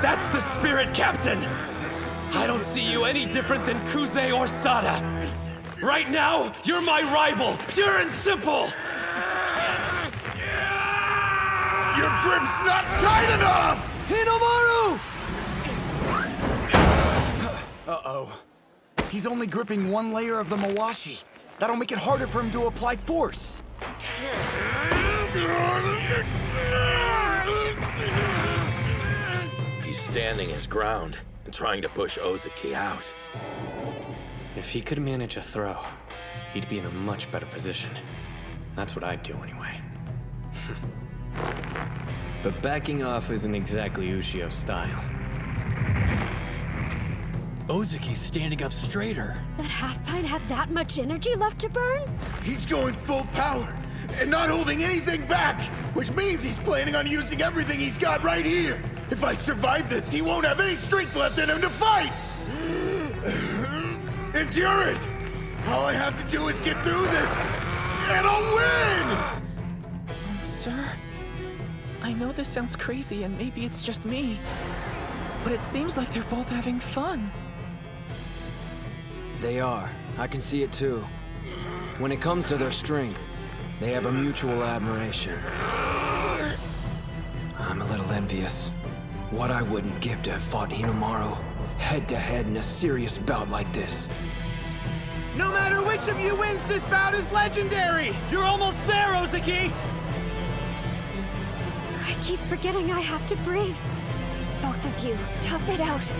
That's the spirit, Captain! I don't see you any different than Kuze or Sada. Right now, you're my rival, pure and simple! Your grip's not tight enough! Hinomaru! Uh-oh. He's only gripping one layer of the mawashi. That'll make it harder for him to apply force. He's standing his ground and trying to push Ozeki out. If he could manage a throw, he'd be in a much better position. That's what I'd do anyway. But backing off isn't exactly Ushio's style. Ozeki's standing up straighter. That half-pint had that much energy left to burn? He's going full power and not holding anything back, which means he's planning on using everything he's got right here. If I survive this, he won't have any strength left in him to fight! Endure it! All I have to do is get through this, and I'll win! Sir, I know this sounds crazy and maybe it's just me, but it seems like they're both having fun. They are. I can see it too. When it comes to their strength, they have a mutual admiration. I'm a little envious. What I wouldn't give to have fought Hinomaru head-to-head in a serious bout like this. No matter which of you wins, this bout is legendary! You're almost there, Ozeki! I keep forgetting I have to breathe. Both of you, tough it out.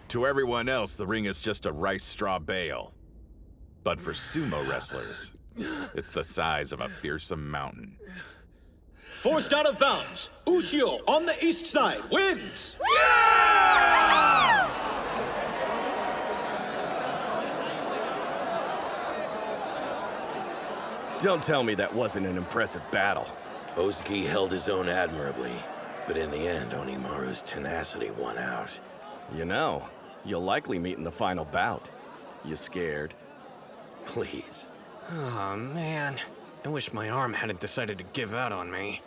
To everyone else, the ring is just a rice straw bale. But for sumo wrestlers, it's the size of a fearsome mountain. Forced out of bounds, Ushio on the east side wins! Don't tell me that wasn't an impressive battle. Ozeki held his own admirably, but in the end, Onimaru's tenacity won out. You know, you'll likely meet in the final bout. You scared? Please. Oh, man. I wish my arm hadn't decided to give out on me.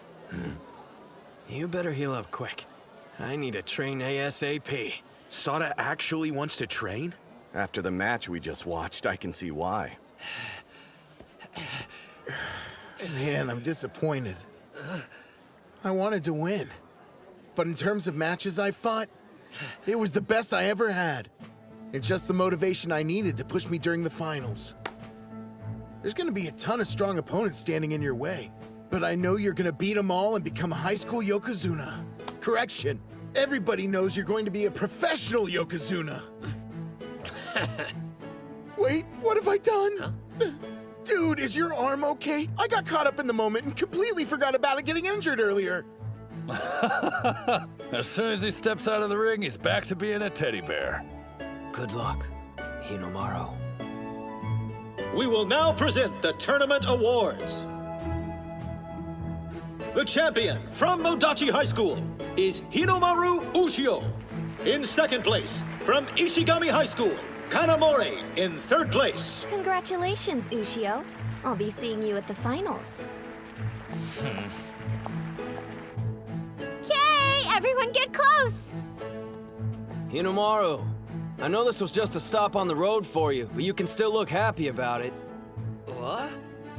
You better heal up quick. I need to train ASAP. Sada actually wants to train? After the match we just watched, I can see why. Man, I'm disappointed. I wanted to win. But in terms of matches I fought, it was the best I ever had. And just the motivation I needed to push me during the finals. There's gonna be a ton of strong opponents standing in your way. But I know you're gonna beat them all and become a high school Yokozuna. Correction, everybody knows you're going to be a professional Yokozuna. Wait, what have I done? Huh? Dude, is your arm okay? I got caught up in the moment and completely forgot about it getting injured earlier. As soon as he steps out of the ring, he's back to being a teddy bear. Good luck, Hinomaru. We will now present the tournament awards. The champion from Odachi High School is Hinomaru Ushio. In second place, from Ishigami High School, Kanamori in third place. Congratulations, Ushio. I'll be seeing you at the finals. Okay, everyone get close! Hinomaru, I know this was just a stop on the road for you, but you can still look happy about it. What?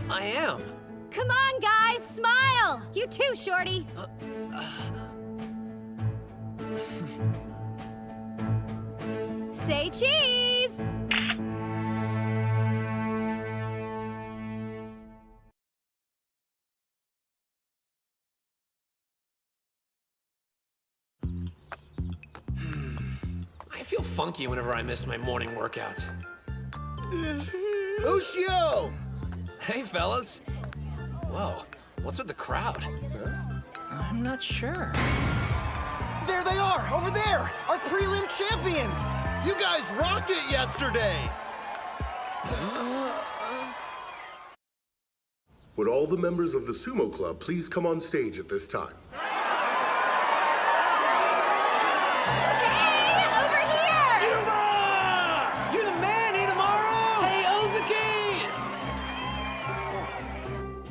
I am. Come on, guys, smile! You too, Shorty. Say cheese! I feel funky whenever I miss my morning workout. Ushio! Hey, fellas. Whoa, what's with the crowd? I'm not sure. There they are, over there! Our prelim champions! You guys rocked it yesterday! Would all the members of the sumo club please come on stage at this time?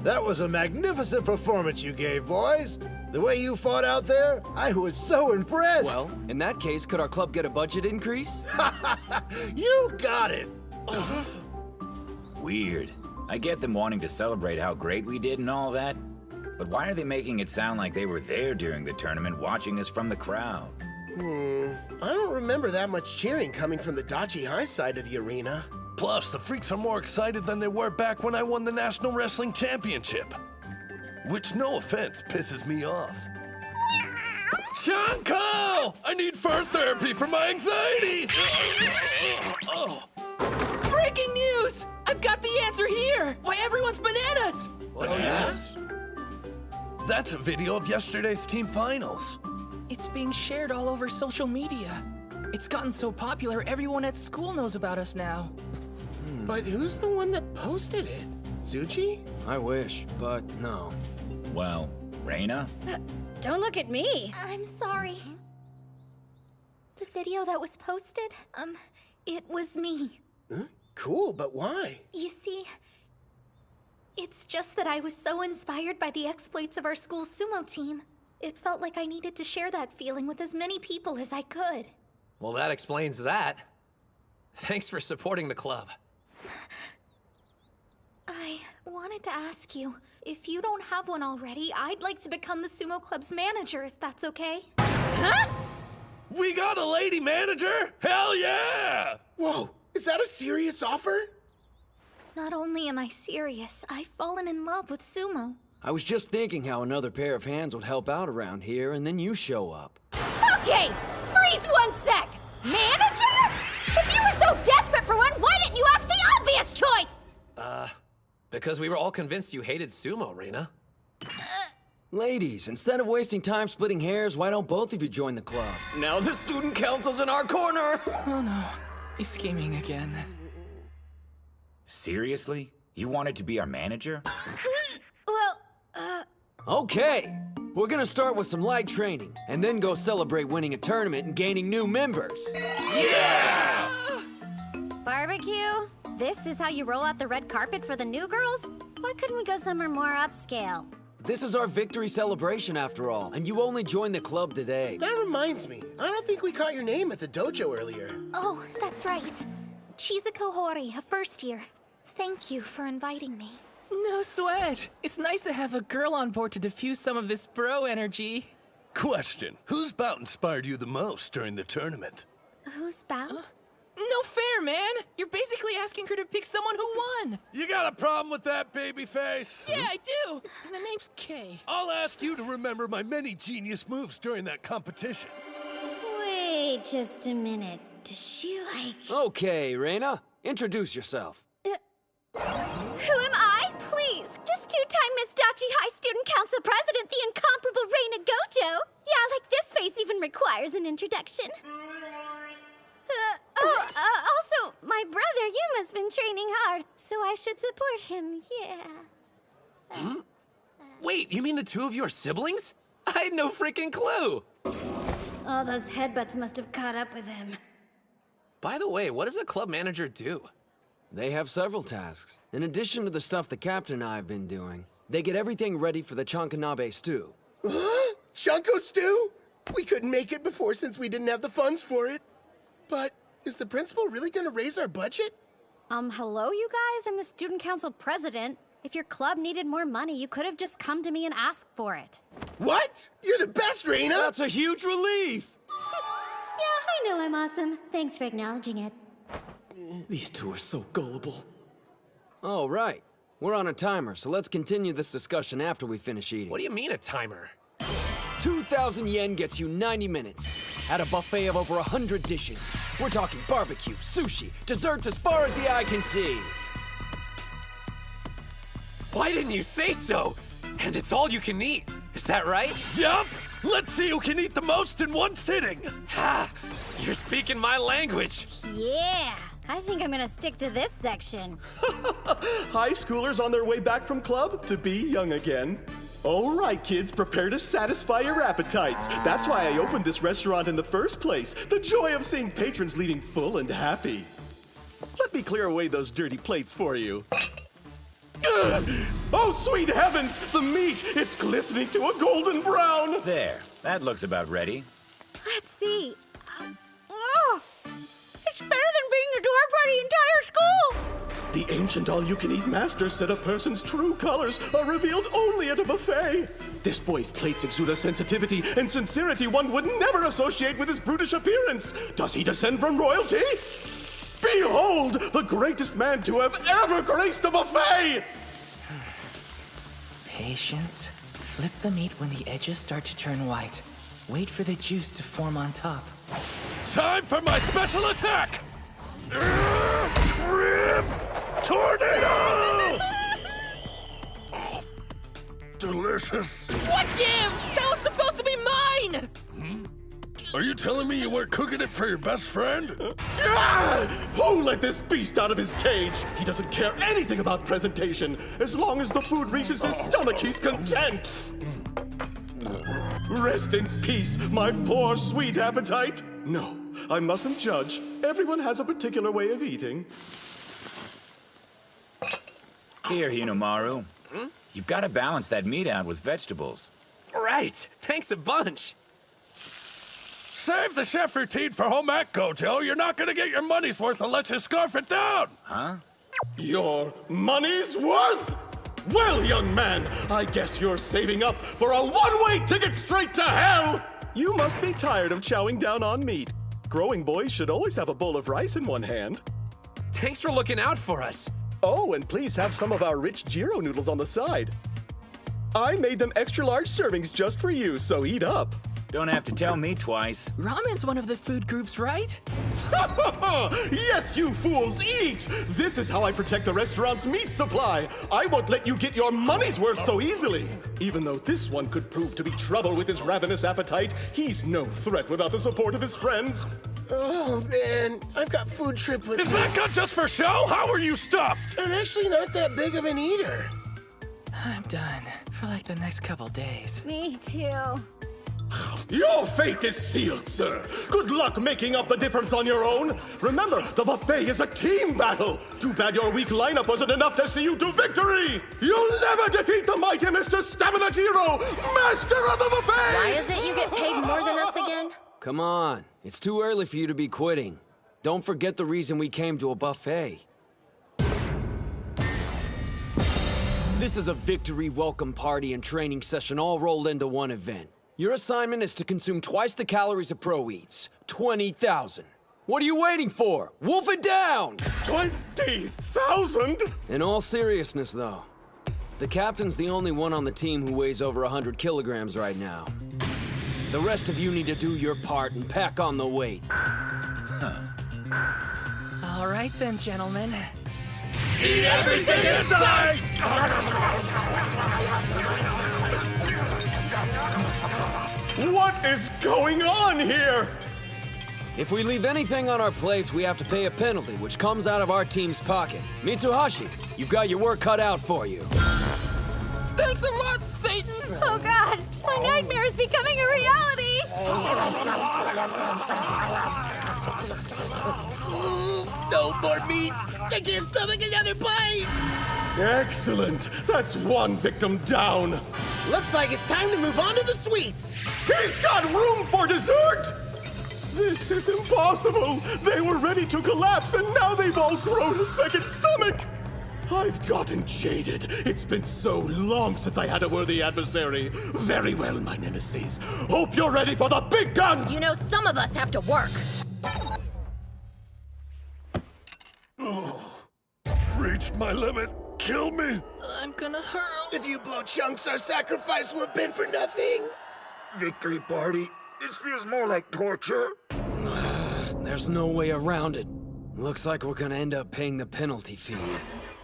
That was a magnificent performance you gave, boys. The way you fought out there, I was so impressed. Well, in that case, could our club get a budget increase? You got it. Weird. I get them wanting to celebrate how great we did and all that, but why are they making it sound like they were there during the tournament watching us from the crowd? I don't remember that much cheering coming from the Odachi High side of the arena. Plus, the freaks are more excited than they were back when I won the National Wrestling Championship. Which, no offense, pisses me off. Chanko! I need fur therapy for my anxiety! Breaking news! I've got the answer here! Why everyone's bananas! What's this? That's a video of yesterday's team finals. It's being shared all over social media. It's gotten so popular, everyone at school knows about us now. But who's the one that posted it? Zuchi? I wish, but no. Well, Reina? Don't look at me. I'm sorry. The video that was posted, it was me. Huh? Cool, but why? You see, it's just that I was so inspired by the exploits of our school sumo team. It felt like I needed to share that feeling with as many people as I could. Well, that explains that. Thanks for supporting the club. I wanted to ask you, if you don't have one already, I'd like to become the sumo club's manager, if that's okay. Huh? We got a lady manager? Hell yeah! Whoa, is that a serious offer? Not only am I serious, I've fallen in love with sumo. I was just thinking how another pair of hands would help out around here, and then you show up. Okay, freeze 1 sec! Manager? If you were so desperate for one, why didn't you ask the obvious choice? Because we were all convinced you hated sumo, Reina. Ladies, instead of wasting time splitting hairs, why don't both of you join the club? Now the student council's in our corner! Oh no, he's scheming again. Seriously? You wanted to be our manager? Okay, we're gonna start with some light training, and then go celebrate winning a tournament and gaining new members. Yeah! Barbecue? This is how you roll out the red carpet for the new girls? Why couldn't we go somewhere more upscale? This is our victory celebration after all, and you only joined the club today. That reminds me, I don't think we caught your name at the dojo earlier. Oh, that's right. Chizuko Hori, a first year. Thank you for inviting me. No sweat. It's nice to have a girl on board to diffuse some of this bro energy. Question, whose bout inspired you the most during the tournament? Who's bout? No fair, man. You're basically asking her to pick someone who won. You got a problem with that, babyface? Yeah, I do. And the name's Kay. I'll ask you to remember my many genius moves during that competition. Wait just a minute. Does she like... Okay, Reina, introduce yourself. Who am I? Please, just two-time Miss Odachi High Student Council President, the incomparable Reina Gojo. Yeah, like this face even requires an introduction. Also, my brother Yuma's been training hard, so I should support him, yeah. Wait, you mean the two of you are siblings? I had no freaking clue! All those headbutts must have caught up with him. By the way, what does a club manager do? They have several tasks. In addition to the stuff the captain and I have been doing, they get everything ready for the Chankanabe stew. Huh? Shanko stew? We couldn't make it before since we didn't have the funds for it. But is the principal really gonna raise our budget? Hello, you guys? I'm the student council president. If your club needed more money, you could have just come to me and asked for it. What? You're the best, Reina! That's a huge relief! Yeah, I know I'm awesome. Thanks for acknowledging it. These two are so gullible. Oh, right. We're on a timer, so let's continue this discussion after we finish eating. What do you mean a timer? 2,000 yen gets you 90 minutes. At a buffet of over 100 dishes. We're talking barbecue, sushi, desserts as far as the eye can see. Why didn't you say so? And it's all you can eat. Is that right? Yup! Let's see who can eat the most in one sitting! Ha! You're speaking my language. Yeah, I think I'm gonna stick to this section. High schoolers on their way back from club to be young again. All right, kids, prepare to satisfy your appetites. That's why I opened this restaurant in the first place. The joy of seeing patrons leaving full and happy. Let me clear away those dirty plates for you. Ugh! Oh, sweet heavens! The meat! It's glistening to a golden brown! There. That looks about ready. Let's see. It's better than being the door for the entire school! The ancient all-you-can-eat master said a person's true colors are revealed only at a buffet. This boy's plates exude a sensitivity and sincerity one would never associate with his brutish appearance. Does he descend from royalty? Behold, the greatest man to have ever graced a buffet! Patience. Flip the meat when the edges start to turn white. Wait for the juice to form on top. Time for my special attack! Rib Tornado! Oh, delicious. What gives? That was supposed to be mine! Are you telling me you weren't cooking it for your best friend? Who let this beast out of his cage? He doesn't care anything about presentation. As long as the food reaches his stomach, he's content. Rest in peace, my poor sweet appetite. No, I mustn't judge. Everyone has a particular way of eating. Here, Hinomaru. You've got to balance that meat out with vegetables. Right. Thanks a bunch. Save the chef routine for home ec, Gojo. You're not gonna get your money's worth unless you scarf it down. Huh? Your money's worth? Well, young man, I guess you're saving up for a one-way ticket straight to hell! You must be tired of chowing down on meat. Growing boys should always have a bowl of rice in one hand. Thanks for looking out for us. Oh, and please have some of our rich gyro noodles on the side. I made them extra-large servings just for you, so eat up. Don't have to tell me twice. Ramen's one of the food groups, right? Yes, you fools, eat! This is how I protect the restaurant's meat supply. I won't let you get your money's worth so easily. Even though this one could prove to be trouble with his ravenous appetite, he's no threat without the support of his friends. Oh, man, I've got food triplets. Is that gun just for show? How are you stuffed? I'm actually not that big of an eater. I'm done for like the next couple days. Me too. Your fate is sealed, sir. Good luck making up the difference on your own. Remember, the buffet is a team battle. Too bad your weak lineup wasn't enough to see you to victory. You'll never defeat the mighty Mr. Stamina Jiro, master of the buffet! Why is it you get paid more than us again? Come on, it's too early for you to be quitting. Don't forget the reason we came to a buffet. This is a victory welcome party and training session all rolled into one event. Your assignment is to consume twice the calories a pro eats. 20,000. What are you waiting for? Wolf it down! 20,000? In all seriousness, though, the captain's the only one on the team who weighs over 100 kilograms right now. The rest of you need to do your part and pack on the weight. All right then, gentlemen. Eat everything in sight! What is going on here? If we leave anything on our plates, we have to pay a penalty, which comes out of our team's pocket. Mitsuhashi, you've got your work cut out for you. Thanks a lot, Satan! Oh god, my nightmare is becoming a reality! No more meat! I can't stomach another bite! Excellent. That's one victim down. Looks like it's time to move on to the sweets! He's got room for dessert! This is impossible! They were ready to collapse, and now they've all grown a second stomach! I've gotten jaded. It's been so long since I had a worthy adversary. Very well, my nemesis. Hope you're ready for the big guns! You know, some of us have to work. Reached my limit. Kill me. I'm gonna hurl. If you blow chunks, our sacrifice will have been for nothing. Victory party. This feels more like torture. There's no way around it. Looks like we're gonna end up paying the penalty fee.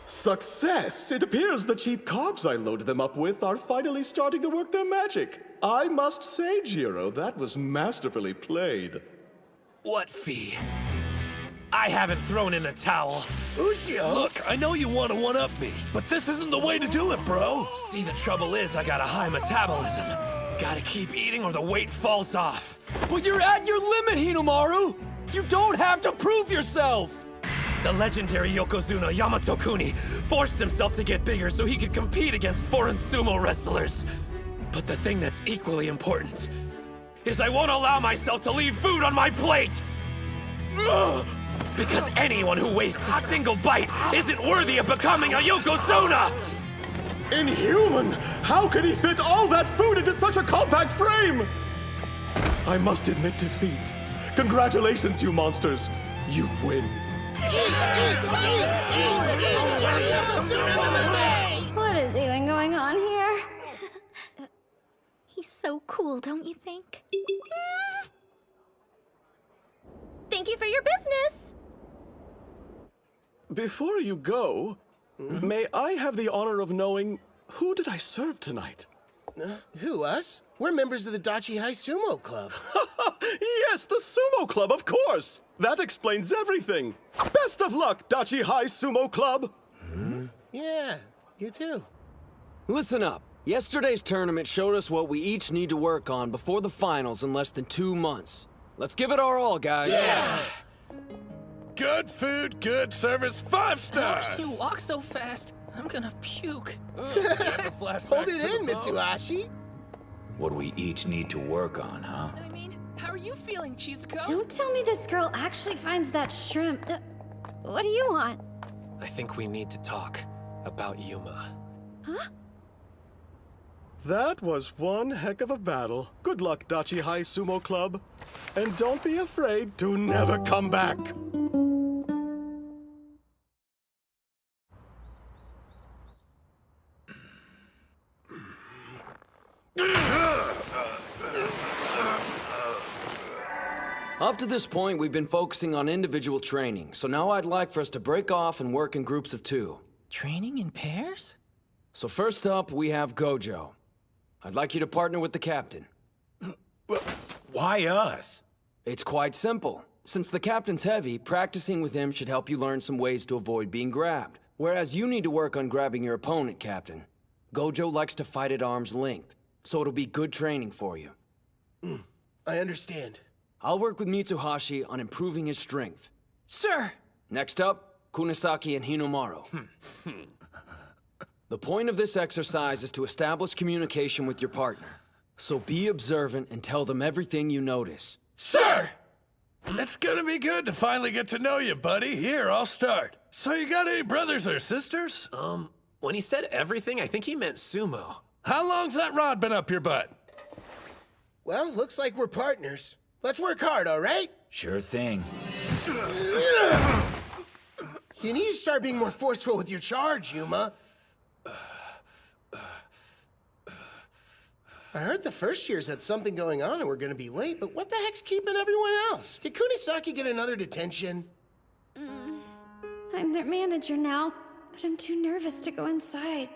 Success! It appears the cheap carbs I loaded them up with are finally starting to work their magic. I must say, Jiro, that was masterfully played. What fee? I haven't thrown in the towel. Ushio! Look, I know you want to one-up me, but this isn't the way to do it, bro. See, the trouble is I got a high metabolism. Gotta keep eating or the weight falls off. But you're at your limit, Hinomaru! You don't have to prove yourself! The legendary Yokozuna Yamato Kuni forced himself to get bigger so he could compete against foreign sumo wrestlers. But the thing that's equally important is I won't allow myself to leave food on my plate! Ugh! Because anyone who wastes a single bite isn't worthy of becoming a Yokozuna! Inhuman! How can he fit all that food into such a compact frame? I must admit defeat. Congratulations, you monsters. You win. What is even going on here? He's so cool, don't you think? Thank you for your business. Before you go, may I have the honor of knowing who did I serve tonight? Who, us? We're members of the Odachi High Sumo Club. Yes, the Sumo Club, of course! That explains everything! Best of luck, Odachi High Sumo Club! Yeah, you too. Listen up. Yesterday's tournament showed us what we each need to work on before the finals in less than 2 months. Let's give it our all, guys. Yeah! Good food, good service, 5 stars! How can you walk so fast? I'm gonna puke. Hold it in, Mitsuhashi. What we each need to work on, huh? I mean, how are you feeling, Chizuko? Don't tell me this girl actually finds that shrimp. What do you want? I think we need to talk about Yuma. Huh? That was one heck of a battle. Good luck, Odachi High Sumo Club. And don't be afraid to never come back. Up to this point, we've been focusing on individual training, so now I'd like for us to break off and work in groups of 2. Training in pairs? So first up, we have Gojo. I'd like you to partner with the captain. Why us? It's quite simple. Since the captain's heavy, practicing with him should help you learn some ways to avoid being grabbed. Whereas you need to work on grabbing your opponent, Captain. Gojo likes to fight at arm's length, so it'll be good training for you. I understand. I'll work with Mitsuhashi on improving his strength. Sir! Next up, Kunisaki and Hinomaru. The point of this exercise is to establish communication with your partner. So be observant and tell them everything you notice. Sir! It's gonna be good to finally get to know you, buddy. Here, I'll start. So you got any brothers or sisters? When he said everything, I think he meant sumo. How long's that rod been up your butt? Well, looks like we're partners. Let's work hard, all right? Sure thing. You need to start being more forceful with your charge, Yuma. I heard the first years had something going on and we're gonna be late, but what the heck's keeping everyone else? Did Kunisaki get another detention? I'm their manager now, but I'm too nervous to go inside.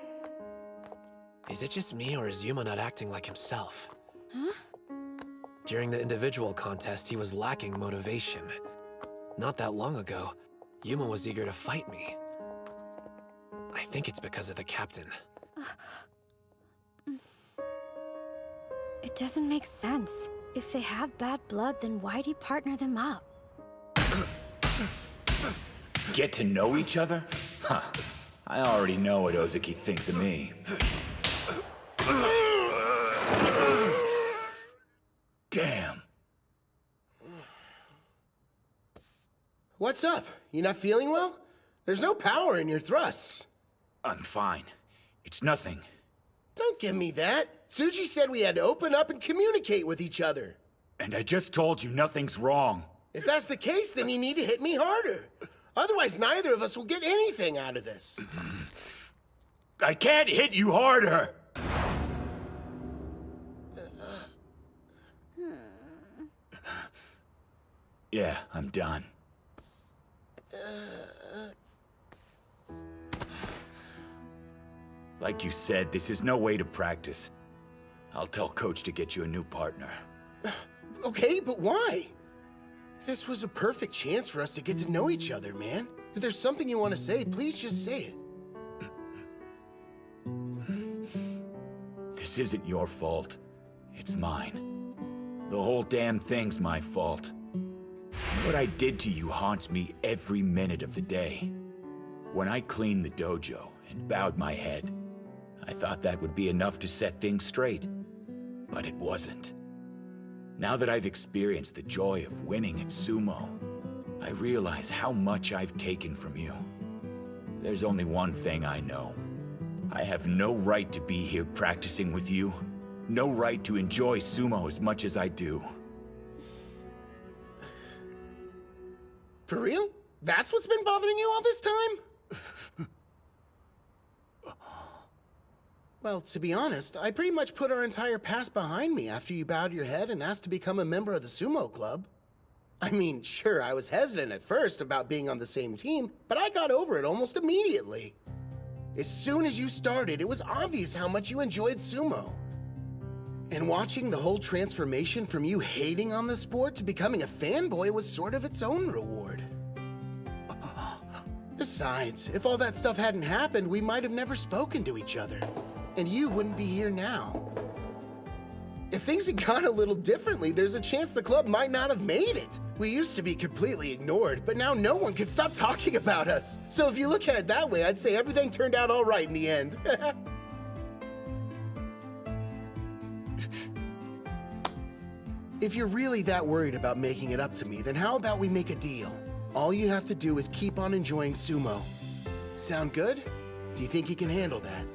Is it just me, or is Yuma not acting like himself? Huh? During the individual contest, he was lacking motivation. Not that long ago, Yuma was eager to fight me. I think it's because of the captain. It doesn't make sense. If they have bad blood, then why'd he partner them up? Get to know each other? Huh. I already know what Ozeki thinks of me. Damn. What's up? You not feeling well? There's no power in your thrusts. I'm fine. It's nothing. Don't give me that. Tsuji said we had to open up and communicate with each other. And I just told you nothing's wrong. If that's the case, then you need to hit me harder. Otherwise, neither of us will get anything out of this. I can't hit you harder! Yeah, I'm done. Like you said, this is no way to practice. I'll tell Coach to get you a new partner. Okay, but why? This was a perfect chance for us to get to know each other, man. If there's something you want to say, please just say it. This isn't your fault. It's mine. The whole damn thing's my fault. What I did to you haunts me every minute of the day. When I cleaned the dojo and bowed my head, I thought that would be enough to set things straight. But it wasn't. Now that I've experienced the joy of winning at sumo, I realize how much I've taken from you. There's only one thing I know. I have no right to be here practicing with you. No right to enjoy sumo as much as I do. For real? That's what's been bothering you all this time? Well, to be honest, I pretty much put our entire past behind me after you bowed your head and asked to become a member of the sumo club. I mean, sure, I was hesitant at first about being on the same team, but I got over it almost immediately. As soon as you started, it was obvious how much you enjoyed sumo. And watching the whole transformation from you hating on the sport to becoming a fanboy was sort of its own reward. Besides, if all that stuff hadn't happened, we might have never spoken to each other. And you wouldn't be here now. If things had gone a little differently, there's a chance the club might not have made it. We used to be completely ignored, but now no one can stop talking about us. So if you look at it that way, I'd say everything turned out all right in the end. If you're really that worried about making it up to me, then how about we make a deal? All you have to do is keep on enjoying sumo. Sound good? Do you think you can handle that?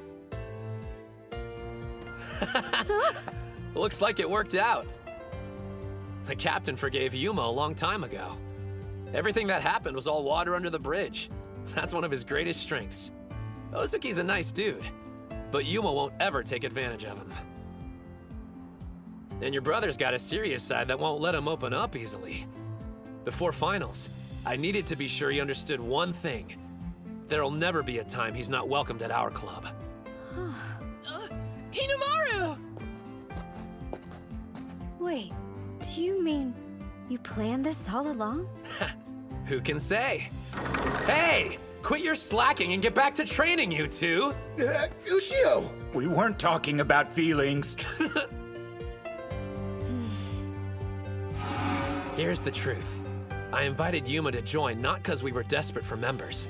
Looks like it worked out. The captain forgave Yuma a long time ago. Everything that happened was all water under the bridge. That's one of his greatest strengths. Ozuki's a nice dude, but Yuma won't ever take advantage of him. And your brother's got a serious side that won't let him open up easily. Before finals, I needed to be sure he understood one thing. There'll never be a time he's not welcomed at our club. Hinomaru! Wait, do you mean you planned this all along? Who can say? Hey! Quit your slacking and get back to training, you two! Ushio! We weren't talking about feelings. Here's the truth. I invited Yuma to join not because we were desperate for members.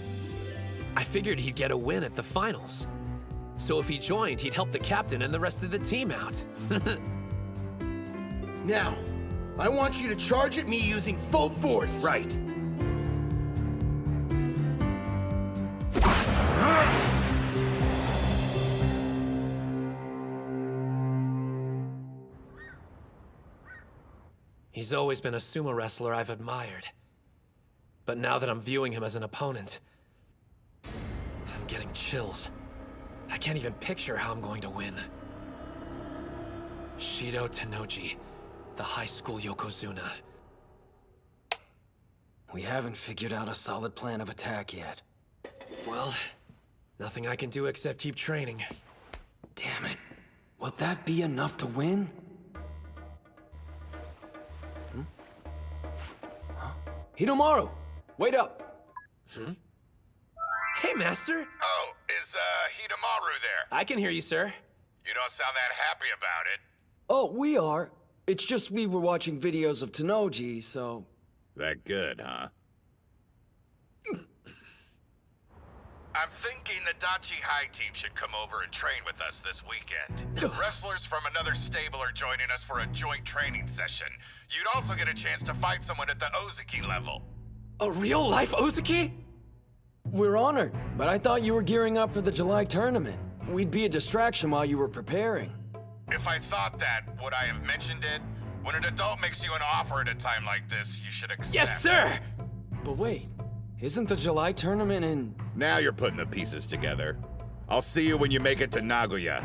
I figured he'd get a win at the finals. So if he joined, he'd help the captain and the rest of the team out. Now, I want you to charge at me using full force. Right. He's always been a sumo wrestler I've admired. But now that I'm viewing him as an opponent, I'm getting chills. I can't even picture how I'm going to win. Shido Tennoji, the High School Yokozuna. We haven't figured out a solid plan of attack yet. Well, nothing I can do except keep training. Damn it. Will that be enough to win? Hinomaru! Wait up! Hey, Master! Oh, is Hinomaru there? I can hear you, sir. You don't sound that happy about it. Oh, we are. It's just we were watching videos of Tennoji, so... That good, huh? I'm thinking the Odachi High team should come over and train with us this weekend. Wrestlers from another stable are joining us for a joint training session. You'd also get a chance to fight someone at the Ozeki level. A real-life Ozeki? We're honored, but I thought you were gearing up for the July tournament. We'd be a distraction while you were preparing. If I thought that, would I have mentioned it? When an adult makes you an offer at a time like this, you should accept. Yes, sir! But wait, isn't the July tournament in... Now you're putting the pieces together. I'll see you when you make it to Nagoya.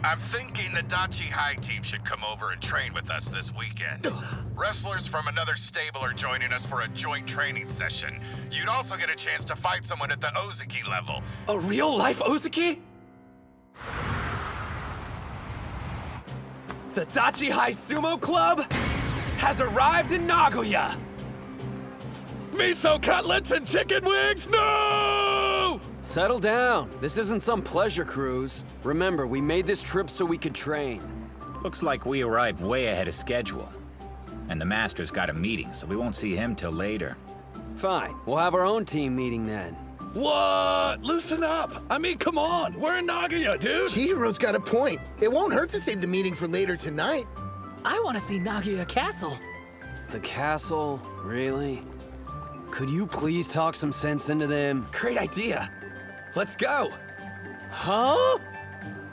I'm thinking the Odachi High team should come over and train with us this weekend. Wrestlers from another stable are joining us for a joint training session. You'd also get a chance to fight someone at the Ozeki level. A real-life Ozeki? The Odachi High Sumo Club has arrived in Nagoya! Miso cutlets and chicken wings? No! Settle down. This isn't some pleasure cruise. Remember, we made this trip so we could train. Looks like we arrived way ahead of schedule. And the Master's got a meeting, so we won't see him till later. Fine. We'll have our own team meeting then. What? Loosen up. I mean, come on. We're in Nagoya, dude. Chihiro's got a point. It won't hurt to save the meeting for later tonight. I want to see Nagoya Castle. The castle? Really? Could you please talk some sense into them? Great idea. Let's go. Huh?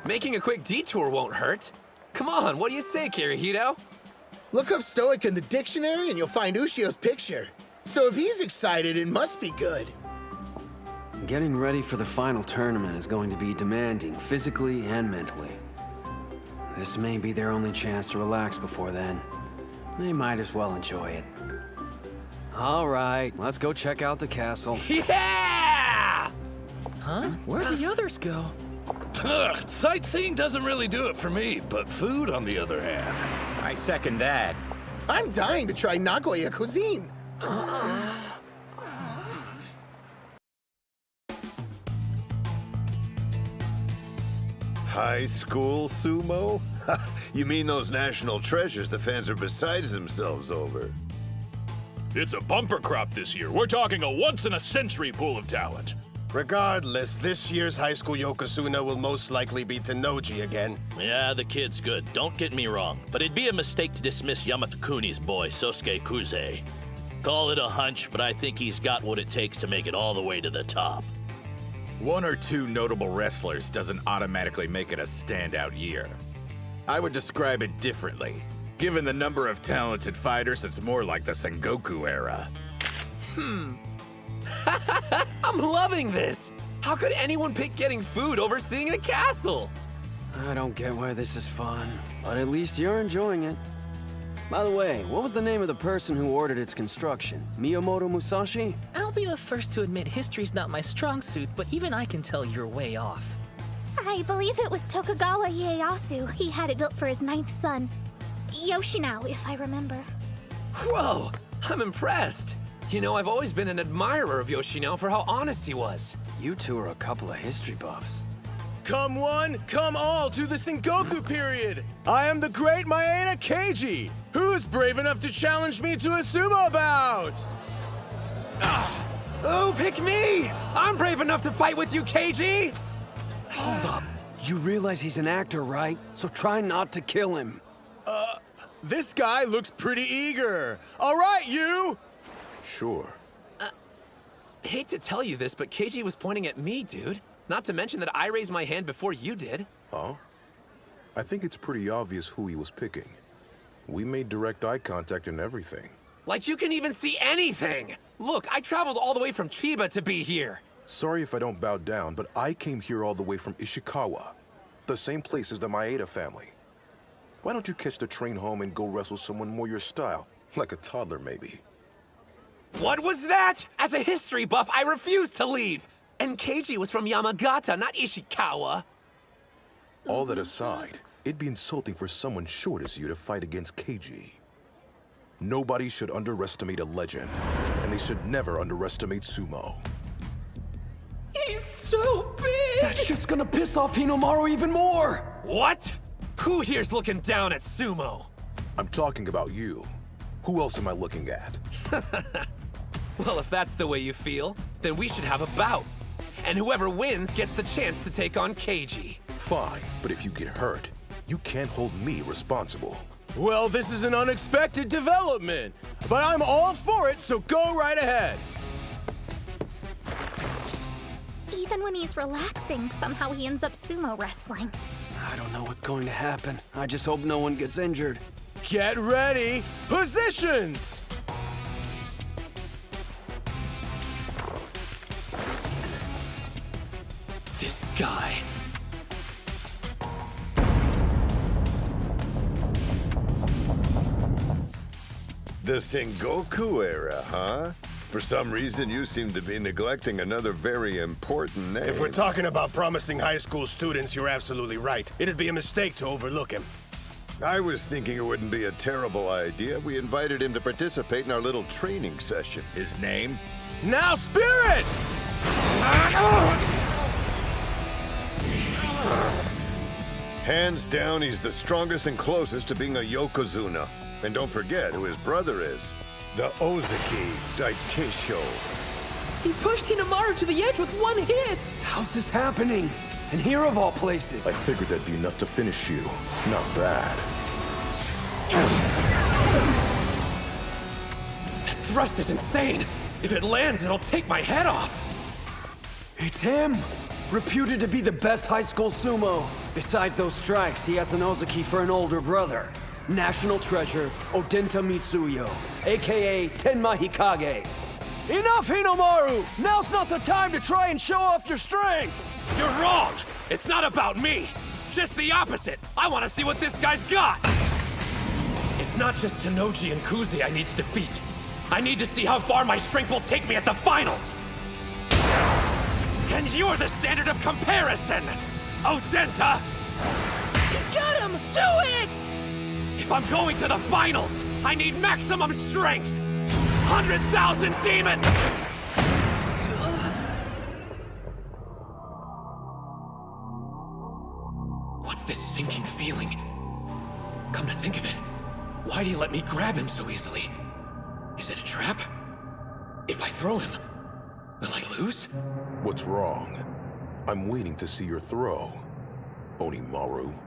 Making a quick detour won't hurt. Come on, what do you say, Kirihito? Look up Stoic in the dictionary and you'll find Ushio's picture. So if he's excited, it must be good. Getting ready for the final tournament is going to be demanding, physically and mentally. This may be their only chance to relax before then. They might as well enjoy it. All right, let's go check out the castle. Yeah! Huh? Where'd the others go? Ugh, sightseeing doesn't really do it for me, but food, on the other hand. I second that. I'm dying to try Nagoya cuisine. High school sumo? You mean those national treasures the fans are beside themselves over? It's a bumper crop this year. We're talking a once-in-a-century pool of talent. Regardless, this year's High School Yokozuna will most likely be Tennoji again. Yeah, the kid's good. Don't get me wrong. But it'd be a mistake to dismiss Yamato-kuni's boy, Sosuke Kuze. Call it a hunch, but I think he's got what it takes to make it all the way to the top. One or two notable wrestlers doesn't automatically make it a standout year. I would describe it differently. Given the number of talented fighters, it's more like the Sengoku era. I'm loving this! How could anyone pick getting food over seeing a castle? I don't get why this is fun, but at least you're enjoying it. By the way, what was the name of the person who ordered its construction? Miyamoto Musashi? I'll be the first to admit history's not my strong suit, but even I can tell you're way off. I believe it was Tokugawa Ieyasu. He had it built for his 9th son. Yoshinao, if I remember. Whoa! I'm impressed! You know, I've always been an admirer of Yoshinao for how honest he was. You two are a couple of history buffs. Come one, come all to the Sengoku period! I am the great Maeda Keiji! Who's brave enough to challenge me to a sumo bout? Oh, pick me! I'm brave enough to fight with you, Keiji! Hold up. You realize he's an actor, right? So try not to kill him. This guy looks pretty eager. All right, you! Sure. Hate to tell you this, but Keiji was pointing at me, dude. Not to mention that I raised my hand before you did. Huh? I think it's pretty obvious who he was picking. We made direct eye contact and everything. Like you can even see anything! Look, I traveled all the way from Chiba to be here. Sorry if I don't bow down, but I came here all the way from Ishikawa. The same place as the Maeda family. Why don't you catch the train home and go wrestle someone more your style? Like a toddler, maybe. What was that? As a history buff, I refuse to leave! And Keiji was from Yamagata, not Ishikawa. All that aside, it'd be insulting for someone short as you to fight against Keiji. Nobody should underestimate a legend, and they should never underestimate sumo. He's so big! That's just gonna piss off Hinomaru even more! What? Who here's looking down at sumo? I'm talking about you. Who else am I looking at? Well, if that's the way you feel, then we should have a bout. And whoever wins gets the chance to take on Keiji. Fine, but if you get hurt, you can't hold me responsible. Well, this is an unexpected development, but I'm all for it, so go right ahead. Even when he's relaxing, somehow he ends up sumo wrestling. I don't know what's going to happen. I just hope no one gets injured. Get ready! Positions! This guy. The Sengoku era, huh? For some reason, you seem to be neglecting another very important name. If we're talking about promising high school students, you're absolutely right. It'd be a mistake to overlook him. I was thinking it wouldn't be a terrible idea if we invited him to participate in our little training session. His name? Now, Spirit! Hands down, he's the strongest and closest to being a Yokozuna. And don't forget who his brother is. The Ozeki Daikesho. He pushed Hinomaru to the edge with one hit! How's this happening? And here of all places. I figured that'd be enough to finish you. Not bad. That thrust is insane! If it lands, it'll take my head off! It's him! Reputed to be the best high school sumo. Besides those strikes, he has an Ozeki for an older brother. National treasure, Odenta Mitsuyo, aka Tenma Hikage. Enough, Hinomaru! Now's not the time to try and show off your strength! You're wrong! It's not about me! Just the opposite! I want to see what this guy's got! It's not just Tenoji and Kuze I need to defeat. I need to see how far my strength will take me at the finals! And you're the standard of comparison! Odenta! He's got him! Do it! If I'm going to the finals, I need maximum strength! 100,000 demon! What's this sinking feeling? Come to think of it, why'd he let me grab him so easily? Is it a trap? If I throw him, will I lose? What's wrong? I'm waiting to see your throw, Onimaru.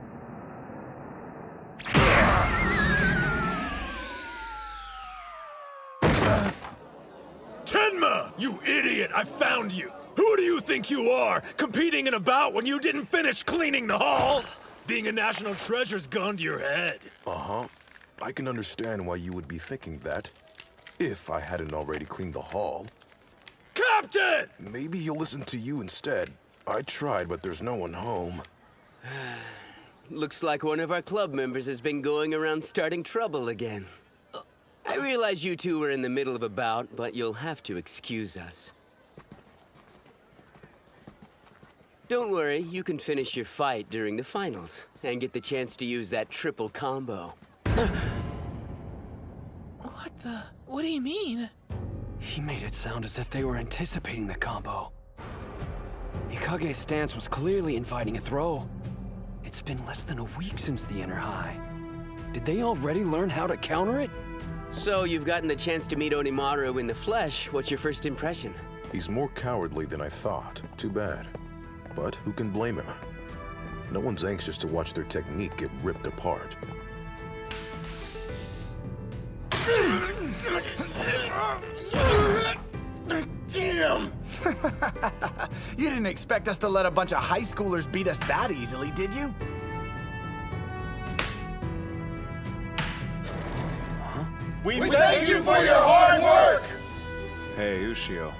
Tenma! You idiot! I found you! Who do you think you are, competing in a bout when you didn't finish cleaning the hall? Being a national treasure's gone to your head. Uh-huh. I can understand why you would be thinking that, if I hadn't already cleaned the hall. Captain! Maybe he'll listen to you instead. I tried, but there's no one home. Looks like one of our club members has been going around starting trouble again. I realize you two were in the middle of a bout, but you'll have to excuse us. Don't worry, you can finish your fight during the finals, and get the chance to use that triple combo. What do you mean? He made it sound as if they were anticipating the combo. Ikage's stance was clearly inviting a throw. It's been less than a week since the inner high. Did they already learn how to counter it? So you've gotten the chance to meet Onimaru in the flesh. What's your first impression? He's more cowardly than I thought. Too bad. But who can blame him? No one's anxious to watch their technique get ripped apart. Damn! You didn't expect us to let a bunch of high schoolers beat us that easily, did you? We thank you for your hard work! Hey, Ushio.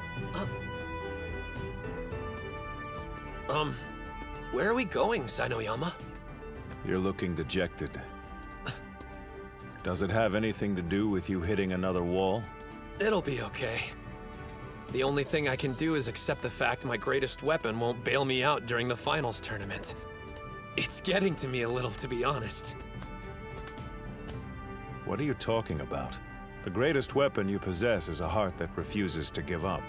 Where are we going, Sainoyama? You're looking dejected. Does it have anything to do with you hitting another wall? It'll be okay. The only thing I can do is accept the fact my greatest weapon won't bail me out during the finals tournament. It's getting to me a little, to be honest. What are you talking about? The greatest weapon you possess is a heart that refuses to give up.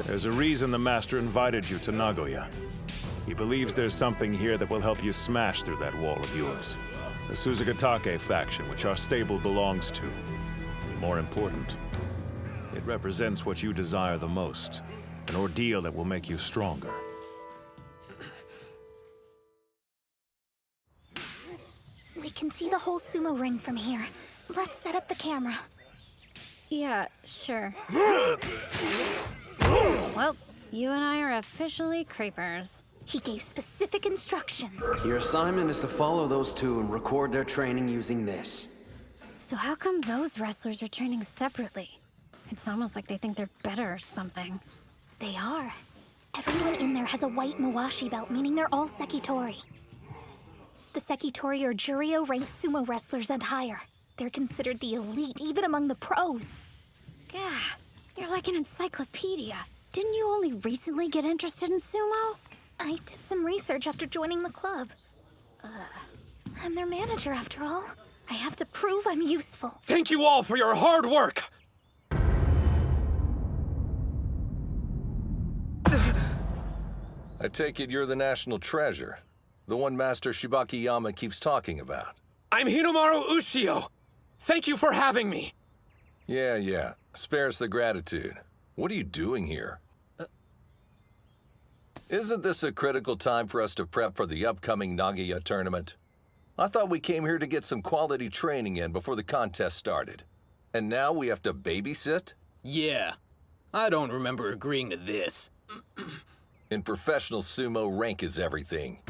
There's a reason the Master invited you to Nagoya. He believes there's something here that will help you smash through that wall of yours. The Suzugatake faction, which our stable belongs to. More important, it represents what you desire the most. An ordeal that will make you stronger. We can see the whole sumo ring from here. Let's set up the camera. Yeah, sure. Well, you and I are officially creepers. He gave specific instructions. Your assignment is to follow those two and record their training using this. So how come those wrestlers are training separately? It's almost like they think they're better or something. They are. Everyone in there has a white Mawashi belt, meaning they're all Sekitori. The Sekitori are Juryo-ranked sumo wrestlers and higher. They're considered the elite, even among the pros. Gah, you're like an encyclopedia. Didn't you only recently get interested in sumo? I did some research after joining the club. I'm their manager, after all. I have to prove I'm useful. Thank you all for your hard work! I take it you're the national treasure. The one Master Shibakiyama keeps talking about. I'm Hinomaru Ushio! Thank you for having me! Yeah. Spare us the gratitude. What are you doing here? Isn't this a critical time for us to prep for the upcoming Nagoya tournament? I thought we came here to get some quality training in before the contest started. And now we have to babysit? Yeah. I don't remember agreeing to this. In professional sumo, rank is everything.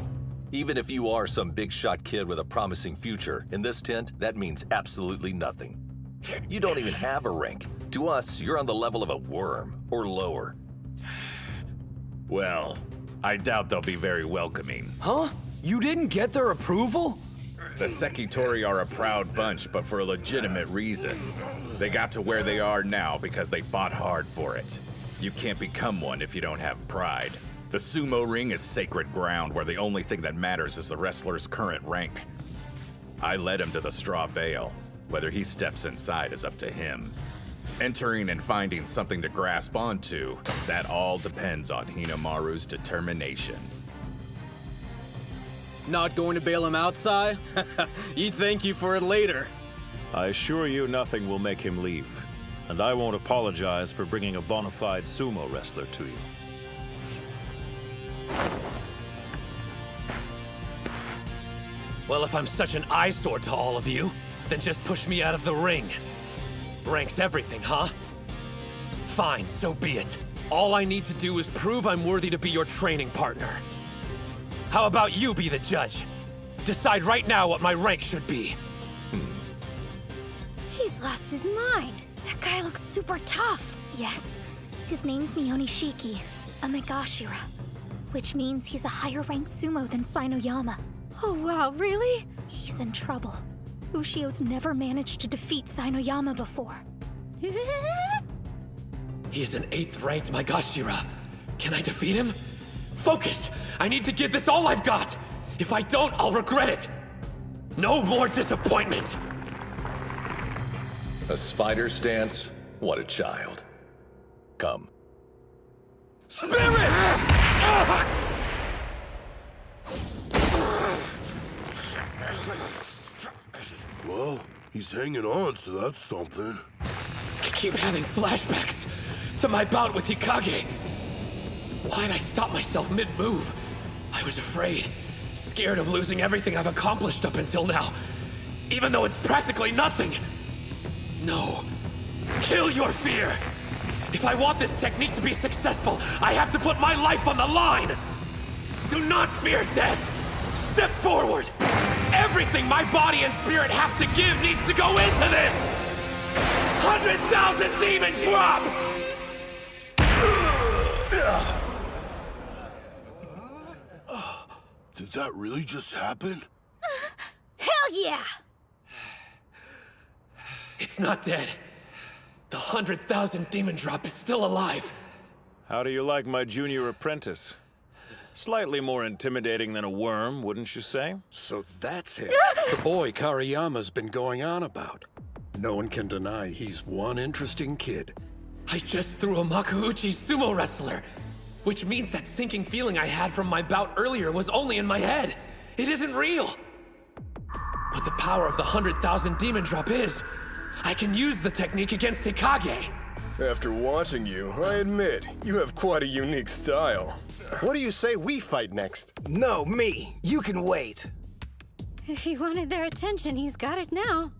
Even if you are some big-shot kid with a promising future, in this tent, that means absolutely nothing. You don't even have a rank. To us, you're on the level of a worm, or lower. Well, I doubt they'll be very welcoming. Huh? You didn't get their approval? The Sekitori are a proud bunch, but for a legitimate reason. They got to where they are now because they fought hard for it. You can't become one if you don't have pride. The sumo ring is sacred ground where the only thing that matters is the wrestler's current rank. I led him to the straw bale. Whether he steps inside is up to him. Entering and finding something to grasp onto, that all depends on Hinomaru's determination. Not going to bail him out, Sai? He'd thank you for it later. I assure you nothing will make him leave. And I won't apologize for bringing a bona fide sumo wrestler to you. Well, if I'm such an eyesore to all of you, then just push me out of the ring. Rank's everything, huh? Fine, so be it. All I need to do is prove I'm worthy to be your training partner. How about you be the judge? Decide right now what my rank should be. He's lost his mind. That guy looks super tough. Yes, his name's Miyonishiki, a Megashira, which means he's a higher-ranked sumo than Sainoyama. Oh wow, really? He's in trouble. Ushio's never managed to defeat Sainoyama before. He's an 8th-ranked Megashira. Can I defeat him? Focus! I need to give this all I've got! If I don't, I'll regret it! No more disappointment! A spider stance? What a child. outcome. Spirit! Well, he's hanging on, so that's something. I keep having flashbacks to my bout with Hikage. Why'd I stop myself mid-move? I was afraid, scared of losing everything I've accomplished up until now, even though it's practically nothing. No. Kill your fear! If I want this technique to be successful, I have to put my life on the line! Do not fear death! Step forward! Everything my body and spirit have to give needs to go into this! 100,000 demon drop! Did that really just happen? Hell yeah! It's not dead. The 100,000 demon drop is still alive. How do you like my junior apprentice? Slightly more intimidating than a worm, wouldn't you say? So that's it. The boy Kariyama's been going on about. No one can deny he's one interesting kid. I just threw a Makuuchi sumo wrestler, which means that sinking feeling I had from my bout earlier was only in my head. It isn't real. But the power of the 100,000 demon drop is, I can use the technique against Hikage. After watching you, I admit, you have quite a unique style. What do you say we fight next? No, me. You can wait. If he wanted their attention, he's got it now.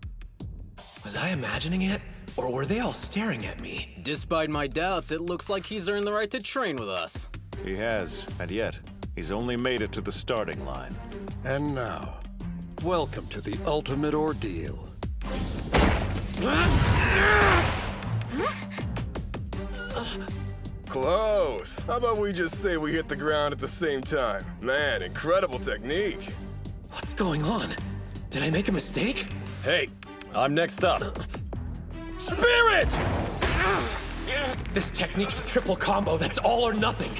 Was I imagining it? Or were they all staring at me? Despite my doubts, it looks like he's earned the right to train with us. He has, and yet, he's only made it to the starting line. And now, welcome to the ultimate ordeal. Close. How about we just say we hit the ground at the same time? Man, incredible technique. What's going on? Did I make a mistake? Hey, I'm next up. Spirit! This technique's a triple combo that's all or nothing.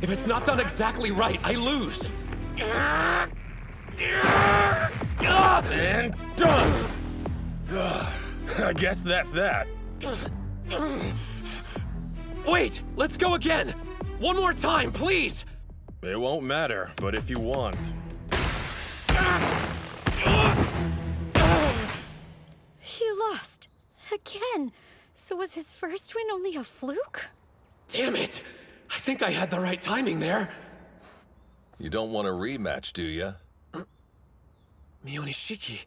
If it's not done exactly right, I lose. And done! I guess that's that. Wait, let's go again! One more time, please! It won't matter, but if you want. He lost. Again. So was his first win only a fluke? Damn it! I think I had the right timing there. You don't want a rematch, do you? Mionishiki.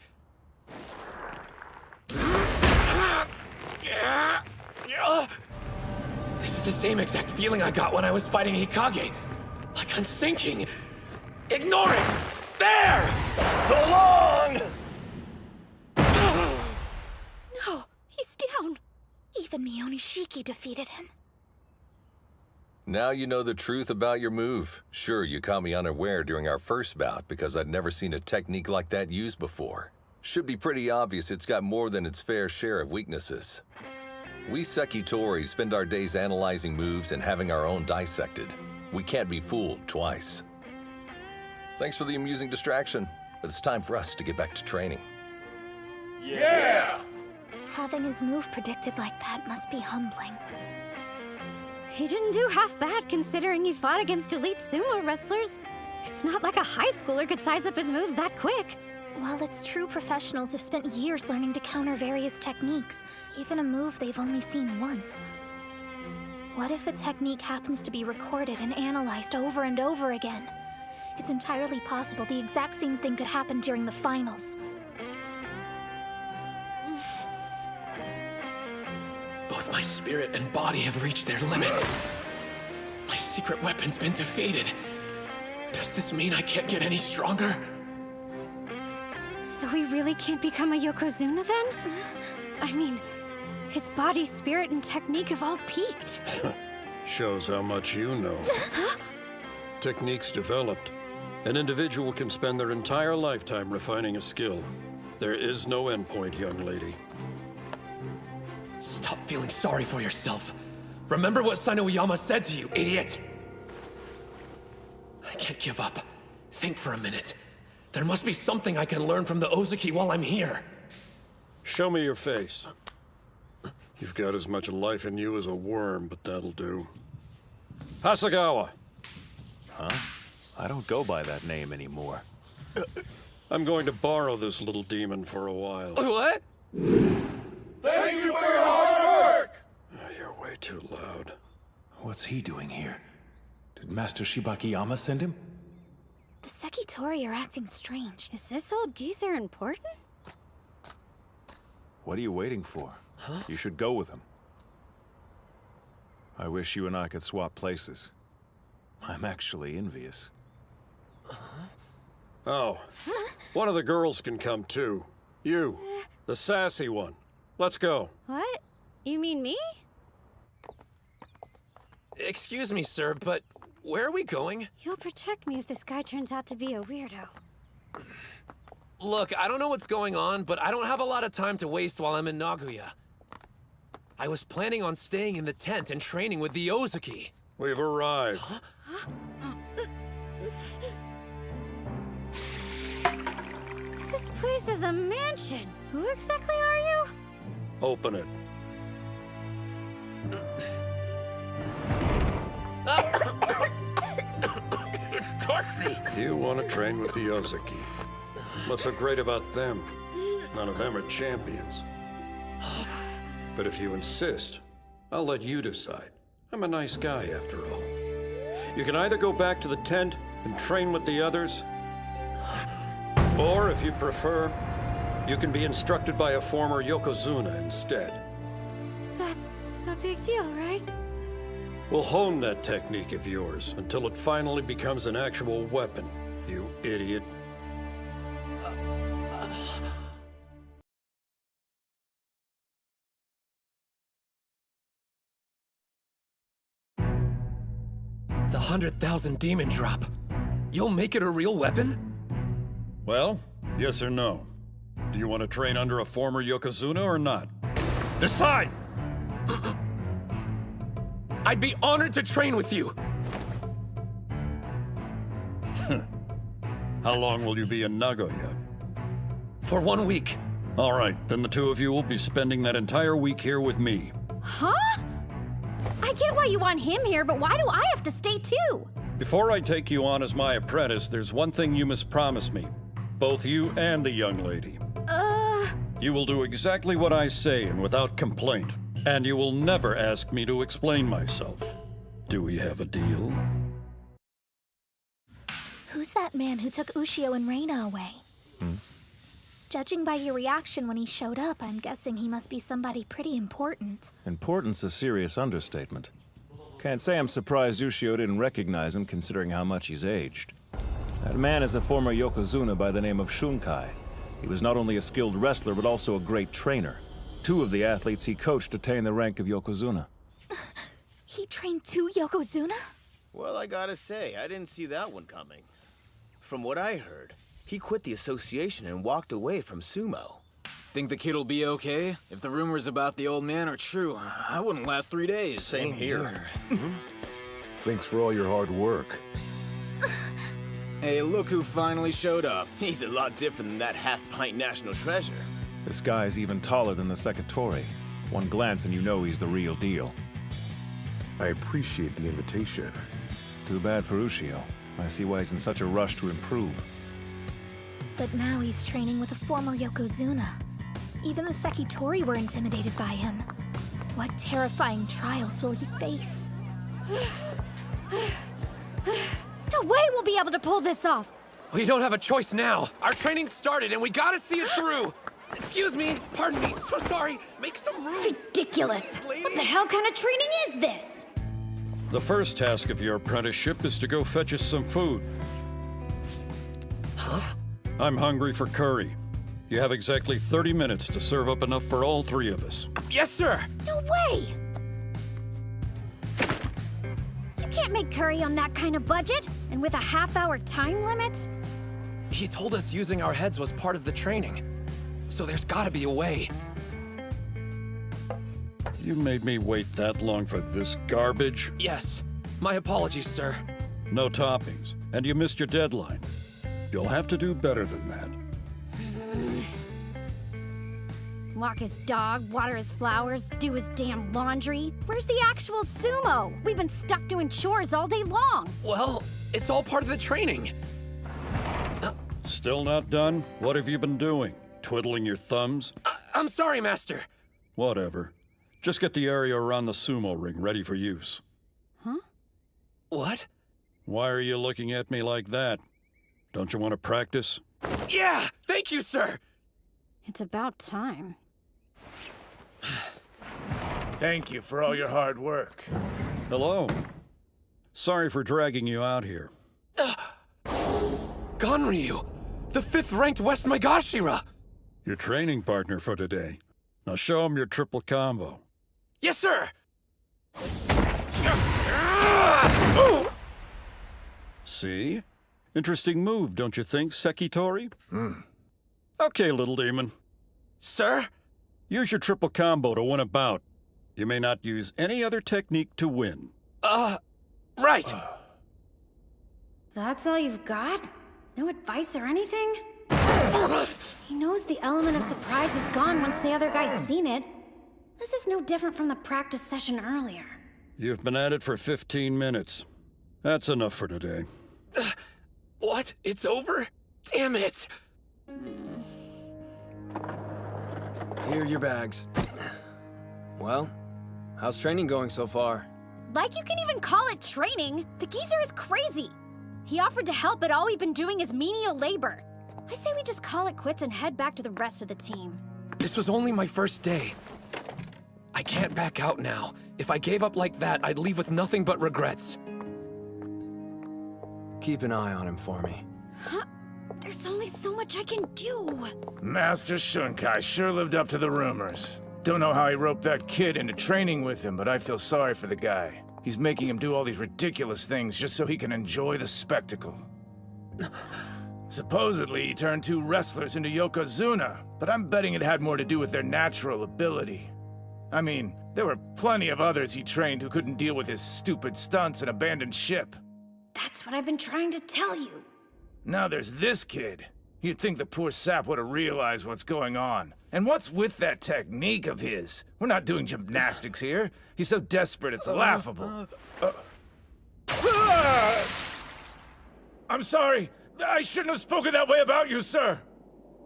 This is the same exact feeling I got when I was fighting Hikage. Like I'm sinking. Ignore it! There! So long! No, he's down. Even Mionishiki defeated him. Now you know the truth about your move. Sure, you caught me unaware during our first bout because I'd never seen a technique like that used before. Should be pretty obvious it's got more than its fair share of weaknesses. We Sekitori spend our days analyzing moves and having our own dissected. We can't be fooled twice. Thanks for the amusing distraction, but it's time for us to get back to training. Yeah! Having his move predicted like that must be humbling. He didn't do half bad considering he fought against elite sumo wrestlers. It's not like a high schooler could size up his moves that quick. While it's true professionals have spent years learning to counter various techniques, even a move they've only seen once. What if a technique happens to be recorded and analyzed over and over again? It's entirely possible the exact same thing could happen during the finals. Both my spirit and body have reached their limits. My secret weapon's been defeated. Does this mean I can't get any stronger? So he really can't become a Yokozuna then? I mean, his body, spirit, and technique have all peaked. Shows how much you know. Techniques developed. An individual can spend their entire lifetime refining a skill. There is no endpoint, young lady. Stop feeling sorry for yourself. Remember what Sanoyama said to you, idiot! I can't give up. Think for a minute. There must be something I can learn from the Ozeki while I'm here. Show me your face. You've got as much life in you as a worm, but that'll do. Hasegawa! Huh? I don't go by that name anymore. I'm going to borrow this little demon for a while. What? Thank you for your hard work! You're way too loud. What's he doing here? Did Master Shibakiyama send him? The Sekitori are acting strange. Is this old geezer important? What are you waiting for? Huh? You should go with him. I wish you and I could swap places. I'm actually envious. Oh, one of the girls can come too. You, the sassy one. Let's go. What? You mean me? Excuse me, sir, but where are we going? You'll protect me if this guy turns out to be a weirdo. Look, I don't know what's going on, but I don't have a lot of time to waste while I'm in Nagoya. I was planning on staying in the tent and training with the Ozeki. We've arrived. Huh? This place is a mansion. Who exactly are you? Open it. It's dusty. You want to train with the Ozeki. What's so great about them? None of them are champions. But if you insist, I'll let you decide. I'm a nice guy, after all. You can either go back to the tent and train with the others, or if you prefer, you can be instructed by a former Yokozuna instead. That's a big deal, right? We'll hone that technique of yours until it finally becomes an actual weapon, you idiot. The 100,000 demon drop. You'll make it a real weapon? Well, yes or no? Do you want to train under a former Yokozuna or not? Decide! I'd be honored to train with you. How long will you be in Nagoya? For 1 week. All right, then the two of you will be spending that entire week here with me. Huh? I get why you want him here, but why do I have to stay too? Before I take you on as my apprentice, there's one thing you must promise me. Both you and the young lady. You will do exactly what I say and without complaint. And you will never ask me to explain myself. Do we have a deal? Who's that man who took Ushio and Reina away? Judging by your reaction when he showed up, I'm guessing he must be somebody pretty important. Important's a serious understatement. Can't say I'm surprised Ushio didn't recognize him, considering how much he's aged. That man is a former Yokozuna by the name of Shunkai. He was not only a skilled wrestler, but also a great trainer. 2 of the athletes he coached attained the rank of Yokozuna. He trained 2 Yokozuna? Well, I gotta say, I didn't see that one coming. From what I heard, he quit the association and walked away from sumo. Think the kid'll be okay? If the rumors about the old man are true, I wouldn't last 3 days. Same here. Thanks for all your hard work. Hey, look who finally showed up. He's a lot different than that half-pint national treasure. This guy's even taller than the Sekitori. One glance and you know he's the real deal. I appreciate the invitation. Too bad for Ushio. I see why he's in such a rush to improve. But now he's training with a former Yokozuna. Even the Sekitori were intimidated by him. What terrifying trials will he face? No way we'll be able to pull this off! We don't have a choice now. Our training started and we gotta see it through. Excuse me, pardon me, so sorry. Make some room. Ridiculous! What the hell kind of training is this? The first task of your apprenticeship is to go fetch us some food. Huh? I'm hungry for curry. You have exactly 30 minutes to serve up enough for all 3 of us. Yes, sir! No way! You can't make curry on that kind of budget, and with a half-hour time limit? He told us using our heads was part of the training. So there's gotta be a way. You made me wait that long for this garbage? Yes. My apologies, sir. No toppings, and you missed your deadline. You'll have to do better than that. Walk his dog, water his flowers, do his damn laundry. Where's the actual sumo? We've been stuck doing chores all day long. Well, it's all part of the training. Still not done? What have you been doing? Twiddling your thumbs? I'm sorry, Master. Whatever. Just get the area around the sumo ring ready for use. Huh? What? Why are you looking at me like that? Don't you want to practice? Yeah! Thank you, sir! It's about time. Thank you for all your hard work. Hello. Sorry for dragging you out here. Ganryu! The 5th-ranked West Megashira! Your training partner for today. Now show him your triple combo. Yes, sir! See? Interesting move, don't you think, Sekitori? Okay, little demon. Sir? Use your triple combo to win a bout. You may not use any other technique to win. Right. That's all you've got? No advice or anything? He knows the element of surprise is gone once the other guy's seen it. This is no different from the practice session earlier. You've been at it for 15 minutes. That's enough for today. What? It's over? Damn it! Here are your bags. Well, how's training going so far? Like you can even call it training! The geezer is crazy! He offered to help, but all we've been doing is menial labor. I say we just call it quits and head back to the rest of the team. This was only my first day. I can't back out now. If I gave up like that, I'd leave with nothing but regrets. Keep an eye on him for me. Huh? There's only so much I can do. Master Shunkai sure lived up to the rumors. Don't know how he roped that kid into training with him, but I feel sorry for the guy. He's making him do all these ridiculous things just so he can enjoy the spectacle. Supposedly, he turned 2 wrestlers into Yokozuna, but I'm betting it had more to do with their natural ability. I mean, there were plenty of others he trained who couldn't deal with his stupid stunts and abandoned ship. That's what I've been trying to tell you. Now there's this kid. You'd think the poor sap would have realized what's going on. And what's with that technique of his? We're not doing gymnastics here. He's so desperate it's laughable. I'm sorry. I shouldn't have spoken that way about you, sir.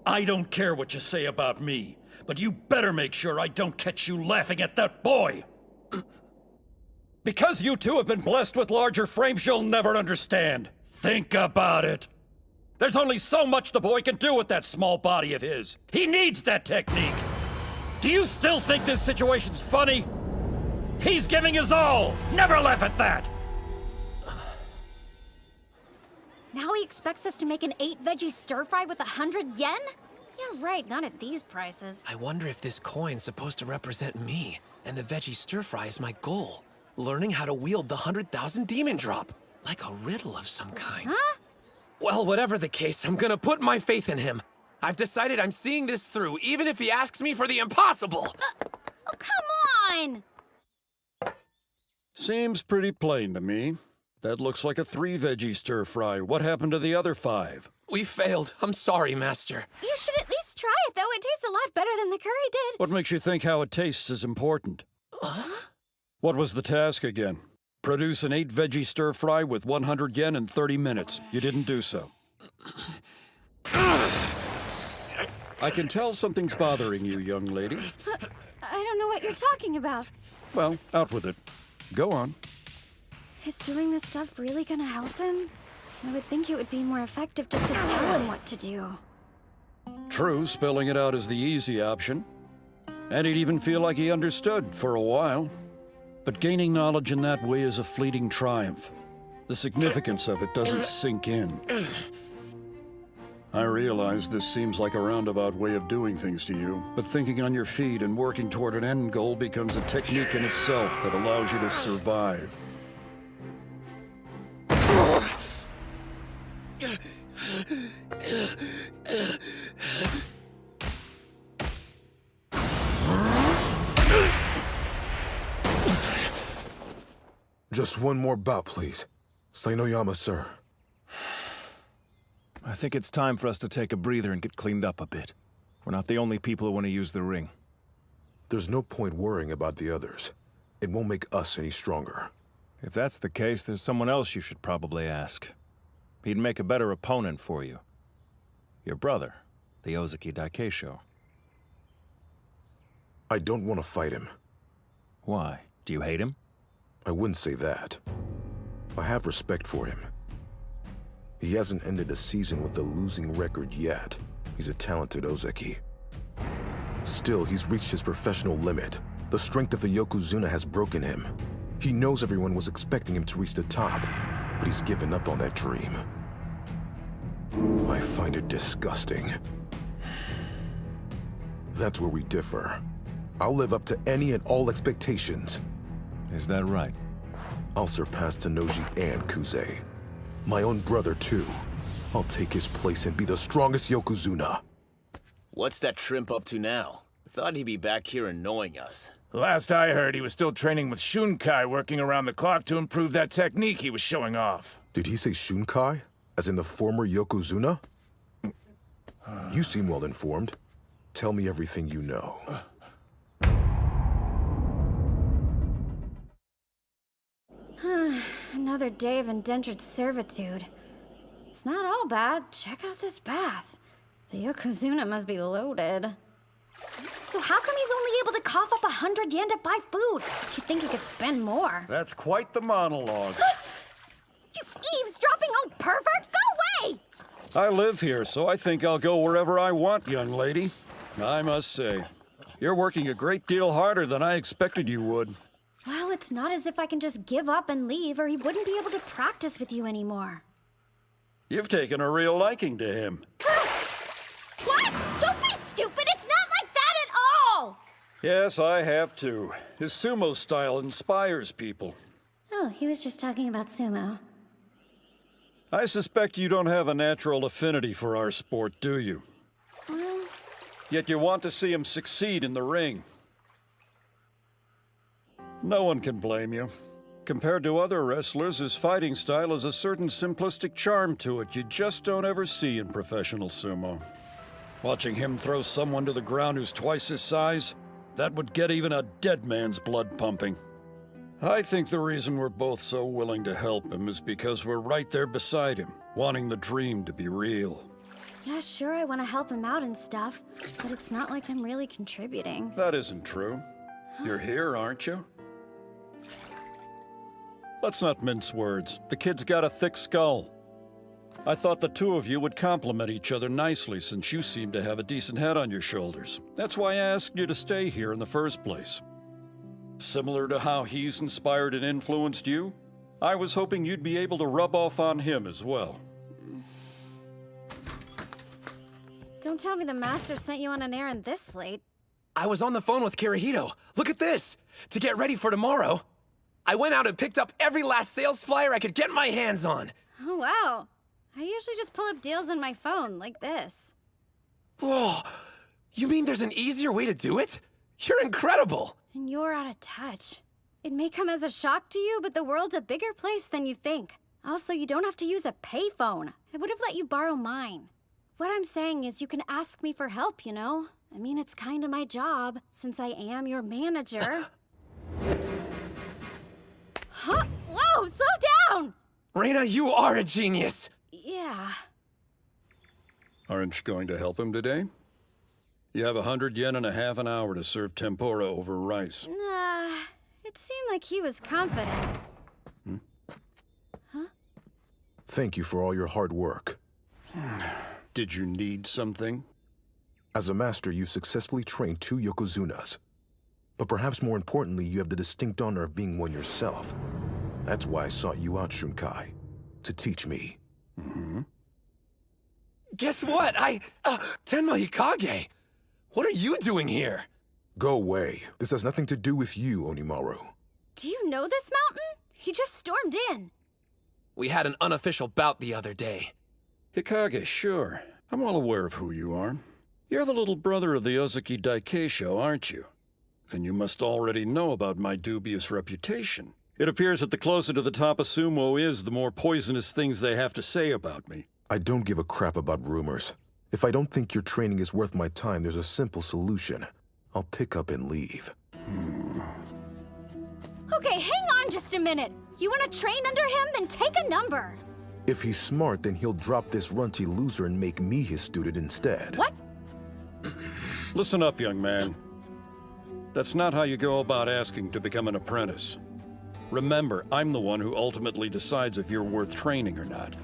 I don't care what you say about me, but you better make sure I don't catch you laughing at that boy. Because you two have been blessed with larger frames you'll never understand. Think about it. There's only so much the boy can do with that small body of his. He needs that technique. Do you still think this situation's funny? He's giving his all. Never laugh at that. Now he expects us to make an 8-veggie stir-fry with 100 yen? Yeah, right, not at these prices. I wonder if this coin's supposed to represent me, and the veggie stir-fry is my goal. Learning how to wield the 100,000 demon drop. Like a riddle of some kind. Huh? Well, whatever the case, I'm gonna put my faith in him. I've decided I'm seeing this through, even if he asks me for the impossible. Oh, come on! Seems pretty plain to me. That looks like a 3-veggie stir-fry. What happened to the other 5? We failed. I'm sorry, Master. You should at least try it, though. It tastes a lot better than the curry did. What makes you think how it tastes is important? What was the task again? Produce an 8-veggie stir-fry with 100 yen in 30 minutes. You didn't do so. I can tell something's bothering you, young lady. I don't know what you're talking about. Well, out with it. Go on. Is doing this stuff really gonna help him? I would think it would be more effective just to tell him what to do. True, spelling it out is the easy option. And he'd even feel like he understood for a while. But gaining knowledge in that way is a fleeting triumph. The significance of it doesn't sink in. I realize this seems like a roundabout way of doing things to you, but thinking on your feet and working toward an end goal becomes a technique in itself that allows you to survive. Just one more bout, please. Sainoyama, sir. I think it's time for us to take a breather and get cleaned up a bit. We're not the only people who want to use the ring. There's no point worrying about the others. It won't make us any stronger. If that's the case, there's someone else you should probably ask. He'd make a better opponent for you. Your brother, the Ozeki Daikeisho. I don't want to fight him. Why? Do you hate him? I wouldn't say that. I have respect for him. He hasn't ended a season with a losing record yet. He's a talented Ozeki. Still, he's reached his professional limit. The strength of the Yokozuna has broken him. He knows everyone was expecting him to reach the top, but he's given up on that dream. I find it disgusting. That's where we differ. I'll live up to any and all expectations. Is that right? I'll surpass Tenoji and Kuze. My own brother, too. I'll take his place and be the strongest Yokozuna. What's that shrimp up to now? I thought he'd be back here annoying us. Last I heard, he was still training with Shunkai, working around the clock to improve that technique he was showing off. Did he say Shunkai? As in the former Yokozuna? You seem well informed. Tell me everything you know. Another day of indentured servitude. It's not all bad. Check out this bath. The Yokozuna must be loaded. So how come he's only able to cough up 100 yen to buy food? You'd think he could spend more. That's quite the monologue. You eavesdropping old pervert! Go away! I live here, so I think I'll go wherever I want, young lady. I must say, you're working a great deal harder than I expected you would. Well, it's not as if I can just give up and leave, or he wouldn't be able to practice with you anymore. You've taken a real liking to him. What? Don't be stupid! It's not like that at all! Yes, I have too. His sumo style inspires people. Oh, he was just talking about sumo. I suspect you don't have a natural affinity for our sport, do you? Well... Yet you want to see him succeed in the ring. No one can blame you. Compared to other wrestlers, his fighting style has a certain simplistic charm to it you just don't ever see in professional sumo. Watching him throw someone to the ground who's twice his size, that would get even a dead man's blood pumping. I think the reason we're both so willing to help him is because we're right there beside him, wanting the dream to be real. Yeah, sure, I want to help him out and stuff, but it's not like I'm really contributing. That isn't true. You're here, aren't you? Let's not mince words. The kid's got a thick skull. I thought the two of you would complement each other nicely since you seem to have a decent head on your shoulders. That's why I asked you to stay here in the first place. Similar to how he's inspired and influenced you, I was hoping you'd be able to rub off on him as well. Don't tell me the master sent you on an errand this late. I was on the phone with Kirihito. Look at this! To get ready for tomorrow, I went out and picked up every last sales flyer I could get my hands on. Oh, wow. I usually just pull up deals on my phone, like this. Whoa! You mean there's an easier way to do it? You're incredible! And you're out of touch. It may come as a shock to you, but the world's a bigger place than you think. Also, you don't have to use a payphone. I would have let you borrow mine. What I'm saying is you can ask me for help, you know? I mean, it's kind of my job, since I am your manager. Huh? Whoa, slow down! Reina, you are a genius! Yeah. Aren't you going to help him today? You have 100 yen and a half an hour to serve tempura over rice. Nah, it seemed like he was confident. Huh? Thank you for all your hard work. Did you need something? As a master, you've successfully trained 2 Yokozunas. But perhaps more importantly, you have the distinct honor of being one yourself. That's why I sought you out, Shunkai. To teach me. Mm-hmm. Guess what? Tenma Hikage! What are you doing here? Go away. This has nothing to do with you, Hinomaru. Do you know this mountain? He just stormed in. We had an unofficial bout the other day. Hikage, sure. I'm well aware of who you are. You're the little brother of the Ozeki Daikeisho, aren't you? And you must already know about my dubious reputation. It appears that the closer to the top a sumo is, the more poisonous things they have to say about me. I don't give a crap about rumors. If I don't think your training is worth my time, there's a simple solution. I'll pick up and leave. Okay, hang on just a minute. You want to train under him? Then take a number. If he's smart, then he'll drop this runty loser and make me his student instead. What? Listen up, young man. That's not how you go about asking to become an apprentice. Remember, I'm the one who ultimately decides if you're worth training or not.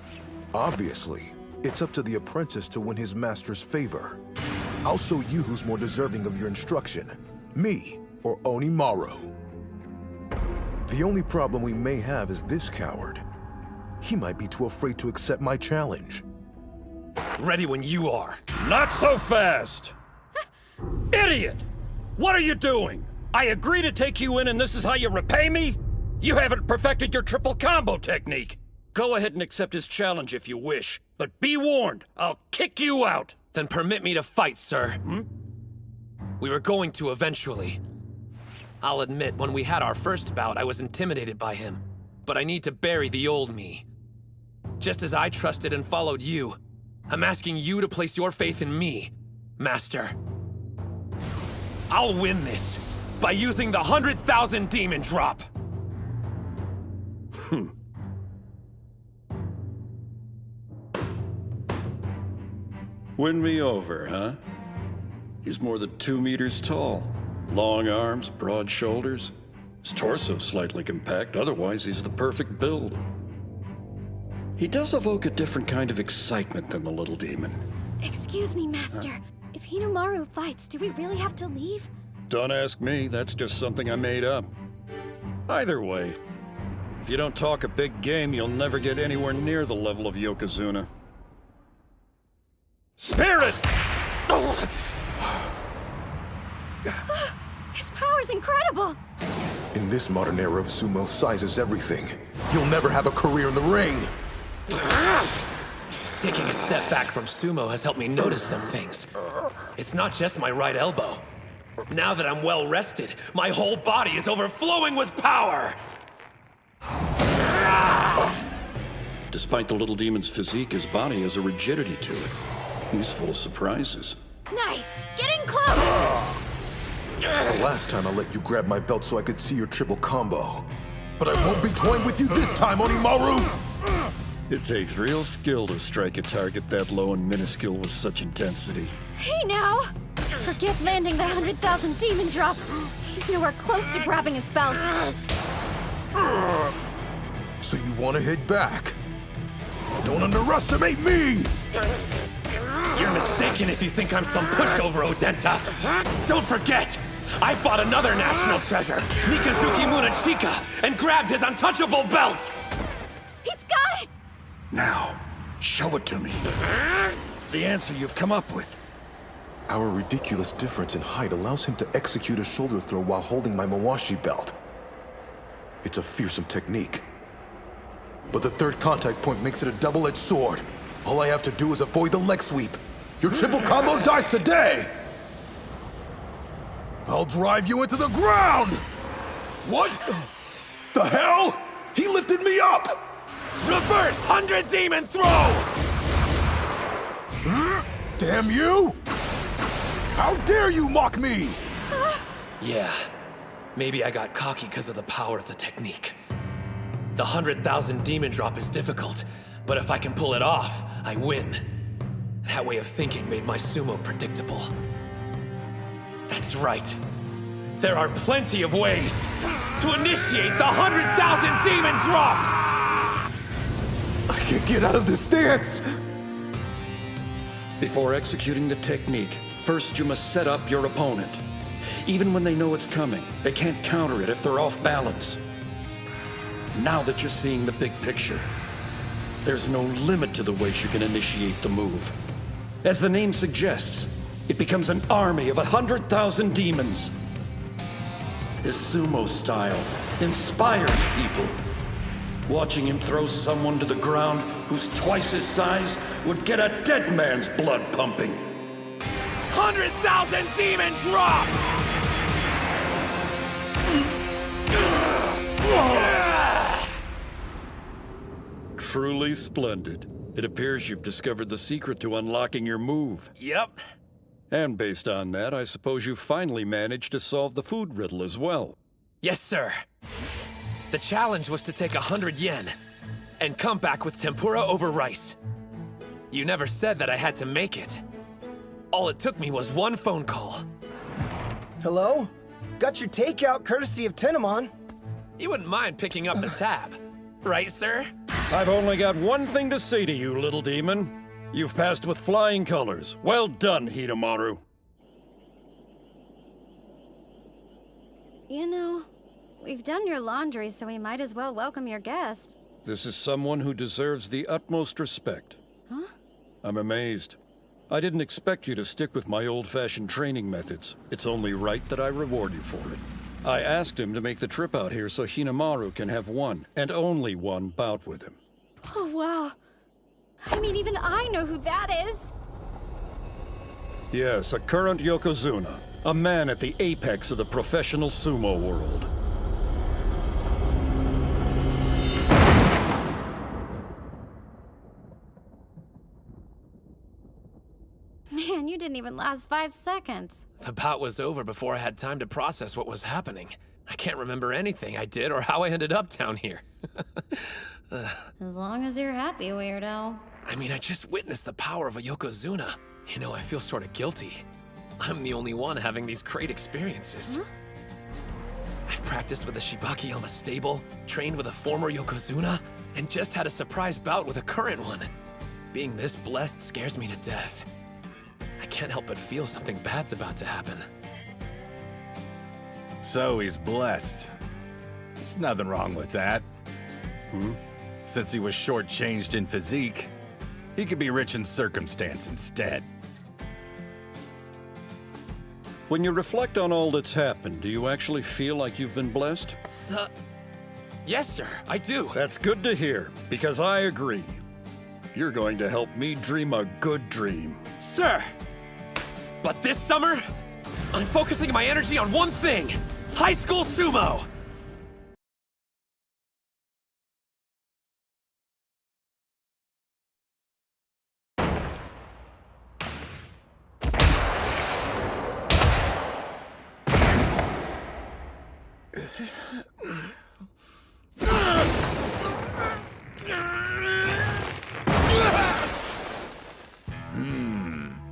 Obviously. It's up to the apprentice to win his master's favor. I'll show you who's more deserving of your instruction. Me or Onimaru. The only problem we may have is this coward. He might be too afraid to accept my challenge. Ready when you are. Not so fast! Idiot! What are you doing? I agree to take you in and this is how you repay me? You haven't perfected your triple combo technique. Go ahead and accept his challenge if you wish, but be warned, I'll kick you out. Then permit me to fight, sir. We were going to eventually. I'll admit, when we had our first bout, I was intimidated by him. But I need to bury the old me. Just as I trusted and followed you, I'm asking you to place your faith in me, Master. I'll win this by using the 100,000 demon drop. Win me over, huh? He's more than 2 meters tall. Long arms, broad shoulders. His torso slightly compact, otherwise he's the perfect build. He does evoke a different kind of excitement than the little demon. Excuse me, Master. If Hinomaru fights, do we really have to leave? Don't ask me, that's just something I made up. Either way, if you don't talk a big game, you'll never get anywhere near the level of Yokozuna. Spirit! His power's incredible! In this modern era of sumo, size is everything. You'll never have a career in the ring! Taking a step back from sumo has helped me notice some things. It's not just my right elbow. Now that I'm well rested, my whole body is overflowing with power! Despite the little demon's physique, his body has a rigidity to it. He's full of surprises. Nice! Getting close! The last time I let you grab my belt so I could see your triple combo. But I won't be toying with you this time, Onimaru! It takes real skill to strike a target that low and minuscule with such intensity. Hey now! Forget landing the 100,000 demon drop! He's nowhere close to grabbing his belt. So you want to hit back? Don't underestimate me! You're mistaken if you think I'm some pushover, Odenta. Don't forget, I fought another national treasure, Mikazuki Munachika, and grabbed his untouchable belt! He's got it! Now, show it to me. The answer you've come up with. Our ridiculous difference in height allows him to execute a shoulder throw while holding my Mawashi belt. It's a fearsome technique. But the third contact point makes it a double-edged sword. All I have to do is avoid the leg sweep. Your triple combo dies today! I'll drive you into the ground! What? The hell? He lifted me up! Reverse 100 demon throw! Damn you! How dare you mock me! Yeah, maybe I got cocky because of the power of the technique. The 100,000 demon drop is difficult, but if I can pull it off, I win. That way of thinking made my sumo predictable. That's right. There are plenty of ways to initiate the 100,000 demon drop! I can't get out of this stance! Before executing the technique, first you must set up your opponent. Even when they know it's coming, they can't counter it if they're off balance. Now that you're seeing the big picture, there's no limit to the ways you can initiate the move. As the name suggests, it becomes an army of 100,000 demons. His sumo style inspires people. Watching him throw someone to the ground who's twice his size would get a dead man's blood pumping. 100,000 demon drop! Truly splendid. It appears you've discovered the secret to unlocking your move. Yep. And based on that, I suppose you finally managed to solve the food riddle as well. Yes, sir. The challenge was to take 100 yen and come back with tempura over rice. You never said that I had to make it. All it took me was one phone call. Hello? Got your takeout courtesy of Tenemon. You wouldn't mind picking up the tab, right, sir? I've only got one thing to say to you, little demon. You've passed with flying colors. Well done, Hinomaru. You know, we've done your laundry, so we might as well welcome your guest. This is someone who deserves the utmost respect. Huh? I'm amazed. I didn't expect you to stick with my old-fashioned training methods. It's only right that I reward you for it. I asked him to make the trip out here so Hinomaru can have one, and only one, bout with him. Oh, wow. I mean, even I know who that is. Yes, a current Yokozuna. A man at the apex of the professional sumo world. Man, you didn't even last 5 seconds. The bout was over before I had time to process what was happening. I can't remember anything I did or how I ended up down here. As long as you're happy, weirdo. I mean, I just witnessed the power of a Yokozuna. You know, I feel sort of guilty. I'm the only one having these great experiences. Huh? I've practiced with a Shibaki on the stable, trained with a former Yokozuna, and just had a surprise bout with a current one. Being this blessed scares me to death. I can't help but feel something bad's about to happen. So he's blessed. There's nothing wrong with that. Since he was shortchanged in physique, he could be rich in circumstance instead. When you reflect on all that's happened, do you actually feel like you've been blessed? Yes, sir, I do. That's good to hear, because I agree. You're going to help me dream a good dream. Sir! But this summer, I'm focusing my energy on one thing: High School Sumo!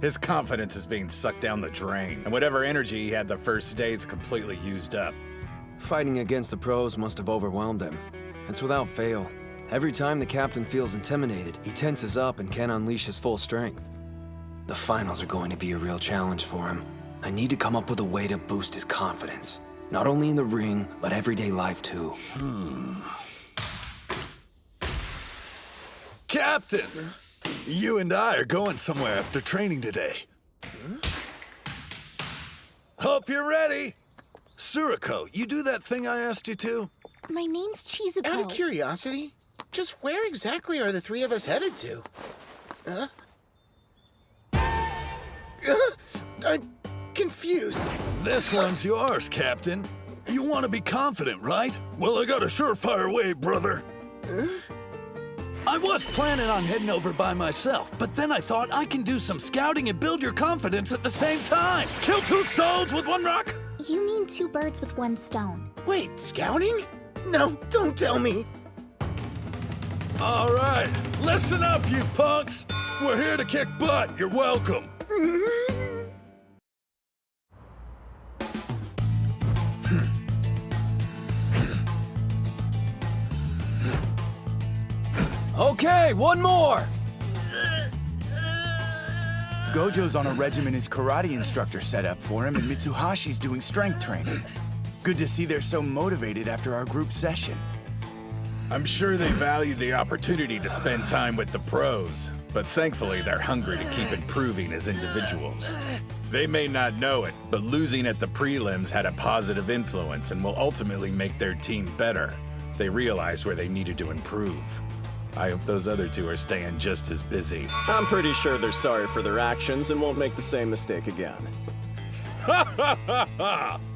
His confidence is being sucked down the drain, and whatever energy he had the first day is completely used up. Fighting against the pros must have overwhelmed him. It's without fail. Every time the captain feels intimidated, he tenses up and can't unleash his full strength. The finals are going to be a real challenge for him. I need to come up with a way to boost his confidence. Not only in the ring, but everyday life too. Captain! You and I are going somewhere after training today. Hope you're ready. Suriko, you do that thing I asked you to? My name's Chizuko. Out of curiosity, just where exactly are the three of us headed to? I'm confused. This one's yours, Captain. You want to be confident, right? Well, I got a surefire way, brother. I was planning on heading over by myself, but then I thought I can do some scouting and build your confidence at the same time. Kill two stones with one rock? You mean 2 birds with 1 stone. Wait, scouting? No, don't tell me. All right, listen up, you punks. We're here to kick butt. You're welcome. Okay, one more! Gojo's on a regimen his karate instructor set up for him, and Mitsuhashi's doing strength training. Good to see they're so motivated after our group session. I'm sure they value the opportunity to spend time with the pros, but thankfully they're hungry to keep improving as individuals. They may not know it, but losing at the prelims had a positive influence and will ultimately make their team better. They realized where they needed to improve. I hope those other two are staying just as busy. I'm pretty sure they're sorry for their actions and won't make the same mistake again.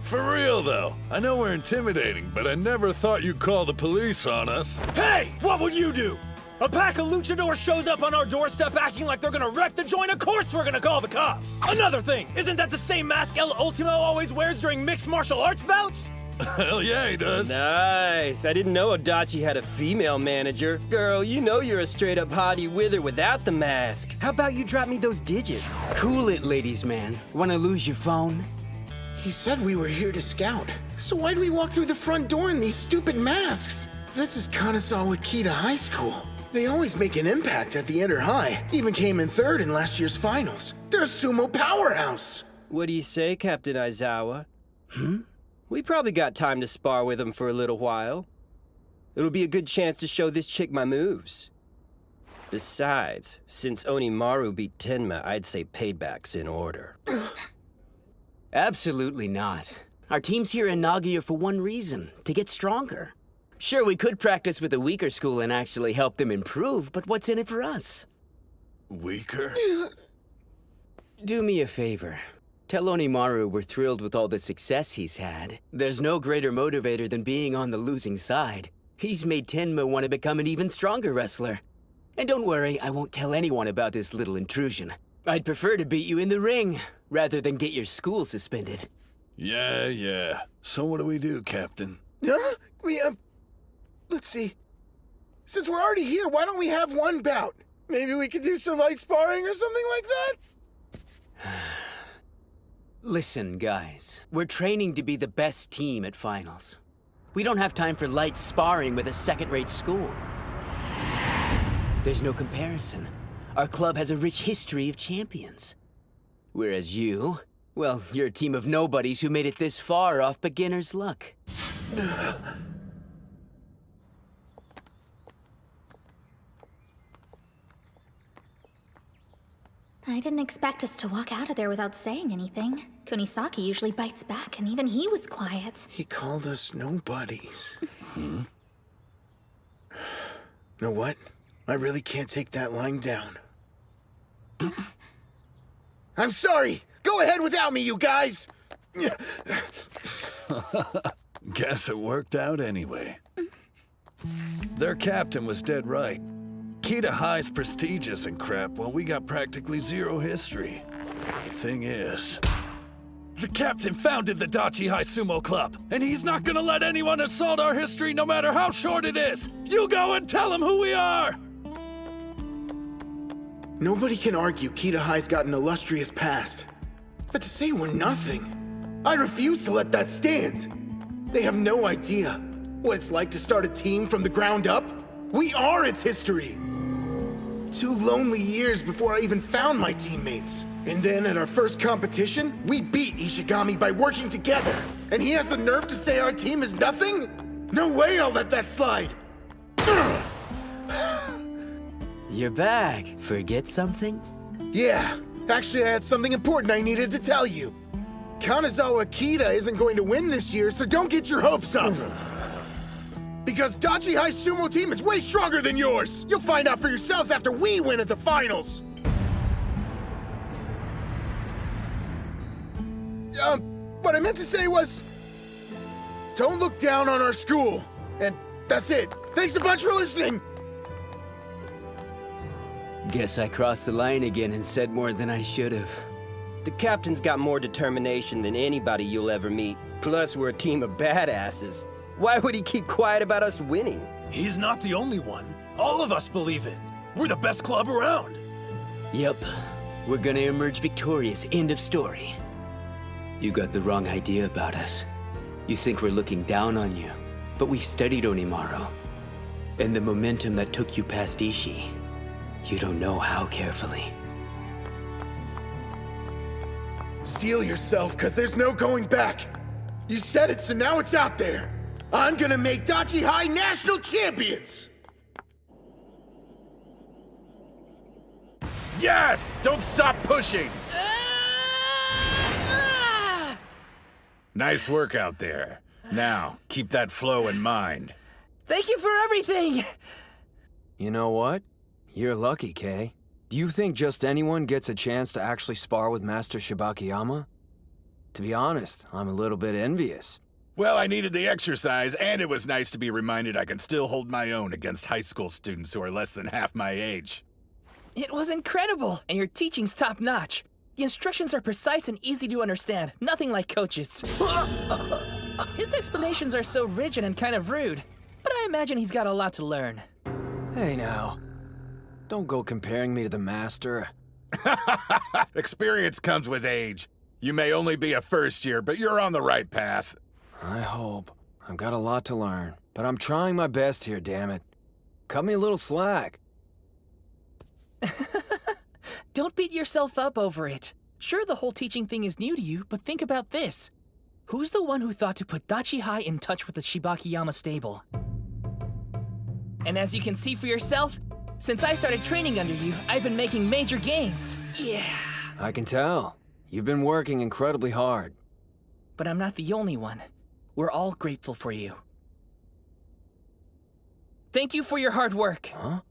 For real, though. I know we're intimidating, but I never thought you'd call the police on us. Hey! What would you do? A pack of luchadors shows up on our doorstep acting like they're gonna wreck the joint. Of course we're gonna call the cops. Another thing, isn't that the same mask El Ultimo always wears during mixed martial arts bouts? Hell yeah, he does. Nice. I didn't know Odachi had a female manager. Girl, you know you're a straight-up hottie with or without the mask. How about you drop me those digits? Cool it, ladies man. Wanna lose your phone? He said we were here to scout. So why do we walk through the front door in these stupid masks? This is Kanazawa Kita High School. They always make an impact at the Inter High. Even came in third in last year's finals. They're a sumo powerhouse. What do you say, Captain Aizawa? We probably got time to spar with him for a little while. It'll be a good chance to show this chick my moves. Besides, since Onimaru beat Tenma, I'd say payback's in order. Absolutely not. Our team's here in Nagoya for one reason, to get stronger. Sure, we could practice with a weaker school and actually help them improve, but what's in it for us? Weaker? Do me a favor. Tell Onimaru we're thrilled with all the success he's had. There's no greater motivator than being on the losing side. He's made Tenma want to become an even stronger wrestler. And don't worry, I won't tell anyone about this little intrusion. I'd prefer to beat you in the ring, rather than get your school suspended. Yeah. So what do we do, Captain? Let's see. Since we're already here, why don't we have one bout? Maybe we could do some light sparring or something like that? Listen, guys. We're training to be the best team at finals. We don't have time for light sparring with a second-rate school. There's no comparison. Our club has a rich history of champions. Whereas you, well, you're a team of nobodies who made it this far off beginner's luck. I didn't expect us to walk out of there without saying anything. Kunisaki usually bites back, and even he was quiet. He called us nobodies. Know what? I really can't take that line down. I'm sorry! Go ahead without me, you guys! Guess it worked out anyway. Their captain was dead right. Kita High's prestigious and crap, while we got practically zero history. The thing is, the captain founded the Odachi High Sumo Club, and he's not gonna let anyone assault our history no matter how short it is! You go and tell him who we are! Nobody can argue Kita High's got an illustrious past. But to say we're nothing, I refuse to let that stand. They have no idea what it's like to start a team from the ground up. We are its history. 2 lonely years before I even found my teammates. And then at our first competition, we beat Ishigami by working together. And he has the nerve to say our team is nothing? No way I'll let that slide. You're back. Forget something? Yeah, actually I had something important I needed to tell you. Kanazawa Kita isn't going to win this year, so don't get your hopes up. Because Odachi High sumo team is way stronger than yours! You'll find out for yourselves after we win at the finals! What I meant to say was... don't look down on our school. And that's it. Thanks a bunch for listening! Guess I crossed the line again and said more than I should have. The captain's got more determination than anybody you'll ever meet. Plus, we're a team of badasses. Why would he keep quiet about us winning? He's not the only one. All of us believe it. We're the best club around. Yep. We're gonna emerge victorious. End of story. You got the wrong idea about us. You think we're looking down on you. But we've studied Onimaru. And the momentum that took you past Ishii. You don't know how carefully. Steel yourself, cause there's no going back. You said it, so now it's out there. I'm gonna make Odachi High national champions! Yes! Don't stop pushing! Nice work out there. Now, keep that flow in mind. Thank you for everything! You know what? You're lucky, Kay. Do you think just anyone gets a chance to actually spar with Master Shibakiyama? To be honest, I'm a little bit envious. Well, I needed the exercise, and it was nice to be reminded I can still hold my own against high school students who are less than half my age. It was incredible, and your teaching's top-notch. The instructions are precise and easy to understand, nothing like coaches. His explanations are so rigid and kind of rude, but I imagine he's got a lot to learn. Hey now, don't go comparing me to the master. Experience comes with age. You may only be a first year, but you're on the right path. I hope. I've got a lot to learn, but I'm trying my best here, damn it. Cut me a little slack. Don't beat yourself up over it. Sure, the whole teaching thing is new to you, but think about this. Who's the one who thought to put Odachi High in touch with the Shibakiyama stable? And as you can see for yourself, since I started training under you, I've been making major gains. Yeah. I can tell. You've been working incredibly hard. But I'm not the only one. We're all grateful for you. Thank you for your hard work. Huh?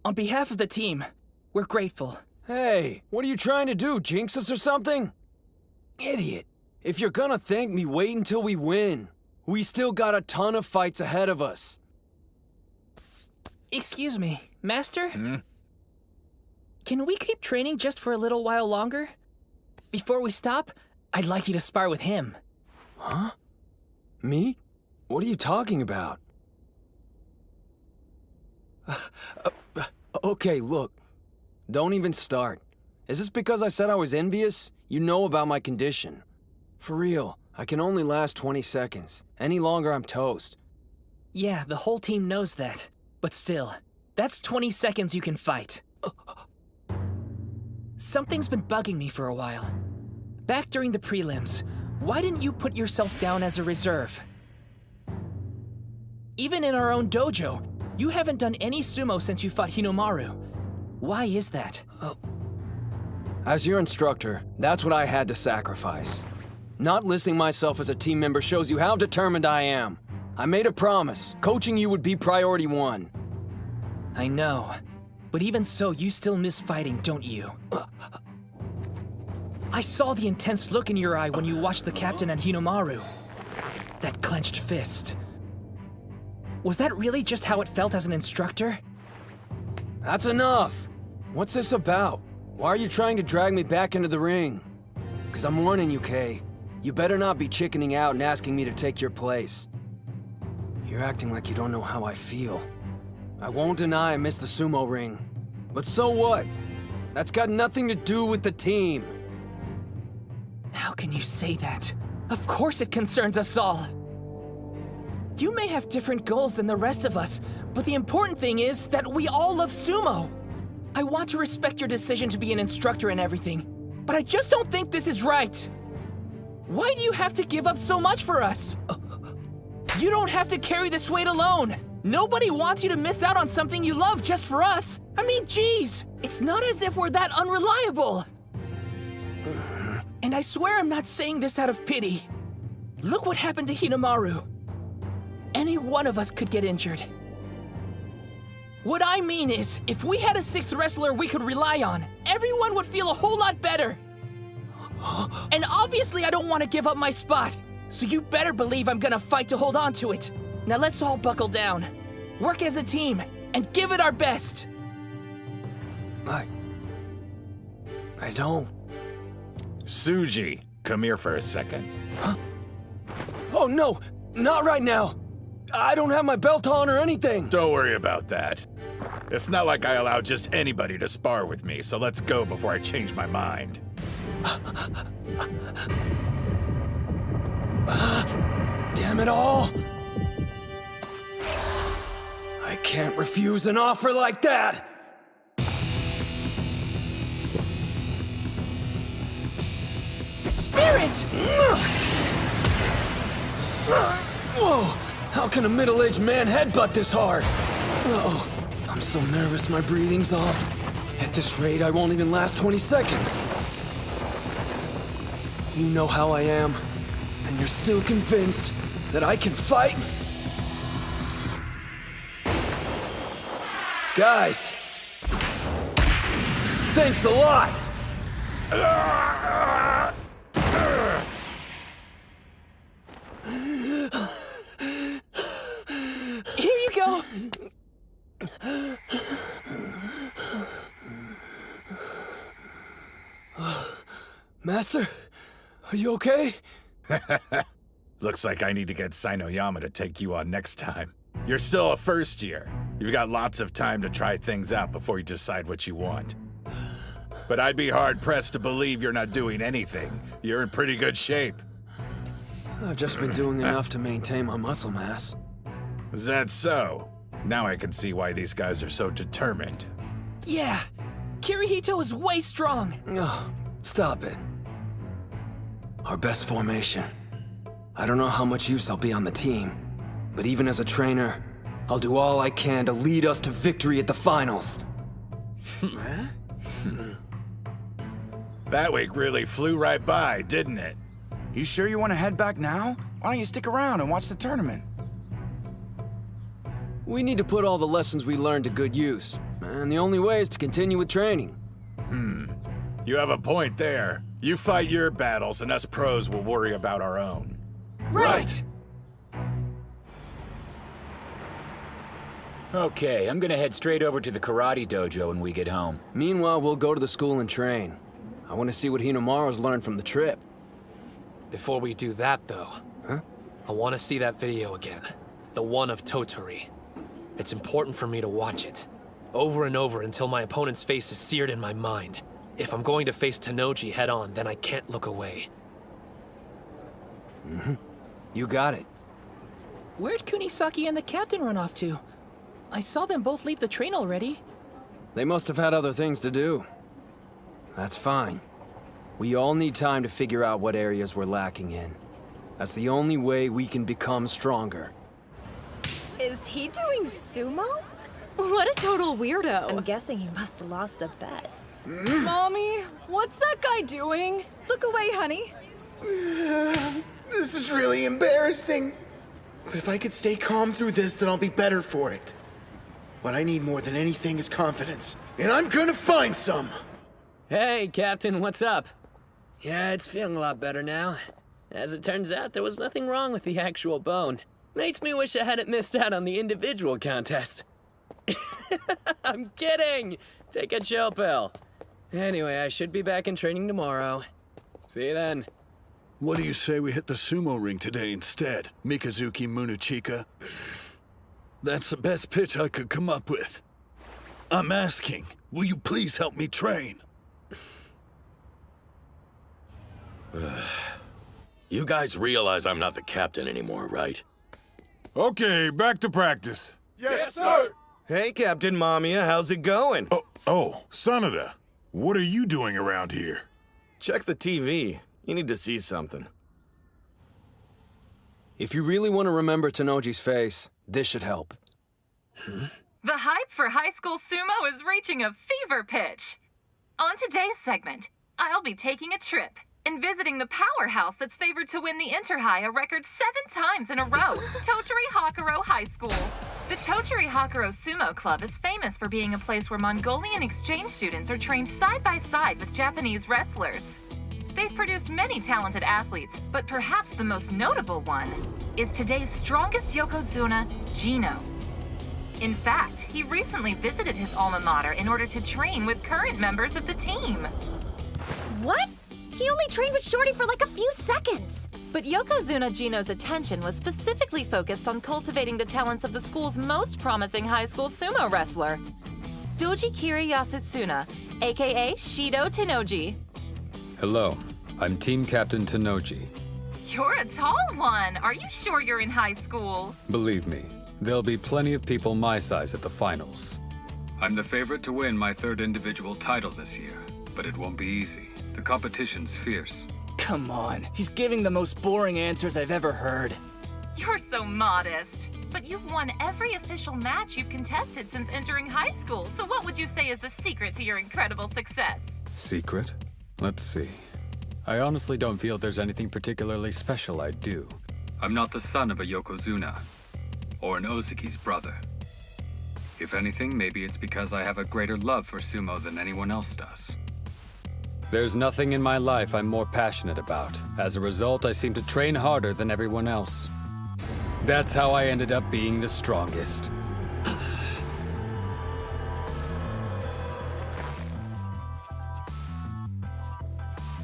On behalf of the team, we're grateful. Hey, what are you trying to do, jinx us or something? Idiot. If you're gonna thank me, wait until we win. We still got a ton of fights ahead of us. Excuse me, Master? Hmm? Can we keep training just for a little while longer? Before we stop, I'd like you to spar with him. Huh? Me? What are you talking about? Okay, look. Don't even start. Is this because I said I was envious? You know about my condition. For real, I can only last 20 seconds. Any longer, I'm toast. Yeah, the whole team knows that. But still, that's 20 seconds you can fight. Something's been bugging me for a while. Back during the prelims, why didn't you put yourself down as a reserve? Even in our own dojo, you haven't done any sumo since you fought Hinomaru. Why is that? As your instructor, that's what I had to sacrifice. Not listing myself as a team member shows you how determined I am. I made a promise. Coaching you would be priority one. I know. But even so, you still miss fighting, don't you? I saw the intense look in your eye when you watched the captain and Hinomaru. That clenched fist. Was that really just how it felt as an instructor? That's enough. What's this about? Why are you trying to drag me back into the ring? Because I'm warning you, Kay. You better not be chickening out and asking me to take your place. You're acting like you don't know how I feel. I won't deny I miss the sumo ring. But so what? That's got nothing to do with the team. How can you say that? Of course it concerns us all. You may have different goals than the rest of us, but the important thing is that we all love sumo. I want to respect your decision to be an instructor and everything, but I just don't think this is right. Why do you have to give up so much for us? You don't have to carry this weight alone. Nobody wants you to miss out on something you love just for us. I mean, geez, it's not as if we're that unreliable. And I swear I'm not saying this out of pity. Look what happened to Hinomaru. Any one of us could get injured. What I mean is, if we had a sixth wrestler we could rely on, everyone would feel a whole lot better. And obviously I don't want to give up my spot, so you better believe I'm gonna fight to hold on to it. Now let's all buckle down, work as a team, and give it our best. I don't. Suji, come here for a second. Huh? Oh no, not right now. I don't have my belt on or anything. Don't worry about that. It's not like I allow just anybody to spar with me, so let's go before I change my mind. Damn it all! I can't refuse an offer like that! Spirit! Whoa! How can a middle-aged man headbutt this hard? Oh, I'm so nervous my breathing's off. At this rate, I won't even last 20 seconds. You know how I am, and you're still convinced that I can fight? Guys, thanks a lot! Master, are you okay? Looks like I need to get Sinoyama to take you on next time. You're still a first year. You've got lots of time to try things out before you decide what you want. But I'd be hard-pressed to believe you're not doing anything. You're in pretty good shape. I've just been doing enough to maintain my muscle mass. Is that so? Now I can see why these guys are so determined. Yeah, Kirihito is way strong. Oh, stop it. Our best formation. I don't know how much use I'll be on the team, but even as a trainer, I'll do all I can to lead us to victory at the finals. That week really flew right by, didn't it? You sure you want to head back now? Why don't you stick around and watch the tournament? We need to put all the lessons we learned to good use, and the only way is to continue with training. You have a point there. You fight your battles, and us pros will worry about our own. Right! Okay, I'm gonna head straight over to the karate dojo when we get home. Meanwhile, we'll go to the school and train. I want to see what Hinomaru's learned from the trip. Before we do that, though, I want to see that video again. The one of Toturi. It's important for me to watch it. Over and over until my opponent's face is seared in my mind. If I'm going to face Tennoji head-on, then I can't look away. You got it. Where'd Kunisaki and the captain run off to? I saw them both leave the train already. They must have had other things to do. That's fine. We all need time to figure out what areas we're lacking in. That's the only way we can become stronger. Is he doing sumo? What a total weirdo. I'm guessing he must have lost a bet. Mommy, what's that guy doing? Look away, honey. This is really embarrassing. But if I could stay calm through this, then I'll be better for it. What I need more than anything is confidence. And I'm gonna find some! Hey, Captain, what's up? Yeah, it's feeling a lot better now. As it turns out, there was nothing wrong with the actual bone. Makes me wish I hadn't missed out on the individual contest. I'm kidding! Take a chill pill. Anyway, I should be back in training tomorrow. See you then. What do you say we hit the sumo ring today instead, Mikazuki Munechika? That's the best pitch I could come up with. I'm asking, will you please help me train? You guys realize I'm not the captain anymore, right? Okay, back to practice. Yes, sir! Hey, Captain Mamiya, how's it going? Oh, Sanada, what are you doing around here? Check the TV. You need to see something. If you really want to remember Tennoji's face, this should help. The hype for high school sumo is reaching a fever pitch. On today's segment, I'll be taking a trip and visiting the powerhouse that's favored to win the Inter-High a record 7 times in a row, Totori Hakuro High School. The Totori Hakuro Sumo Club is famous for being a place where Mongolian exchange students are trained side by side with Japanese wrestlers. They've produced many talented athletes, but perhaps the most notable one is today's strongest Yokozuna, Gino. In fact, he recently visited his alma mater in order to train with current members of the team. What? He only trained with Shorty for like a few seconds. But Yokozuna Gino's attention was specifically focused on cultivating the talents of the school's most promising high school sumo wrestler, Dojikiri Yasutsuna, aka Shido Tennoji. Hello, I'm Team Captain Tennoji. You're a tall one. Are you sure you're in high school? Believe me, there'll be plenty of people my size at the finals. I'm the favorite to win my 3rd individual title this year, but it won't be easy. The competition's fierce. Come on, he's giving the most boring answers I've ever heard. You're so modest. But you've won every official match you've contested since entering high school, so what would you say is the secret to your incredible success? Secret? Let's see. I honestly don't feel there's anything particularly special I do. I'm not the son of a Yokozuna, or an Ozeki's brother. If anything, maybe it's because I have a greater love for sumo than anyone else does. There's nothing in my life I'm more passionate about. As a result, I seem to train harder than everyone else. That's how I ended up being the strongest.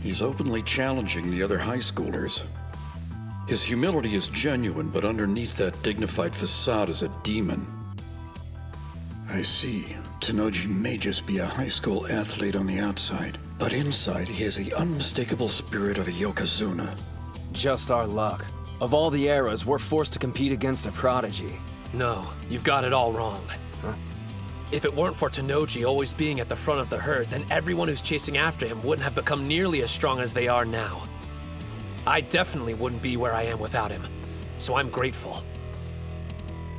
He's openly challenging the other high schoolers. His humility is genuine, but underneath that dignified facade is a demon. I see. Tennoji may just be a high school athlete on the outside, but inside he has the unmistakable spirit of a Yokozuna. Just our luck. Of all the eras, we're forced to compete against a prodigy. No, you've got it all wrong. Huh? If it weren't for Tennoji always being at the front of the herd, then everyone who's chasing after him wouldn't have become nearly as strong as they are now. I definitely wouldn't be where I am without him, so I'm grateful.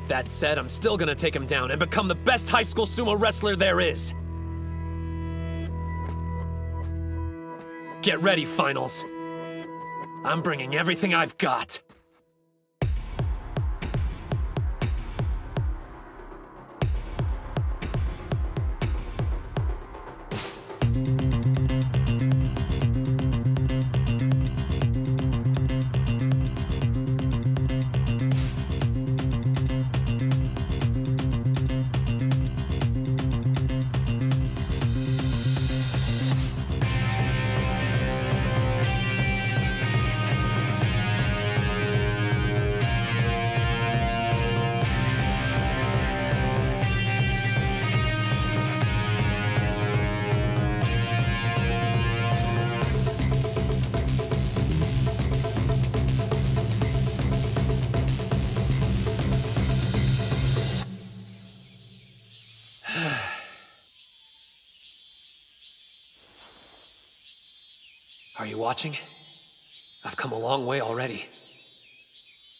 That said, I'm still gonna take him down and become the best high school sumo wrestler there is. Get ready, finals. I'm bringing everything I've got. Are you watching? I've come a long way already.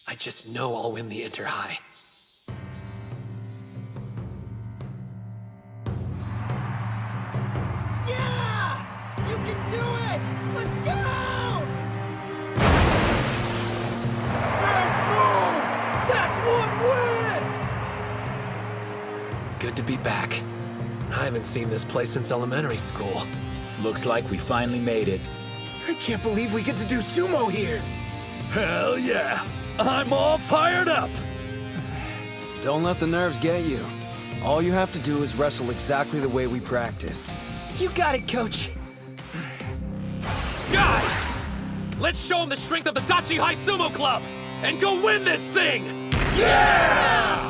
I just know I'll win the Inter-High. Yeah! You can do it! Let's go! Nice move! That's one win! Good to be back. I haven't seen this place since elementary school. Looks like we finally made it. I can't believe we get to do sumo here! Hell yeah! I'm all fired up! Don't let the nerves get you. All you have to do is wrestle exactly the way we practiced. You got it, Coach. Guys! Let's show them the strength of the Odachi High Sumo Club! And go win this thing! Yeah!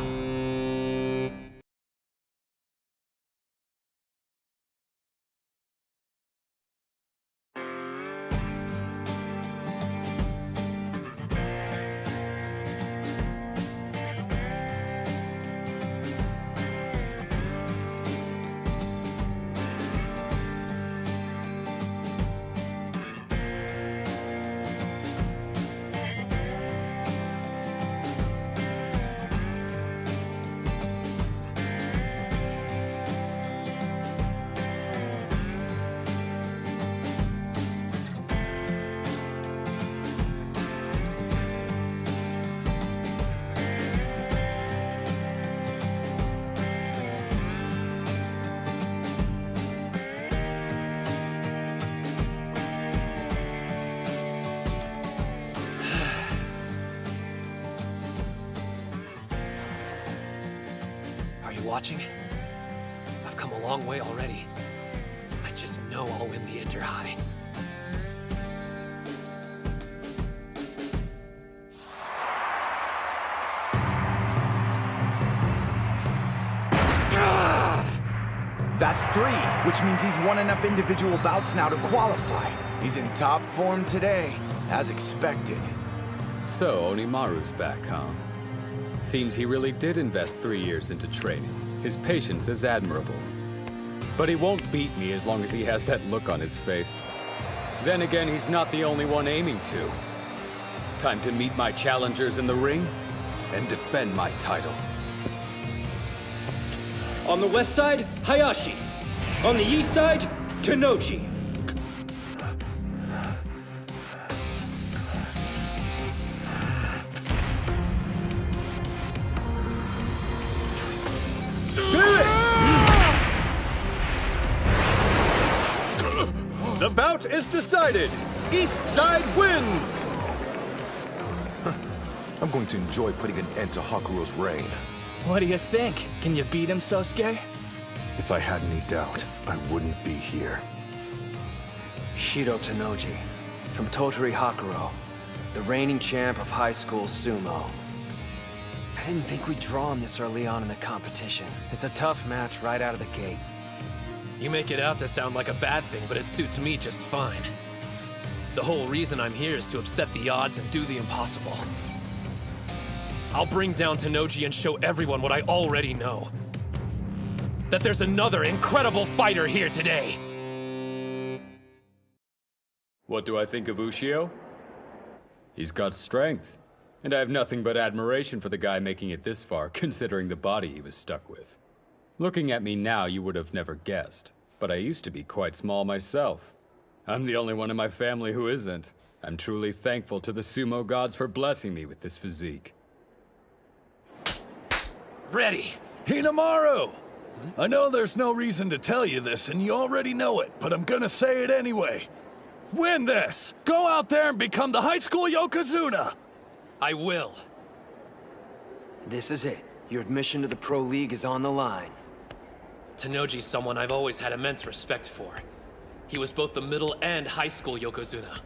Watching? I've come a long way already. I just know I'll win the Inter-High. That's 3, which means he's won enough individual bouts now to qualify. He's in top form today, as expected. So, Onimaru's back, huh? Seems he really did invest 3 years into training. His patience is admirable. But he won't beat me as long as he has that look on his face. Then again, he's not the only one aiming to. Time to meet my challengers in the ring and defend my title. On the west side, Hayashi. On the east side, Tennoji. The bout is decided! East side wins! I'm going to enjoy putting an end to Hakuro's reign. What do you think? Can you beat him, Sosuke? If I had any doubt, I wouldn't be here. Shido Tenoji, from Totori Hakuro, the reigning champ of high school sumo. I didn't think we'd draw him this early on in the competition. It's a tough match right out of the gate. You make it out to sound like a bad thing, but it suits me just fine. The whole reason I'm here is to upset the odds and do the impossible. I'll bring down Tenoji and show everyone what I already know. That there's another incredible fighter here today. What do I think of Ushio? He's got strength, and I have nothing but admiration for the guy making it this far, considering the body he was stuck with. Looking at me now, you would have never guessed, but I used to be quite small myself. I'm the only one in my family who isn't. I'm truly thankful to the sumo gods for blessing me with this physique. Ready! Hinomaru! I know there's no reason to tell you this, and you already know it, but I'm gonna say it anyway. Win this! Go out there and become the High School Yokozuna! I will. This is it. Your admission to the Pro League is on the line. Tenoji's someone I've always had immense respect for. He was both the middle and high school Yokozuna.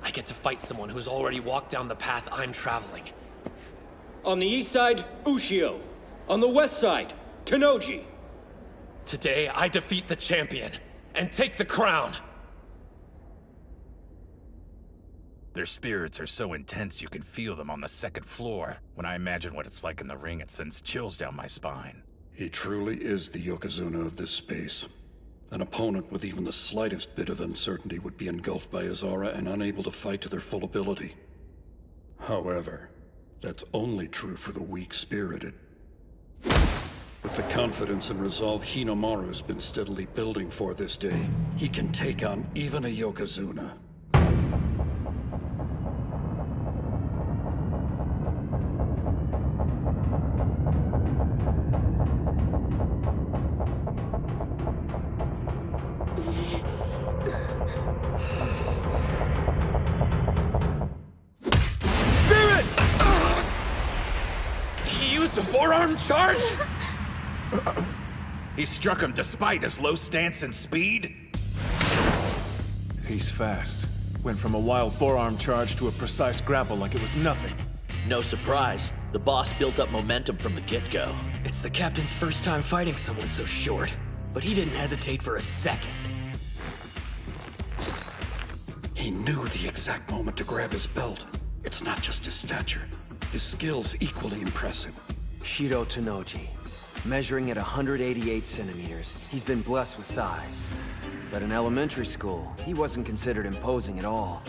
I get to fight someone who's already walked down the path I'm traveling. On the east side, Ushio. On the west side, Tenoji. Today, I defeat the champion and take the crown. Their spirits are so intense you can feel them on the second floor. When I imagine what it's like in the ring, it sends chills down my spine. He truly is the Yokozuna of this space. An opponent with even the slightest bit of uncertainty would be engulfed by his aura and unable to fight to their full ability. However, that's only true for the weak-spirited. With the confidence and resolve Hinomaru's been steadily building for this day, he can take on even a Yokozuna. A forearm charge? He struck him despite his low stance and speed? He's fast. Went from a wild forearm charge to a precise grapple like it was nothing. No surprise. The boss built up momentum from the get-go. It's the captain's first time fighting someone so short, but he didn't hesitate for a second. He knew the exact moment to grab his belt. It's not just his stature. His skill's equally impressive. Shido Tenoji. Measuring at 188 centimeters, he's been blessed with size. But in elementary school, he wasn't considered imposing at all.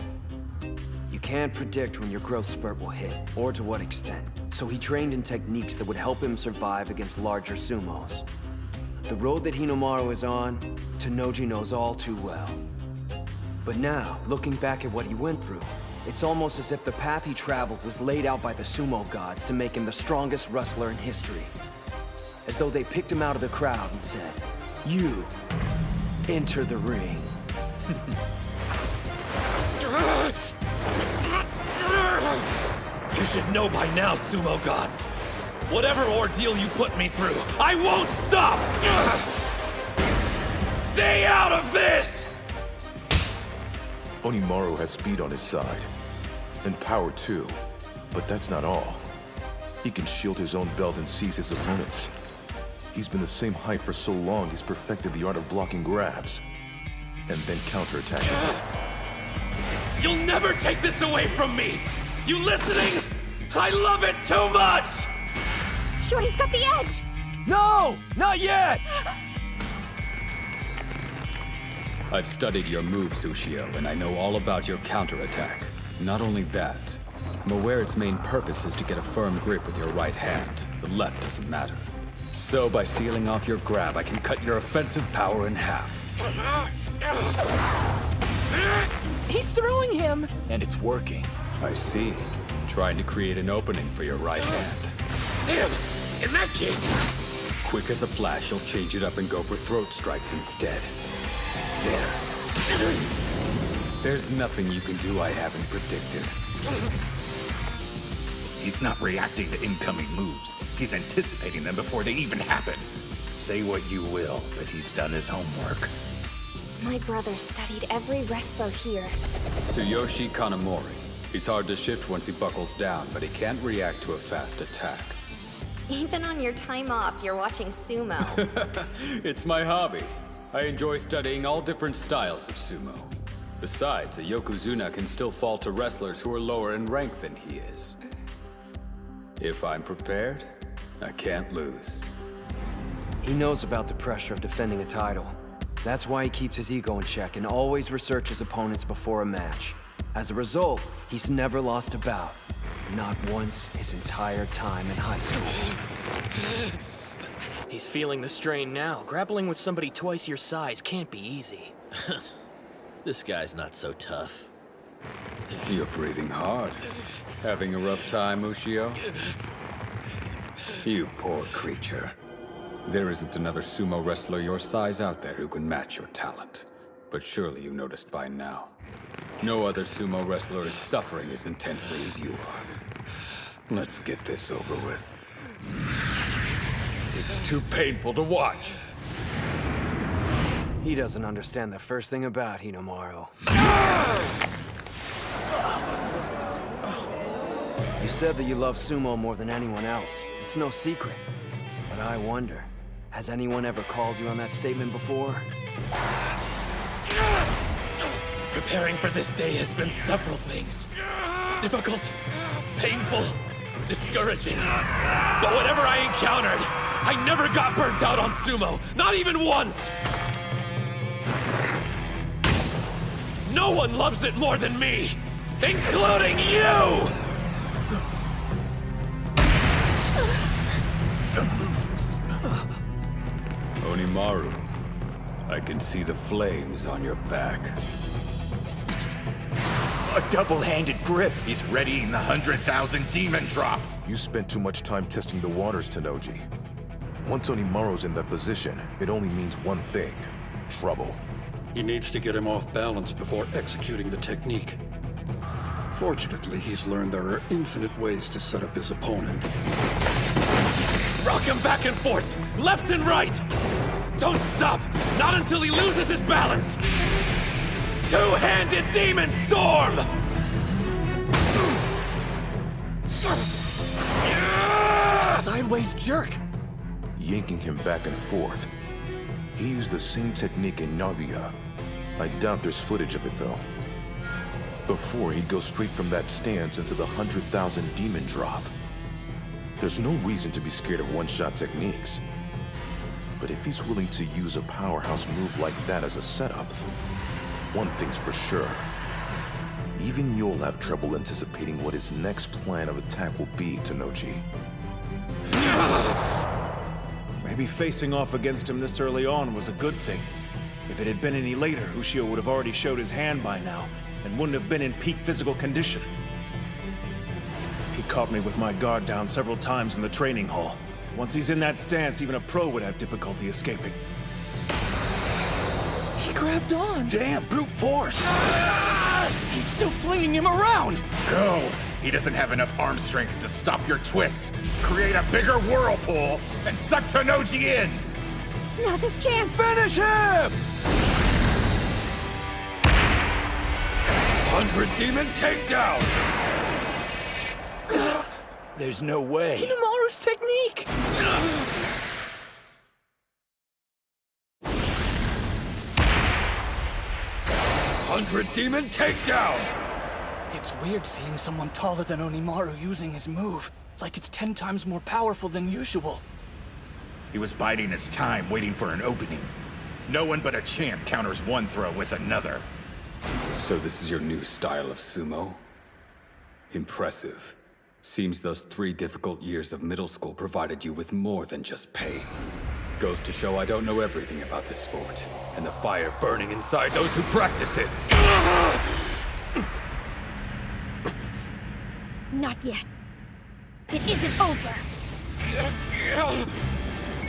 You can't predict when your growth spurt will hit, or to what extent. So he trained in techniques that would help him survive against larger sumos. The road that Hinomaru is on, Tenoji knows all too well. But now, looking back at what he went through, it's almost as if the path he traveled was laid out by the sumo gods to make him the strongest wrestler in history. As though they picked him out of the crowd and said, "You, enter the ring." You should know by now, sumo gods. Whatever ordeal you put me through, I won't stop! Stay out of this! Onimaru has speed on his side. And power too. But that's not all. He can shield his own belt and seize his opponents. He's been the same height for so long he's perfected the art of blocking grabs. And then counterattacking. You'll never take this away from me! You listening? I love it too much! Shorty's got the edge! No! Not yet! I've studied your moves, Ushio, and I know all about your counterattack. Not only that, I'm aware its main purpose is to get a firm grip with your right hand. The left doesn't matter. So by sealing off your grab, I can cut your offensive power in half. He's throwing him! And it's working. I see. Trying to create an opening for your right hand. Damn! In that case... Quick as a flash, you'll change it up and go for throat strikes instead. There. There's nothing you can do I haven't predicted. He's not reacting to incoming moves. He's anticipating them before they even happen. Say what you will, but he's done his homework. My brother studied every wrestler here. Tsuyoshi Kanamori. He's hard to shift once he buckles down, but he can't react to a fast attack. Even on your time off, you're watching sumo. It's my hobby. I enjoy studying all different styles of sumo. Besides, a Yokozuna can still fall to wrestlers who are lower in rank than he is. If I'm prepared, I can't lose. He knows about the pressure of defending a title. That's why he keeps his ego in check and always researches opponents before a match. As a result, he's never lost a bout. Not once his entire time in high school. He's feeling the strain now. Grappling with somebody twice your size can't be easy. This guy's not so tough. You're breathing hard. Having a rough time, Ushio? You poor creature. There isn't another sumo wrestler your size out there who can match your talent. But surely you noticed by now. No other sumo wrestler is suffering as intensely as you are. Let's get this over with. It's too painful to watch. He doesn't understand the first thing about Hinomaru. You said that you love sumo more than anyone else. It's no secret. But I wonder, has anyone ever called you on that statement before? Preparing for this day has been several things. Difficult, painful, discouraging. But whatever I encountered, I never got burnt out on sumo, not even once! No one loves it more than me, including you! Hinomaru, I can see the flames on your back. A double-handed grip. He's readying the 100,000 demon drop. You spent too much time testing the waters, Tennoji. Once Hinomaru's in that position, it only means one thing: trouble. He needs to get him off balance before executing the technique. Fortunately, he's learned there are infinite ways to set up his opponent. Rock him back and forth, left and right! Don't stop! Not until he loses his balance! Two-handed demon storm! Sideways jerk! Yanking him back and forth. He used the same technique in Nagoya. I doubt there's footage of it, though. Before, he'd go straight from that stance into the 100,000 demon drop. There's no reason to be scared of one-shot techniques. But if he's willing to use a powerhouse move like that as a setup, one thing's for sure. Even you'll have trouble anticipating what his next plan of attack will be, Tennoji. Maybe facing off against him this early on was a good thing. If it had been any later, Ushio would have already showed his hand by now, and wouldn't have been in peak physical condition. He caught me with my guard down several times in the training hall. Once he's in that stance, even a pro would have difficulty escaping. He grabbed on! Damn, brute force! He's still flinging him around! Go! He doesn't have enough arm strength to stop your twists. Create a bigger whirlpool and suck Tennoji in! Now's his chance! Finish him! 100 demon takedown! There's no way. Hinomaru's technique! 100 demon takedown! It's weird seeing someone taller than Hinomaru using his move. Like it's 10 times more powerful than usual. He was biding his time, waiting for an opening. No one but a champ counters one throw with another. So this is your new style of sumo? Impressive. Seems those 3 difficult years of middle school provided you with more than just pain. Goes to show I don't know everything about this sport, and the fire burning inside those who practice it. Not yet. It isn't over.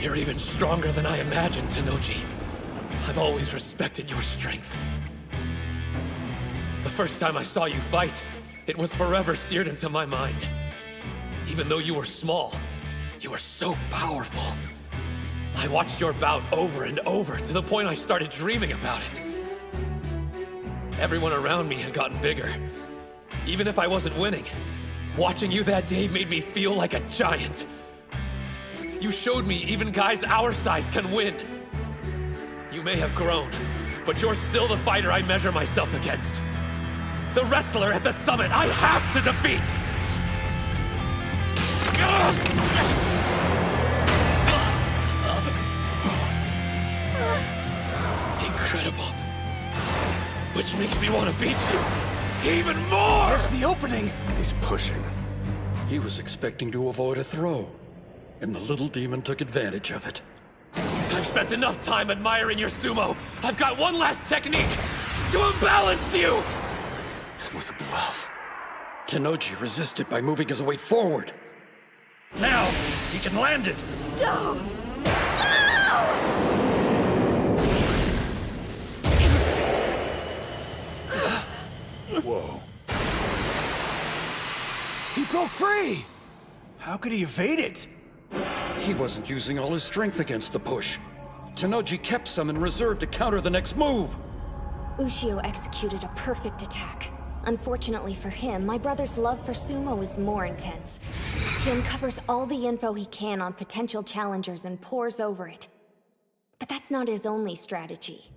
You're even stronger than I imagined, Tennoji. I've always respected your strength. The first time I saw you fight, it was forever seared into my mind. Even though you were small, you were so powerful. I watched your bout over and over to the point I started dreaming about it. Everyone around me had gotten bigger. Even if I wasn't winning, watching you that day made me feel like a giant. You showed me even guys our size can win. You may have grown, but you're still the fighter I measure myself against. The wrestler at the summit I have to defeat! Incredible. Which makes me want to beat you even more! There's the opening! He's pushing. He was expecting to avoid a throw, and the little demon took advantage of it. I've spent enough time admiring your sumo. I've got one last technique to unbalance you! It was a bluff. Tennoji resisted by moving his weight forward. Now, he can land it! No! Whoa. He broke free! How could he evade it? He wasn't using all his strength against the push. Tennoji kept some in reserve to counter the next move. Ushio executed a perfect attack. Unfortunately for him, my brother's love for sumo is more intense. He uncovers all the info he can on potential challengers and pores over it. But that's not his only strategy.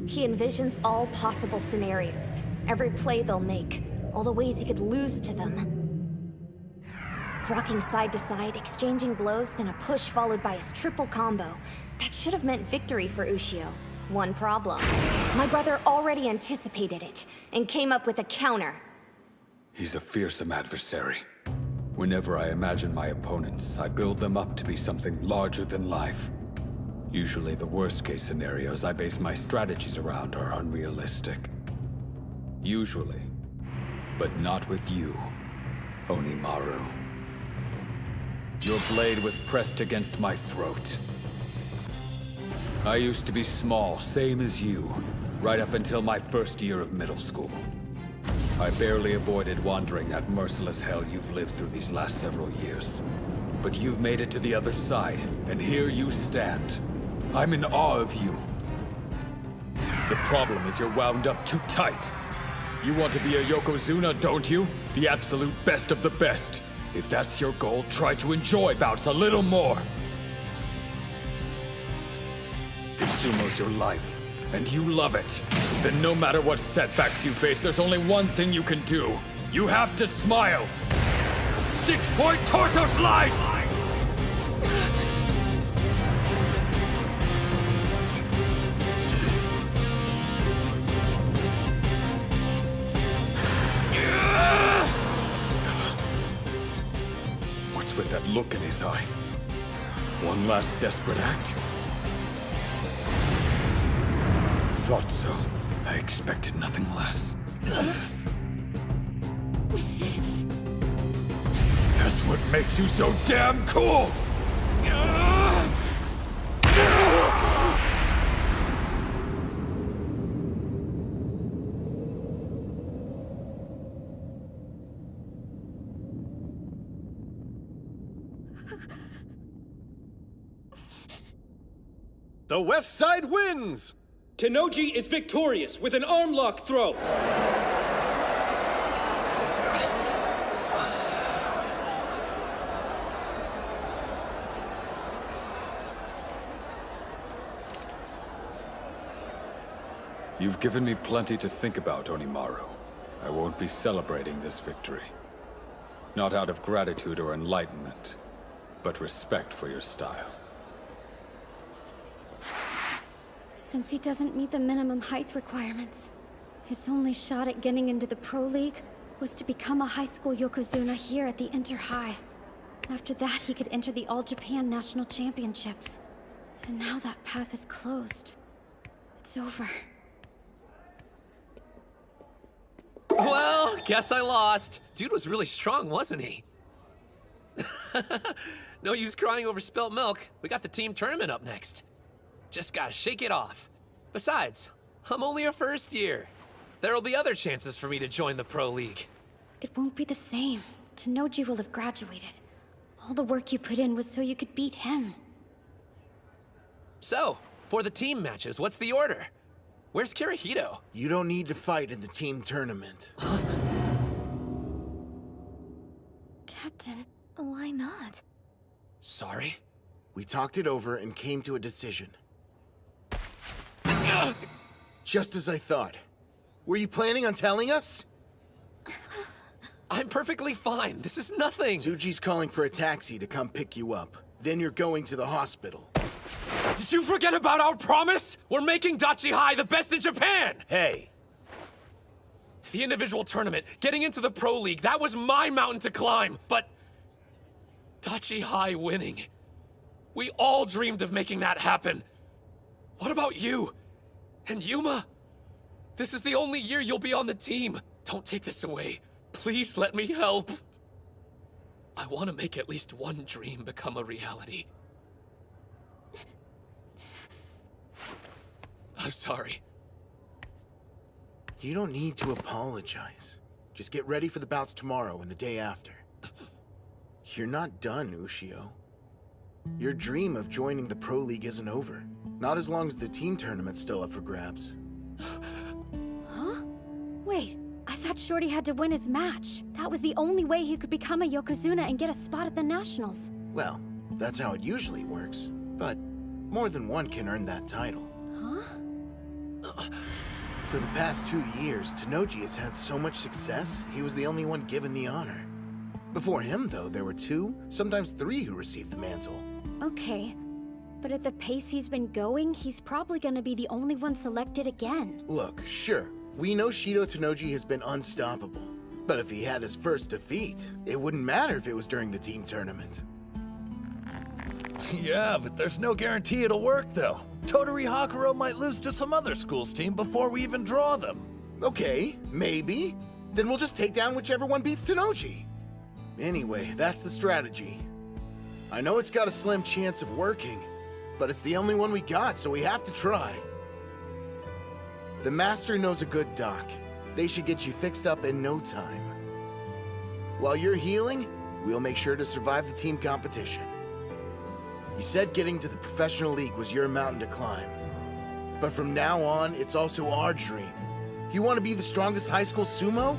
He envisions all possible scenarios, every play they'll make, all the ways he could lose to them. Rocking side to side, exchanging blows, then a push followed by his triple combo. That should have meant victory for Ushio. One problem. My brother already anticipated it, and came up with a counter. He's a fearsome adversary. Whenever I imagine my opponents, I build them up to be something larger than life. Usually the worst-case scenarios I base my strategies around are unrealistic. Usually. But not with you, Hinomaru. Your blade was pressed against my throat. I used to be small, same as you, right up until my first year of middle school. I barely avoided wandering that merciless hell you've lived through these last several years. But you've made it to the other side, and here you stand. I'm in awe of you. The problem is you're wound up too tight. You want to be a Yokozuna, don't you? The absolute best of the best. If that's your goal, try to enjoy bouts a little more. If sumo's your life, and you love it, then no matter what setbacks you face, there's only one thing you can do. You have to smile. 6-point torso slice! What's with that look in his eye? One last desperate act? Thought so. I expected nothing less. That's what makes you so damn cool! The West Side wins! Tennoji is victorious with an arm lock throw. You've given me plenty to think about, Hinomaru. I won't be celebrating this victory. Not out of gratitude or enlightenment, but respect for your style. Since he doesn't meet the minimum height requirements, his only shot at getting into the Pro League was to become a high school Yokozuna here at the Inter-High. After that, he could enter the All-Japan National Championships. And now that path is closed. It's over. Well, guess I lost. Dude was really strong, wasn't he? No use crying over spilt milk. We got the team tournament up next. Just gotta shake it off. Besides, I'm only a first year. There'll be other chances for me to join the Pro League. It won't be the same. Tennoji will have graduated. All the work you put in was so you could beat him. So, for the team matches, what's the order? Where's Kirihito? You don't need to fight in the team tournament. Captain, why not? Sorry? We talked it over and came to a decision. Just as I thought. Were you planning on telling us? I'm perfectly fine. This is nothing. Tsuji's calling for a taxi to come pick you up. Then you're going to the hospital. Did you forget about our promise? We're making Odachi High the best in Japan! Hey! The individual tournament, getting into the Pro League, that was my mountain to climb, but... Odachi High winning. We all dreamed of making that happen. What about you? And Yuma? This is the only year you'll be on the team. Don't take this away. Please let me help. I want to make at least one dream become a reality. I'm sorry. You don't need to apologize. Just get ready for the bouts tomorrow and the day after. You're not done, Ushio. Your dream of joining the Pro League isn't over. Not as long as the team tournament's still up for grabs. Huh? Wait, I thought Shorty had to win his match. That was the only way he could become a Yokozuna and get a spot at the Nationals. Well, that's how it usually works. But more than one can earn that title. Huh? For the past 2 years, Tenoji has had so much success, he was the only one given the honor. Before him, though, there were 2, sometimes 3 who received the mantle. Okay, but at the pace he's been going, he's probably gonna be the only one selected again. Look, sure, we know Shido Tenoji has been unstoppable. But if he had his first defeat, it wouldn't matter if it was during the team tournament. Yeah, but there's no guarantee it'll work, though. Tottori Hakuro might lose to some other school's team before we even draw them. Okay, maybe. Then we'll just take down whichever one beats Tenoji. Anyway, that's the strategy. I know it's got a slim chance of working, but it's the only one we got, so we have to try. The Master knows a good doc. They should get you fixed up in no time. While you're healing, we'll make sure to survive the team competition. You said getting to the professional league was your mountain to climb. But from now on, it's also our dream. You want to be the strongest high school sumo?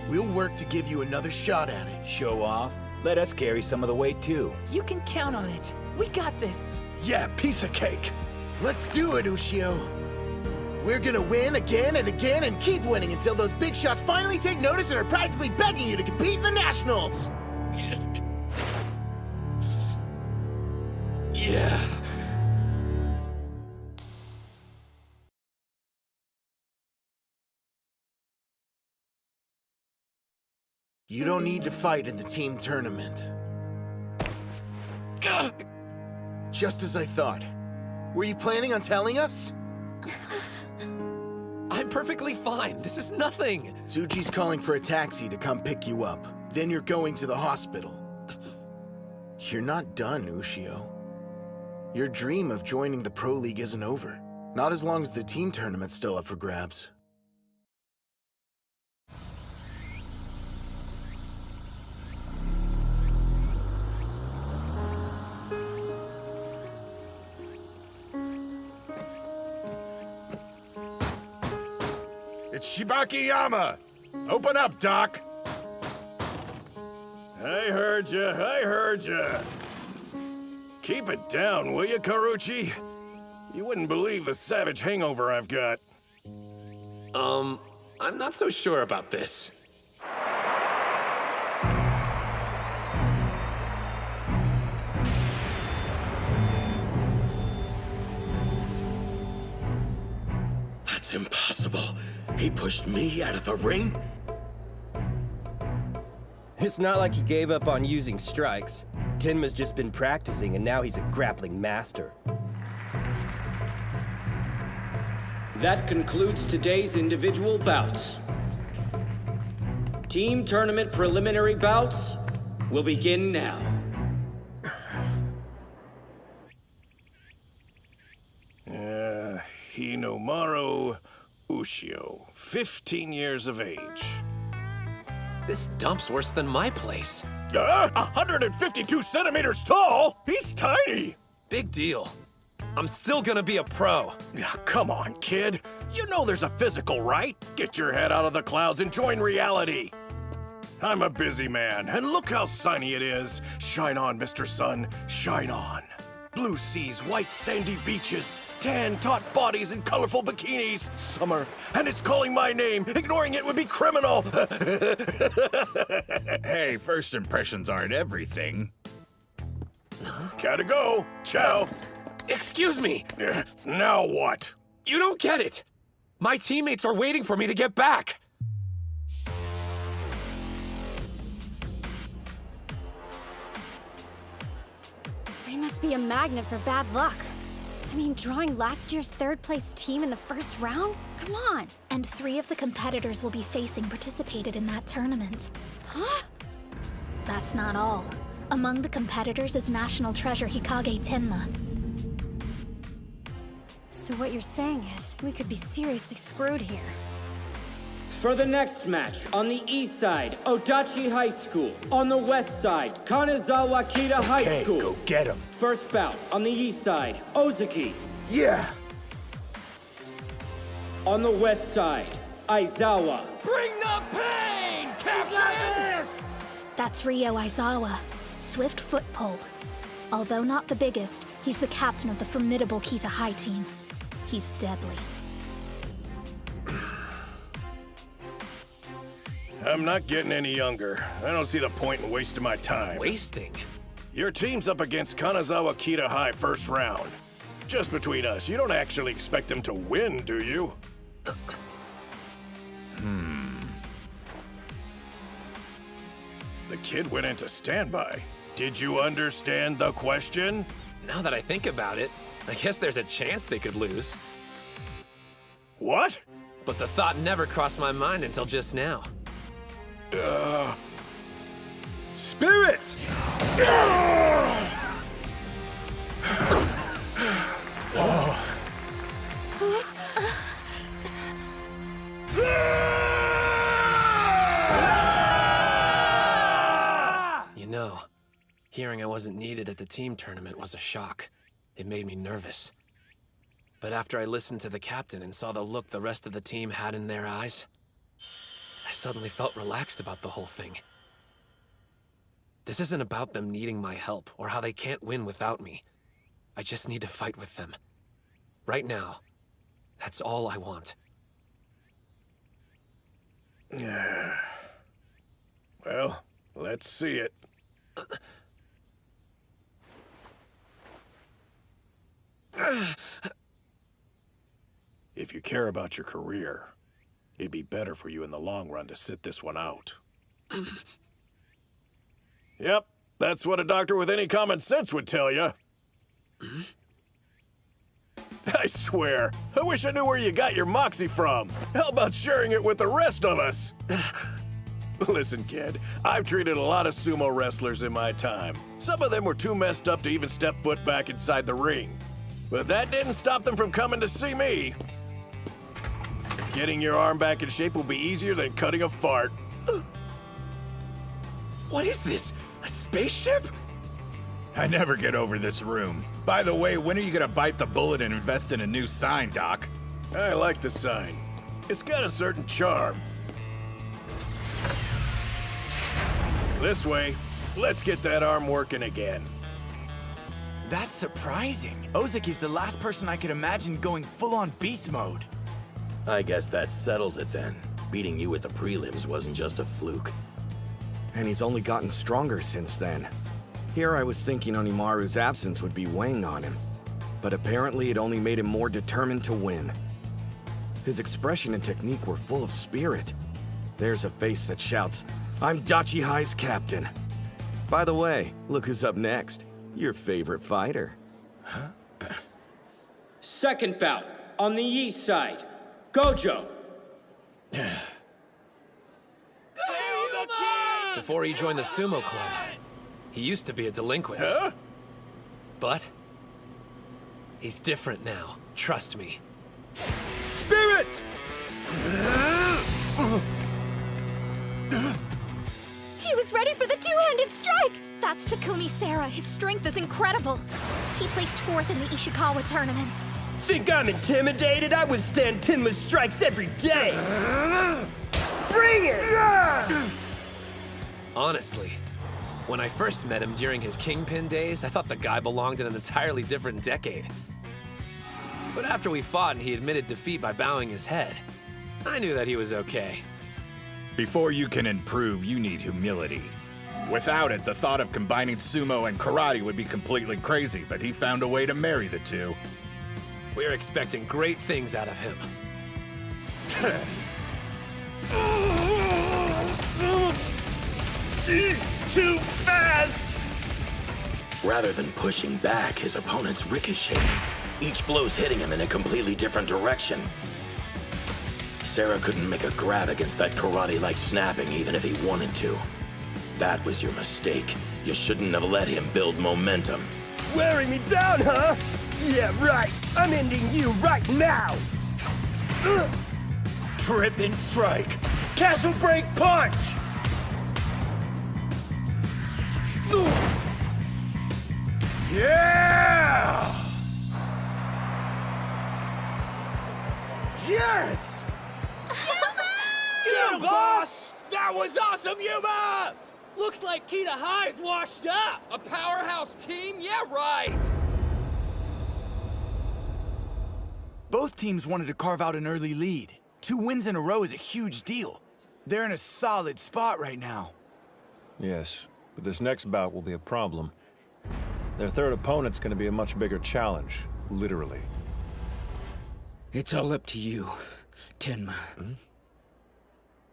We'll work to give you another shot at it. Show off? Let us carry some of the weight, too. You can count on it. We got this. Yeah, piece of cake. Let's do it, Ushio. We're gonna win again and again and keep winning until those big shots finally take notice and are practically begging you to compete in the Nationals. Yeah. You don't need to fight in the team tournament. Just as I thought. Were you planning on telling us? I'm perfectly fine. This is nothing. Tsuji's calling for a taxi to come pick you up. Then you're going to the hospital. You're not done, Ushio. Your dream of joining the Pro League isn't over. Not as long as the team tournament's still up for grabs. It's Shibakiyama! Open up, Doc! I heard ya. Keep it down, will you, Karuchi? You wouldn't believe the savage hangover I've got. I'm not so sure about this. That's impossible. He pushed me out of the ring? It's not like he gave up on using strikes. Tenma's just been practicing, and now he's a grappling master. That concludes today's individual bouts. Team tournament preliminary bouts will begin now. Hinomaru Ushio, 15 years of age. This dump's worse than my place. 152 centimeters tall? He's tiny! Big deal. I'm still gonna be a pro. Come on, kid. You know there's a physical right. Get your head out of the clouds and join reality. I'm a busy man, and look how sunny it is. Shine on, Mr. Sun, shine on. Blue seas, white sandy beaches, tan taut bodies and colorful bikinis. Summer, and it's calling my name. Ignoring it would be criminal. Hey, first impressions aren't everything. Gotta go. Ciao. Excuse me. Now what? You don't get it. My teammates are waiting for me to get back. He must be a magnet for bad luck. I mean, drawing last year's third-place team in the first round? Come on! And 3 of the competitors we'll be facing participated in that tournament. Huh? That's not all. Among the competitors is National Treasure Hikage Tenma. So what you're saying is, we could be seriously screwed here. For the next match, on the east side, Odachi High School. On the west side, Kanazawa Kita High School. Go get him. First bout, on the east side, Ozeki. Yeah. On the west side, Aizawa. Bring the pain, Captain! That's Ryo Aizawa, swift foot pole. Although not the biggest, he's the captain of the formidable Kita High team. He's deadly. I'm not getting any younger. I don't see the point in wasting my time. Wasting? Your team's up against Kanazawa Kita High first round. Just between us, you don't actually expect them to win, do you? The kid went into standby. Did you understand the question? Now that I think about it, I guess there's a chance they could lose. What? But the thought never crossed my mind until just now. Spirits! You know, hearing I wasn't needed at the team tournament was a shock. It made me nervous. But after I listened to the captain and saw the look the rest of the team had in their eyes, I suddenly felt relaxed about the whole thing. This isn't about them needing my help or how they can't win without me. I just need to fight with them. Right now, that's all I want. Well, let's see it. If you care about your career, it'd be better for you in the long run to sit this one out. Yep, that's what a doctor with any common sense would tell you. I swear, I wish I knew where you got your moxie from. How about sharing it with the rest of us? Listen, kid, I've treated a lot of sumo wrestlers in my time. Some of them were too messed up to even step foot back inside the ring. But that didn't stop them from coming to see me. Getting your arm back in shape will be easier than cutting a fart. What is this? A spaceship? I never get over this room. By the way, when are you gonna bite the bullet and invest in a new sign, Doc? I like the sign. It's got a certain charm. This way, let's get that arm working again. That's surprising. Ozeki's the last person I could imagine going full-on beast mode. I guess that settles it then. Beating you at the prelims wasn't just a fluke. And he's only gotten stronger since then. Here I was thinking Hinomaru's absence would be weighing on him. But apparently it only made him more determined to win. His expression and technique were full of spirit. There's a face that shouts, "I'm Odachi High's captain." By the way, look who's up next. Your favorite fighter. Second bout, on the east side, Gojo. Before he joined the sumo club, he used to be a delinquent. Huh? But he's different now. Trust me. Spirit! He was ready for the two-handed strike! That's Takumi Sara. His strength is incredible. He placed 4th in the Ishikawa tournaments. think I'm intimidated? I withstand Tenma's strikes every day! Bring it! Honestly, when I first met him during his Kingpin days, I thought the guy belonged in an entirely different decade. But after we fought and he admitted defeat by bowing his head, I knew that he was okay. Before you can improve, you need humility. Without it, the thought of combining sumo and karate would be completely crazy, but he found a way to marry the two. We're expecting great things out of him. He's too fast! Rather than pushing back, his opponent's ricocheting. Each blow's hitting him in a completely different direction. Sarah couldn't make a grab against that karate-like snapping even if he wanted to. That was your mistake. You shouldn't have let him build momentum. Wearing me down, huh? Yeah, right. I'm ending you right now! Trip and strike. Castle break punch! Yeah! Yes! Get him, boss! That was awesome, Yuma! Looks like Kita High's washed up! A powerhouse team? Yeah, right! Both teams wanted to carve out an early lead. 2 wins in a row is a huge deal. They're in a solid spot right now. Yes, but this next bout will be a problem. Their third opponent's gonna be a much bigger challenge, literally. It's all up to you, Tenma.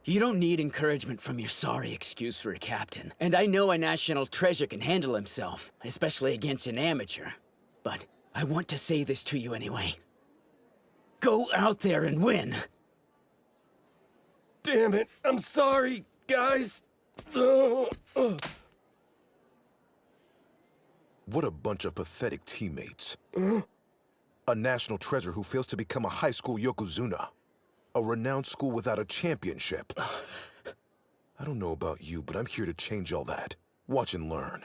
You don't need encouragement from your sorry excuse for a captain. And I know a national treasure can handle himself, especially against an amateur. But I want to say this to you anyway. Go out there and win! Damn it, I'm sorry, guys. What a bunch of pathetic teammates. A national treasure who fails to become a high school Yokozuna. A renowned school without a championship. I don't know about you, but I'm here to change all that. Watch and learn.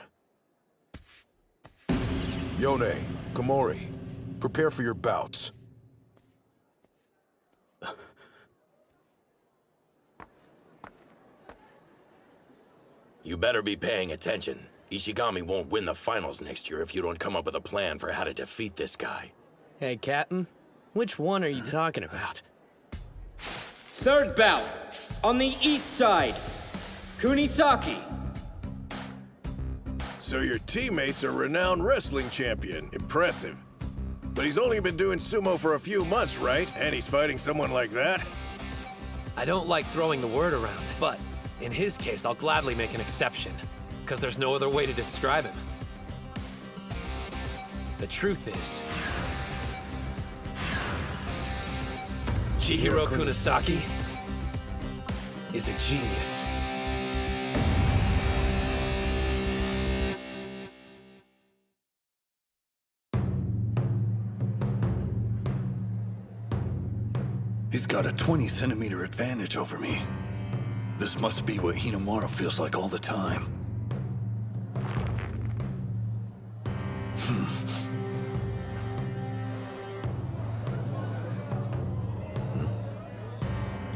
Yone, Komori, prepare for your bouts. You better be paying attention. Ishigami won't win the finals next year if you don't come up with a plan for how to defeat this guy. Hey, Captain. Which one are you talking about? Third bout, on the east side, Kunisaki. So your teammate's a renowned wrestling champion. Impressive. But he's only been doing sumo for a few months, right? And he's fighting someone like that? I don't like throwing the word around, but in his case, I'll gladly make an exception, because there's no other way to describe him. The truth is, Chihiro Kunisaki is a genius. He's got a 20-centimeter advantage over me. This must be what Hinomaru feels like all the time.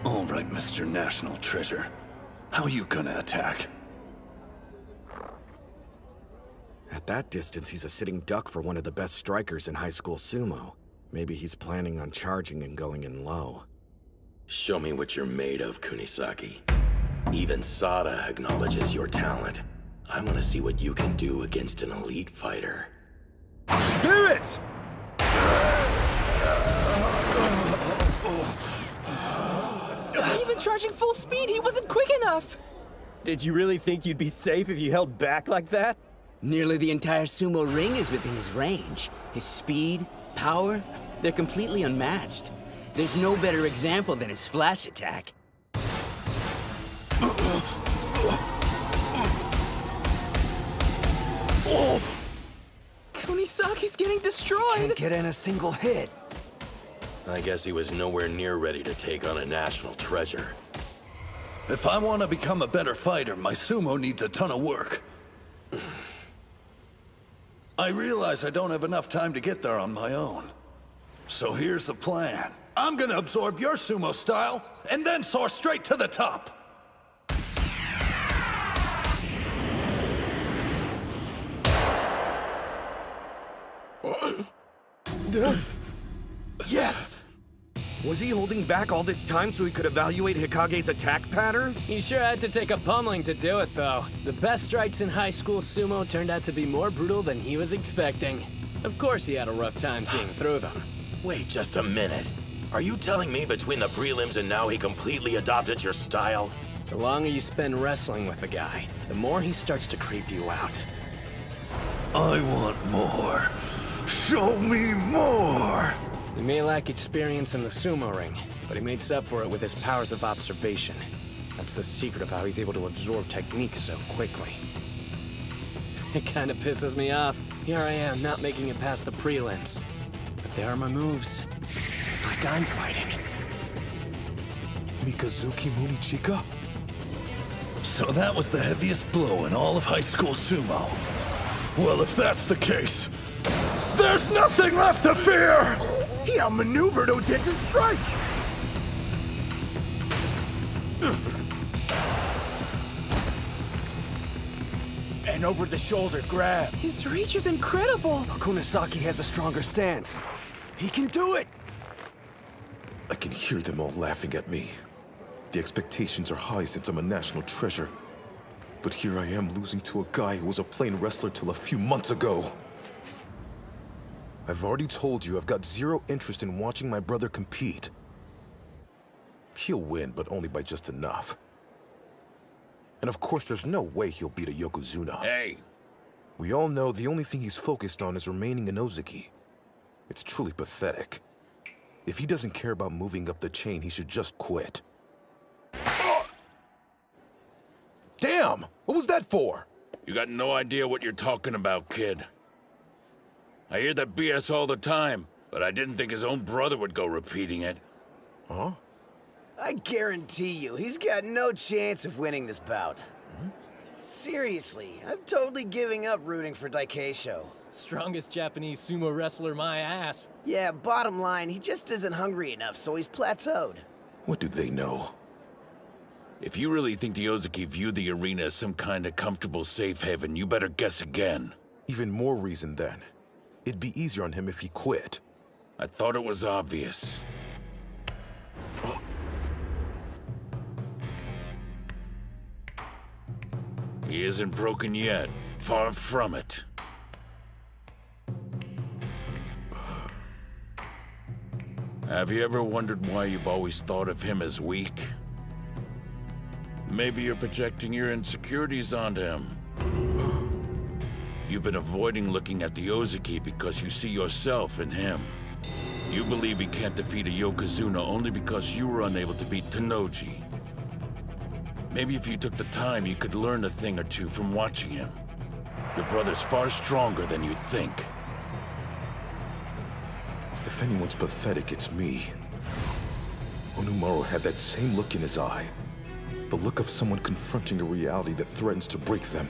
All right, Mr. National Treasure. How you gonna attack? At that distance, he's a sitting duck for one of the best strikers in high school sumo. Maybe he's planning on charging and going in low. Show me what you're made of, Kunisaki. Even Sada acknowledges your talent. I want to see what you can do against an elite fighter. Spirit! Even charging full speed, he wasn't quick enough! Did you really think you'd be safe if you held back like that? Nearly the entire sumo ring is within his range. His speed, power, they're completely unmatched. There's no better example than his flash attack. Kunisaki's getting destroyed! Can't get in a single hit. I guess he was nowhere near ready to take on a national treasure. If I want to become a better fighter, my sumo needs a ton of work. I realize I don't have enough time to get there on my own. So here's the plan. I'm gonna absorb your sumo style, and then soar straight to the top. Yes! Was he holding back all this time so he could evaluate Hikage's attack pattern? He sure had to take a pummeling to do it, though. The best strikes in high school sumo turned out to be more brutal than he was expecting. Of course he had a rough time seeing through them. Wait just a minute. Are you telling me between the prelims and now he completely adopted your style? The longer you spend wrestling with a guy, the more he starts to creep you out. I want more. Show me more! He may lack experience in the sumo ring, but he makes up for it with his powers of observation. That's the secret of how he's able to absorb techniques so quickly. It kinda pisses me off. Here I am, not making it past the prelims. But there are my moves. It's like I'm fighting. Mikazuki Munichika? So that was the heaviest blow in all of high school sumo. Well, if that's the case, there's nothing left to fear! He outmaneuvered Odeta's strike! An over-the-shoulder grab. His reach is incredible! Kunisaki has a stronger stance. He can do it! I can hear them all laughing at me. The expectations are high since I'm a national treasure. But here I am losing to a guy who was a plain wrestler till a few months ago. I've already told you I've got zero interest in watching my brother compete. He'll win, but only by just enough. And of course, there's no way he'll beat a Yokozuna. Hey! We all know the only thing he's focused on is remaining in Ozeki. It's truly pathetic. If he doesn't care about moving up the chain, he should just quit. Damn! What was that for? You got no idea what you're talking about, kid. I hear that BS all the time, but I didn't think his own brother would go repeating it. Huh? I guarantee you, he's got no chance of winning this bout. Seriously, I'm totally giving up rooting for Daikeisho. Strongest Japanese sumo wrestler, my ass. Yeah, bottom line, he just isn't hungry enough, so he's plateaued. What do they know? If you really think the Ozeki view the arena as some kind of comfortable safe haven, you better guess again. Even more reason then. It'd be easier on him if he quit. I thought it was obvious. He isn't broken yet. Far from it. Have you ever wondered why you've always thought of him as weak? Maybe you're projecting your insecurities onto him. You've been avoiding looking at the Ozeki because you see yourself in him. You believe he can't defeat a Yokozuna only because you were unable to beat Tennoji. Maybe if you took the time, you could learn a thing or two from watching him. Your brother's far stronger than you think. If anyone's pathetic, it's me. Hinomaru had that same look in his eye. The look of someone confronting a reality that threatens to break them.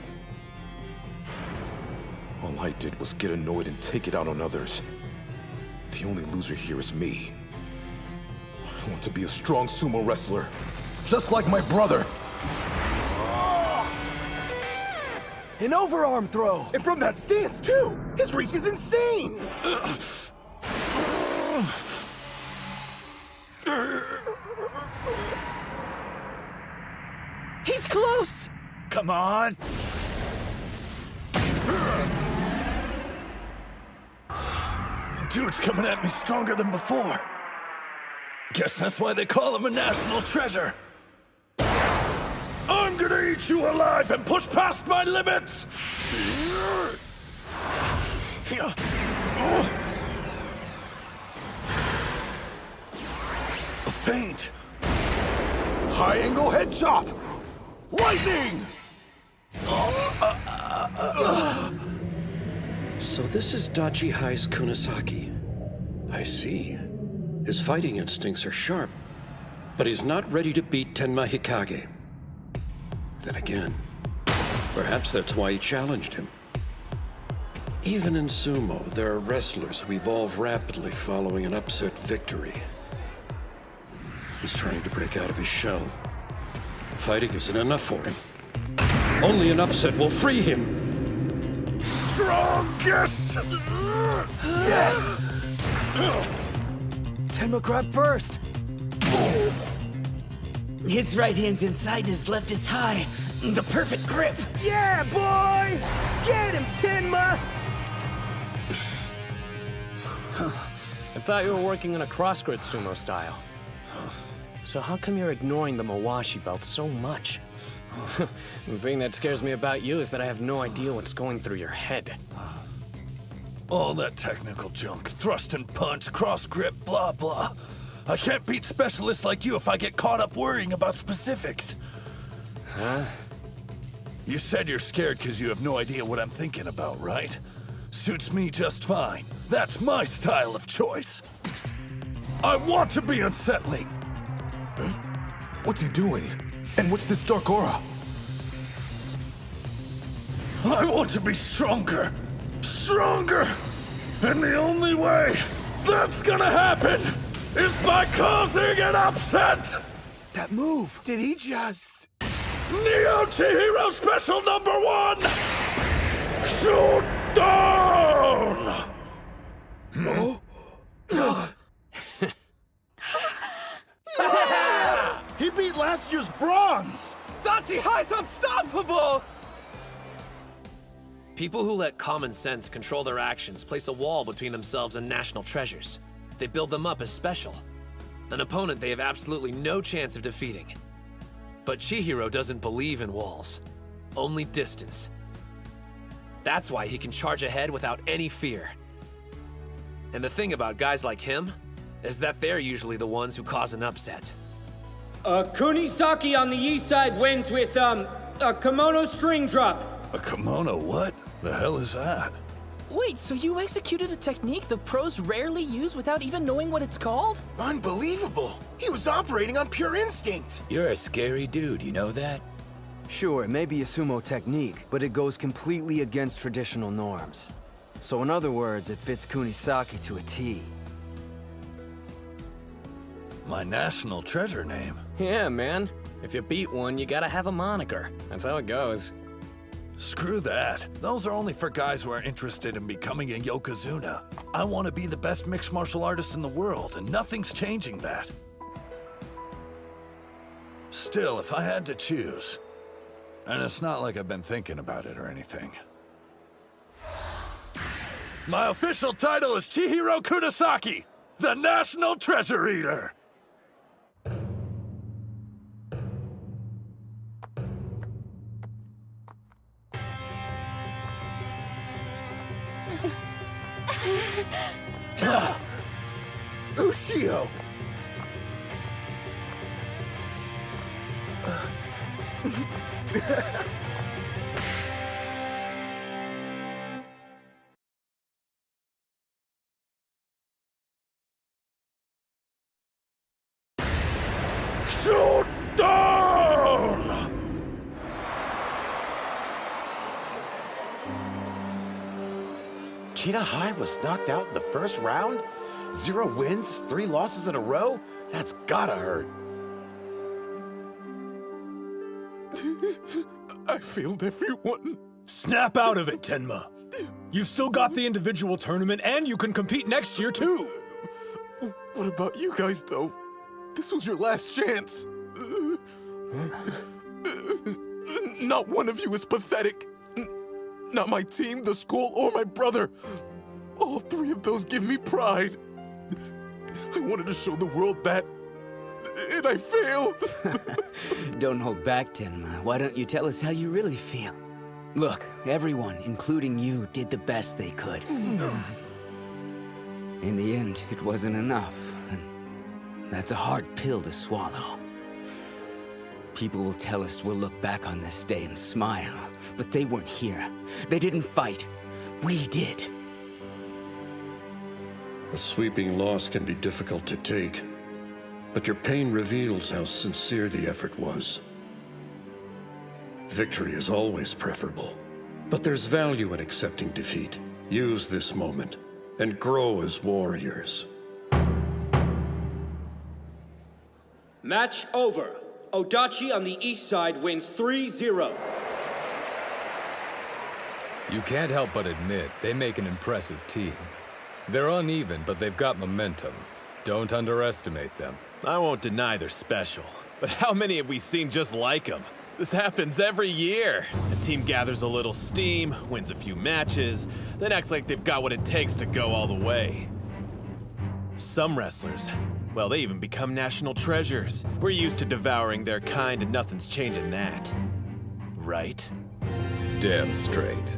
All I did was get annoyed and take it out on others. The only loser here is me. I want to be a strong sumo wrestler, just like my brother. An overarm throw! And from that stance, too! His reach is insane! He's close! Come on! Dude's coming at me stronger than before. Guess that's why they call him a national treasure. I'm gonna eat you alive and push past my limits! A feint. High angle head chop! Lightning! So this is Odachi High's Kunisaki. I see. His fighting instincts are sharp, but he's not ready to beat Tenma Hikage. Then again, perhaps that's why he challenged him. Even in sumo, there are wrestlers who evolve rapidly following an upset victory. He's trying to break out of his shell. Fighting isn't enough for him. Only an upset will free him. Strongest! Yes! Tenma grab first! His right hand's inside, his left is high. The perfect grip! Yeah, boy! Get him, Tenma! I thought you were working in a cross-grid sumo style. So how come you're ignoring the Mawashi belt so much? The thing that scares me about you is that I have no idea what's going through your head. All that technical junk, thrust and punch, cross grip, blah blah. I can't beat specialists like you if I get caught up worrying about specifics. Huh? You said you're scared because you have no idea what I'm thinking about, right? Suits me just fine. That's my style of choice. I want to be unsettling. Huh? What's he doing? And what's this dark aura? I want to be stronger. Stronger! And the only way that's gonna happen is by causing an upset! That move! Did he just... Neo Chihiro Special #1! Shoot down! No? Yeah! He beat last year's bronze! Odachi High's unstoppable! People who let common sense control their actions place a wall between themselves and national treasures. They build them up as special. An opponent they have absolutely no chance of defeating. But Chihiro doesn't believe in walls, only distance. That's why he can charge ahead without any fear. And the thing about guys like him is that they're usually the ones who cause an upset. Kunisaki on the east side wins with, a kimono string drop. A kimono what? The hell is that? Wait, so you executed a technique the pros rarely use without even knowing what it's called? Unbelievable! He was operating on pure instinct! You're a scary dude, you know that? Sure, it may be a sumo technique, but it goes completely against traditional norms. So in other words, it fits Kunisaki to a T. My national treasure name? Yeah, man. If you beat one, you gotta have a moniker. That's how it goes. Screw that. Those are only for guys who are interested in becoming a Yokozuna. I want to be the best mixed martial artist in the world, and nothing's changing that. Still, if I had to choose, and it's not like I've been thinking about it or anything. My official title is Chihiro Kunisaki, the National Treasure Eater! Ushio! Shoot down! Kita High was knocked out in the first round? 0 wins, 3 losses in a row? That's gotta hurt. I failed everyone. Snap out of it, Tenma. You've still got the individual tournament, and you can compete next year, too. What about you guys, though? This was your last chance. Not one of you is pathetic. Not my team, the school, or my brother. All 3 of those give me pride. I wanted to show the world that, and I failed. Don't hold back, Tenma. Why don't you tell us how you really feel? Look, everyone, including you, did the best they could. In the end, it wasn't enough. And that's a hard pill to swallow. People will tell us we'll look back on this day and smile, but they weren't here. They didn't fight. We did. A sweeping loss can be difficult to take, but your pain reveals how sincere the effort was. Victory is always preferable, but there's value in accepting defeat. Use this moment and grow as warriors. Match over. Odachi on the east side wins 3-0. You can't help but admit they make an impressive team. They're uneven, but they've got momentum. Don't underestimate them. I won't deny they're special, but how many have we seen just like them? This happens every year. A team gathers a little steam, wins a few matches, then acts like they've got what it takes to go all the way. Some wrestlers, well, they even become national treasures. We're used to devouring their kind and nothing's changing that. Right? Damn straight.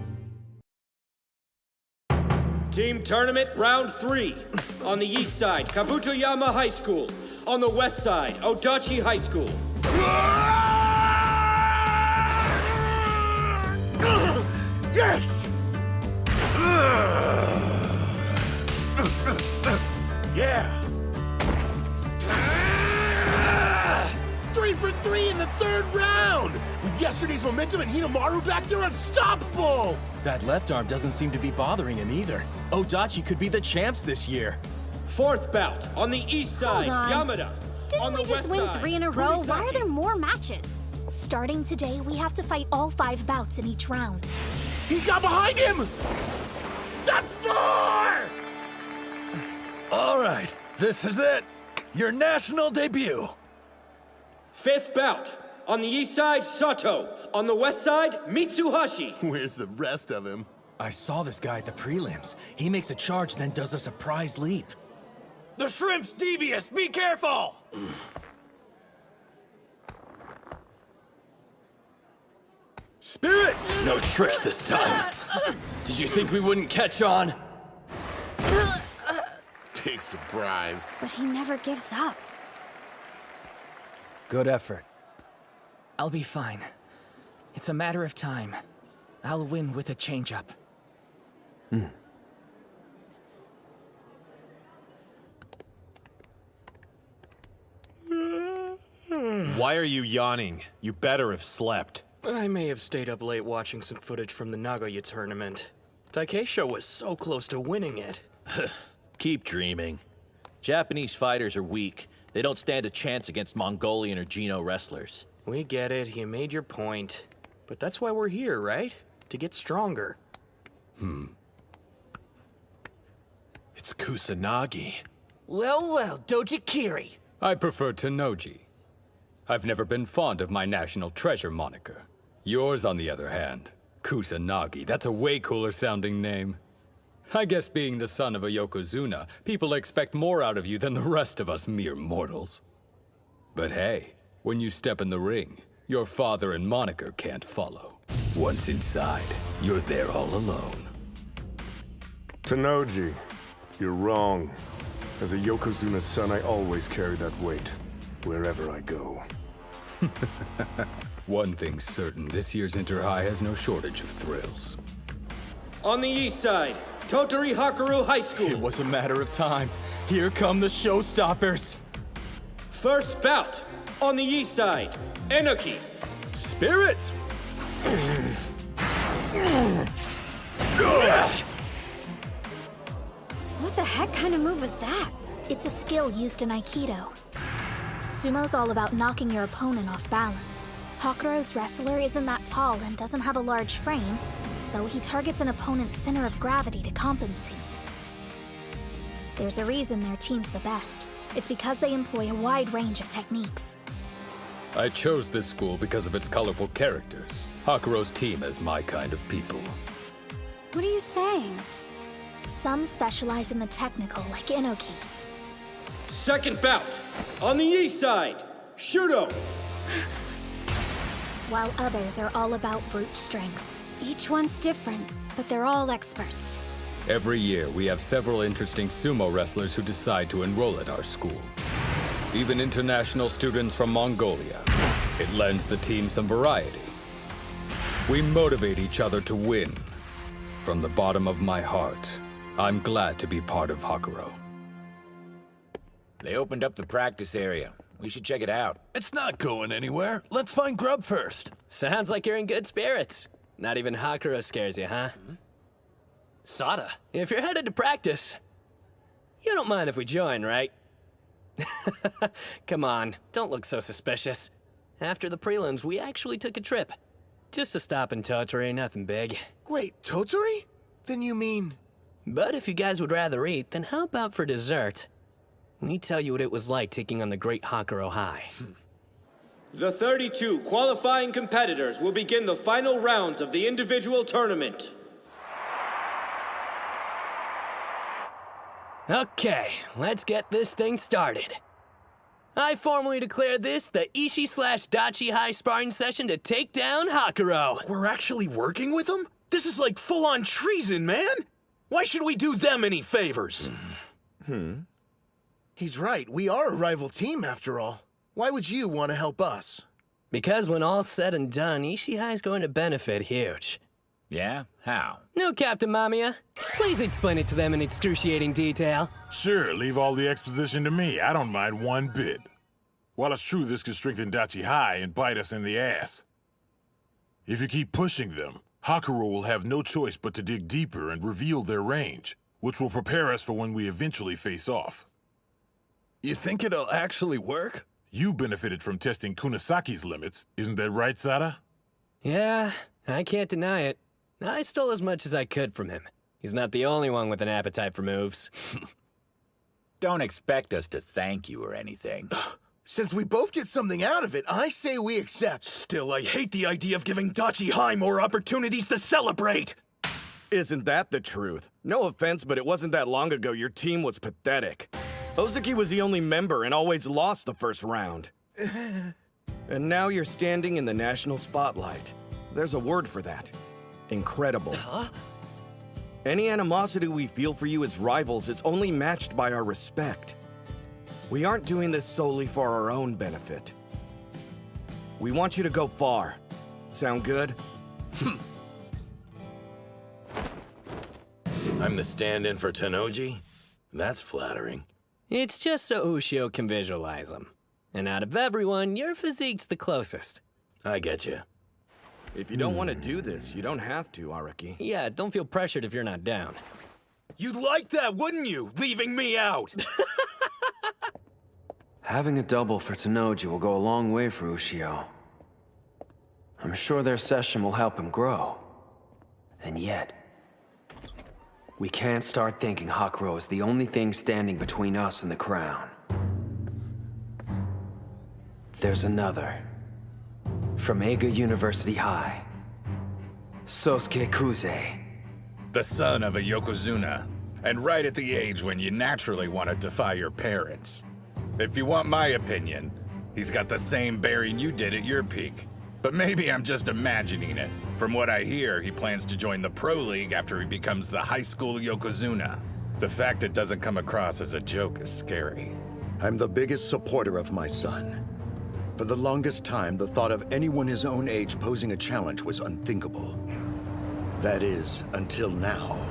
Team tournament round 3. On the east side, Kabutoyama High School. On the west side, Odachi High School. Yes! Yeah! 3 for 3 in the 3rd round! With yesterday's momentum and Hinomaru back there, unstoppable! That left arm doesn't seem to be bothering him either. Odachi could be the champs this year. 4th bout, on the east side, Hold on. Yamada. Didn't we just win 3 in a row? Why are there more matches? Starting today, we have to fight all 5 bouts in each round. He got behind him! That's 4! All right, this is it. Your national debut. 5th bout. On the east side, Sato. On the west side, Mitsuhashi. Where's the rest of him? I saw this guy at the prelims. He makes a charge, then does a surprise leap. The shrimp's devious! Be careful! Spirit! No tricks this time. Did you think we wouldn't catch on? Big surprise. But he never gives up. Good effort. I'll be fine. It's a matter of time. I'll win with a change-up. Why are you yawning? You better have slept. I may have stayed up late watching some footage from the Nagoya tournament. Takeisho was so close to winning it. Keep dreaming. Japanese fighters are weak. They don't stand a chance against Mongolian or Gino wrestlers. We get it, you made your point. But that's why we're here, right? To get stronger. It's Kusanagi. Well, Dojikiri. I prefer Tennoji. I've never been fond of my national treasure moniker. Yours, on the other hand, Kusanagi, that's a way cooler sounding name. I guess being the son of a Yokozuna, people expect more out of you than the rest of us mere mortals. But hey, when you step in the ring, your father and moniker can't follow. Once inside, you're there all alone. Tennoji, you're wrong. As a Yokozuna son, I always carry that weight, wherever I go. One thing's certain, this year's Inter-High has no shortage of thrills. On the east side, Totori Hakaru High School. It was a matter of time. Here come the showstoppers. 1st bout. On the east side, Enoki. Spirit! What the heck kind of move was that? It's a skill used in Aikido. Sumo's all about knocking your opponent off balance. Hakuro's wrestler isn't that tall and doesn't have a large frame, so he targets an opponent's center of gravity to compensate. There's a reason their team's the best. It's because they employ a wide range of techniques. I chose this school because of its colorful characters. Hakuro's team is my kind of people. What are you saying? Some specialize in the technical, like Inoki. 2nd bout. On the east side, Shudo. While others are all about brute strength. Each one's different, but they're all experts. Every year, we have several interesting sumo wrestlers who decide to enroll at our school. Even international students from Mongolia. It lends the team some variety. We motivate each other to win. From the bottom of my heart, I'm glad to be part of Hakuro. They opened up the practice area. We should check it out. It's not going anywhere. Let's find grub first. Sounds like you're in good spirits. Not even Hakuro scares you, huh? Sada, if you're headed to practice, you don't mind if we join, right? Come on, don't look so suspicious. After the prelims, we actually took a trip. Just to stop in Tottori, nothing big. Wait, Tottori? Then you mean... But if you guys would rather eat, then how about for dessert? Let me tell you what it was like taking on the great Hokuro High. The 32 qualifying competitors will begin the final rounds of the individual tournament. Okay, let's get this thing started. I formally declare this the Ishi/Dachi High sparring session to take down Hokuro. We're actually working with them? This is like full-on treason, man! Why should we do them any favors? He's right, we are a rival team after all. Why would you want to help us? Because when all's said and done, Ishi High's going to benefit huge. Yeah? How? No, Captain Mamiya. Please explain it to them in excruciating detail. Sure, leave all the exposition to me. I don't mind one bit. While it's true this could strengthen Dachi High and bite us in the ass, if you keep pushing them, Hokuro will have no choice but to dig deeper and reveal their range, which will prepare us for when we eventually face off. You think it'll actually work? You benefited from testing Kunasaki's limits, isn't that right, Sada? Yeah, I can't deny it. I stole as much as I could from him. He's not the only one with an appetite for moves. Don't expect us to thank you or anything. Since we both get something out of it, I say we accept. Still, I hate the idea of giving Dachi High more opportunities to celebrate! Isn't that the truth? No offense, but it wasn't that long ago your team was pathetic. Ozeki was the only member and always lost the first round. And now you're standing in the national spotlight. There's a word for that. Incredible. Huh? Any animosity we feel for you as rivals is only matched by our respect. We aren't doing this solely for our own benefit. We want you to go far. Sound good? I'm the stand-in for Tennoji? That's flattering. It's just so Ushio can visualize him. And out of everyone, your physique's the closest. I get you. If you don't want to do this, you don't have to, Araki. Yeah, don't feel pressured if you're not down. You'd like that, wouldn't you? Leaving me out! Having a double for Tennoji will go a long way for Ushio. I'm sure their session will help him grow. And yet, we can't start thinking Hokuro is the only thing standing between us and the crown. There's another. From Eiga University High. Sosuke Kuze. The son of a Yokozuna, and right at the age when you naturally want to defy your parents. If you want my opinion, he's got the same bearing you did at your peak. But maybe I'm just imagining it. From what I hear, he plans to join the Pro League after he becomes the High School Yokozuna. The fact it doesn't come across as a joke is scary. I'm the biggest supporter of my son. For the longest time, the thought of anyone his own age posing a challenge was unthinkable. That is, until now.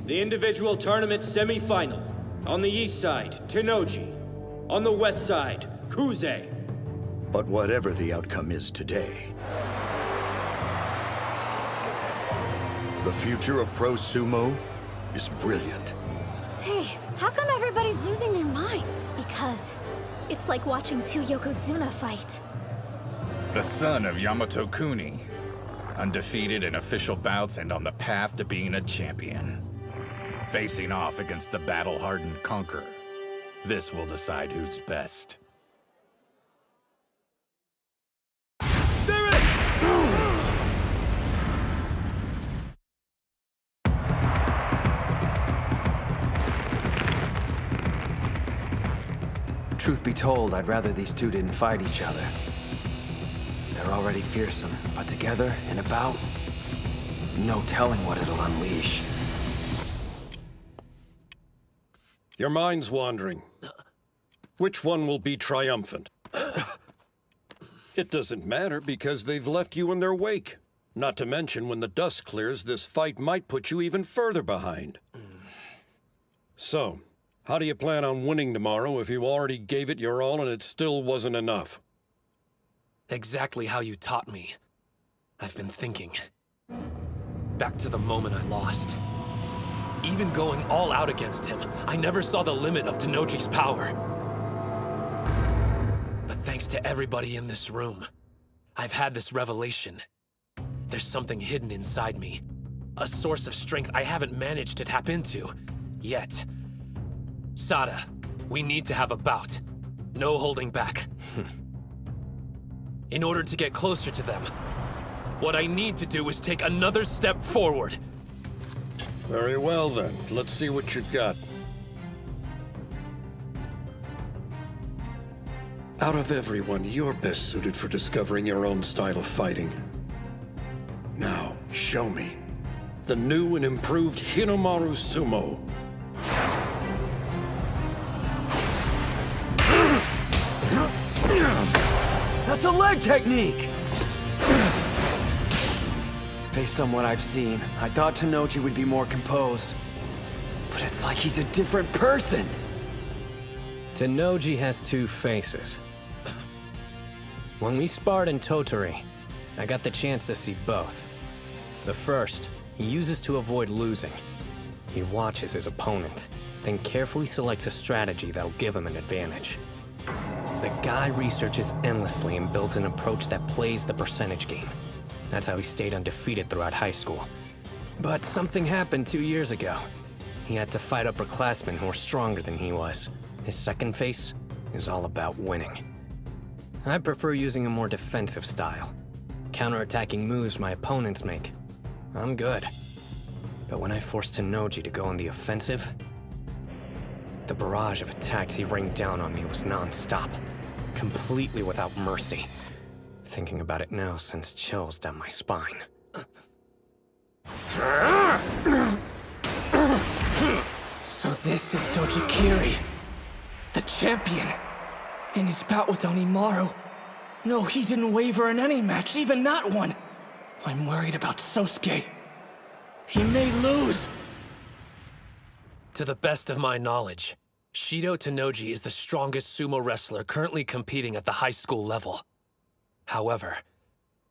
The individual tournament semi-final. On the east side, Tennoji. On the west side, Kuze. But whatever the outcome is today, the future of pro-sumo is brilliant. Hey, how come everybody's losing their minds? Because it's like watching two Yokozuna fight. The son of Yamato Kuni. Undefeated in official bouts and on the path to being a champion. Facing off against the battle-hardened conqueror. This will decide who's best. Truth be told, I'd rather these two didn't fight each other. They're already fearsome, but together, in a bout, no telling what it'll unleash. Your mind's wandering. Which one will be triumphant? It doesn't matter because they've left you in their wake. Not to mention, when the dust clears, this fight might put you even further behind. So, how do you plan on winning tomorrow if you already gave it your all and it still wasn't enough? Exactly how you taught me. I've been thinking. Back to the moment I lost. Even going all out against him, I never saw the limit of Tennoji's power. But thanks to everybody in this room, I've had this revelation. There's something hidden inside me. A source of strength I haven't managed to tap into yet. Sada, we need to have a bout. No holding back. In order to get closer to them, what I need to do is take another step forward. Very well then, let's see what you've got. Out of everyone, you're best suited for discovering your own style of fighting. Now, show me the new and improved Hinomaru Sumo. That's a leg technique! Based on what I've seen, I thought Tennoji would be more composed. But it's like he's a different person! Tennoji has two faces. When we sparred in Tottori, I got the chance to see both. The first, he uses to avoid losing. He watches his opponent, then carefully selects a strategy that'll give him an advantage. The guy researches endlessly and builds an approach that plays the percentage game. That's how he stayed undefeated throughout high school. But something happened 2 years ago. He had to fight upperclassmen who were stronger than he was. His second face is all about winning. I prefer using a more defensive style. Counterattacking moves my opponents make. I'm good. But when I forced Tennoji to go on the offensive, the barrage of attacks he rained down on me was non-stop, completely without mercy. Thinking about it now sends chills down my spine. So this is Dojikiri, the champion. In his bout with Onimaru. No, he didn't waver in any match, even that one. I'm worried about Sosuke. He may lose. To the best of my knowledge, Shido Tennoji is the strongest sumo wrestler currently competing at the high school level. However,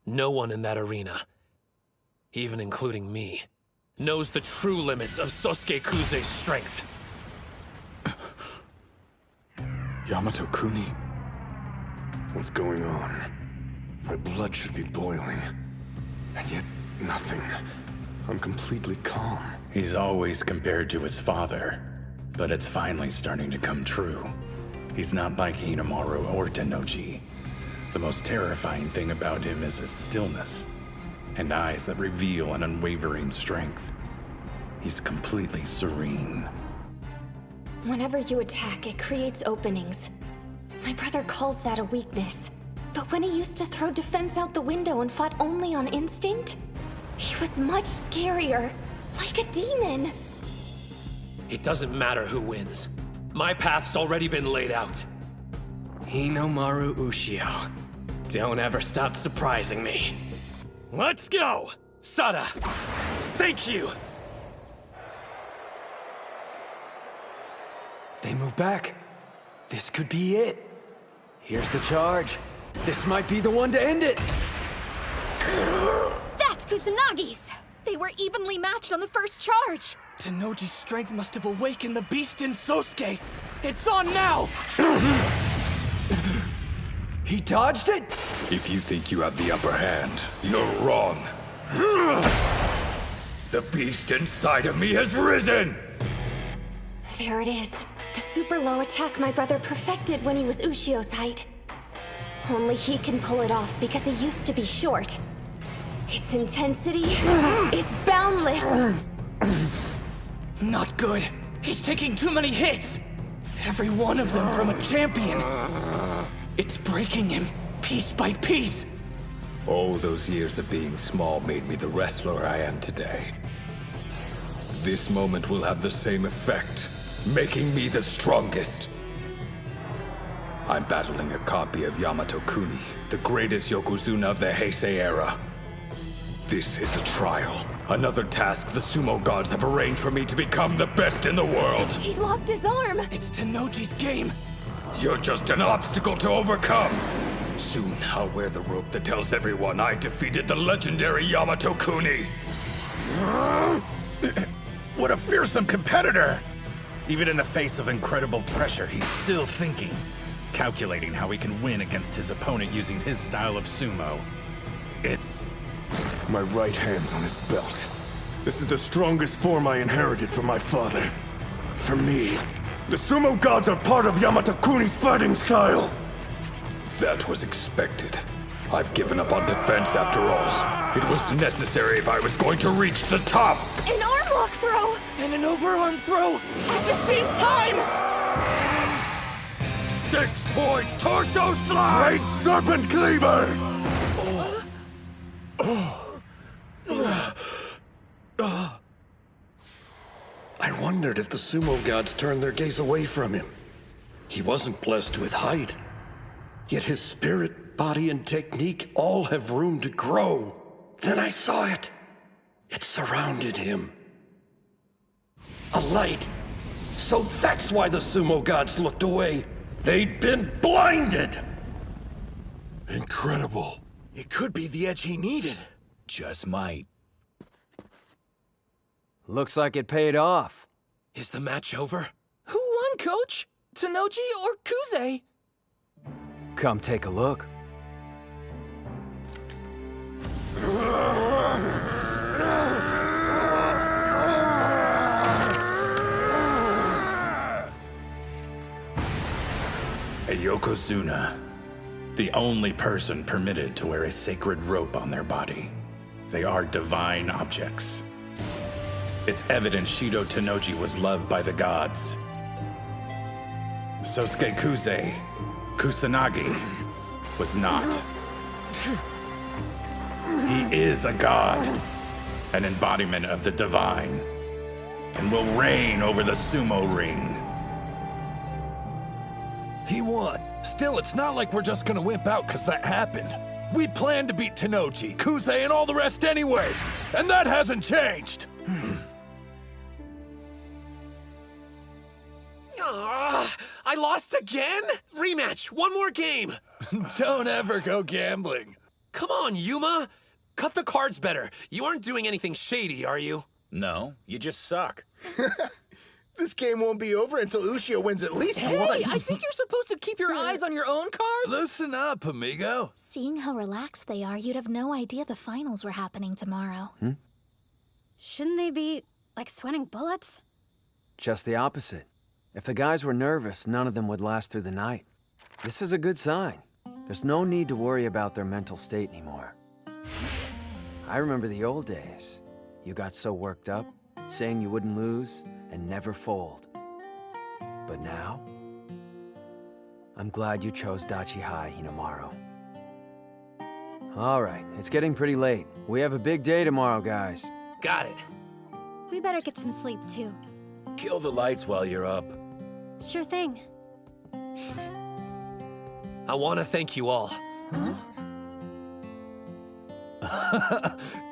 no one in that arena, even including me, knows the true limits of Sosuke Kuze's strength. Yamato-kuni? What's going on? My blood should be boiling. And yet, nothing. I'm completely calm. He's always compared to his father, but it's finally starting to come true. He's not like Hinomaru or Tennoji. The most terrifying thing about him is his stillness, and eyes that reveal an unwavering strength. He's completely serene. Whenever you attack, it creates openings. My brother calls that a weakness. But when he used to throw defense out the window and fought only on instinct, he was much scarier, like a demon. It doesn't matter who wins. My path's already been laid out. Hinomaru Ushio. Don't ever stop surprising me. Let's go! Sada, thank you! They move back. This could be it. Here's the charge. This might be the one to end it. That's Kusanagi's! They were evenly matched on the first charge. Tennoji's strength must have awakened the beast in Sosuke. It's on now! He dodged it? If you think you have the upper hand, you're wrong. The beast inside of me has risen! There it is. The super low attack my brother perfected when he was Ushio's height. Only he can pull it off because he used to be short. Its intensity is boundless. Not good. He's taking too many hits. Every one of them from a champion. It's breaking him, piece by piece. All those years of being small made me the wrestler I am today. This moment will have the same effect, making me the strongest. I'm battling a copy of Yamato-kuni, the greatest Yokozuna of the Heisei era. This is a trial. Another task the sumo gods have arranged for me to become the best in the world. He locked his arm. It's Tennoji's game. You're just an obstacle to overcome. Soon I'll wear the robe that tells everyone I defeated the legendary Yamato-kuni. What a fearsome competitor! Even in the face of incredible pressure, he's still thinking, calculating how he can win against his opponent using his style of sumo. It's... My right hand's on his belt. This is the strongest form I inherited from my father. For me, the sumo gods are part of Yamata Kuni's fighting style. That was expected. I've given up on defense after all. It was necessary if I was going to reach the top. An arm lock throw! And an overarm throw at the same time! 6-point torso slide! Great serpent cleaver! I wondered if the sumo gods turned their gaze away from him. He wasn't blessed with height. Yet his spirit, body, and technique all have room to grow. Then I saw it. It surrounded him. A light. So that's why the sumo gods looked away. They'd been blinded. Incredible. It could be the edge he needed. Just might. Looks like it paid off. Is the match over? Who won, Coach? Tanoji or Kuze? Come take a look. A Yokozuna. The only person permitted to wear a sacred rope on their body. They are divine objects. It's evident Shido Tanoji was loved by the gods. Sosuke Kuze, Kusanagi, was not. He is a god, an embodiment of the divine, and will reign over the sumo ring. He won. Still, it's not like we're just gonna wimp out because that happened. We planned to beat Tanoji, Kuze, and all the rest anyway, and that hasn't changed. I lost again? Rematch, one more game. Don't ever go gambling. Come on, Yuma. Cut the cards better. You aren't doing anything shady, are you? No, you just suck. This game won't be over until Ushio wins at least Hey, once. I think you're supposed to keep your eyes on your own cards. Listen up, amigo. Seeing how relaxed they are, you'd have no idea the finals were happening tomorrow. Shouldn't they be, like, sweating bullets? Just the opposite. If the guys were nervous, none of them would last through the night. This is a good sign. There's no need to worry about their mental state anymore. I remember the old days. You got so worked up, saying you wouldn't lose and never fold. But now, I'm glad you chose Odachi High, Hinomaru. All right, it's getting pretty late. We have a big day tomorrow, guys. Got it. We better get some sleep, too. Kill the lights while you're up. Sure thing. I want to thank you all.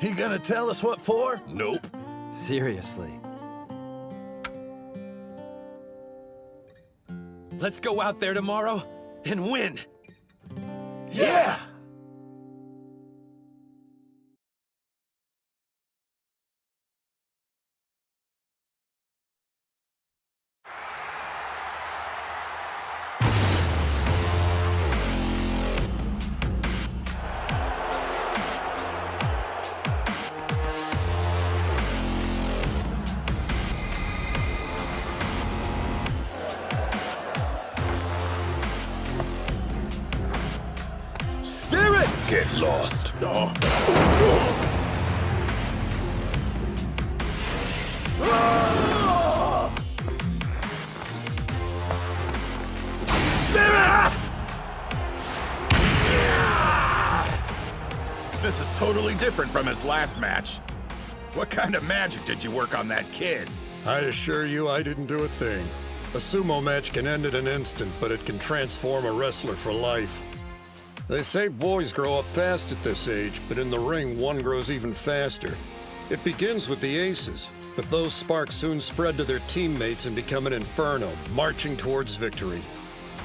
He gonna tell us what for? Nope. Seriously. Let's go out there tomorrow and win. Yeah! Get lost. This is totally different from his last match. What kind of magic did you work on that kid? I assure you I didn't do a thing. A sumo match can end in an instant, but it can transform a wrestler for life. They say boys grow up fast at this age, but in the ring, one grows even faster. It begins with the aces, but those sparks soon spread to their teammates and become an inferno, marching towards victory.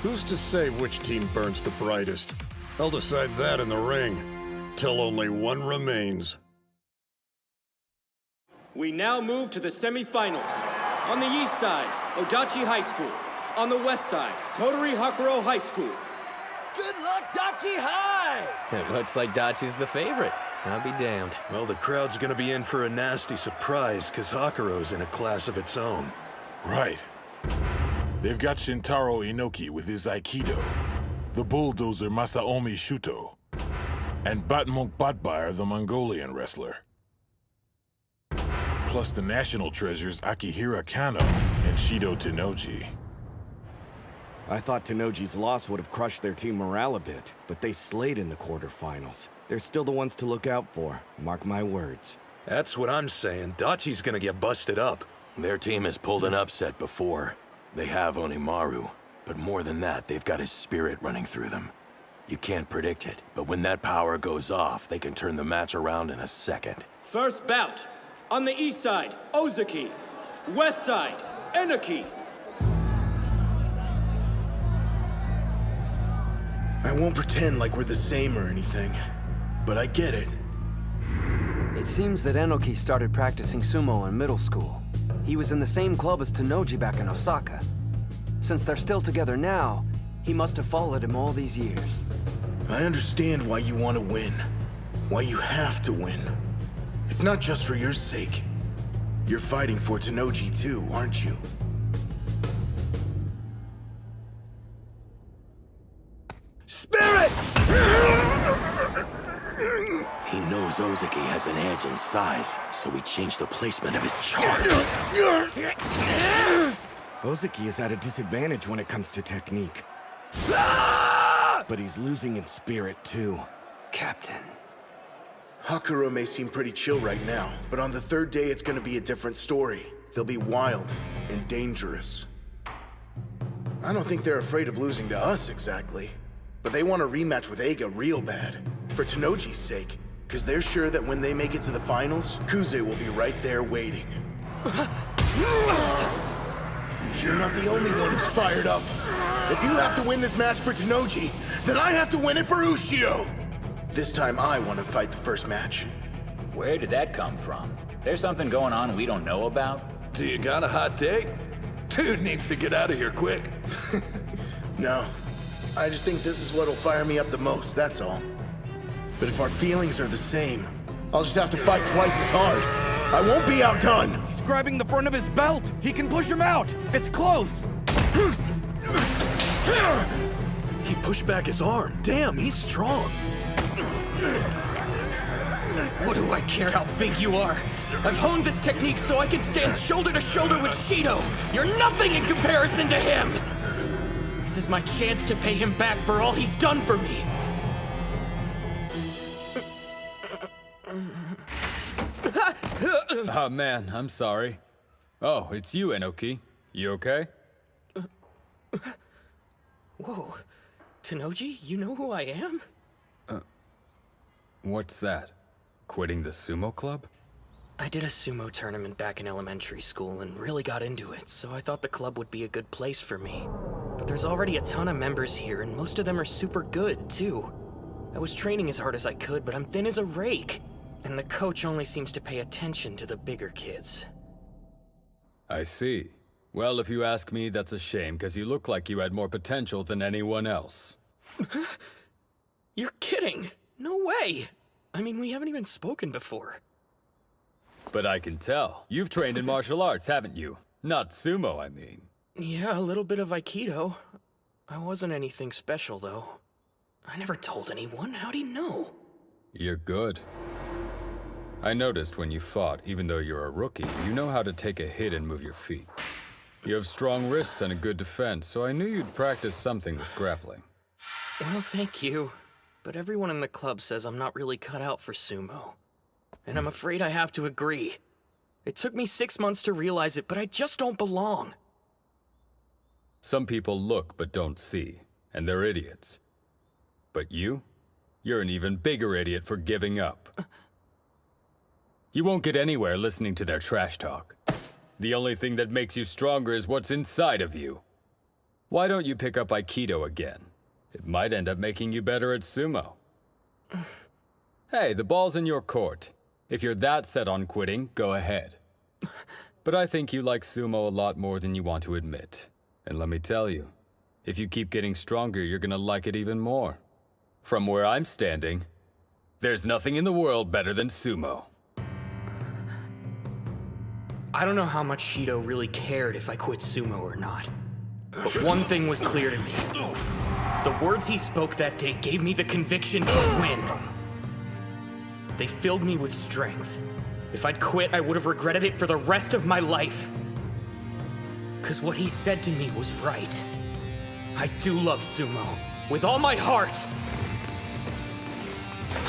Who's to say which team burns the brightest? They'll decide that in the ring, till only one remains. We now move to the semifinals. On the east side, Odachi High School. On the west side, Tottori Hakuro High School. Good luck, Dachi High! It looks like Dachi's the favorite. I'll be damned. Well, the crowd's gonna be in for a nasty surprise, because Hakuro's in a class of its own. Right. They've got Shintaro Inoki with his Aikido, the bulldozer Masaomi Shuto, and Batmok Batbai, the Mongolian wrestler. Plus the national treasures Akihira Kano and Shido Tennoji. I thought Tennoji's loss would have crushed their team morale a bit, but they slayed in the quarterfinals. They're still the ones to look out for, mark my words. That's what I'm saying. Dachi's gonna get busted up. Their team has pulled an upset before. They have Hinomaru, but more than that, they've got his spirit running through them. You can't predict it, but when that power goes off, they can turn the match around in a second. First bout. On the east side, Ozeki. West side, Enoki. I won't pretend like we're the same or anything, but I get it. It seems that Enoki started practicing sumo in middle school. He was in the same club as Tennoji back in Osaka. Since they're still together now, he must have followed him all these years. I understand why you want to win. Why you have to win. It's not just for your sake. You're fighting for Tennoji too, aren't you? Spirit! He knows Ozeki has an edge in size, so he changed the placement of his charge. Ozeki is at a disadvantage when it comes to technique. But he's losing in spirit too. Captain. Hakuro may seem pretty chill right now, but on the third day it's gonna be a different story. They'll be wild and dangerous. I don't think they're afraid of losing to us exactly, but they want a rematch with Eiga real bad, for Tennoji's sake, because they're sure that when they make it to the finals, Kuze will be right there waiting. You're not the only one who's fired up. If you have to win this match for Tennoji, then I have to win it for Ushio! This time I want to fight the first match. Where did that come from? There's something going on we don't know about? Do you got a hot take? Dude needs to get out of here quick. No. I just think this is what'll fire me up the most, that's all. But if our feelings are the same, I'll just have to fight twice as hard. I won't be outdone! He's grabbing the front of his belt! He can push him out! It's close! He pushed back his arm. Damn, he's strong. What do I care how big you are? I've honed this technique so I can stand shoulder to shoulder with Shido. You're nothing in comparison to him! This is my chance to pay him back for all he's done for me. Oh man, I'm sorry. Oh, it's you, Enoki. You okay? Whoa. Tennoji, you know who I am? What's that? Quitting the sumo club? I did a sumo tournament back in elementary school and really got into it, so I thought the club would be a good place for me. But there's already a ton of members here, and most of them are super good, too. I was training as hard as I could, but I'm thin as a rake. And the coach only seems to pay attention to the bigger kids. I see. Well, if you ask me, that's a shame, because you look like you had more potential than anyone else. You're kidding! No way! I mean, we haven't even spoken before. But I can tell. You've trained in martial arts, haven't you? Not sumo, I mean. Yeah, a little bit of Aikido. I wasn't anything special, though. I never told anyone. How'd he know? You're good. I noticed when you fought, even though you're a rookie, you know how to take a hit and move your feet. You have strong wrists and a good defense, so I knew you'd practice something with grappling. Well, thank you. But everyone in the club says I'm not really cut out for sumo. And I'm afraid I have to agree. It took me 6 months to realize it, but I just don't belong. Some people look but don't see, and they're idiots. But you're an even bigger idiot for giving up. You won't get anywhere listening to their trash talk. The only thing that makes you stronger is what's inside of you. Why don't you pick up Aikido again? It might end up making you better at sumo. Hey, the ball's in your court. If you're that set on quitting, go ahead. But I think you like sumo a lot more than you want to admit. And let me tell you, if you keep getting stronger, you're gonna like it even more. From where I'm standing, there's nothing in the world better than sumo. I don't know how much Shido really cared if I quit sumo or not. But one thing was clear to me. The words he spoke that day gave me the conviction to win. They filled me with strength. If I'd quit, I would have regretted it for the rest of my life. 'Cause what he said to me was right. I do love sumo, with all my heart.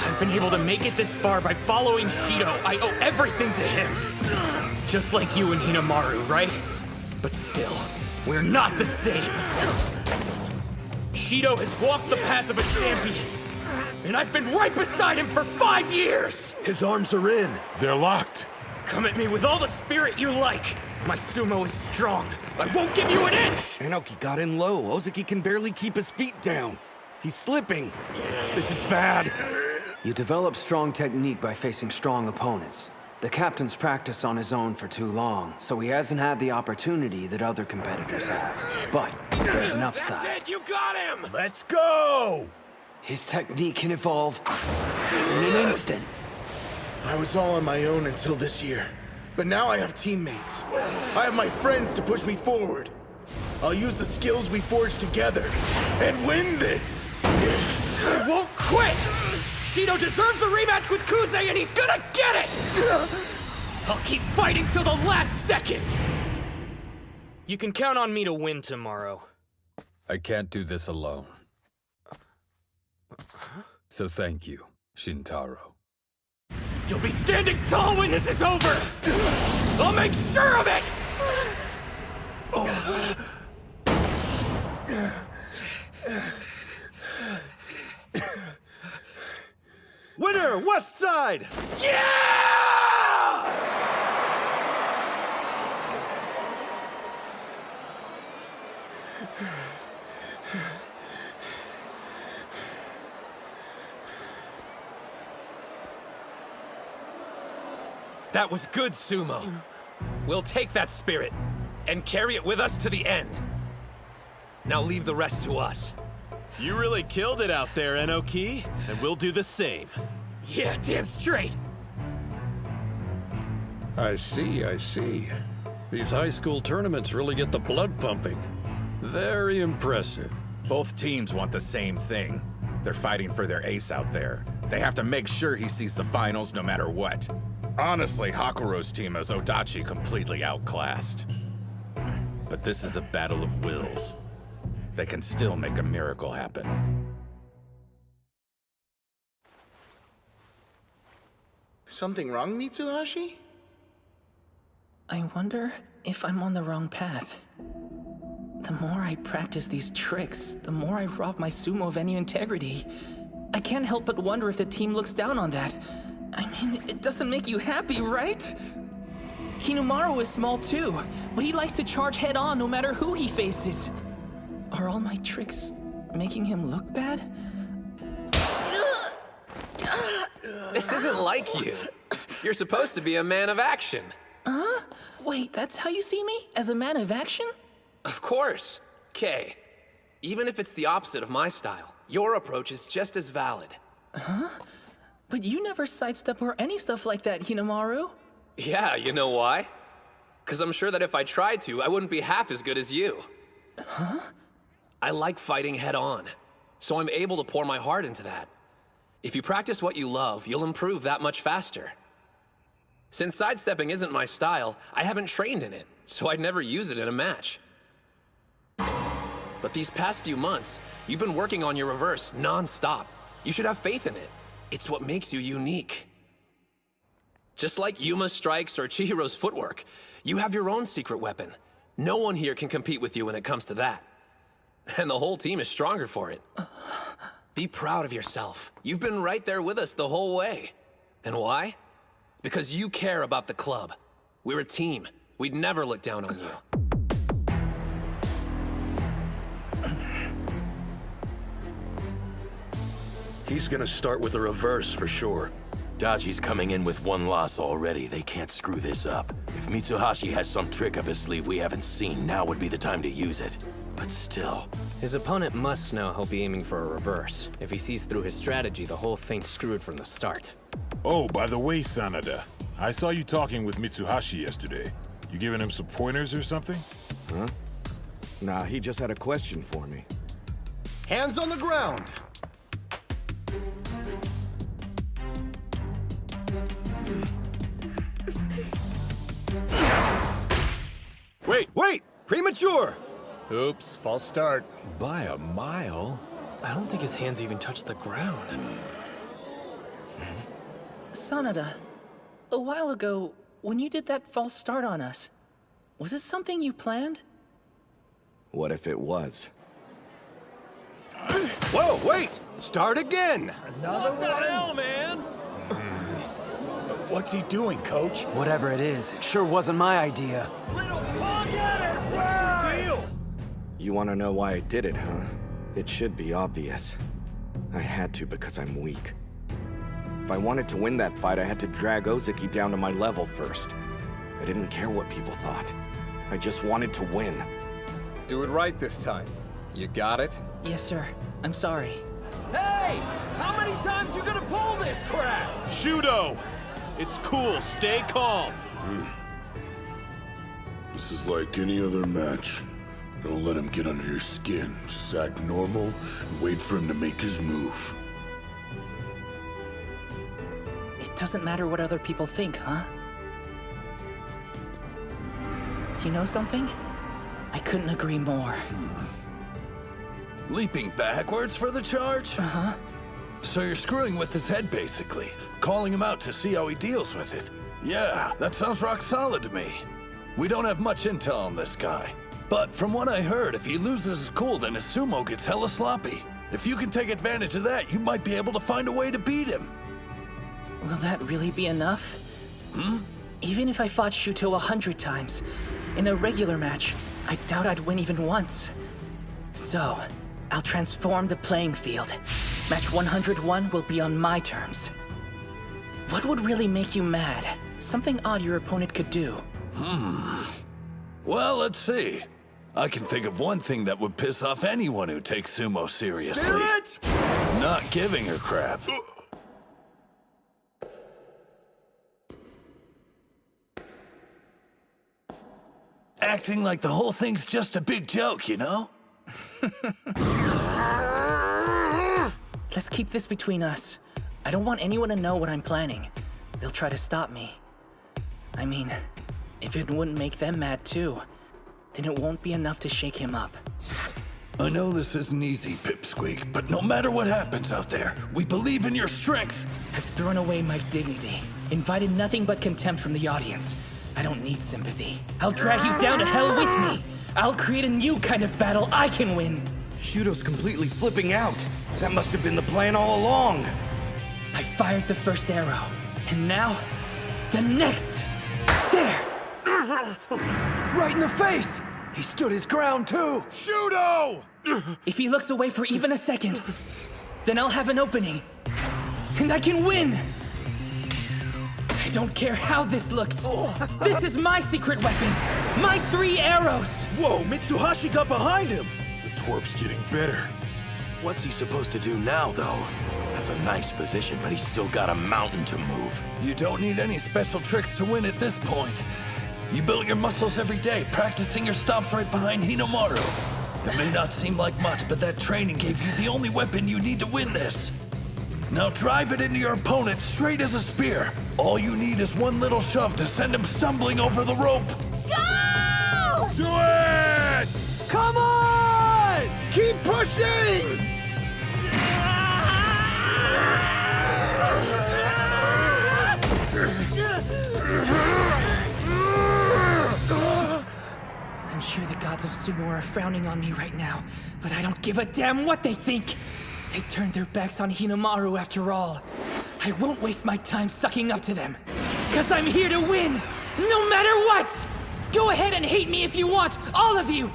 I've been able to make it this far by following Shido. I owe everything to him. Just like you and Hinomaru, right? But still, we're not the same. Shido has walked the path of a champion, and I've been right beside him for 5 years! His arms are in. They're locked. Come at me with all the spirit you like. My sumo is strong. I won't give you an inch! Inoki got in low. Ozeki can barely keep his feet down. He's slipping. This is bad. You develop strong technique by facing strong opponents. The captain's practiced on his own for too long, so he hasn't had the opportunity that other competitors have. But there's an upside. That's it, you got him! Let's go! His technique can evolve in an instant. I was all on my own until this year. But now I have teammates. I have my friends to push me forward. I'll use the skills we forged together and win this! I won't quit! Shido deserves a rematch with Kuze, and he's gonna get it! I'll keep fighting till the last second! You can count on me to win tomorrow. I can't do this alone. So thank you, Shintaro. You'll be standing tall when this is over! I'll make sure of it! Winner, West Side! Yeah! That was good sumo. We'll take that spirit and carry it with us to the end. Now leave the rest to us. You really killed it out there, Inoki, and we'll do the same. Yeah, damn straight. I see, I see. These high school tournaments really get the blood pumping. Very impressive. Both teams want the same thing. They're fighting for their ace out there. They have to make sure he sees the finals no matter what. Honestly, Hakuro's team has Odachi completely outclassed. But this is a battle of wills. They can still make a miracle happen. Something wrong, Mitsuhashi? I wonder if I'm on the wrong path. The more I practice these tricks, the more I rob my sumo of any integrity. I can't help but wonder if the team looks down on that. I mean, it doesn't make you happy, right? Hinomaru is small too, but he likes to charge head-on no matter who he faces. Are all my tricks making him look bad? This isn't like you. You're supposed to be a man of action. Huh? Wait, that's how you see me? As a man of action? Of course. Kay, even if it's the opposite of my style, your approach is just as valid. Huh? But you never sidestep or any stuff like that, Hinomaru. Yeah, you know why? 'Cause I'm sure that if I tried to, I wouldn't be half as good as you. Huh? I like fighting head-on, so I'm able to pour my heart into that. If you practice what you love, you'll improve that much faster. Since sidestepping isn't my style, I haven't trained in it, so I'd never use it in a match. But these past few months, you've been working on your reverse non-stop. You should have faith in it. It's what makes you unique. Just like Yuma's strikes or Chihiro's footwork, you have your own secret weapon. No one here can compete with you when it comes to that. And the whole team is stronger for it. Be proud of yourself. You've been right there with us the whole way. And why? Because you care about the club. We're a team. We'd never look down on you. He's gonna start with the reverse for sure. Dachi's coming in with one loss already. They can't screw this up. If Mitsuhashi has some trick up his sleeve we haven't seen, now would be the time to use it. But still... His opponent must know he'll be aiming for a reverse. If he sees through his strategy, the whole thing's screwed from the start. Oh, by the way, Sanada, I saw you talking with Mitsuhashi yesterday. You giving him some pointers or something? Huh? Nah, he just had a question for me. Hands on the ground! Wait! Premature! Oops, false start. By a mile? I don't think his hands even touched the ground. Sanada, a while ago, when you did that false start on us, was it something you planned? What if it was? Whoa, wait! Start again! What the hell, man? What's he doing, coach? Whatever it is, it sure wasn't my idea. Little punk at it! What's the deal? You want to know why I did it, huh? It should be obvious. I had to because I'm weak. If I wanted to win that fight, I had to drag Ozeki down to my level first. I didn't care what people thought. I just wanted to win. Do it right this time. You got it? Yes, sir. I'm sorry. Hey! How many times you gonna pull this crap? Shudo! It's cool, stay calm. This is like any other match. Don't let him get under your skin. Just act normal and wait for him to make his move. It doesn't matter what other people think, huh? You know something? I couldn't agree more. Leaping backwards for the charge? Uh-huh. So you're screwing with his head, basically. Calling him out to see how he deals with it. Yeah, that sounds rock solid to me. We don't have much intel on this guy. But from what I heard, if he loses his cool, then his sumo gets hella sloppy. If you can take advantage of that, you might be able to find a way to beat him. Will that really be enough? Even if I fought Shuto 100 times, in a regular match, I doubt I'd win even once. So, I'll transform the playing field. Match 101 will be on my terms. What would really make you mad? Something odd your opponent could do. Well, let's see. I can think of one thing that would piss off anyone who takes sumo seriously. Spirit! Not giving a crap. Acting like the whole thing's just a big joke, you know? Let's keep this between us. I don't want anyone to know what I'm planning. They'll try to stop me. I mean, if it wouldn't make them mad too, then it won't be enough to shake him up. I know this isn't easy, Pipsqueak, but no matter what happens out there, we believe in your strength. I've thrown away my dignity, invited nothing but contempt from the audience. I don't need sympathy. I'll drag you down to hell with me. I'll create a new kind of battle I can win. Shudo's completely flipping out. That must have been the plan all along. I fired the first arrow, and now, the next. There! Right in the face! He stood his ground too! Shudo! If he looks away for even a second, then I'll have an opening. And I can win! I don't care how this looks. This is my secret weapon. My 3 arrows. Whoa, Mitsuhashi got behind him. The twerp's getting better. What's he supposed to do now, though? That's a nice position, but he's still got a mountain to move. You don't need any special tricks to win at this point. You build your muscles every day, practicing your stomps right behind Hinomaru. It may not seem like much, but that training gave you the only weapon you need to win this. Now drive it into your opponent straight as a spear. All you need is one little shove to send him stumbling over the rope. Go! Do it! Come on! Keep pushing! I'm sure the gods of sumo are frowning on me right now, but I don't give a damn what they think. They turned their backs on Hinomaru after all. I won't waste my time sucking up to them. 'Cause I'm here to win, no matter what! Go ahead and hate me if you want, all of you!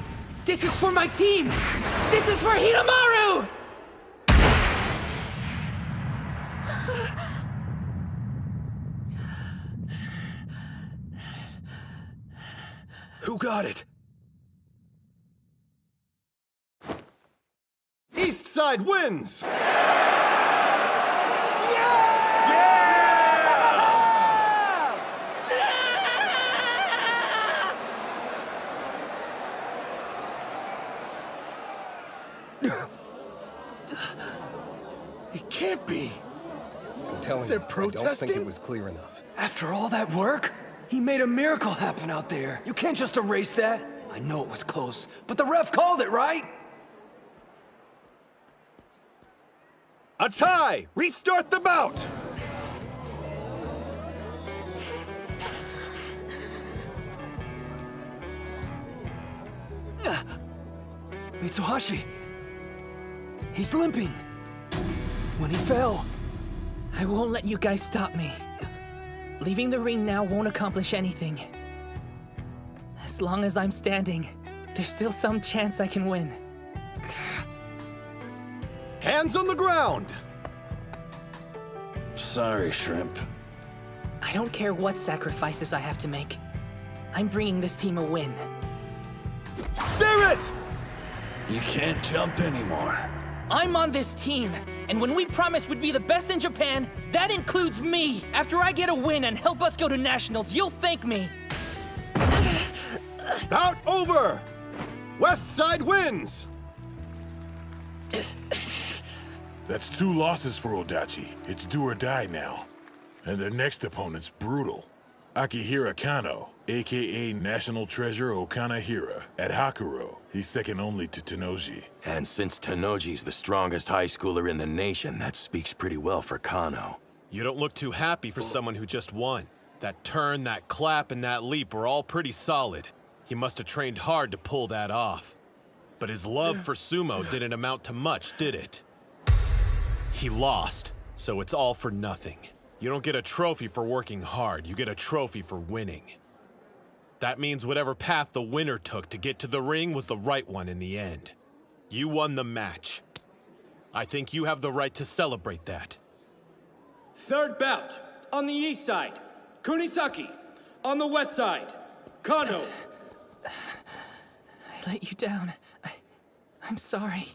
This is for my team! This is for Hinomaru! ！ ! 」 !！ ! 」 ! 」 ! 」 ! 」 ! 」 ! 」 ! 」 ! 」 ! 」 ! 」 ! 」 ! 」 ! 」 ! 」 ! 」 ! 」 ! 」 ! 」 ! 」 ! Who got it? East side wins! It can't be. I'm telling They're you, I protesting? don't think it was clear enough. After all that work? He made a miracle happen out there. You can't just erase that. I know it was close, but the ref called it, right? A tie! Restart the bout! Mitsuhashi. He's limping. When he fell. I won't let you guys stop me. Leaving the ring now won't accomplish anything. As long as I'm standing, there's still some chance I can win. Hands on the ground! Sorry, Shrimp. I don't care what sacrifices I have to make. I'm bringing this team a win. Spirit! You can't jump anymore. I'm on this team, and when we promised we'd be the best in Japan, that includes me. After I get a win and help us go to nationals, you'll thank me. Bout over! West side wins! That's 2 losses for Odachi. It's do or die now. And their next opponent's brutal. Akihira Kano, aka National Treasure Okanahira, at Hakuro. He's second only to Tenoji. And since Tenoji's the strongest high schooler in the nation, that speaks pretty well for Kano. You don't look too happy for someone who just won. That turn, that clap, and that leap were all pretty solid. He must have trained hard to pull that off. But his love for sumo didn't amount to much, did it? He lost, so it's all for nothing. You don't get a trophy for working hard, you get a trophy for winning. That means whatever path the winner took to get to the ring was the right one in the end. You won the match. I think you have the right to celebrate that. Third bout, on the east side, Kunisaki. On the west side, Kano. I let you down. I'm sorry.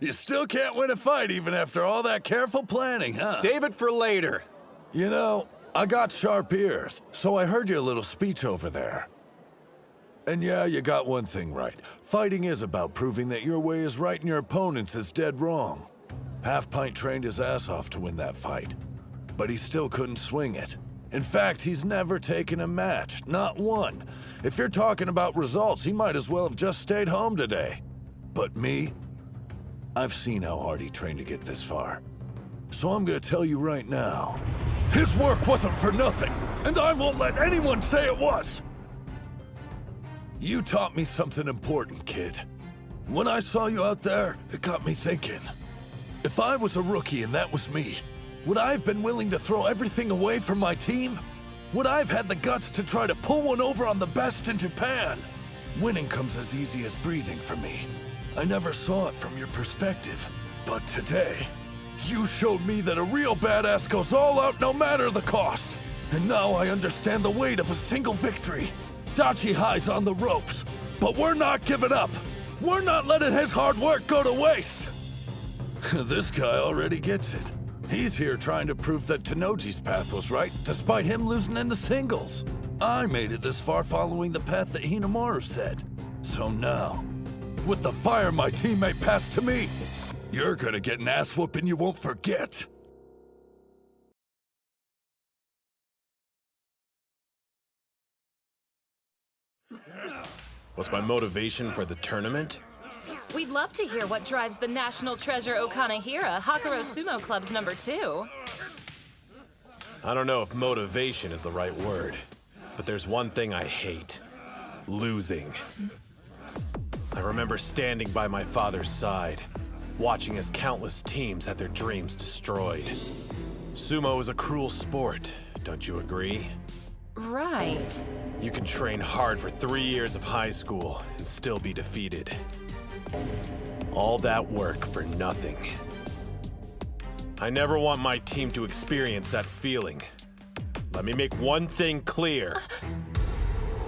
You still can't win a fight even after all that careful planning, huh? Save it for later. You know, I got sharp ears, so I heard your little speech over there. And yeah, you got one thing right. Fighting is about proving that your way is right and your opponent's is dead wrong. Half-Pint trained his ass off to win that fight, but he still couldn't swing it. In fact, he's never taken a match, not one. If you're talking about results, he might as well have just stayed home today. But me? I've seen how hard he trained to get this far. So I'm gonna tell you right now, his work wasn't for nothing, and I won't let anyone say it was! You taught me something important, kid. When I saw you out there, it got me thinking. If I was a rookie and that was me, would I have been willing to throw everything away for my team? Would I have had the guts to try to pull one over on the best in Japan? Winning comes as easy as breathing for me. I never saw it from your perspective. But today, you showed me that a real badass goes all out no matter the cost. And now I understand the weight of a single victory. Odachi High's on the ropes, but we're not giving up. We're not letting his hard work go to waste. This guy already gets it. He's here trying to prove that Tenoji's path was right, despite him losing in the singles. I made it this far following the path that Hinomaru said. So now, with the fire my teammate passed to me, you're gonna get an ass whooping you won't forget. What's my motivation for the tournament? We'd love to hear what drives the National Treasure Okanahira, Hakuro Sumo Club's #2. I don't know if motivation is the right word, but there's one thing I hate. Losing. I remember standing by my father's side, watching as countless teams had their dreams destroyed. Sumo is a cruel sport, don't you agree? Right. You can train hard for 3 years of high school and still be defeated. All that work for nothing. I never want my team to experience that feeling. Let me make one thing clear.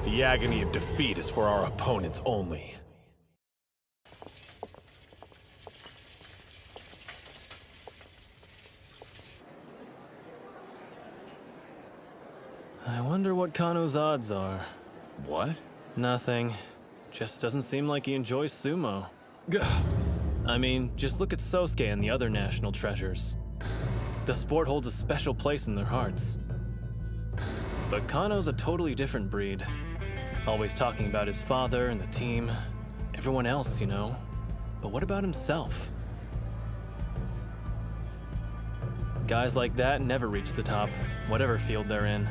The agony of defeat is for our opponents only. I wonder what Kano's odds are. What? Nothing. Just doesn't seem like he enjoys sumo. I mean, just look at Sosuke and the other national treasures. The sport holds a special place in their hearts. But Kano's a totally different breed. Always talking about his father and the team. Everyone else, you know. But what about himself? Guys like that never reach the top, whatever field they're in.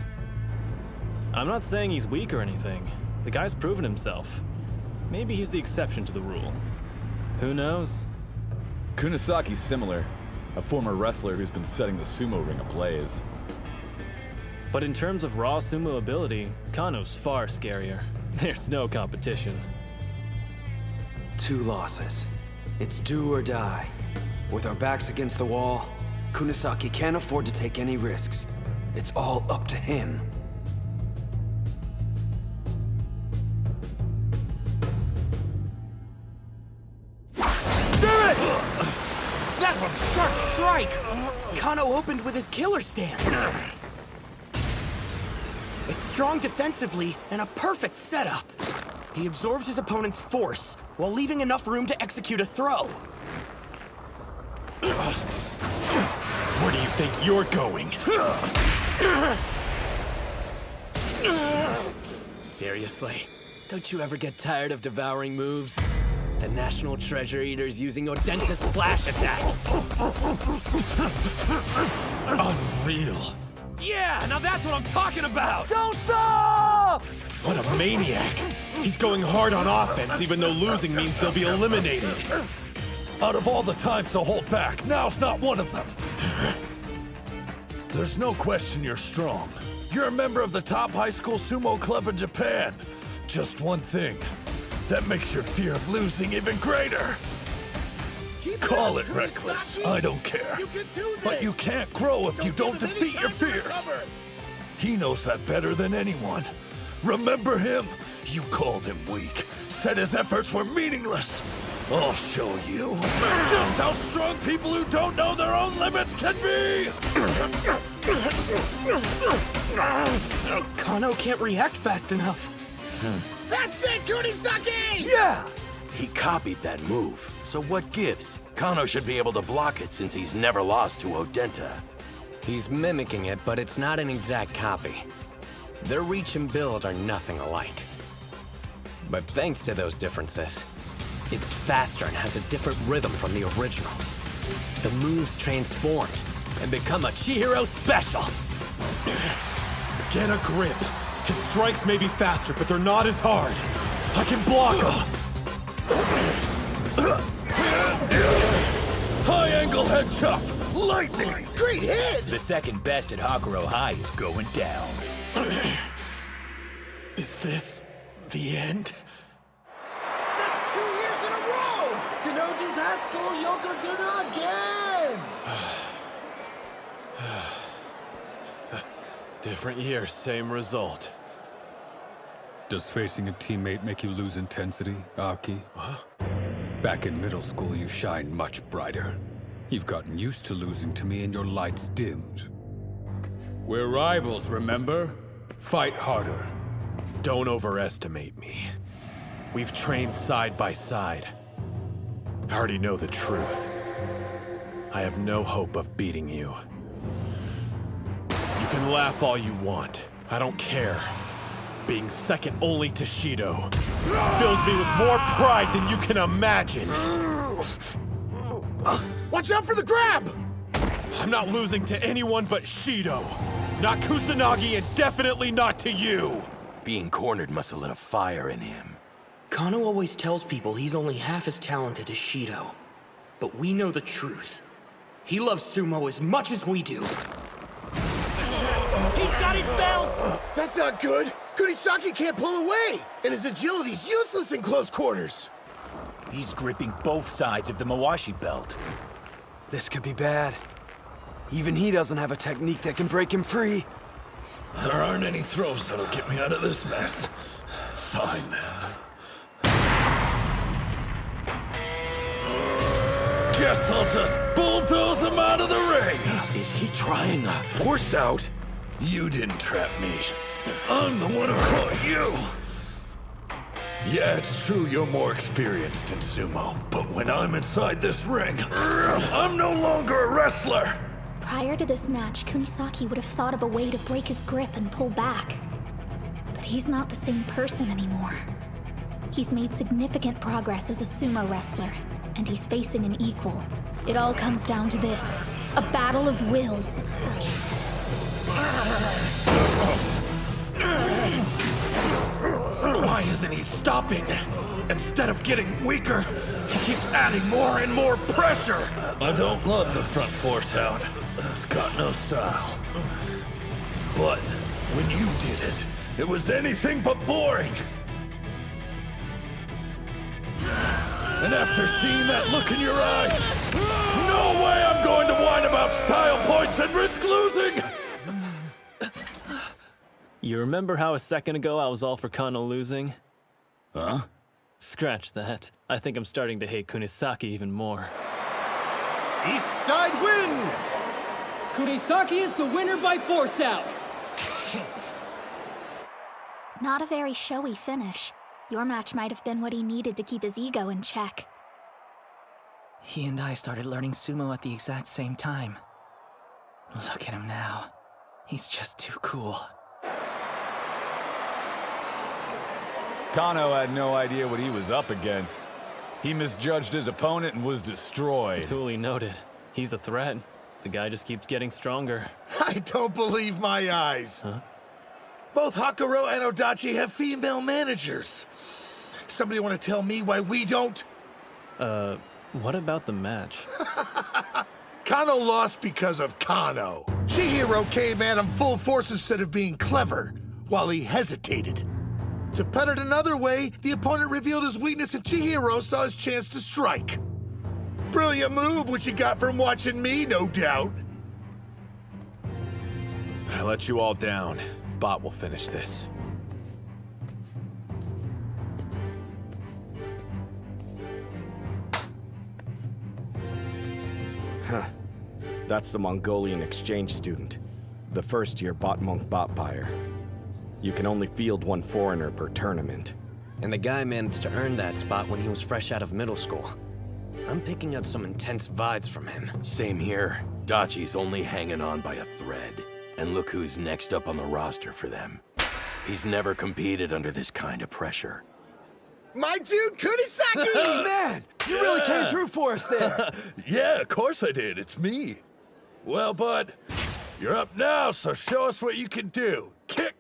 I'm not saying he's weak or anything. The guy's proven himself. Maybe he's the exception to the rule. Who knows? Kunasaki's similar. A former wrestler who's been setting the sumo ring ablaze. But in terms of raw sumo ability, Kano's far scarier. There's no competition. 2 losses. It's do or die. With our backs against the wall, Kunasaki can't afford to take any risks. It's all up to him. That was a sharp strike! Kano opened with his killer stance. It's strong defensively and a perfect setup. He absorbs his opponent's force while leaving enough room to execute a throw. Where do you think you're going? Seriously? Don't you ever get tired of devouring moves? The National Treasure Eater's using Odenta's splash attack. Unreal. Yeah, now that's what I'm talking about! Don't stop! What a maniac. He's going hard on offense, even though losing means they'll be eliminated. Out of all the times to hold back, now's not one of them. There's no question you're strong. You're a member of the top high school sumo club in Japan. Just one thing. That makes your fear of losing even greater. Call it reckless, I don't care. But you can't grow if you don't defeat your fears. He knows that better than anyone. Remember him? You called him weak, said his efforts were meaningless. I'll show you just how strong people who don't know their own limits can be! Kano can't react fast enough. That's it, Kunisaki! Yeah! He copied that move, so what gives? Kano should be able to block it since he's never lost to Odenta. He's mimicking it, but it's not an exact copy. Their reach and build are nothing alike. But thanks to those differences, it's faster and has a different rhythm from the original. The moves transformed and become a Chihiro special. Get a grip. His strikes may be faster, but they're not as hard. I can block them. High angle head chop! Lightning! Great hit! The second best at Hinomaru High is going down. Is this the end? That's 2 years in a row! Tenoji's High School Yokozuna again! Different year, same result. Does facing a teammate make you lose intensity, Aki? Huh? Back in middle school, you shined much brighter. You've gotten used to losing to me and your lights dimmed. We're rivals, remember? Fight harder. Don't overestimate me. We've trained side by side. I already know the truth. I have no hope of beating you. You can laugh all you want. I don't care. Being second only to Shido fills me with more pride than you can imagine. Watch out for the grab! I'm not losing to anyone but Shido. Not Kusanagi and definitely not to you. Being cornered must have lit a fire in him. Kano always tells people he's only half as talented as Shido. But we know the truth. He loves sumo as much as we do. He's got his belt! That's not good! Kunisaki can't pull away! And his agility's useless in close quarters! He's gripping both sides of the Mawashi belt. This could be bad. Even he doesn't have a technique that can break him free. There aren't any throws that'll get me out of this mess. Fine, then. Guess I'll just bulldoze him out of the ring! Is he trying a force out? You didn't trap me. I'm the one who caught you! Yeah, it's true you're more experienced in sumo, but when I'm inside this ring, I'm no longer a wrestler! Prior to this match, Kunisaki would have thought of a way to break his grip and pull back. But he's not the same person anymore. He's made significant progress as a sumo wrestler, and he's facing an equal. It all comes down to this, a battle of wills. Why isn't he stopping? Instead of getting weaker, he keeps adding more and more pressure! I don't love the front force out. It's got no style. But when you did it, it was anything but boring. And after seeing that look in your eyes, no way I'm going to whine about style points and risk losing! You remember how a second ago I was all for Kano losing? Huh? Scratch that. I think I'm starting to hate Kunisaki even more. East side wins! Kunisaki is the winner by force out. Not a very showy finish. Your match might have been what he needed to keep his ego in check. He and I started learning sumo at the exact same time. Look at him now. He's just too cool. Kano had no idea what he was up against. He misjudged his opponent and was destroyed. Duly noted. He's a threat. The guy just keeps getting stronger. I don't believe my eyes. Huh? Both Hakuro and Odachi have female managers. Somebody want to tell me why we don't? What about the match? Kano lost because of Kano. Chihiro came at him full force instead of being clever, while he hesitated. To put it another way, the opponent revealed his weakness and Chihiro saw his chance to strike. Brilliant move, which you got from watching me, no doubt. I let you all down. Bot will finish this. Huh. That's the Mongolian exchange student. The first-year bot monk bot buyer. You can only field one foreigner per tournament. And the guy managed to earn that spot when he was fresh out of middle school. I'm picking up some intense vibes from him. Same here. Dachi's only hanging on by a thread. And look who's next up on the roster for them. He's never competed under this kind of pressure. My dude, Kunisaki! Man, you really came through for us there. Yeah, of course I did. It's me. Well, bud, you're up now, so show us what you can do. Kick!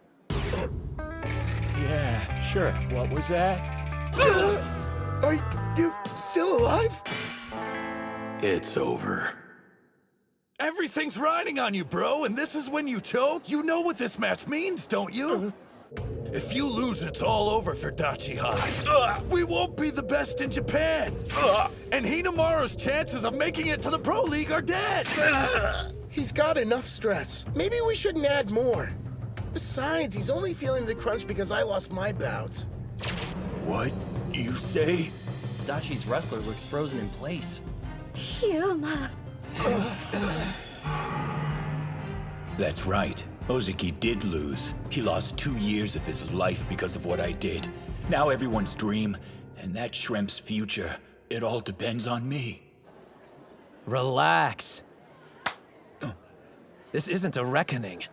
Yeah, sure. What was that? Are you still alive? It's over. Everything's riding on you, bro, and this is when you choke? You know what this match means, don't you? If you lose, it's all over for Odachi High. We won't be the best in Japan. And Hinomaru's chances of making it to the Pro League are dead. He's got enough stress. Maybe we shouldn't add more. Besides, he's only feeling the crunch because I lost my bout. What you say? Dachi's wrestler looks frozen in place. Hyuma. That's right. Ozeki did lose. He lost 2 years of his life because of what I did. Now everyone's dream, and that shrimp's future, it all depends on me. Relax. This isn't a reckoning.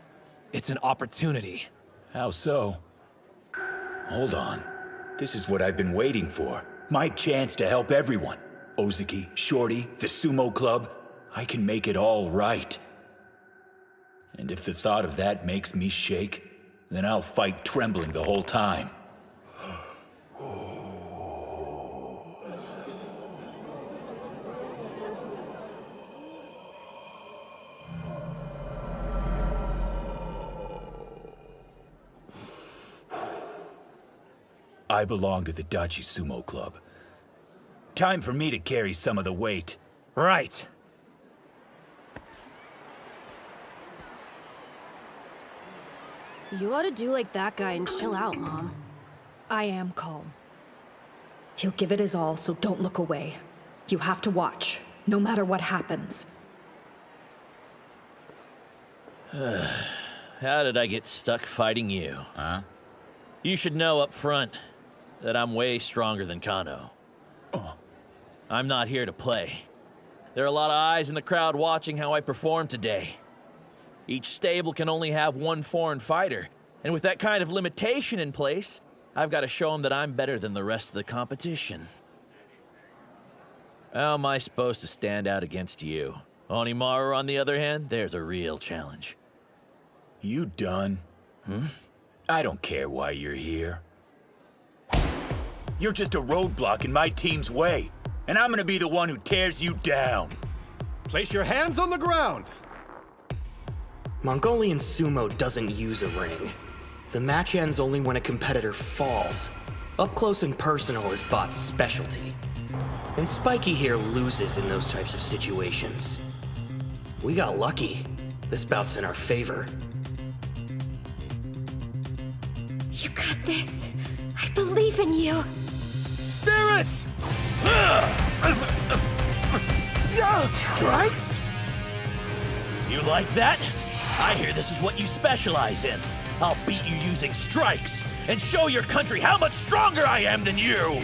It's an opportunity. How so? Hold on. This is what I've been waiting for. My chance to help everyone. Ozeki, Shorty, the sumo club. I can make it all right. And if the thought of that makes me shake, then I'll fight trembling the whole time. I belong to the Odachi Sumo Club. Time for me to carry some of the weight. Right. You ought to do like that guy and chill out, Mom. I am calm. He'll give it his all, so don't look away. You have to watch, no matter what happens. How did I get stuck fighting you? Huh? You should know up front that I'm way stronger than Kano. I'm not here to play. There are a lot of eyes in the crowd watching how I perform today. Each stable can only have one foreign fighter, and with that kind of limitation in place, I've got to show them that I'm better than the rest of the competition. How am I supposed to stand out against you? Hinomaru, on the other hand, there's a real challenge. You done? I don't care why you're here. You're just a roadblock in my team's way, and I'm gonna be the one who tears you down. Place your hands on the ground! Mongolian sumo doesn't use a ring. The match ends only when a competitor falls. Up close and personal is Bot's specialty. And Spiky here loses in those types of situations. We got lucky. This bout's in our favor. You got this. I believe in you. Spirits! Strikes? You like that? I hear this is what you specialize in. I'll beat you using strikes and show your country how much stronger I am than you!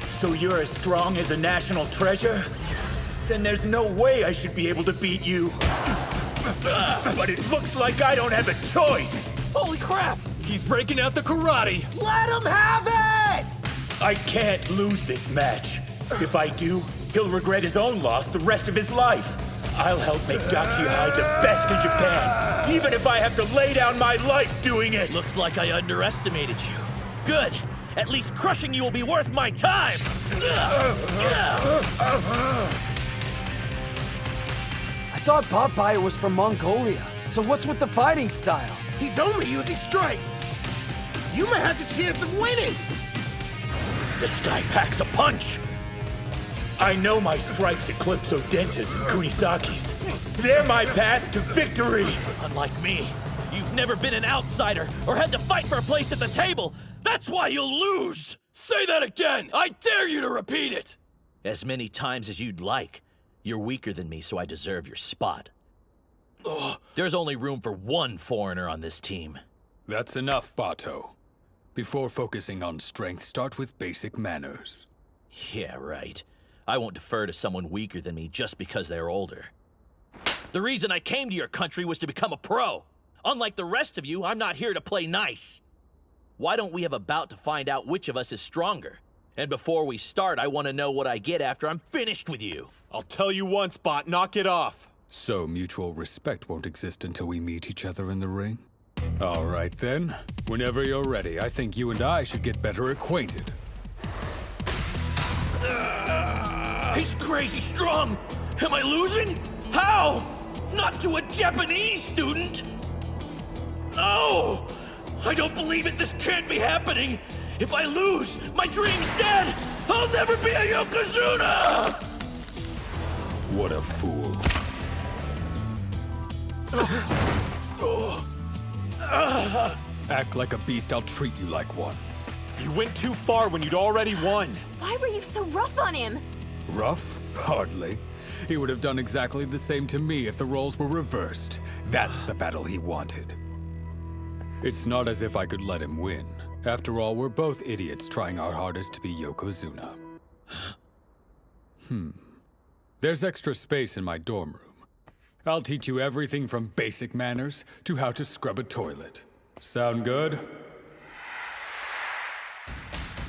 So you're as strong as a national treasure? Then there's no way I should be able to beat you. But it looks like I don't have a choice! Holy crap! He's breaking out the karate! Let him have it! I can't lose this match. If I do, he'll regret his own loss the rest of his life. I'll help make Odachi High the best in Japan, even if I have to lay down my life doing it! Looks like I underestimated you. Good! At least crushing you will be worth my time! I thought Bob Bayer was from Mongolia, so what's with the fighting style? He's only using strikes! Yuma has a chance of winning! This guy packs a punch! I know my strikes eclipse Odenta's and Kunisaki's. They're my path to victory! Unlike me, you've never been an outsider or had to fight for a place at the table! That's why you'll lose! Say that again! I dare you to repeat it! As many times as you'd like. You're weaker than me, so I deserve your spot. There's only room for one foreigner on this team. That's enough, Bato. Before focusing on strength, start with basic manners. Yeah, right. I won't defer to someone weaker than me just because they're older. The reason I came to your country was to become a pro. Unlike the rest of you, I'm not here to play nice. Why don't we have a bout to find out which of us is stronger? And before we start, I want to know what I get after I'm finished with you. I'll tell you once, Bot, knock it off. So mutual respect won't exist until we meet each other in the ring? All right then. Whenever you're ready, I think you and I should get better acquainted. He's crazy strong! Am I losing? How? Not to a Japanese student? No! I don't believe it! This can't be happening! If I lose, my dream's dead! I'll never be a Yokozuna! What a fool. Act like a beast, I'll treat you like one. You went too far when you'd already won. Why were you so rough on him? Rough? Hardly. He would have done exactly the same to me if the roles were reversed. That's the battle he wanted. It's not as if I could let him win. After all, we're both idiots trying our hardest to be Yokozuna. There's extra space in my dorm room. I'll teach you everything from basic manners to how to scrub a toilet. Sound good?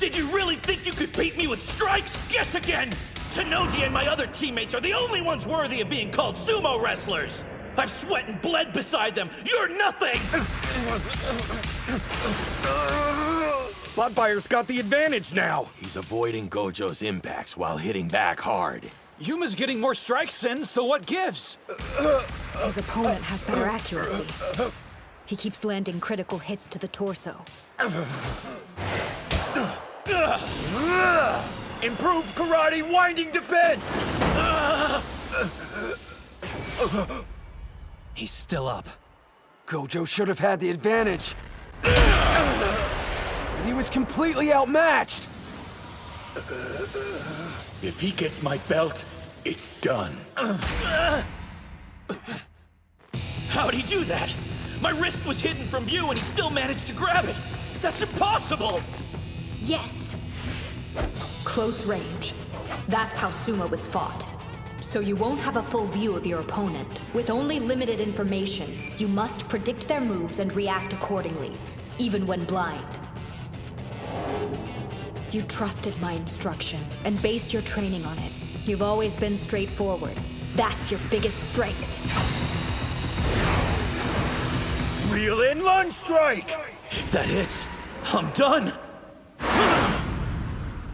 Did you really think you could beat me with strikes? Guess again! Tanoji and my other teammates are the only ones worthy of being called sumo wrestlers! I've sweat and bled beside them! You're nothing! Bloodfire's got the advantage now! He's avoiding Gojo's impacts while hitting back hard. Yuma's getting more strikes in, so what gives? His opponent has better accuracy. He keeps landing critical hits to the torso. Improved karate winding defense! He's still up. Gojo should have had the advantage. But he was completely outmatched. If he gets my belt, it's done. How'd he do that? My wrist was hidden from view and he still managed to grab it. That's impossible! Yes. Close range. That's how sumo was fought. So you won't have a full view of your opponent. With only limited information, you must predict their moves and react accordingly, even when blind. You trusted my instruction and based your training on it. You've always been straightforward. That's your biggest strength. Reel in lunge strike! If that hits, I'm done!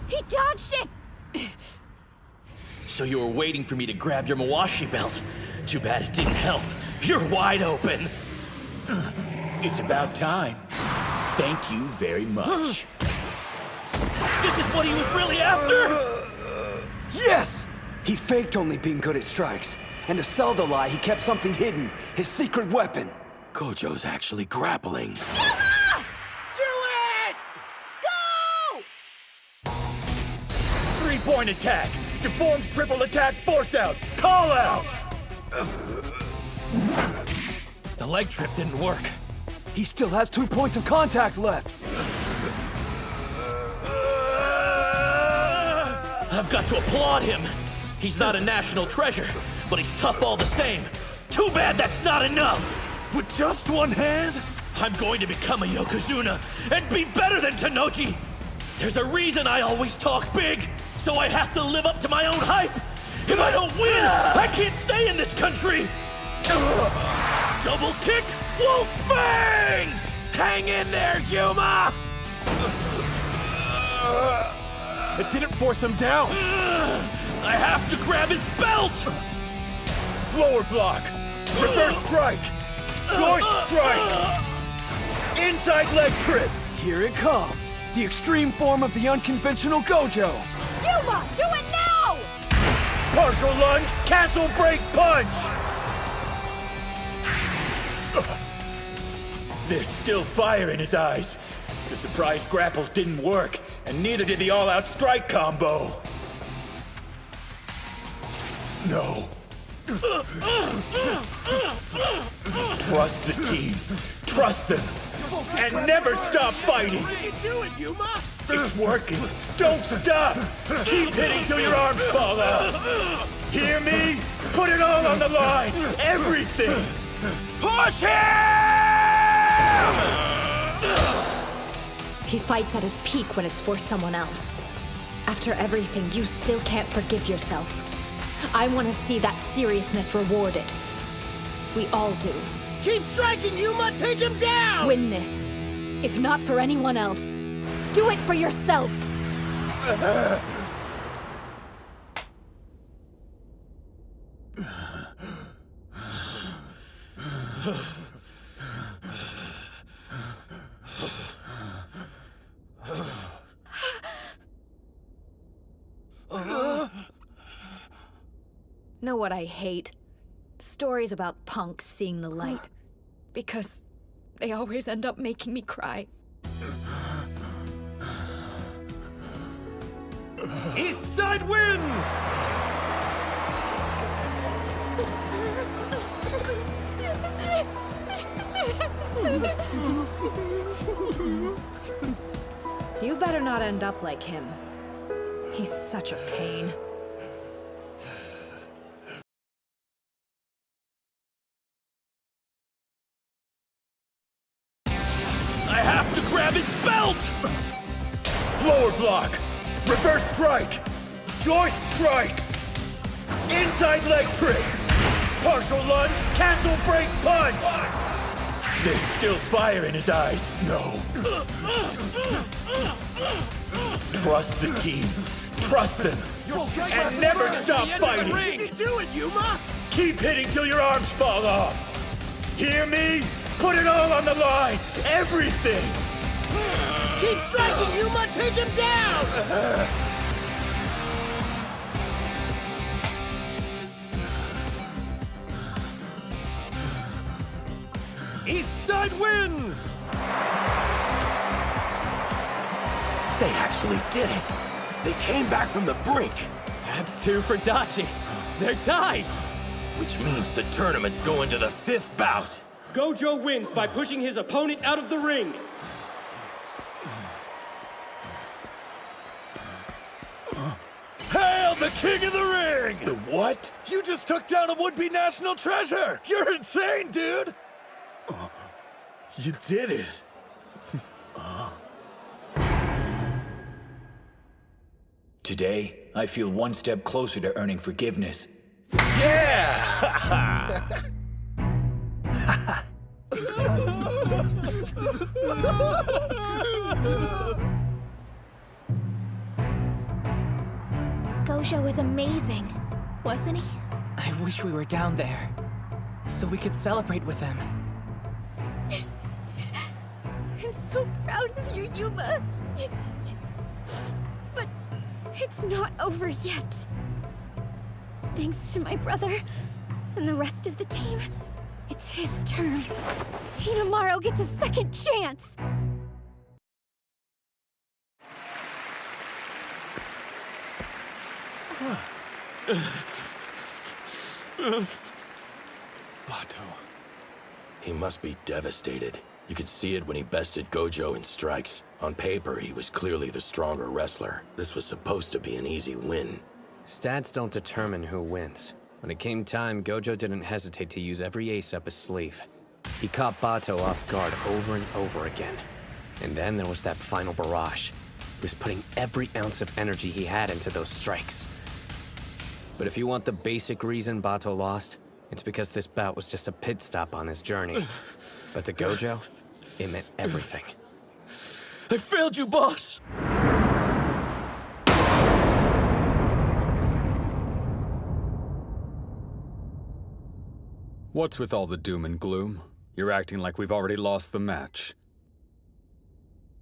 He dodged it! So you were waiting for me to grab your Mawashi belt. Too bad it didn't help. You're wide open. It's about time. Thank you very much. This is what he was really after? Yes! He faked only being good at strikes. And to sell the lie, he kept something hidden. His secret weapon. Gojo's actually grappling. Yuma! Do it! Go! 3-point attack! Deformed triple attack force out! Call out! The leg trip didn't work. He still has 2 points of contact left. I've got to applaud him. He's not a national treasure, but he's tough all the same. Too bad that's not enough. With just one hand? I'm going to become a Yokozuna and be better than Tanoji. There's a reason I always talk big, so I have to live up to my own hype. If I don't win, I can't stay in this country. Double kick, wolf fangs! Hang in there, Yuma! It didn't force him down. I have to grab his belt! Lower block! Reverse strike! Joint strike! Inside leg trip! Here it comes. The extreme form of the unconventional Gojo. Yuma, do it now! Partial lunge, castle break punch! There's still fire in his eyes. The surprise grapple didn't work, and neither did the all-out strike combo. No. Trust the team. Trust them. And never stop fighting. Do it, Yuma! It's working. Don't stop. Keep hitting till your arms fall out. Hear me? Put it all on the line. Everything. Push him! He fights at his peak when it's for someone else. After everything, you still can't forgive yourself. I want to see that seriousness rewarded. We all do. Keep striking, Yuma! Take him down! Win this. If not for anyone else, do it for yourself! Know what I hate? Stories about punks seeing the light. Because they always end up making me cry. East Side wins! You better not end up like him. He's such a pain. I have to grab his belt! Lower block. Reverse strike. Joint strikes. Inside leg trick. Partial lunge. Castle break punch. There's still fire in his eyes. No. Trust the team. Trust them. And never stop fighting. You can do it, Yuma! Keep hitting till your arms fall off. Hear me? Put it all on the line. Everything. Keep striking, Yuma! Take him down! East Side wins! They actually did it! They came back from the brink! That's 2 for Dachi. They're tied! Which means the tournament's going to the 5th bout! Gojo wins by pushing his opponent out of the ring. Hail the king of the ring! The what? You just took down a would-be national treasure! You're insane, dude! You did it. Today, I feel one step closer to earning forgiveness. Yeah! Gojo was amazing, wasn't he? I wish we were down there, so we could celebrate with them. I'm so proud of you, Yuma. But it's not over yet. Thanks to my brother and the rest of the team, it's his turn. Hinomaru gets a second chance. Bato. He must be devastated. You could see it when he bested Gojo in strikes. On paper, he was clearly the stronger wrestler. This was supposed to be an easy win. Stats don't determine who wins. When it came time, Gojo didn't hesitate to use every ace up his sleeve. He caught Bato off guard over and over again. And then there was that final barrage. He was putting every ounce of energy he had into those strikes. But if you want the basic reason Bato lost, it's because this bout was just a pit stop on his journey. But to Gojo, it meant everything. I failed you, boss! What's with all the doom and gloom? You're acting like we've already lost the match.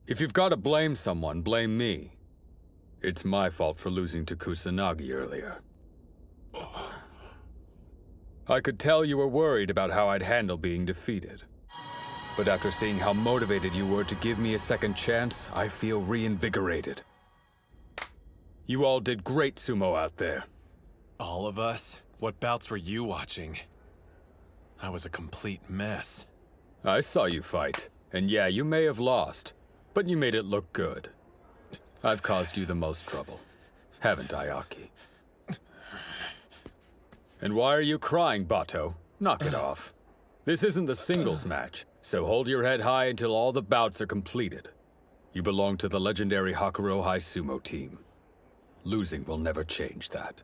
If you've got to blame someone, blame me. It's my fault for losing to Kusanagi earlier. I could tell you were worried about how I'd handle being defeated. But after seeing how motivated you were to give me a second chance, I feel reinvigorated. You all did great sumo out there. All of us? What bouts were you watching? I was a complete mess. I saw you fight, and yeah, you may have lost, but you made it look good. I've caused you the most trouble, haven't I, Aki? And why are you crying, Bato? Knock it off. This isn't the singles match, so hold your head high until all the bouts are completed. You belong to the legendary Hikaru High sumo team. Losing will never change that.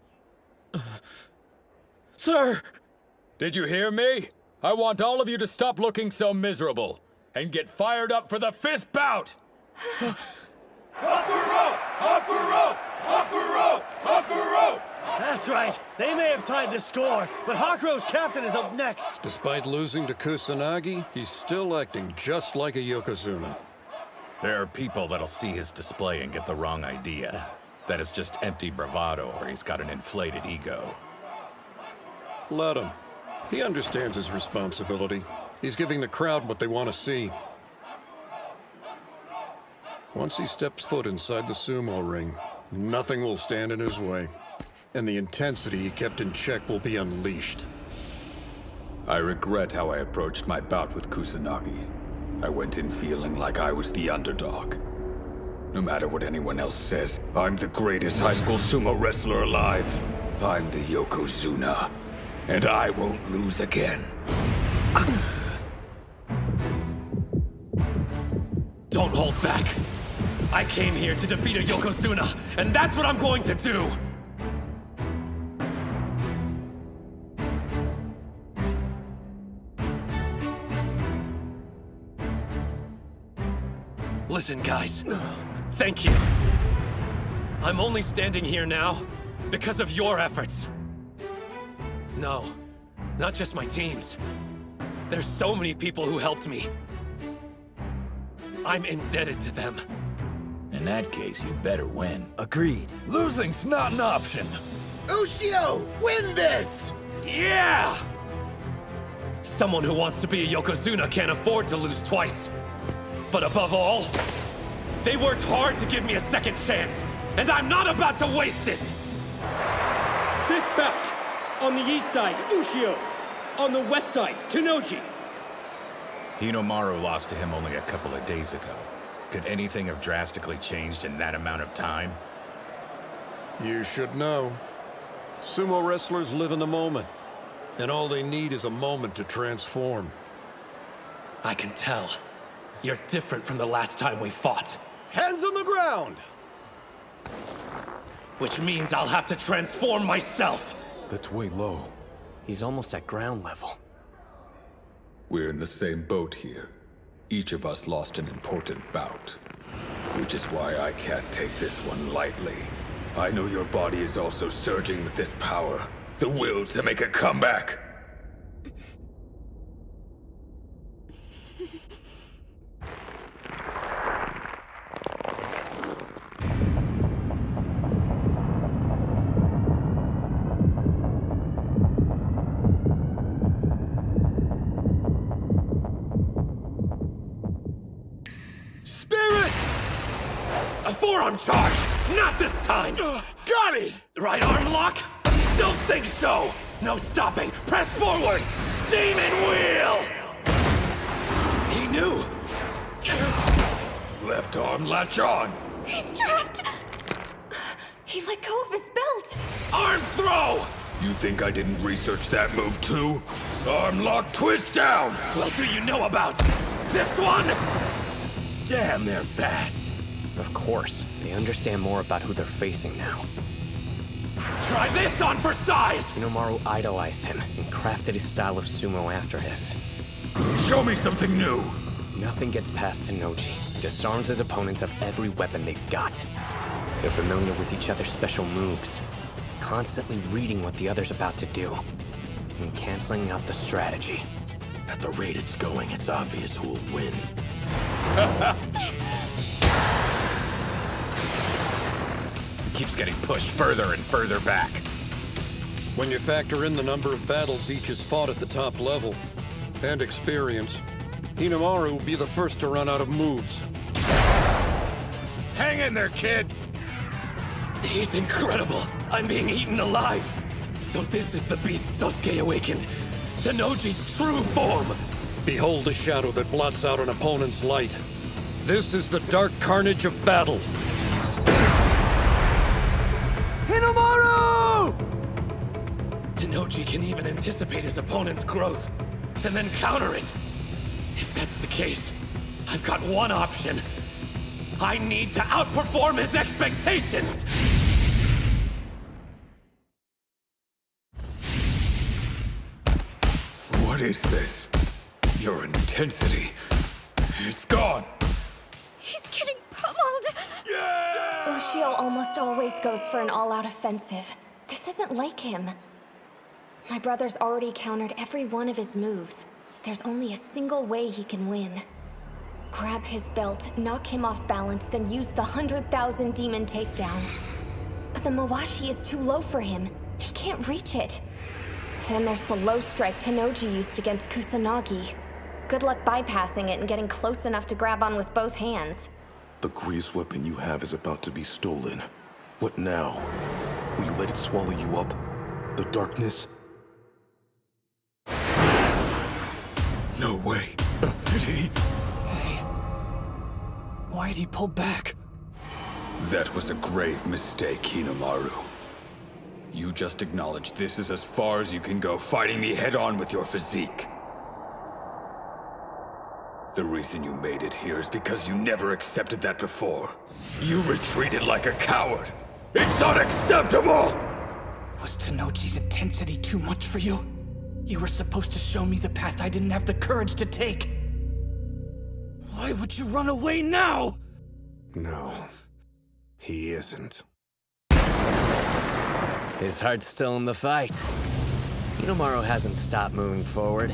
Sir! Did you hear me? I want all of you to stop looking so miserable and get fired up for the 5th bout! Hikaru! Hikaru! Hikaru! Hikaru! That's right. They may have tied the score, but Hakuro's captain is up next. Despite losing to Kusanagi, he's still acting just like a Yokozuna. There are people that'll see his display and get the wrong idea. That it's just empty bravado or he's got an inflated ego. Let him. He understands his responsibility. He's giving the crowd what they want to see. Once he steps foot inside the sumo ring, nothing will stand in his way. And the intensity he kept in check will be unleashed. I regret how I approached my bout with Kusanagi. I went in feeling like I was the underdog. No matter what anyone else says, I'm the greatest high school sumo wrestler alive. I'm the Yokozuna, and I won't lose again. Don't hold back. I came here to defeat a Yokozuna, and that's what I'm going to do! Listen, guys. Thank you. I'm only standing here now because of your efforts. No, not just my team's. There's so many people who helped me. I'm indebted to them. In that case, you better win. Agreed. Losing's not an option. Ushio, win this! Yeah! Someone who wants to be a Yokozuna can't afford to lose twice. But above all, they worked hard to give me a second chance, and I'm not about to waste it! 5th bout. On the east side, Ushio. On the west side, Tennoji. Hinomaru lost to him only a couple of days ago. Could anything have drastically changed in that amount of time? You should know. Sumo wrestlers live in the moment, and all they need is a moment to transform. I can tell. You're different from the last time we fought. Hands on the ground! Which means I'll have to transform myself! That's way low. He's almost at ground level. We're in the same boat here. Each of us lost an important bout. Which is why I can't take this one lightly. I know your body is also surging with this power. The will to make a comeback. A forearm charge! Not this time! Got it! Right arm lock? Don't think so! No stopping! Press forward! Demon wheel! He knew! Left arm latch on! He's trapped! He let go of his belt! Arm throw! You think I didn't research that move too? Arm lock twist down! Well, do you know about this one? Damn, they're fast! Of course. They understand more about who they're facing now. Try this on for size! Hinomaru idolized him and crafted his style of sumo after his. Show me something new! Nothing gets past Tennoji. He disarms his opponents of every weapon they've got. They're familiar with each other's special moves, constantly reading what the other's about to do, and canceling out the strategy. At the rate it's going, it's obvious who'll win. Keeps getting pushed further and further back. When you factor in the number of battles each has fought at the top level, and experience, Hinomaru will be the first to run out of moves. Hang in there, kid! He's incredible! I'm being eaten alive! So this is the beast Sosuke awakened! Tennoji's true form! Behold the shadow that blots out an opponent's light. This is the dark carnage of battle. Hinomaru! Tennoji can even anticipate his opponent's growth, and then counter it. If that's the case, I've got one option. I need to outperform his expectations! What is this? Your intensity. It's gone. He's getting pummeled! Ushio almost always goes for an all-out offensive. This isn't like him. My brother's already countered every one of his moves. There's only a single way he can win. Grab his belt, knock him off balance, then use the 100,000 demon takedown. But the Mawashi is too low for him. He can't reach it. Then there's the low strike Tennoji used against Kusanagi. Good luck bypassing it and getting close enough to grab on with both hands. The greatest weapon you have is about to be stolen. What now? Will you let it swallow you up? The darkness? No way. Did he? Why'd he pull back? That was a grave mistake, Hinomaru. You just acknowledged this is as far as you can go, fighting me head-on with your physique. The reason you made it here is because you never accepted that before. You retreated like a coward. It's unacceptable! Was Tennoji's intensity too much for you? You were supposed to show me the path I didn't have the courage to take. Why would you run away now? No, he isn't. His heart's still in the fight. Hinomaru hasn't stopped moving forward.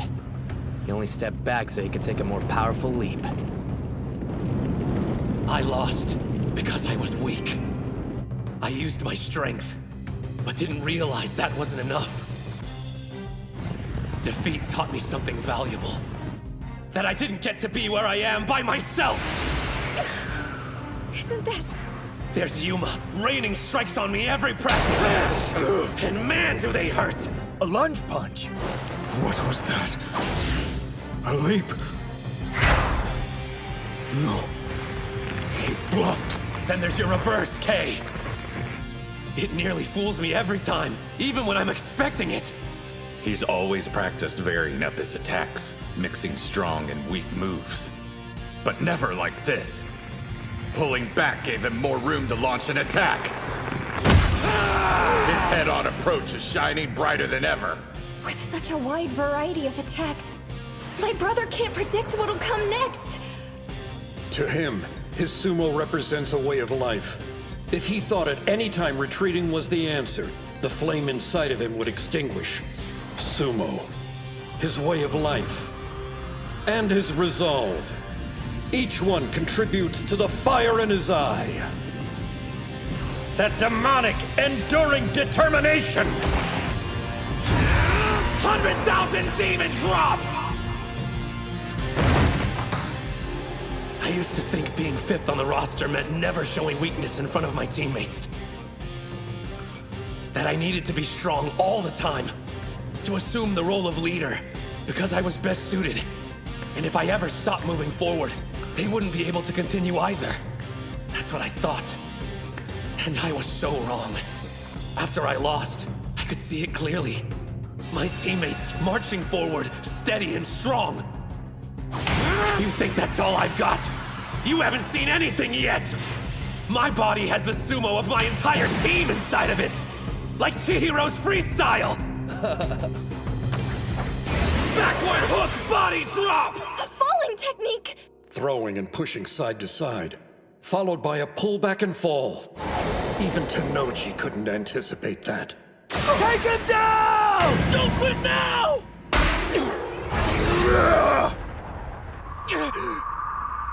He only stepped back so he could take a more powerful leap. I lost because I was weak. I used my strength, but didn't realize that wasn't enough. Defeat taught me something valuable. That I didn't get to be where I am by myself! Isn't that... There's Yuma, raining strikes on me every practice! And man, do they hurt! A lunge punch! What was that? A leap? No. He bluffed. Then there's your reverse, K. It nearly fools me every time, even when I'm expecting it. He's always practiced varying up his attacks, mixing strong and weak moves. But never like this. Pulling back gave him more room to launch an attack. His head-on approach is shining brighter than ever. With such a wide variety of attacks, my brother can't predict what'll come next. To him, his sumo represents a way of life. If he thought at any time retreating was the answer, the flame inside of him would extinguish. Sumo, his way of life, and his resolve. Each one contributes to the fire in his eye. That demonic, enduring determination! 100,000 demon drop! I used to think being 5th on the roster meant never showing weakness in front of my teammates. That I needed to be strong all the time, to assume the role of leader, because I was best suited. And if I ever stopped moving forward, they wouldn't be able to continue either. That's what I thought. And I was so wrong. After I lost, I could see it clearly. My teammates marching forward, steady and strong. You think that's all I've got? You haven't seen anything yet! My body has the sumo of my entire team inside of it! Like Chihiro's freestyle! Backward hook body drop! A falling technique! Throwing and pushing side to side, followed by a pullback and fall. Even Tenoji couldn't anticipate that. Take him down! Don't quit now!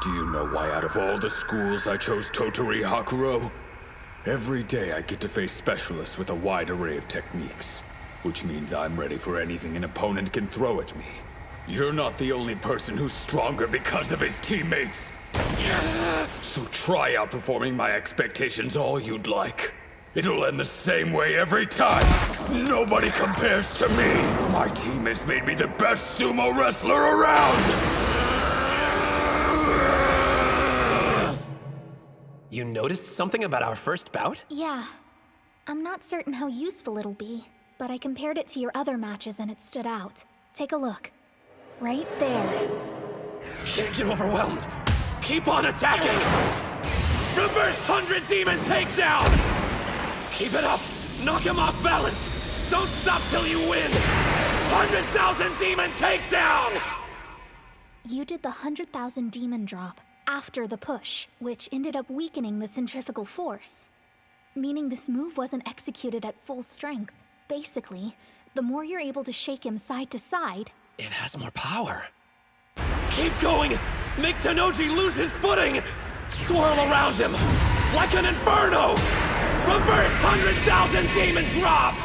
Do you know why out of all the schools I chose Totori Hakuro? Every day I get to face specialists with a wide array of techniques, which means I'm ready for anything an opponent can throw at me. You're not the only person who's stronger because of his teammates. So try outperforming my expectations all you'd like. It'll end the same way every time. Nobody compares to me. My team has made me the best sumo wrestler around. You noticed something about our first bout? Yeah. I'm not certain how useful it'll be, but I compared it to your other matches and it stood out. Take a look. Right there. Can't get overwhelmed. Keep on attacking! Reverse 100 demon takedown! Keep it up! Knock him off balance! Don't stop till you win! 100,000 demon takedown! You did the 100,000 demon drop after the push, which ended up weakening the centrifugal force. Meaning this move wasn't executed at full strength. Basically, the more you're able to shake him side to side, it has more power. Keep going! Make Tenoji lose his footing! Swirl around him! Like an inferno! Reverse 100,000 demon drop!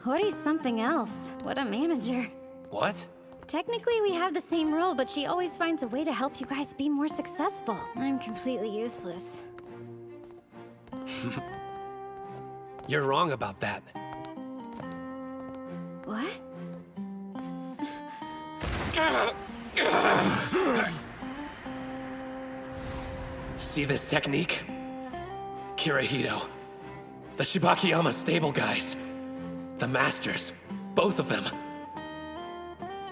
Hori's something else. What a manager. What? Technically, we have the same role, but she always finds a way to help you guys be more successful. I'm completely useless. You're wrong about that. What? See this technique? Kirihito. The Shibakiyama stable guys. The masters. Both of them.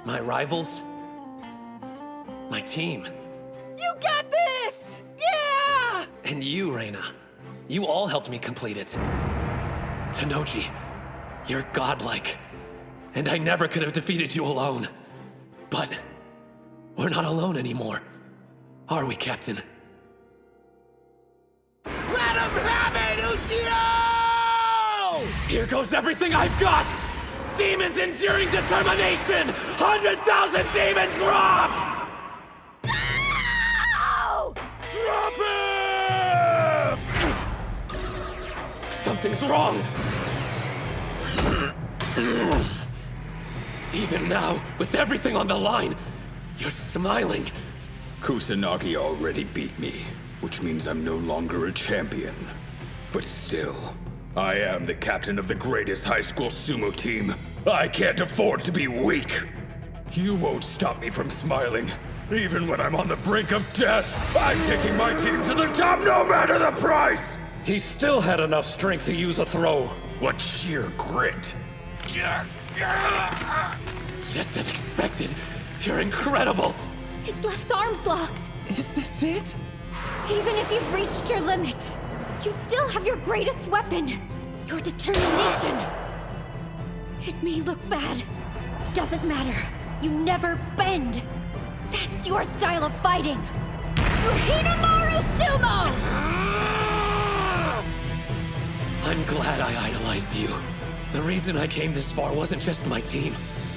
My rivals. My team. You got this! Yeah! And you, Reina. You all helped me complete it. Tenoji, you're godlike. And I never could have defeated you alone. But we're not alone anymore. Are we, Captain? Let him have it, Ushio! Here goes everything I've got! Demons enduring determination! 100,000 demon drop! No! Drop him! Something's wrong! Even now, with everything on the line, you're smiling. Kusanagi already beat me, which means I'm no longer a champion. But still, I am the captain of the greatest high school sumo team. I can't afford to be weak. You won't stop me from smiling. Even when I'm on the brink of death, I'm taking my team to the top no matter the price! He still had enough strength to use a throw. What sheer grit. Just as expected. You're incredible. His left arm's locked. Is this it? Even if you've reached your limit, you still have your greatest weapon, your determination. It may look bad. Doesn't matter. You never bend. That's your style of fighting. You're Hinomaru Sumo! I'm glad I idolized you. The reason I came this far wasn't just my team.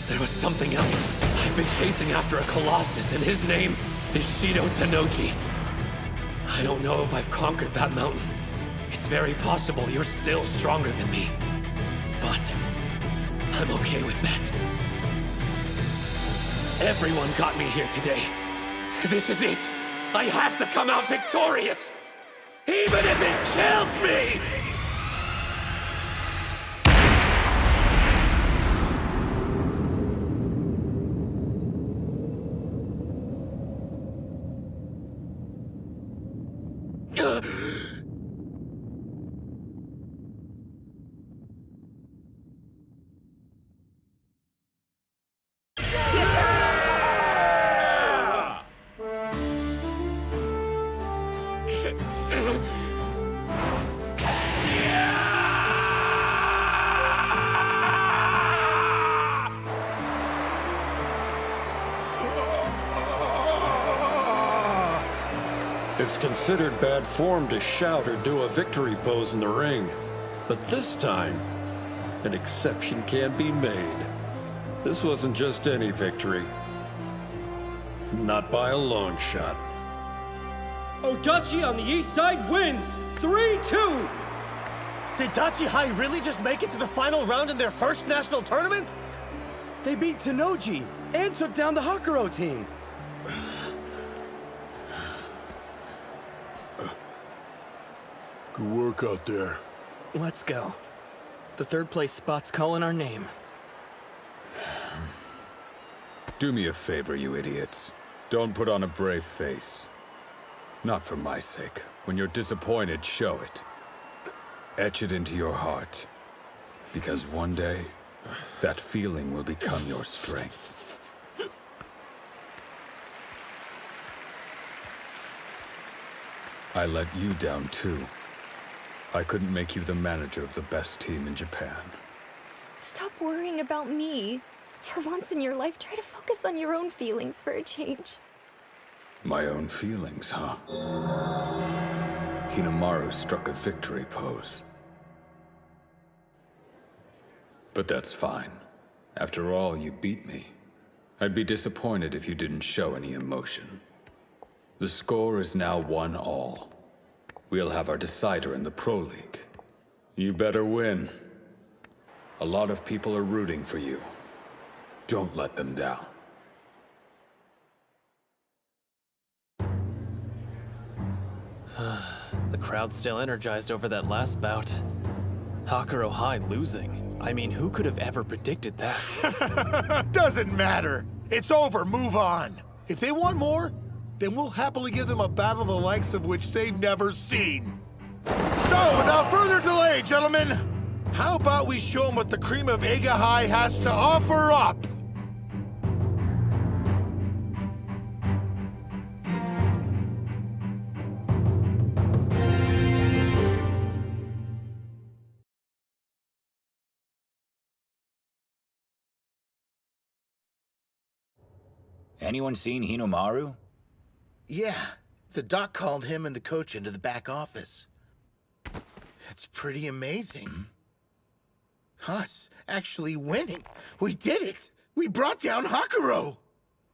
There was something else. I've been chasing after a colossus, and his name is Shido Tanoji. I don't know if I've conquered that mountain. It's very possible you're still stronger than me. But I'm okay with that. Everyone got me here today. This is it. I have to come out victorious, even if it kills me! It's considered bad form to shout or do a victory pose in the ring. But this time, an exception can be made. This wasn't just any victory. Not by a long shot. Odachi on the east side wins! 3-2! Did Odachi High really just make it to the final round in their first national tournament? They beat Tanoji and took down the Hakuro team. Good work out there. Let's go. The third place spot's calling our name. Do me a favor, you idiots. Don't put on a brave face. Not for my sake. When you're disappointed, show it. Etch it into your heart. Because one day, that feeling will become your strength. I let you down too. I couldn't make you the manager of the best team in Japan. Stop worrying about me. For once in your life, try to focus on your own feelings for a change. My own feelings, huh? Hinomaru struck a victory pose. But that's fine. After all, you beat me. I'd be disappointed if you didn't show any emotion. The score is now 1-1. We'll have our decider in the Pro League. You better win. A lot of people are rooting for you. Don't let them down. The crowd's still energized over that last bout. Hakuro High losing. I mean, who could have ever predicted that? Doesn't matter. It's over. Move on. If they want more, then we'll happily give them a battle the likes of which they've never seen. So, without further delay, gentlemen, how about we show them what the cream of Eiga High has to offer up? Anyone seen Hinomaru? Yeah, the doc called him and the coach into the back office. It's pretty amazing. Us actually winning. We did it. We brought down Hakuro.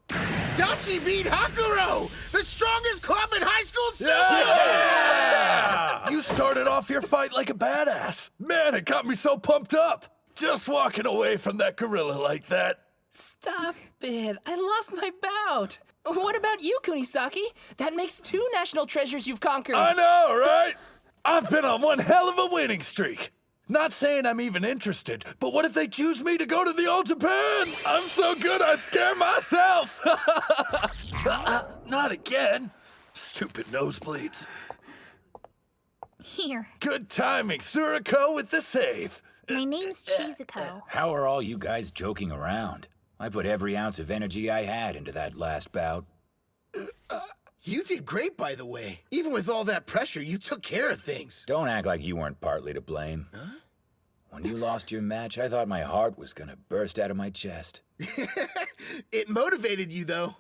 Dachi beat Hakuro, the strongest club in high school sumo! Yeah! You started off your fight like a badass. Man, it got me so pumped up. Just walking away from that gorilla like that. Stop it. I lost my bout. What about you, Kunisaki? That makes 2 national treasures you've conquered. I know, right? I've been on one hell of a winning streak. Not saying I'm even interested, but what if they choose me to go to the All Japan? I'm so good I scare myself. Not again. Stupid nosebleeds. Here. Good timing, Suriko with the save. My name's Chizuko. How are all you guys joking around? I put every ounce of energy I had into that last bout. You did great, by the way. Even with all that pressure, you took care of things. Don't act like you weren't partly to blame. Huh? When you lost your match, I thought my heart was gonna burst out of my chest. It motivated you, though.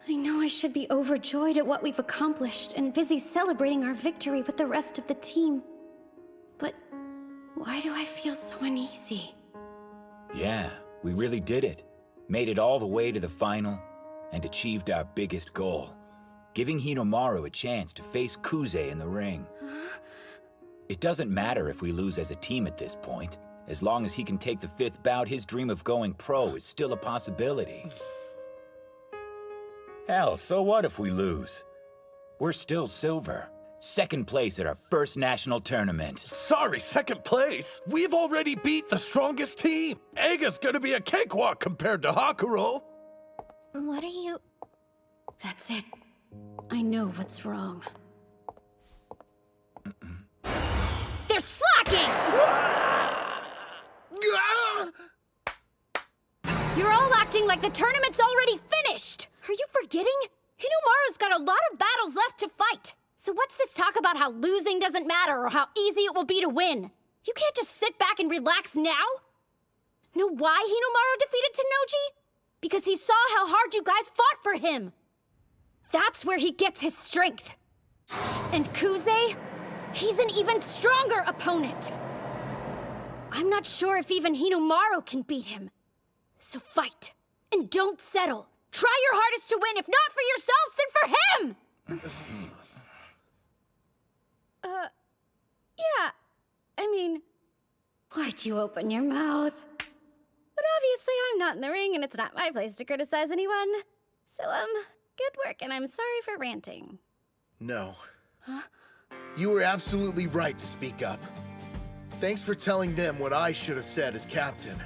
I know I should be overjoyed at what we've accomplished and busy celebrating our victory with the rest of the team. But why do I feel so uneasy? Yeah, we really did it. Made it all the way to the final and achieved our biggest goal. Giving Hinomaru a chance to face Kuze in the ring. It doesn't matter if we lose as a team at this point. As long as he can take the 5th bout, his dream of going pro is still a possibility. Hell, so what if we lose? We're still silver. 2nd place at our first national tournament. Sorry, 2nd place? We've already beat the strongest team. Eiga's gonna be a cakewalk compared to Hakuro. What are you... That's it. I know what's wrong. They're slacking! You're all acting like the tournament's already finished! Are you forgetting? Hinomaru's got a lot of battles left to fight. So what's this talk about how losing doesn't matter or how easy it will be to win? You can't just sit back and relax now? Know why Hinomaru defeated Tennoji? Because he saw how hard you guys fought for him. That's where he gets his strength. And Kuze? He's an even stronger opponent. I'm not sure if even Hinomaru can beat him. So fight, and don't settle. Try your hardest to win, if not for yourselves, then for him! Yeah. I mean, why'd you open your mouth? But obviously I'm not in the ring, and it's not my place to criticize anyone. So, good work, and I'm sorry for ranting. No. Huh? You were absolutely right to speak up. Thanks for telling them what I should have said as captain.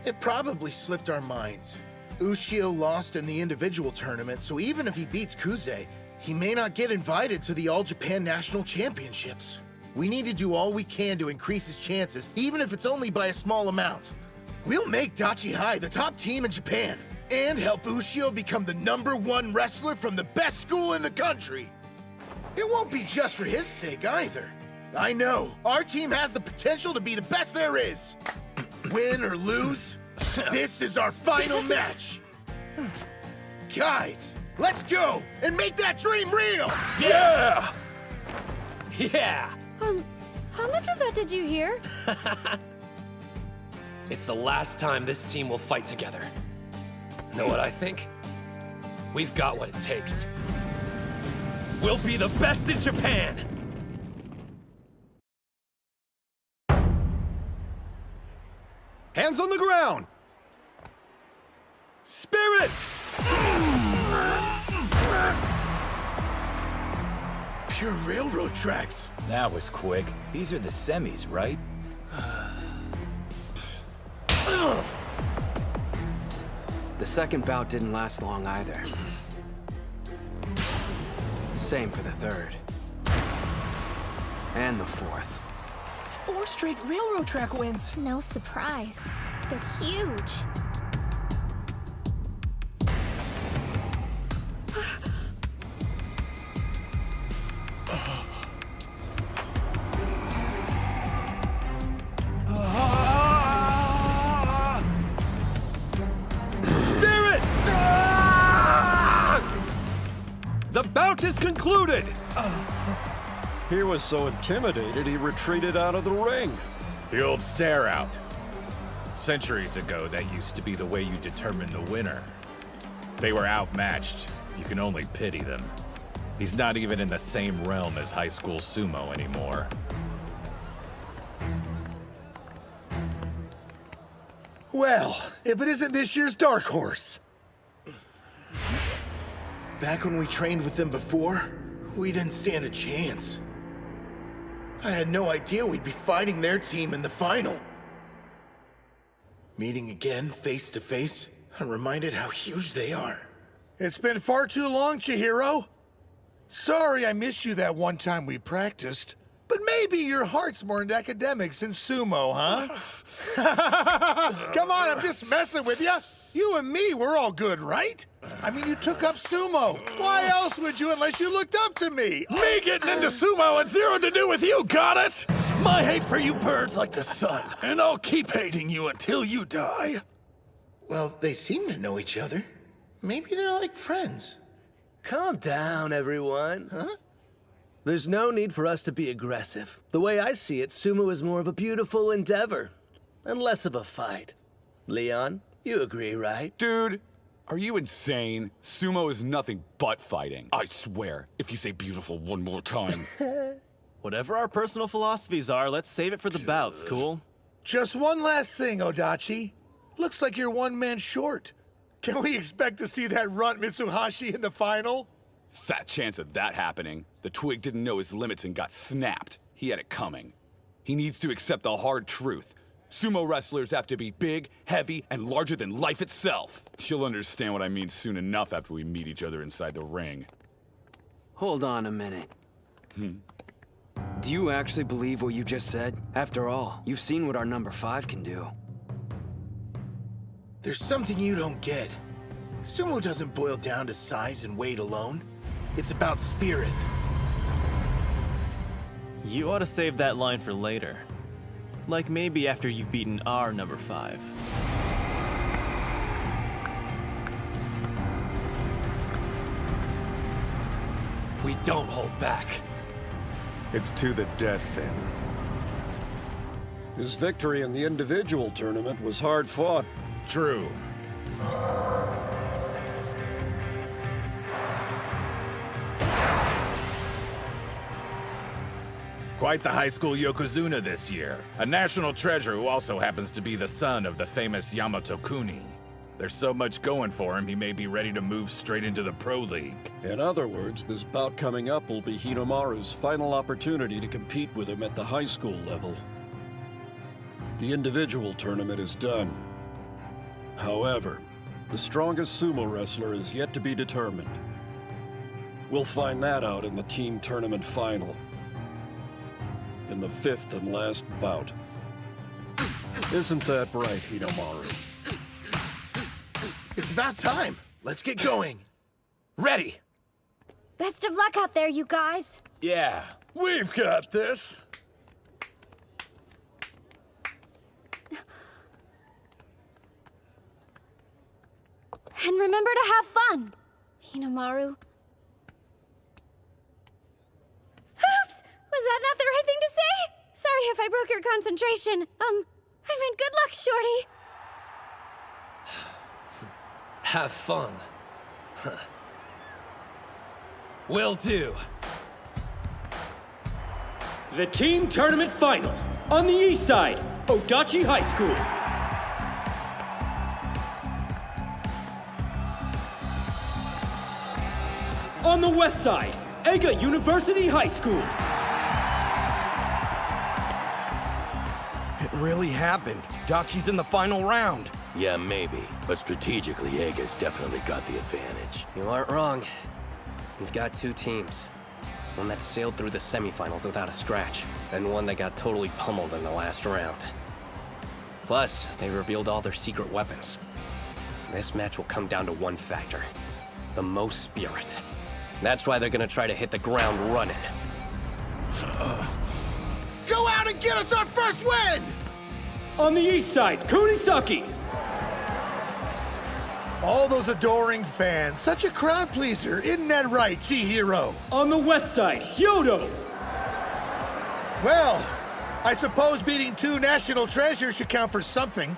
It probably slipped our minds. Ushio lost in the individual tournament, so even if he beats Kuze, he may not get invited to the All Japan National Championships. We need to do all we can to increase his chances, even if it's only by a small amount. We'll make Odachi High the top team in Japan, and help Ushio become the #1 wrestler from the best school in the country. It won't be just for his sake either. I know, our team has the potential to be the best there is. Win or lose, this is our final match. Guys, let's go and make that dream real! Yeah! Yeah! How much of that did you hear? It's the last time this team will fight together. Know what I think? We've got what it takes. We'll be the best in Japan! Hands on the ground! Spirit! Pure railroad tracks. That was quick. These are the semis, right? The second bout didn't last long either. Same for the third. And the fourth. 4 straight railroad track wins. No surprise. They're huge. Spirit! The bout is concluded! He was so intimidated, he retreated out of the ring. The old stare out. Centuries ago, that used to be the way you determine the winner. They were outmatched. You can only pity them. He's not even in the same realm as high school sumo anymore. Well, if it isn't this year's dark horse. Back when we trained with them before, we didn't stand a chance. I had no idea we'd be fighting their team in the final. Meeting again, face to face, I'm reminded how huge they are. It's been far too long, Chihiro. Sorry I missed you that one time we practiced. But maybe your heart's more into academics than sumo, huh? Come on, I'm just messing with you. You and me, we're all good, right? I mean, you took up sumo. Why else would you unless you looked up to me? Me getting into sumo had zero to do with you, got it? My hate for you burns like the sun, and I'll keep hating you until you die. Well, they seem to know each other. Maybe they're like friends. Calm down, everyone. Huh? There's no need for us to be aggressive. The way I see it, sumo is more of a beautiful endeavor, and less of a fight. Leon, you agree, right? Dude, are you insane? Sumo is nothing but fighting. I swear, if you say beautiful one more time. Whatever our personal philosophies are, let's save it for the bouts, cool? Just one last thing, Odachi. Looks like you're one man short. Can we expect to see that runt Mitsuhashi in the final? Fat chance of that happening. The twig didn't know his limits and got snapped. He had it coming. He needs to accept the hard truth. Sumo wrestlers have to be big, heavy, and larger than life itself. You'll understand what I mean soon enough after we meet each other inside the ring. Hold on a minute. Do you actually believe what you just said? After all, you've seen what our number 5 can do. There's something you don't get. Sumo doesn't boil down to size and weight alone. It's about spirit. You ought to save that line for later. Like maybe after you've beaten our number 5. We don't hold back. It's to the death, then. His victory in the individual tournament was hard fought. True. Quite the High School Yokozuna this year. A national treasure who also happens to be the son of the famous Yamato Kuni. There's so much going for him, he may be ready to move straight into the Pro League. In other words, this bout coming up will be Hinomaru's final opportunity to compete with him at the high school level. The individual tournament is done. However, the strongest sumo wrestler is yet to be determined. We'll find that out in the team tournament final. In the 5th and last bout. Isn't that right, Hinomaru? It's about time. Let's get going. Ready. Best of luck out there, you guys. Yeah, we've got this. And remember to have fun, Hinomaru. Oops! Was that not the right thing to say? Sorry if I broke your concentration. I meant good luck, Shorty. Have fun. Will do. The team tournament final. On the east side, Odachi High School. On the west side, Ega University High School. It really happened. Dachi's in the final round. Yeah, maybe. But strategically, Ega's definitely got the advantage. You aren't wrong. We've got 2 teams. One that sailed through the semifinals without a scratch, and one that got totally pummeled in the last round. Plus, they revealed all their secret weapons. This match will come down to one factor: the most spirit. That's why they're gonna try to hit the ground running. Go out and get us our first win! On the east side, Kunisaki. All those adoring fans, such a crowd pleaser, isn't that right, Chihiro? On the west side, Hyodo. Well, I suppose beating 2 national treasures should count for something.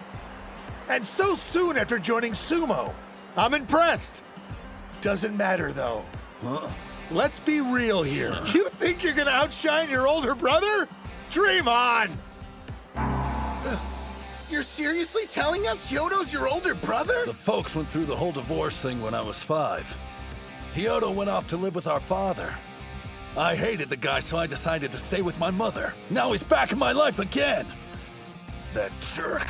And so soon after joining sumo. I'm impressed. Doesn't matter, though. Let's be real here. You think you're gonna outshine your older brother? Dream on! You're seriously telling us Hyodo's your older brother? The folks went through the whole divorce thing when I was 5. Hyodo went off to live with our father. I hated the guy, so I decided to stay with my mother. Now he's back in my life again. That jerk.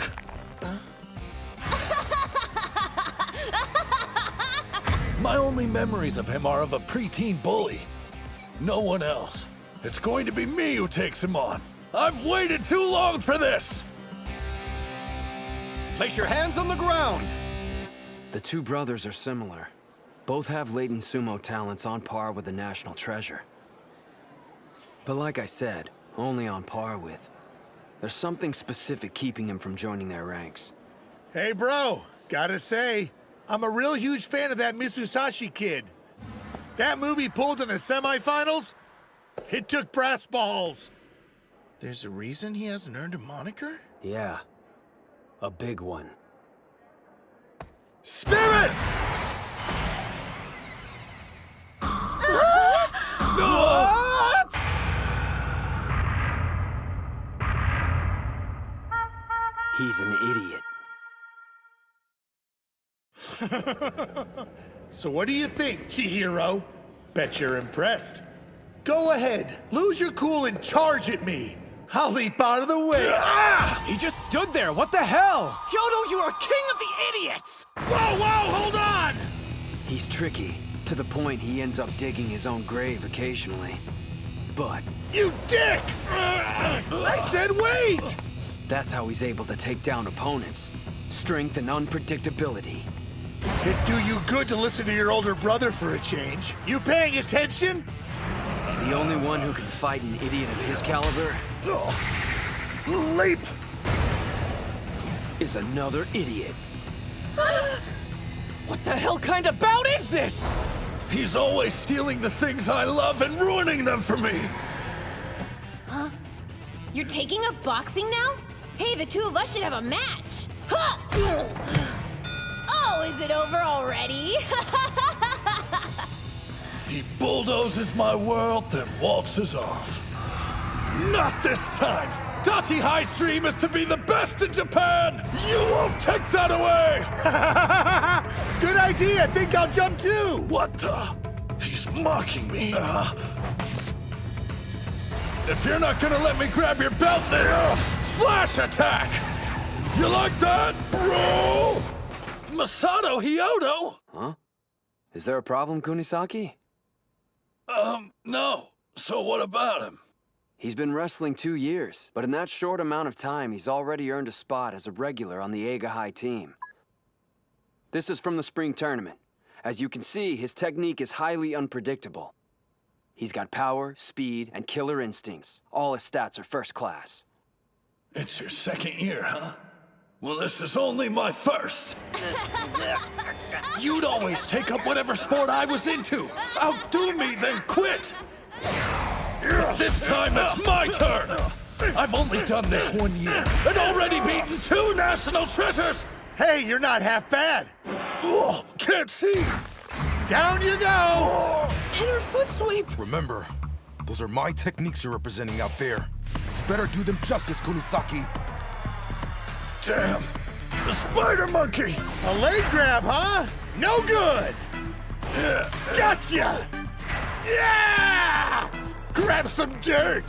My only memories of him are of a preteen bully. No one else. It's going to be me who takes him on. I've waited too long for this! Place your hands on the ground! The two brothers are similar. Both have latent sumo talents on par with the national treasure. But like I said, only on par with. There's something specific keeping him from joining their ranks. Hey, bro. Gotta say, I'm a real huge fan of that Mitsusashi kid. That movie pulled in the semifinals, it took brass balls. There's a reason he hasn't earned a moniker? Yeah. A big one. Spirit! What? He's an idiot. So what do you think, Chihiro? Bet you're impressed. Go ahead, lose your cool and charge at me. I'll leap out of the way. He just stood there, what the hell? Hyodo, you are king of the idiots! Whoa, hold on! He's tricky, to the point he ends up digging his own grave occasionally. But... You dick! I said wait! That's how he's able to take down opponents. Strength and unpredictability. It'd do you good to listen to your older brother for a change. You paying attention? The only one who can fight an idiot of his caliber... Leap! ...is another idiot. What the hell kind of bout is this? He's always stealing the things I love and ruining them for me. Huh? You're taking up boxing now? Hey, the two of us should have a match. Huh! Oh, is it over already? He bulldozes my world, then waltzes off. Not this time! Odachi High's dream is to be the best in Japan! You won't take that away! Good idea! Think I'll jump too! What the? He's mocking me. If you're not gonna let me grab your belt, then flash attack! You like that, bro? Masato Hyodo? Huh? Is there a problem, Kunisaki? No. So what about him? He's been wrestling 2 years, but in that short amount of time, he's already earned a spot as a regular on the Eiga High team. This is from the spring tournament. As you can see, his technique is highly unpredictable. He's got power, speed, and killer instincts. All his stats are first class. It's your second year, huh? Well, this is only my first. You'd always take up whatever sport I was into. Outdo me, then quit. This time it's my turn. I've only done this 1 year and already beaten 2 national treasures. Hey, you're not half bad. Oh, can't see. Down you go. Inner foot sweep. Remember, those are my techniques you're representing out there. You better do them justice, Kunisaki. Damn, the spider monkey. A leg grab, huh? No good. Gotcha. Yeah! Grab some dirt.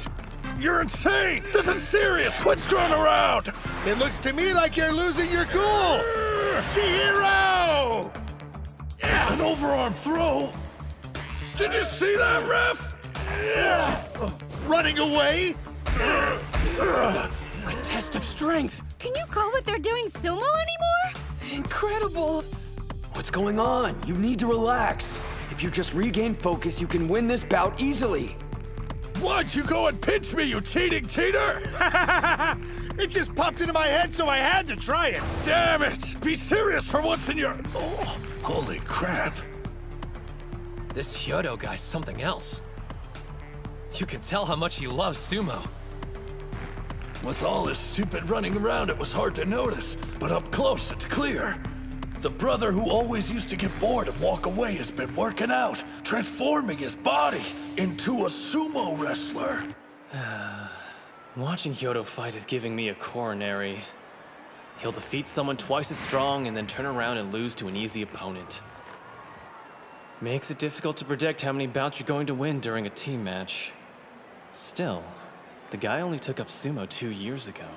You're insane. This is serious. Quit screwing around. It looks to me like you're losing your cool. Chihiro! An overarm throw? Did you see that, ref? Running away? A test of strength. Can you call what they're doing sumo anymore? Incredible. What's going on? You need to relax. If you just regain focus, you can win this bout easily. Why'd you go and pinch me, you cheating cheater? It just popped into my head, so I had to try it. Damn it! Be serious for once in your... Oh, holy crap. This Hyodo guy's something else. You can tell how much he loves sumo. With all his stupid running around, it was hard to notice, but up close, it's clear. The brother who always used to get bored and walk away has been working out, transforming his body into a sumo wrestler. Watching Hyodo fight is giving me a coronary. He'll defeat someone twice as strong and then turn around and lose to an easy opponent. Makes it difficult to predict how many bouts you're going to win during a team match. Still, the guy only took up sumo 2 years ago.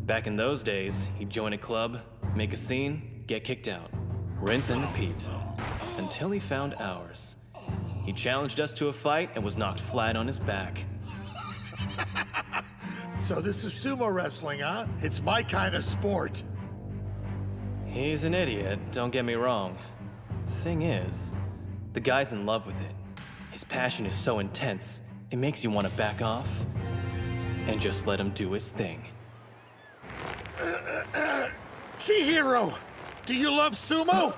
Back in those days, he'd join a club, make a scene, get kicked out. Rinse and repeat. Until he found ours. He challenged us to a fight and was knocked flat on his back. So this is sumo wrestling, huh? It's my kind of sport. He's an idiot, don't get me wrong. The thing is, the guy's in love with it. His passion is so intense, it makes you want to back off and just let him do his thing. Chihiro, do you love sumo?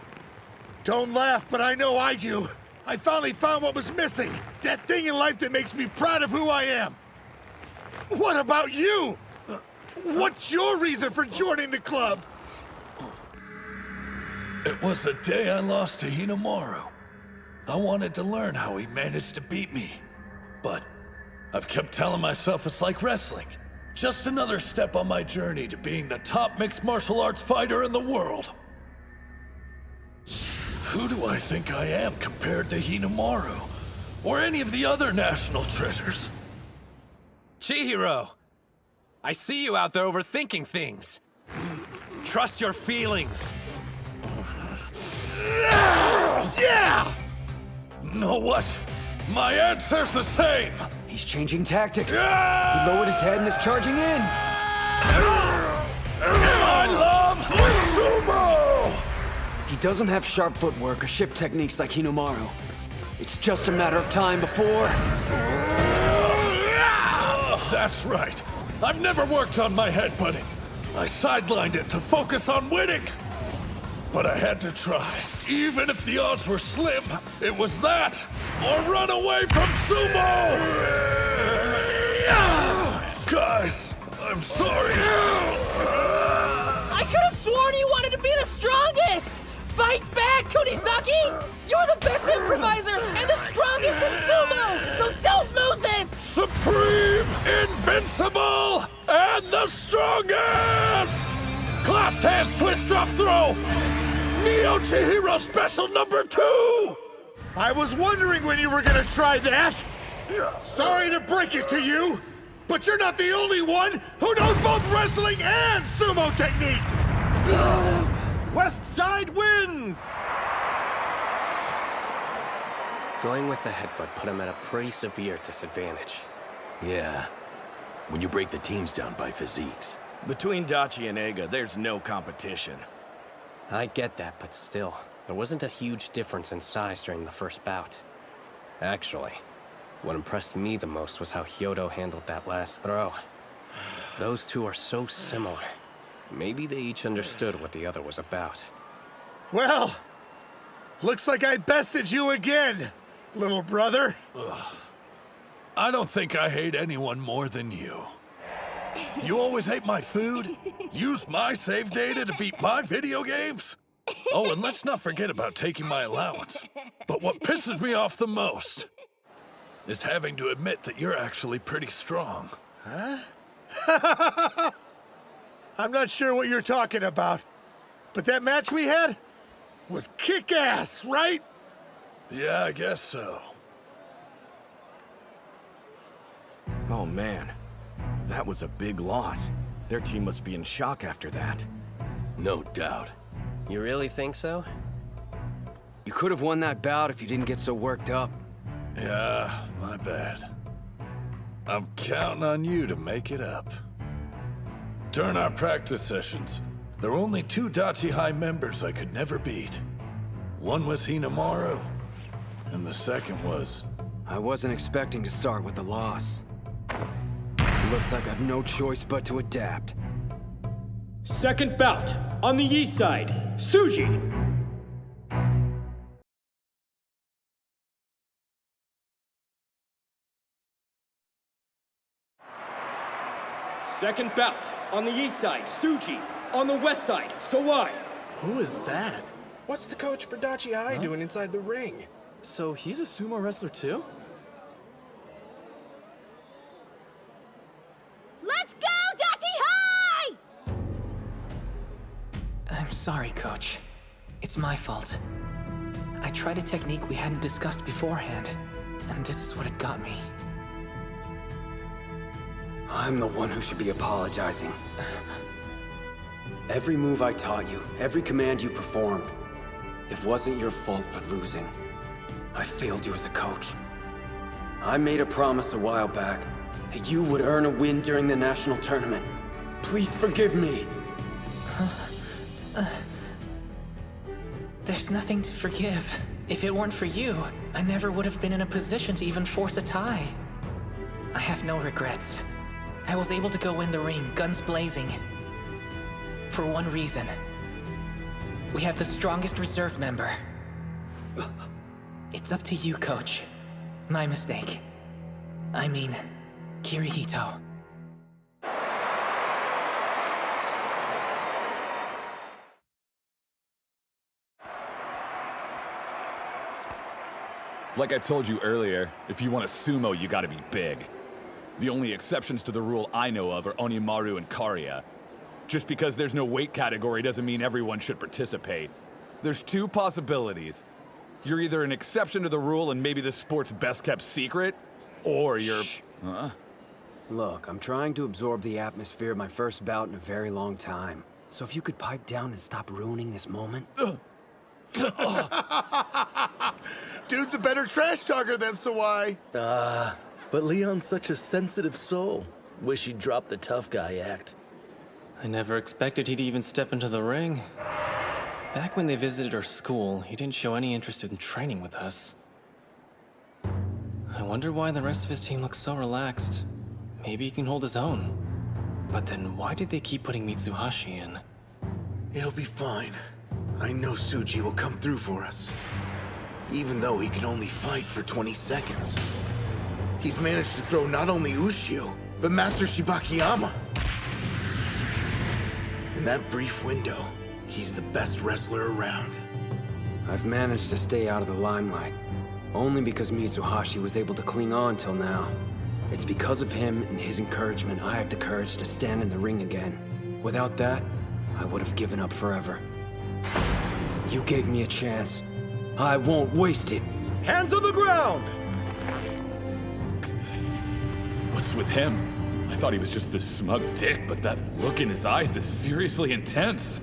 Don't laugh, but I know I do. I finally found what was missing. That thing in life that makes me proud of who I am. What about you? What's your reason for joining the club? It was the day I lost to Hinomaru. I wanted to learn how he managed to beat me. But I've kept telling myself it's like wrestling. Just another step on my journey to being the top mixed martial arts fighter in the world. Who do I think I am compared to Hinomaru? Or any of the other national treasures? Chihiro! I see you out there overthinking things. Trust your feelings. Yeah! Know what? My answer's the same! He's changing tactics. He lowered his head and is charging in. I love sumo! He doesn't have sharp footwork or ship techniques like Hinomaru. It's just a matter of time before... That's right. I've never worked on my headbutting. I sidelined it to focus on winning. But I had to try. Even if the odds were slim, it was that, or run away from sumo! Guys, I'm sorry. I could have sworn you wanted to be the strongest! Fight back, Kunisaki! You're the best improviser and the strongest in sumo! So don't lose this! Supreme, invincible, and the strongest! Clasped hands, twist, drop, throw! Neo Chihiro special number 2! I was wondering when you were gonna try that! Sorry to break it to you, but you're not the only one who knows both wrestling and sumo techniques! West Side wins! Going with the headbutt put him at a pretty severe disadvantage. Yeah. When you break the teams down by physiques. Between Dachi and Eiga, there's no competition. I get that, but still, there wasn't a huge difference in size during the first bout. Actually, what impressed me the most was how Hyodo handled that last throw. Those two are so similar. Maybe they each understood what the other was about. Well, looks like I bested you again, little brother. I don't think I hate anyone more than you. You always ate my food, used my save data to beat my video games. Oh, and let's not forget about taking my allowance. But what pisses me off the most is having to admit that you're actually pretty strong. Huh? I'm not sure what you're talking about, but that match we had was kick-ass, right? Yeah, I guess so. Oh man, that was a big loss. Their team must be in shock after that. No doubt. You really think so? You could have won that bout if you didn't get so worked up. Yeah, my bad. I'm counting on you to make it up. During our practice sessions, there were only 2 Odachi High members I could never beat. One was Hinomaru, and the second was... I wasn't expecting to start with a loss. Looks like I've no choice but to adapt. Second bout, on the east side, Suji. Second bout, on the east side, Suji. On the west side, Sawai. Who is that? What's the coach for Odachi High doing inside the ring? So he's a sumo wrestler too? Let's go, Odachi High! I'm sorry, Coach. It's my fault. I tried a technique we hadn't discussed beforehand, and this is what it got me. I'm the one who should be apologizing. Every move I taught you, every command you performed, it wasn't your fault for losing. I failed you as a coach. I made a promise a while back that you would earn a win during the national tournament. Please forgive me. There's nothing to forgive. If it weren't for you, I never would have been in a position to even force a tie. I have no regrets. I was able to go in the ring, guns blazing. For one reason. We have the strongest reserve member. It's up to you, Coach. My mistake. I mean, Kirihito. Like I told you earlier, if you want to sumo, you gotta be big. The only exceptions to the rule I know of are Onimaru and Karya. Just because there's no weight category doesn't mean everyone should participate. There's two possibilities. You're either an exception to the rule and maybe the sport's best kept secret, or you're... Huh? Look, I'm trying to absorb the atmosphere of my first bout in a very long time. So if you could pipe down and stop ruining this moment... Dude's a better trash talker than Sawai. But Leon's such a sensitive soul. Wish he'd drop the tough guy act. I never expected he'd even step into the ring. Back when they visited our school, he didn't show any interest in training with us. I wonder why the rest of his team looks so relaxed. Maybe he can hold his own. But then why did they keep putting Mitsuhashi in? It'll be fine. I know Tsuji will come through for us. Even though he can only fight for 20 seconds. He's managed to throw not only Ushio, but Master Shibakiyama. In that brief window, he's the best wrestler around. I've managed to stay out of the limelight. Only because Mitsuhashi was able to cling on till now. It's because of him and his encouragement I have the courage to stand in the ring again. Without that, I would have given up forever. You gave me a chance. I won't waste it. Hands on the ground! What's with him? I thought he was just this smug dick, but that look in his eyes is seriously intense.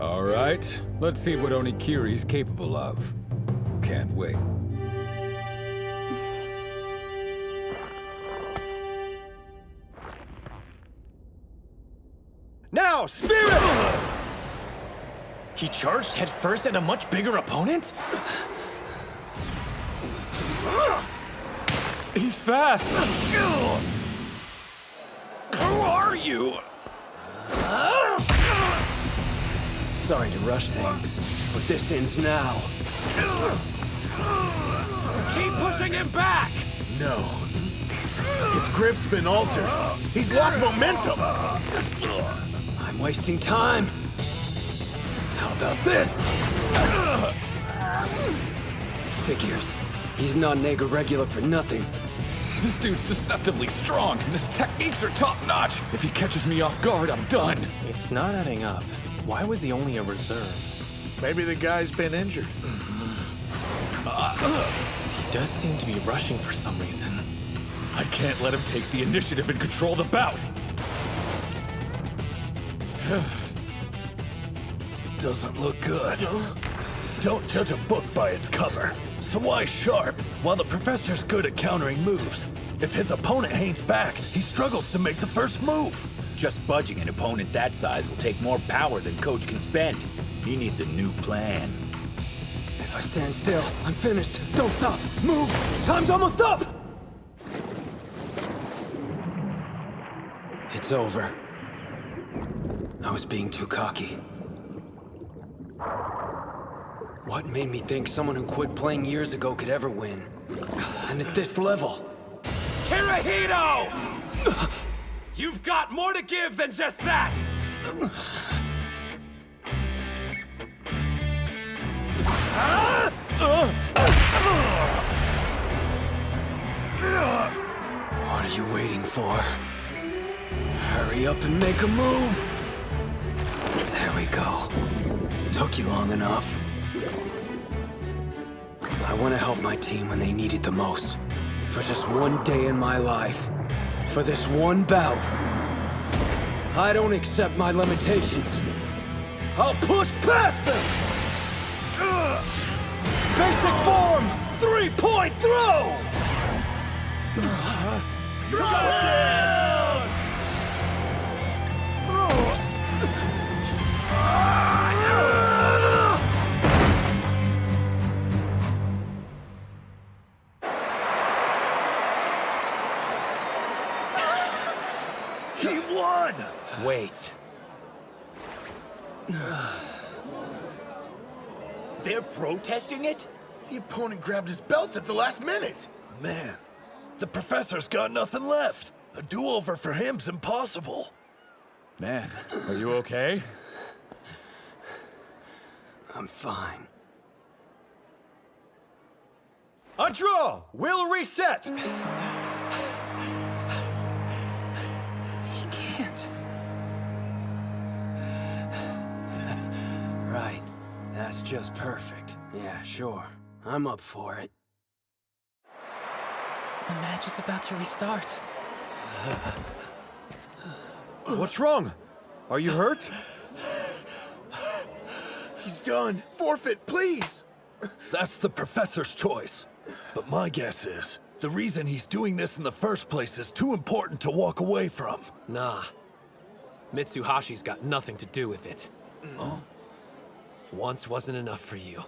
All right, let's see what Onikiri's capable of. Can't wait. Now, Spirit! He charged headfirst at a much bigger opponent? He's fast! Who are you? Sorry to rush things, but this ends now. Keep pushing him back! No. His grip's been altered. He's lost momentum. I'm wasting time. How about this? Figures. He's not an Ega regular for nothing. This dude's deceptively strong, and his techniques are top-notch. If he catches me off guard, I'm done. It's not adding up. Why was he only a reserve? Maybe the guy's been injured. He does seem to be rushing for some reason. I can't let him take the initiative and control the bout. Doesn't look good. Don't judge a book by its cover. Sawai's sharp, while the professor's good at countering moves. If his opponent hangs back, he struggles to make the first move. Just budging an opponent that size will take more power than Coach can spend. He needs a new plan. If I stand still, I'm finished. Don't stop. Move. Time's almost up. It's over. I was being too cocky. What made me think someone who quit playing years ago could ever win? And at this level. Kirihito! You've got more to give than just that! What are you waiting for? Hurry up and make a move! take you long enough. I want to help my team when they need it the most. For just one day in my life. For this one bout. I don't accept my limitations. I'll push past them! Basic form! 3-point throw! Throw down! He won! Wait. They're protesting it? The opponent grabbed his belt at the last minute. Man, the professor's got nothing left. A do-over for him's impossible. Man, are you okay? I'm fine. A draw! We'll reset! He can't. Right. That's just perfect. Yeah, sure. I'm up for it. The match is about to restart. What's wrong? Are you hurt? He's done. Forfeit, please. That's the professor's choice. But my guess is, the reason he's doing this in the first place is too important to walk away from. Nah. Mitsuhashi's got nothing to do with it. Huh? Once wasn't enough for you.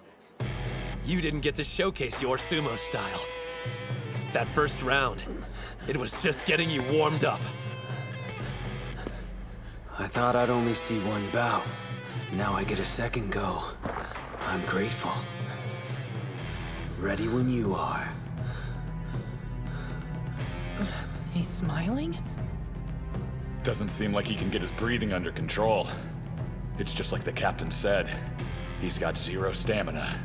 You didn't get to showcase your sumo style. That first round, it was just getting you warmed up. I thought I'd only see one bout. Now I get a second go. I'm grateful. Ready when you are. He's smiling? Doesn't seem like he can get his breathing under control. It's just like the captain said. He's got 0 stamina.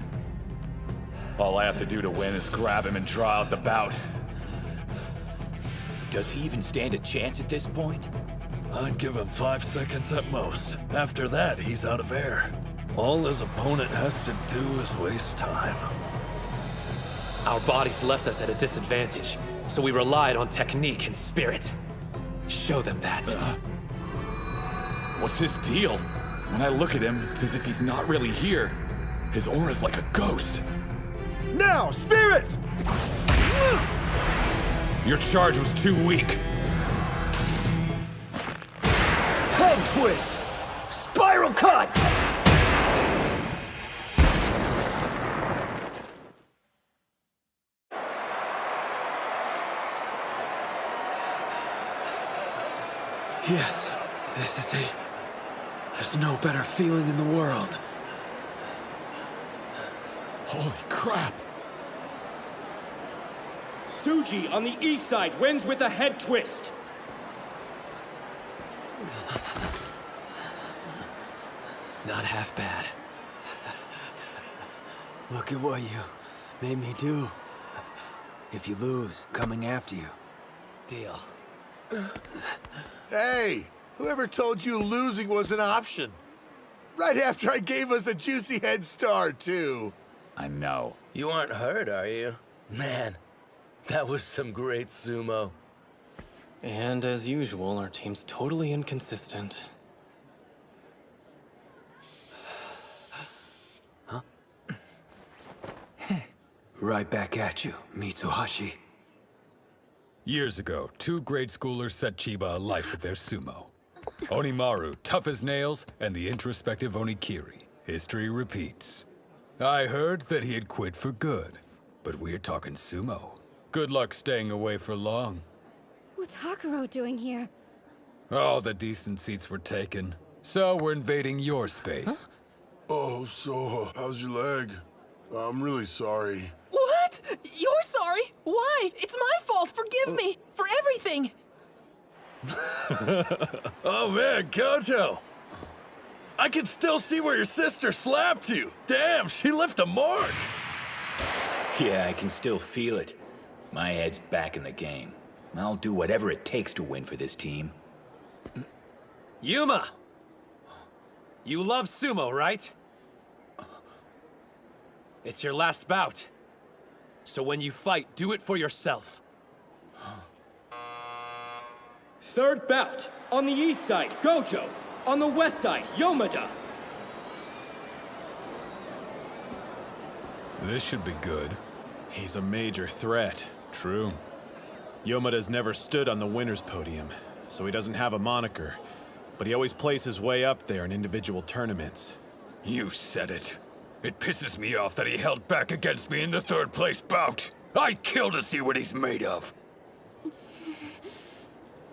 All I have to do to win is grab him and draw out the bout. Does he even stand a chance at this point? I'd give him 5 seconds at most. After that, he's out of air. All his opponent has to do is waste time. Our bodies left us at a disadvantage, so we relied on technique and spirit. Show them that. What's his deal? When I look at him, it's as if he's not really here. His aura's like a ghost. Now, spirit! Your charge was too weak. Head twist! Spiral cut! Yes, this is it. There's no better feeling in the world. Holy crap! Tsuji on the east side wins with a head twist. Not half bad. Look at what you made me do. If you lose, coming after you. Deal. Hey, whoever told you losing was an option? Right after I gave us a juicy head start, too. I know. You aren't hurt, are you? Man, that was some great sumo. And as usual, our team's totally inconsistent. Huh? Right back at you, Mitsuhashi. Years ago, 2 grade schoolers set Chiba alight with their sumo. Onimaru, tough as nails, and the introspective Onikiri. History repeats. I heard that he had quit for good, but we're talking sumo. Good luck staying away for long. What's Hakuro doing here? All the decent seats were taken, so we're invading your space. Oh, so, how's your leg? I'm really sorry. What? You're sorry? Why? It's my fault. Forgive me for everything. Oh man, Koto! I can still see where your sister slapped you. Damn, she left a mark. Yeah, I can still feel it. My head's back in the game. I'll do whatever it takes to win for this team. Yuma! You love sumo, right? It's your last bout. So when you fight, do it for yourself. Third bout. On the east side, Gojo. On the west side, Yomada. This should be good. He's a major threat. True. Yomada's never stood on the winner's podium, so he doesn't have a moniker. But he always plays his way up there in individual tournaments. You said it. It pisses me off that he held back against me in the third place bout. I'd kill to see what he's made of.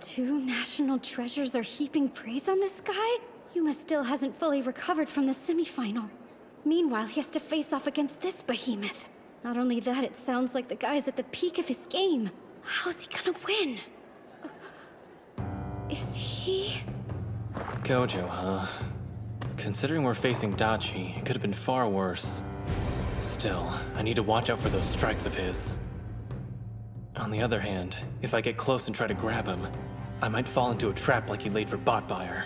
2 national treasures are heaping praise on this guy? Yuma still hasn't fully recovered from the semifinal. Meanwhile, he has to face off against this behemoth. Not only that, it sounds like the guy's at the peak of his game. How's he gonna win? Is he... Gojo, huh? Considering we're facing Dachi, it could have been far worse. Still, I need to watch out for those strikes of his. On the other hand, if I get close and try to grab him, I might fall into a trap like he laid for Botfire.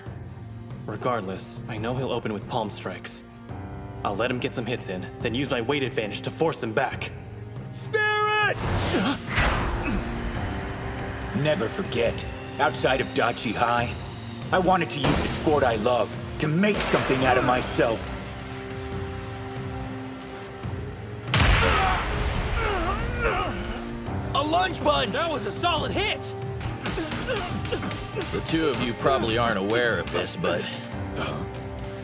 Regardless, I know he'll open with palm strikes. I'll let him get some hits in, then use my weight advantage to force him back. Spirit! Never forget, outside of Odachi High, I wanted to use the sport I love to make something out of myself. A lunge punch! That was a solid hit! The two of you probably aren't aware of this, but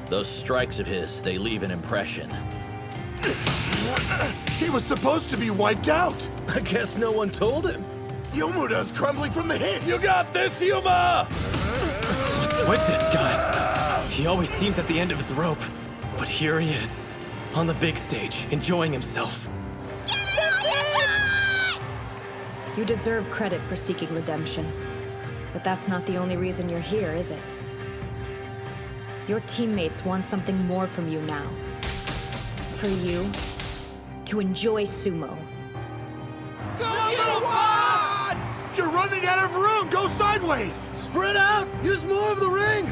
those strikes of his, they leave an impression. He was supposed to be wiped out. I guess no one told him. Yomuda's crumbling from the hits. You got this, Yuma! What's with this guy? He always seems at the end of his rope. But here he is, on the big stage, enjoying himself. You deserve credit for seeking redemption. But that's not the only reason you're here, is it? Your teammates want something more from you now. For you, to enjoy sumo. You're running out of room! Go sideways! Spread out! Use more of the ring!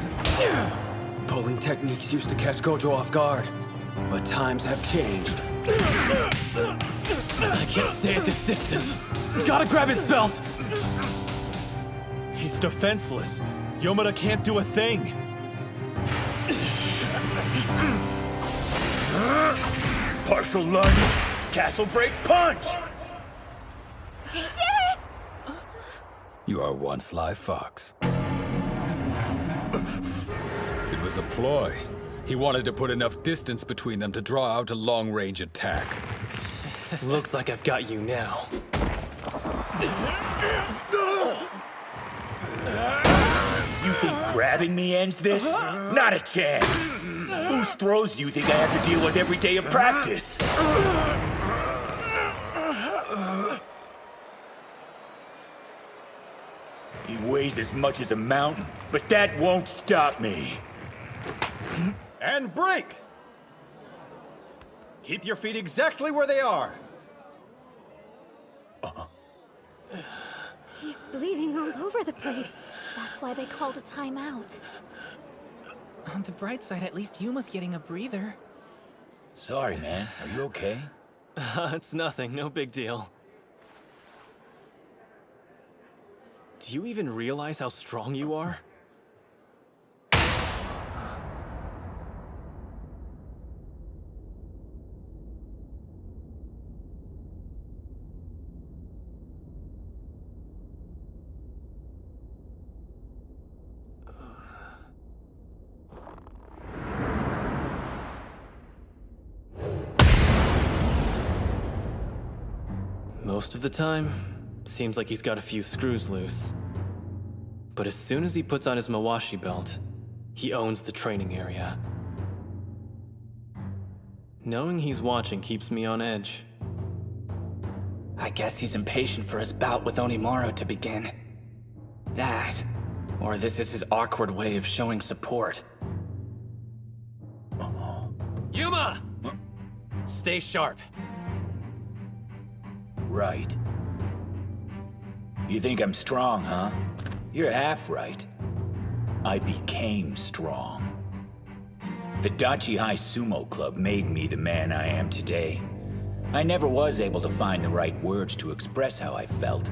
Pulling techniques used to catch Gojo off guard. But times have changed. I can't stay at this distance. Gotta grab his belt! He's defenseless. Yomada can't do a thing. Partial lunge, castle break punch! He did it! You are one sly fox. It was a ploy. He wanted to put enough distance between them to draw out a long-range attack. Looks like I've got you now. You think grabbing me ends this? Not a chance! Whose throws do you think I have to deal with every day of practice? He weighs as much as a mountain, but that won't stop me. And break! Keep your feet exactly where they are. He's bleeding all over the place. That's why they called a timeout. On the bright side, at least Yuma's getting a breather. Sorry, man. Are you okay? It's nothing, no big deal. Do you even realize how strong you are? Most of the time, seems like he's got a few screws loose. But as soon as he puts on his Mawashi belt, he owns the training area. Knowing he's watching keeps me on edge. I guess he's impatient for his bout with Onimaru to begin. That, or this is his awkward way of showing support. Yuma! Stay sharp. Right. You think I'm strong, huh? You're half right. I became strong. The Odachi High Sumo Club made me the man I am today, I never was able to find the right words to express how I felt.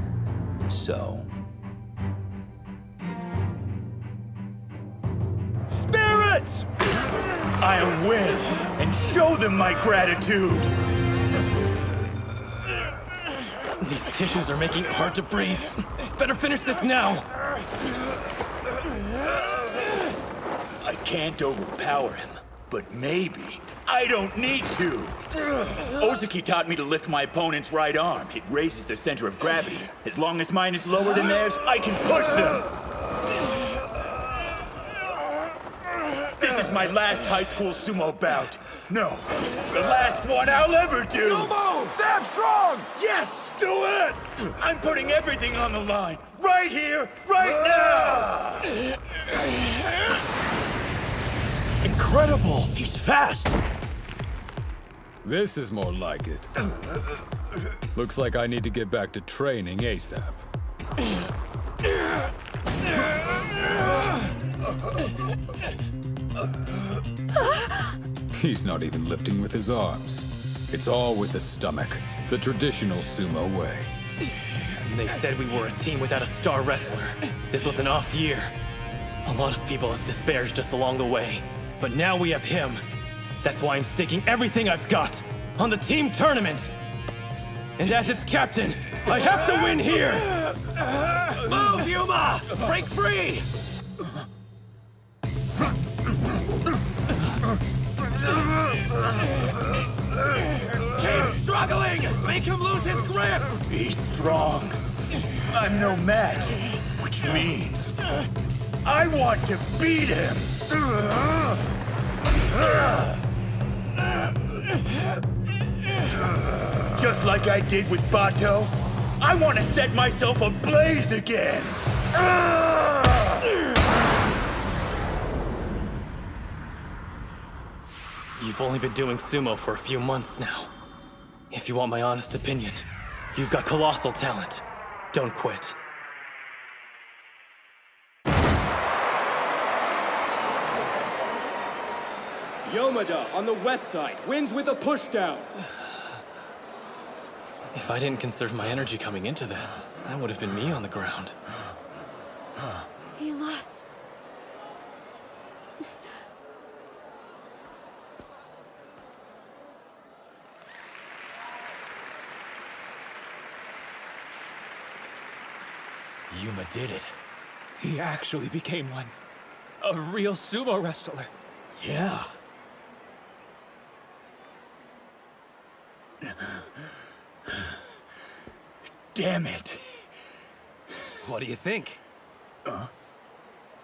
So... Spirits! I'll win and show them my gratitude! These tissues are making it hard to breathe. Better finish this now! I can't overpower him, but maybe I don't need to. Ozeki taught me to lift my opponent's right arm. It raises their center of gravity. As long as mine is lower than theirs, I can push them. This is my last high school sumo bout. No, the last one I'll ever do. Sumo! Stand strong! Yes, do it! I'm putting everything on the line. Right here, right now! Incredible! He's fast! This is more like it. Looks like I need to get back to training ASAP. He's not even lifting with his arms. It's all with the stomach, the traditional sumo way. They said we were a team without a star wrestler. This was an off year. A lot of people have disparaged us along the way, but now we have him. That's why I'm staking everything I've got on the team tournament. And as its captain, I have to win here! Move, Yuma! Break free! Keep struggling! Make him lose his grip! He's strong. I'm no match, which means I want to beat him! Just like I did with Bato, I want to set myself ablaze again! You've only been doing sumo for a few months now. If you want my honest opinion, you've got colossal talent. Don't quit. Yomada on the west side wins with a pushdown. If I didn't conserve my energy coming into this, that would have been me on the ground. He lost. Yuma did it. He actually became one. A real sumo wrestler. Yeah. Damn it. What do you think?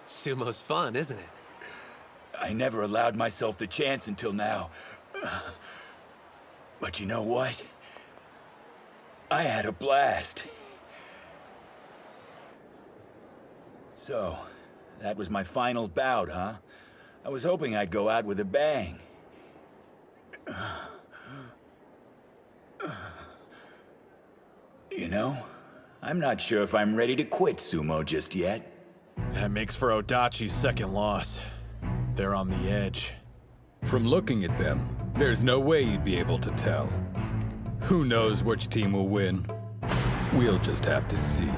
Sumo's fun, isn't it? I never allowed myself the chance until now. But you know what? I had a blast. So, that was my final bout, huh? I was hoping I'd go out with a bang. You know, I'm not sure if I'm ready to quit sumo just yet. That makes for Odachi's second loss. They're on the edge. From looking at them, there's no way you'd be able to tell. Who knows which team will win? We'll just have to see.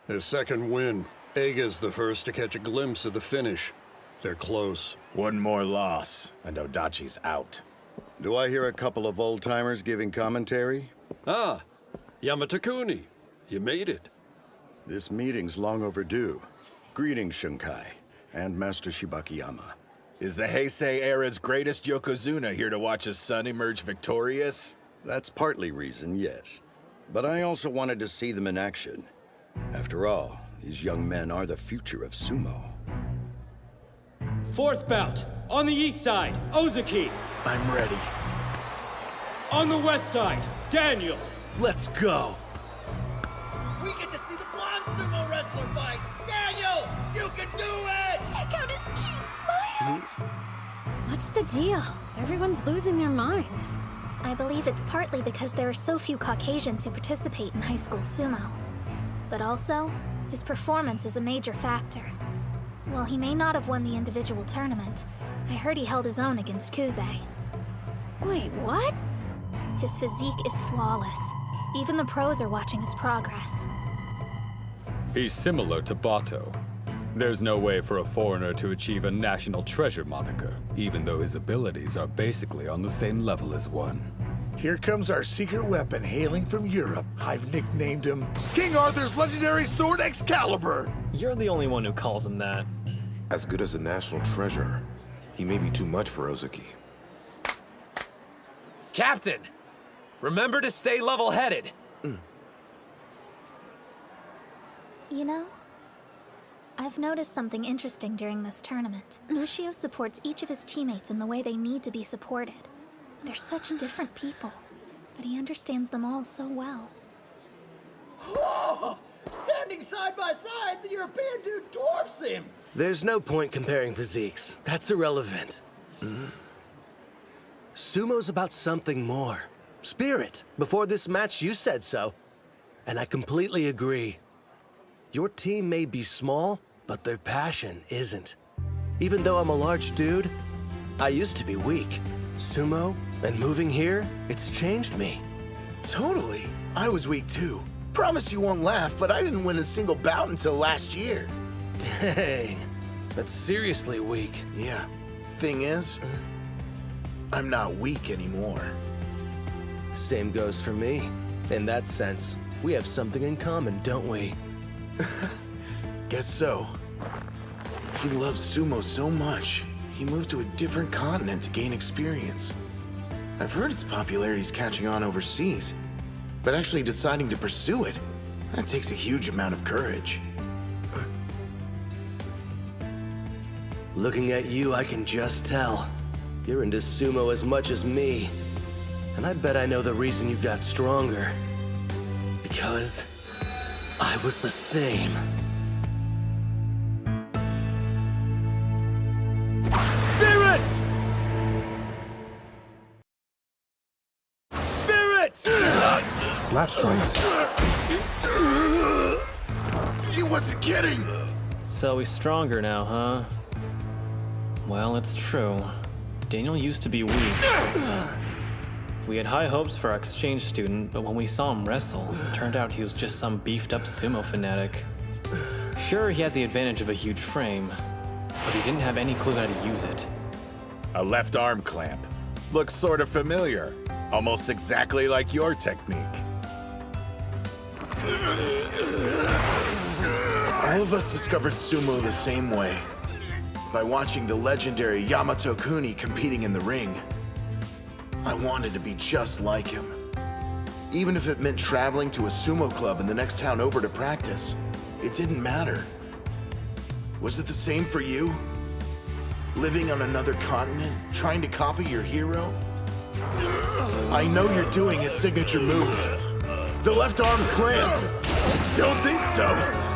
His second win. Eiga's the first to catch a glimpse of the finish. They're close. One more loss, and Odachi's out. Do I hear a couple of old-timers giving commentary? Ah, Yamatakuni. You made it. This meeting's long overdue. Greetings, Shunkai, and Master Shibakiyama. Is the Heisei era's greatest Yokozuna here to watch his son emerge victorious? That's partly reason, yes. But I also wanted to see them in action. After all, these young men are the future of sumo. Fourth bout, on the east side, Ozeki. I'm ready. On the west side, Daniel. Let's go. We get to see the blonde sumo wrestler fight! Daniel, you can do it! Check out his cute smile! What's the deal? Everyone's losing their minds. I believe it's partly because there are so few Caucasians who participate in high school sumo. But also, His performance is a major factor. While he may not have won the individual tournament, I heard he held his own against Kuze. Wait, what? His physique is flawless. Even the pros are watching his progress. He's similar to Bato. There's no way for a foreigner to achieve a national treasure moniker, even though his abilities are basically on the same level as one. Here comes our secret weapon hailing from Europe. I've nicknamed him King Arthur's legendary sword Excalibur. You're the only one who calls him that. As good as a national treasure, he may be too much for Ozeki. Captain! Remember to stay level-headed. You know, I've noticed something interesting during this tournament. Ushio supports each of his teammates in the way they need to be supported. They're such different people, but he understands them all so well. Whoa! Standing side by side, the European dude dwarfs him! There's no point comparing physiques. That's irrelevant. Sumo's about something more. Spirit. Before this match, you said so. And I completely agree. Your team may be small, but their passion isn't. Even though I'm a large dude, I used to be weak. Sumo, and moving here, it's changed me. Totally. I was weak too. Promise you won't laugh, but I didn't win a single bout until last year. Dang. That's seriously weak. Yeah. Thing is, I'm not weak anymore. Same goes for me. In that sense, we have something in common, don't we? Guess so. He loves sumo so much, he moved to a different continent to gain experience. I've heard its popularity's catching on overseas, but actually deciding to pursue it, that takes a huge amount of courage. Looking at you, I can just tell. You're into sumo as much as me. And I bet I know the reason you got stronger. Because I was the same. Spirit! Spirit! Slap strikes. He wasn't kidding! So he's stronger now, huh? Well, it's true. Daniel used to be weak. We had high hopes for our exchange student, but when we saw him wrestle, it turned out he was just some beefed-up sumo fanatic. Sure, he had the advantage of a huge frame, but he didn't have any clue how to use it. A left arm clamp. Looks sort of familiar. Almost exactly like your technique. All of us discovered sumo the same way. By watching the legendary Yamato Kuni competing in the ring. I wanted to be just like him. Even if it meant traveling to a sumo club in the next town over to practice, it didn't matter. Was it the same for you? Living on another continent, trying to copy your hero? I know you're doing his signature move. The left arm clamp. Don't think so.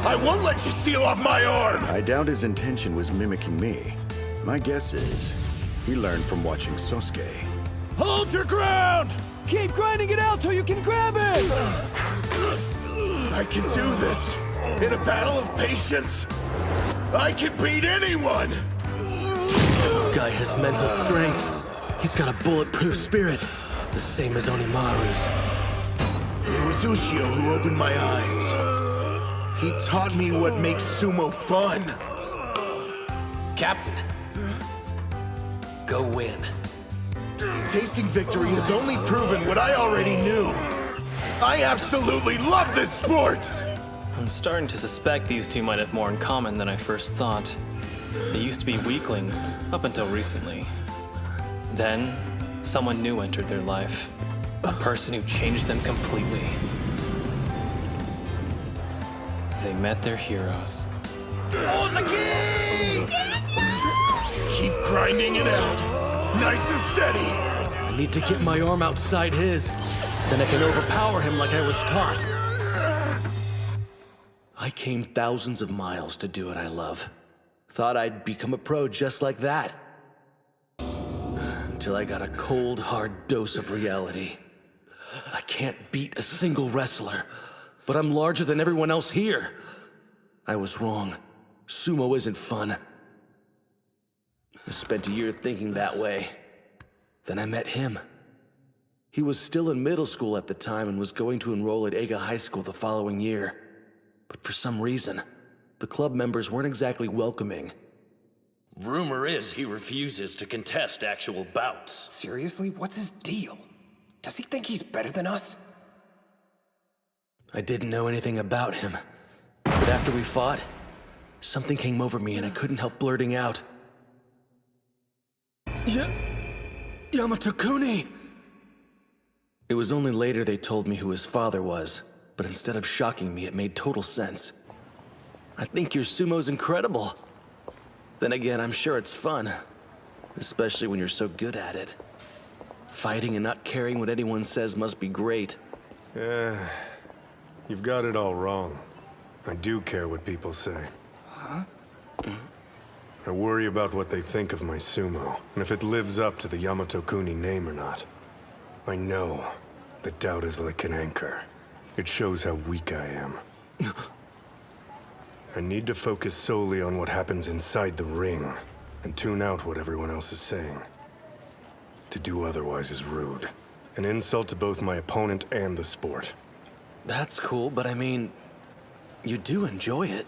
I won't let you seal off my arm! I doubt his intention was mimicking me. My guess is he learned from watching Sosuke. Hold your ground! Keep grinding it out till you can grab it! I can do this. In a battle of patience, I can beat anyone! Guy has mental strength. He's got a bulletproof spirit, the same as Onimaru's. It was Ushio who opened my eyes. He taught me what makes sumo fun. Captain, go win. Tasting victory has only proven what I already knew. I absolutely love this sport! I'm starting to suspect these two might have more in common than I first thought. They used to be weaklings, up until recently. Then, someone new entered their life. A person who changed them completely. They met their heroes. Ozeki! Keep grinding it out. Nice and steady. I need to get my arm outside his. Then I can overpower him like I was taught. I came thousands of miles to do what I love. Thought I'd become a pro just like that. Until I got a cold, hard dose of reality. I can't beat a single wrestler, but I'm larger than everyone else here. I was wrong. Sumo isn't fun. I spent a year thinking that way. Then I met him. He was still in middle school at the time and was going to enroll at Eiga High School the following year. But for some reason, the club members weren't exactly welcoming. Rumor is he refuses to contest actual bouts. Seriously? What's his deal? Does he think he's better than us? I didn't know anything about him. But after we fought, something came over me and I couldn't help blurting out. Yamato-kuni! It was only later they told me who his father was, but instead of shocking me, it made total sense. I think your sumo's incredible. Then again, I'm sure it's fun. Especially when you're so good at it. Fighting and not caring what anyone says must be great. Yeah, you've got it all wrong. I do care what people say. Huh? I worry about what they think of my sumo, and if it lives up to the Yamato-kuni name or not. I know that doubt is like an anchor. It shows how weak I am. I need to focus solely on what happens inside the ring, and tune out what everyone else is saying. To do otherwise is rude. An insult to both my opponent and the sport. That's cool, but I mean, you do enjoy it.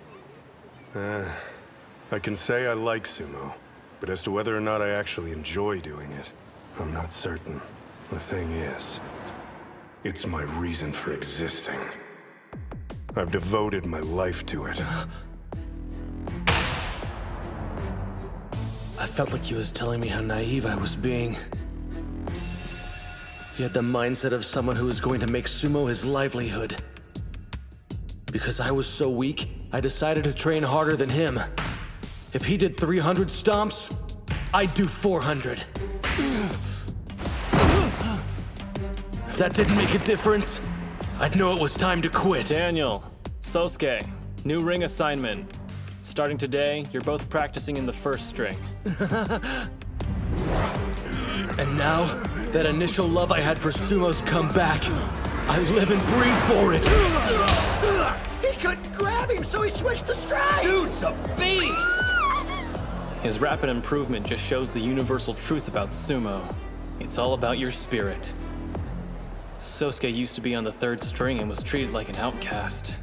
I can say I like sumo, but as to whether or not I actually enjoy doing it, I'm not certain. The thing is, it's my reason for existing. I've devoted my life to it. I felt like he was telling me how naive I was being. He had the mindset of someone who was going to make sumo his livelihood. Because I was so weak, I decided to train harder than him. If he did 300 stomps, I'd do 400. If that didn't make a difference, I'd know it was time to quit. Daniel, Sosuke, new ring assignment. Starting today, you're both practicing in the first string. And now, that initial love I had for sumo's come back. I live and breathe for it. He couldn't grab him, so he switched to strikes! Dude's a beast! His rapid improvement just shows the universal truth about sumo. It's all about your spirit. Sosuke used to be on the third string and was treated like an outcast.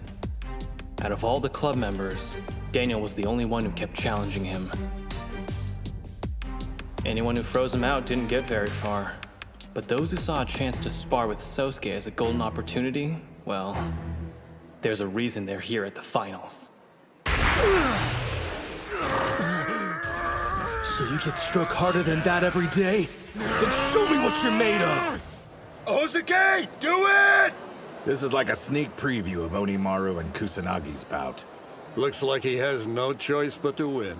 Out of all the club members, Daniel was the only one who kept challenging him. Anyone who froze him out didn't get very far. But those who saw a chance to spar with Sosuke as a golden opportunity, well, there's a reason they're here at the finals. So you get struck harder than that every day? Then show me what you're made of! Ozeki, do it! This is like a sneak preview of Onimaru and Kusanagi's bout. Looks like he has no choice but to win.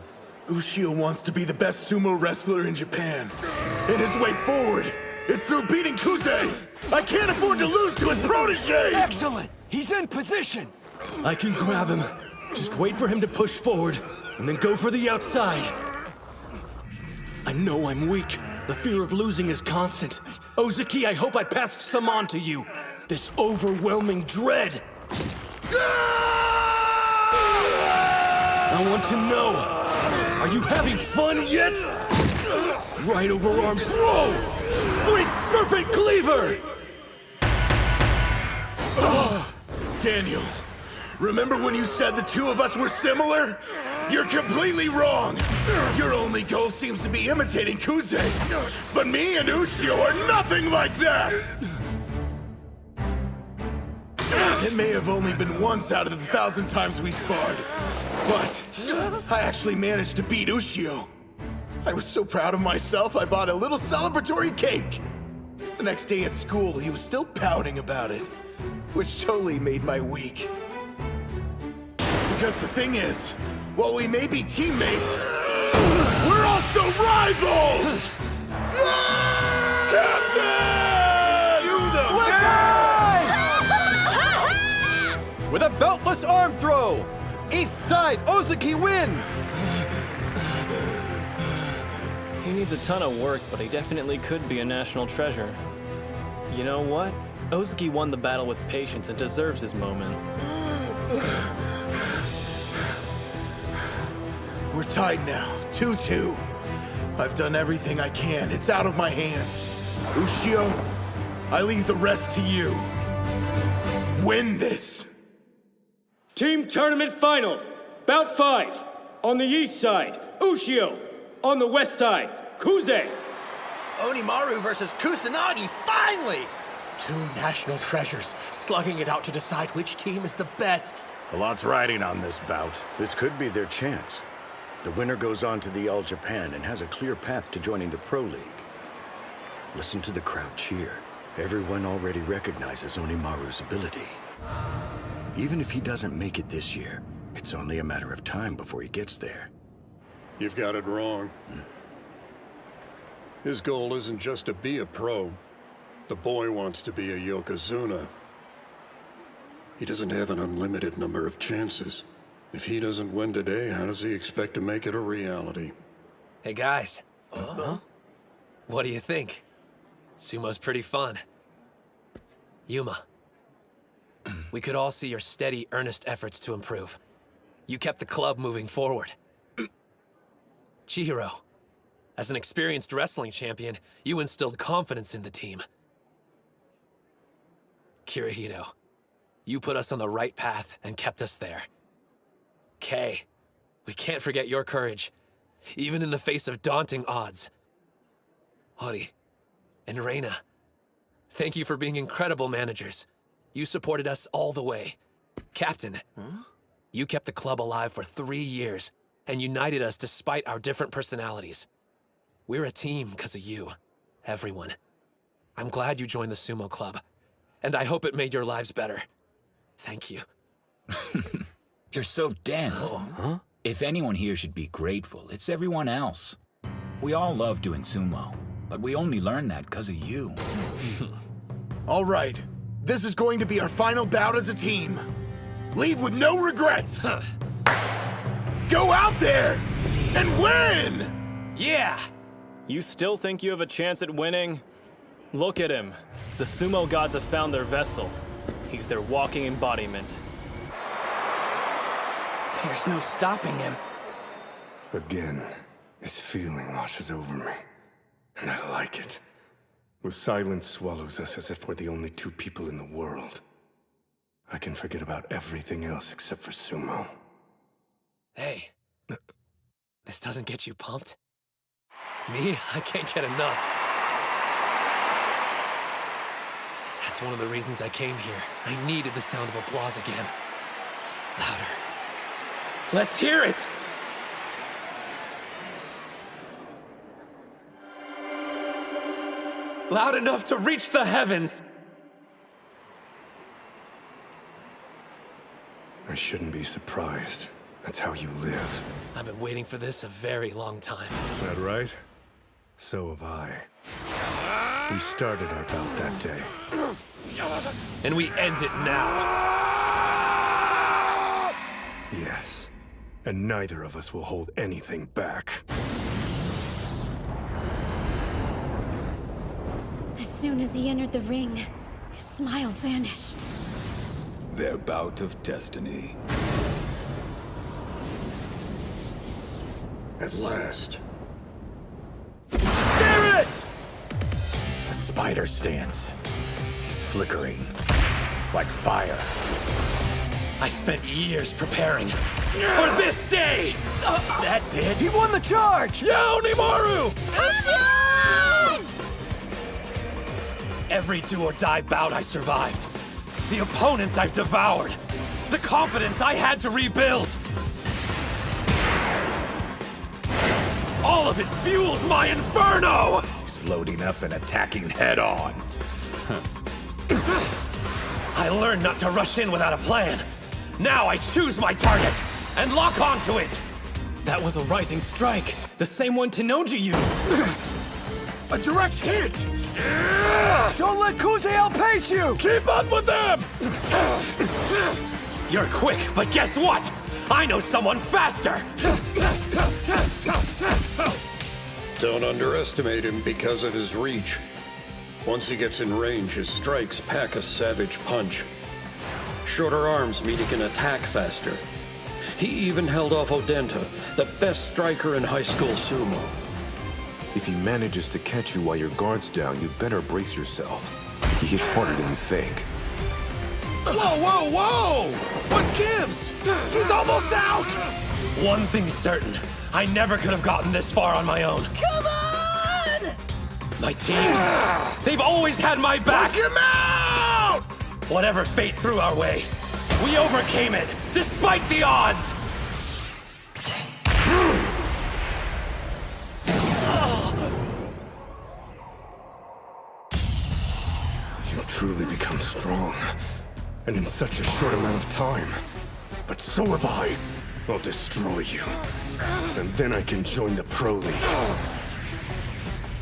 Ushio wants to be the best sumo wrestler in Japan. And his way forward is through beating Kuze! I can't afford to lose to his protege! Excellent! He's in position! I can grab him. Just wait for him to push forward, and then go for the outside. I know I'm weak. The fear of losing is constant. Ozeki, I hope I passed some on to you. This overwhelming dread. I want to know, are you having fun yet? Right overarm throw! Great serpent cleaver! Daniel, remember when you said the two of us were similar? You're completely wrong! Your only goal seems to be imitating Kuze, but me and Ushio are nothing like that! It may have only been once out of the 1,000 times we sparred, but I actually managed to beat Ushio. I was so proud of myself, I bought a little celebratory cake. The next day at school, he was still pouting about it, which totally made my week. Because the thing is, while we may be teammates, we're also rivals! Captain! You the With a beltless arm throw! East side, Ozeki wins! He needs a ton of work, but he definitely could be a national treasure. You know what? Ozeki won the battle with patience and deserves his moment. We're tied now, 2-2. I've done everything I can. It's out of my hands. Ushio, I leave the rest to you. Win this! Team tournament final. Bout 5. On the east side, Ushio. On the west side, Kuze. Onimaru versus Kusanagi, finally! Two national treasures, slugging it out to decide which team is the best. A lot's riding on this bout. This could be their chance. The winner goes on to the All Japan and has a clear path to joining the Pro League. Listen to the crowd cheer. Everyone already recognizes Onimaru's ability. Even if he doesn't make it this year, it's only a matter of time before he gets there. You've got it wrong. His goal isn't just to be a pro. The boy wants to be a Yokozuna. He doesn't have an unlimited number of chances. If he doesn't win today, how does he expect to make it a reality? Hey guys. What do you think? Sumo's pretty fun. Yuma. We could all see your steady, earnest efforts to improve. You kept the club moving forward. Chihiro. As an experienced wrestling champion, you instilled confidence in the team. Kirihito. You put us on the right path and kept us there. Kay. We can't forget your courage, even in the face of daunting odds. Hori. And Reina. Thank you for being incredible managers. You supported us all the way. Captain, you kept the club alive for 3 years and united us despite our different personalities. We're a team because of you, everyone. I'm glad you joined the sumo club, and I hope it made your lives better. Thank you. You're so dense. If anyone here should be grateful, it's everyone else. We all love doing sumo, but we only learned that because of you. All right. This is going to be our final bout as a team. Leave with no regrets. Go out there and win! Yeah! You still think you have a chance at winning? Look at him. The sumo gods have found their vessel. He's their walking embodiment. There's no stopping him. Again, this feeling washes over me. And I like it. The silence swallows us as if we're the only two people in the world. I can forget about everything else except for sumo. Hey. This doesn't get you pumped? Me? I can't get enough. That's one of the reasons I came here. I needed the sound of applause again. Louder. Let's hear it! Loud enough to reach the heavens! I shouldn't be surprised. That's how you live. I've been waiting for this a very long time. That right? So have I. We started our bout that day. And we end it now. Yes. And neither of us will hold anything back. As soon as he entered the ring, his smile vanished. Their bout of destiny. At last. Spirit! The spider stance. He's flickering. Like fire. I spent years preparing for this day! That's it. He won the charge! Yeah, Hinomaru! Every do-or-die bout I survived. The opponents I've devoured. The confidence I had to rebuild. All of it fuels my inferno! He's loading up and attacking head-on. I learned not to rush in without a plan. Now I choose my target and lock onto it. That was a rising strike, the same one Tenoji used. A direct hit! Don't let Kuze outpace you! Keep up with them! You're quick, but guess what? I know someone faster! Don't underestimate him because of his reach. Once he gets in range, his strikes pack a savage punch. Shorter arms mean he can attack faster. He even held off Odenta, the best striker in high school sumo. If he manages to catch you while your guard's down, you better brace yourself. He hits harder than you think. Whoa, whoa, whoa! What gives? He's almost out! One thing's certain. I never could have gotten this far on my own. Come on! My team, they've always had my back! Knock him out! Whatever fate threw our way, we overcame it, despite the odds! You've truly become strong, and in such a short amount of time. But so have I. I'll destroy you, and then I can join the Pro League.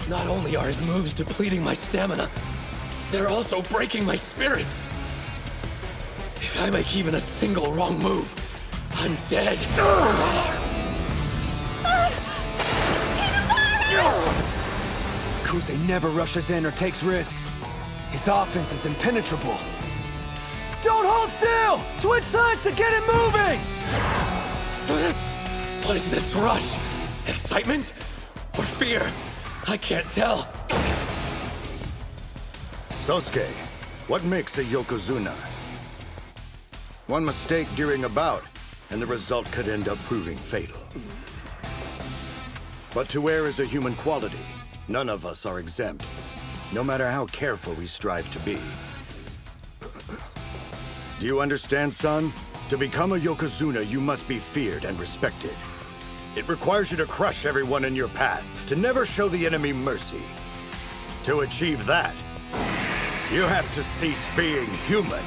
Not only are his moves depleting my stamina, they're also breaking my spirit. If I make even a single wrong move, I'm dead. Kuze never rushes in or takes risks. His offense is impenetrable. Don't hold still! Switch sides to get it moving! What is this rush? Excitement? Or fear? I can't tell. Sosuke, what makes a Yokozuna? One mistake during a bout, and the result could end up proving fatal. But to err is a human quality. None of us are exempt, no matter how careful we strive to be. Do you understand, son? To become a Yokozuna, you must be feared and respected. It requires you to crush everyone in your path, to never show the enemy mercy. To achieve that, you have to cease being human.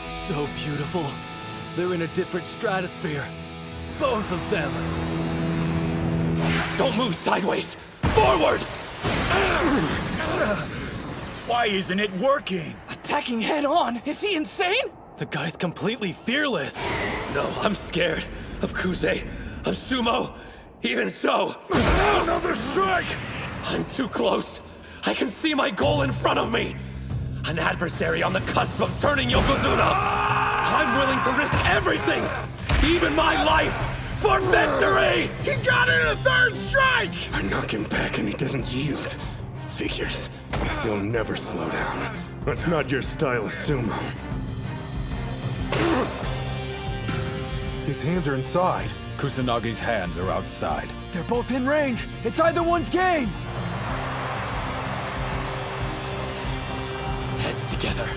So beautiful. They're in a different stratosphere. Both of them. Don't move sideways! Forward! Why isn't it working? Attacking head on? Is he insane? The guy's completely fearless. No, I'm scared. Of Kuze, of sumo. Even so... Another strike! I'm too close. I can see my goal in front of me. An adversary on the cusp of turning Yokozuna. I'm willing to risk everything, even my life, for victory! He got in a third strike! I knock him back and he doesn't yield. Figures. You'll never slow down. That's not your style of sumo. His hands are inside. Kusanagi's hands are outside. They're both in range. It's either one's game. Heads together.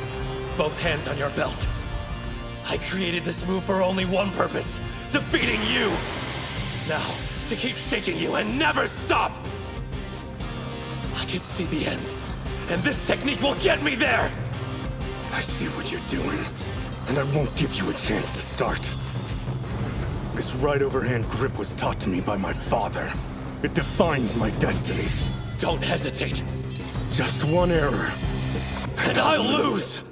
Both hands on your belt. I created this move for only one purpose. Defeating you. Now, to keep shaking you and never stop. I can see the end. And this technique will get me there. I see what you're doing, and I won't give you a chance to start. This right overhand grip was taught to me by my father. It defines my destiny. Don't hesitate. Just one error. And I'll lose!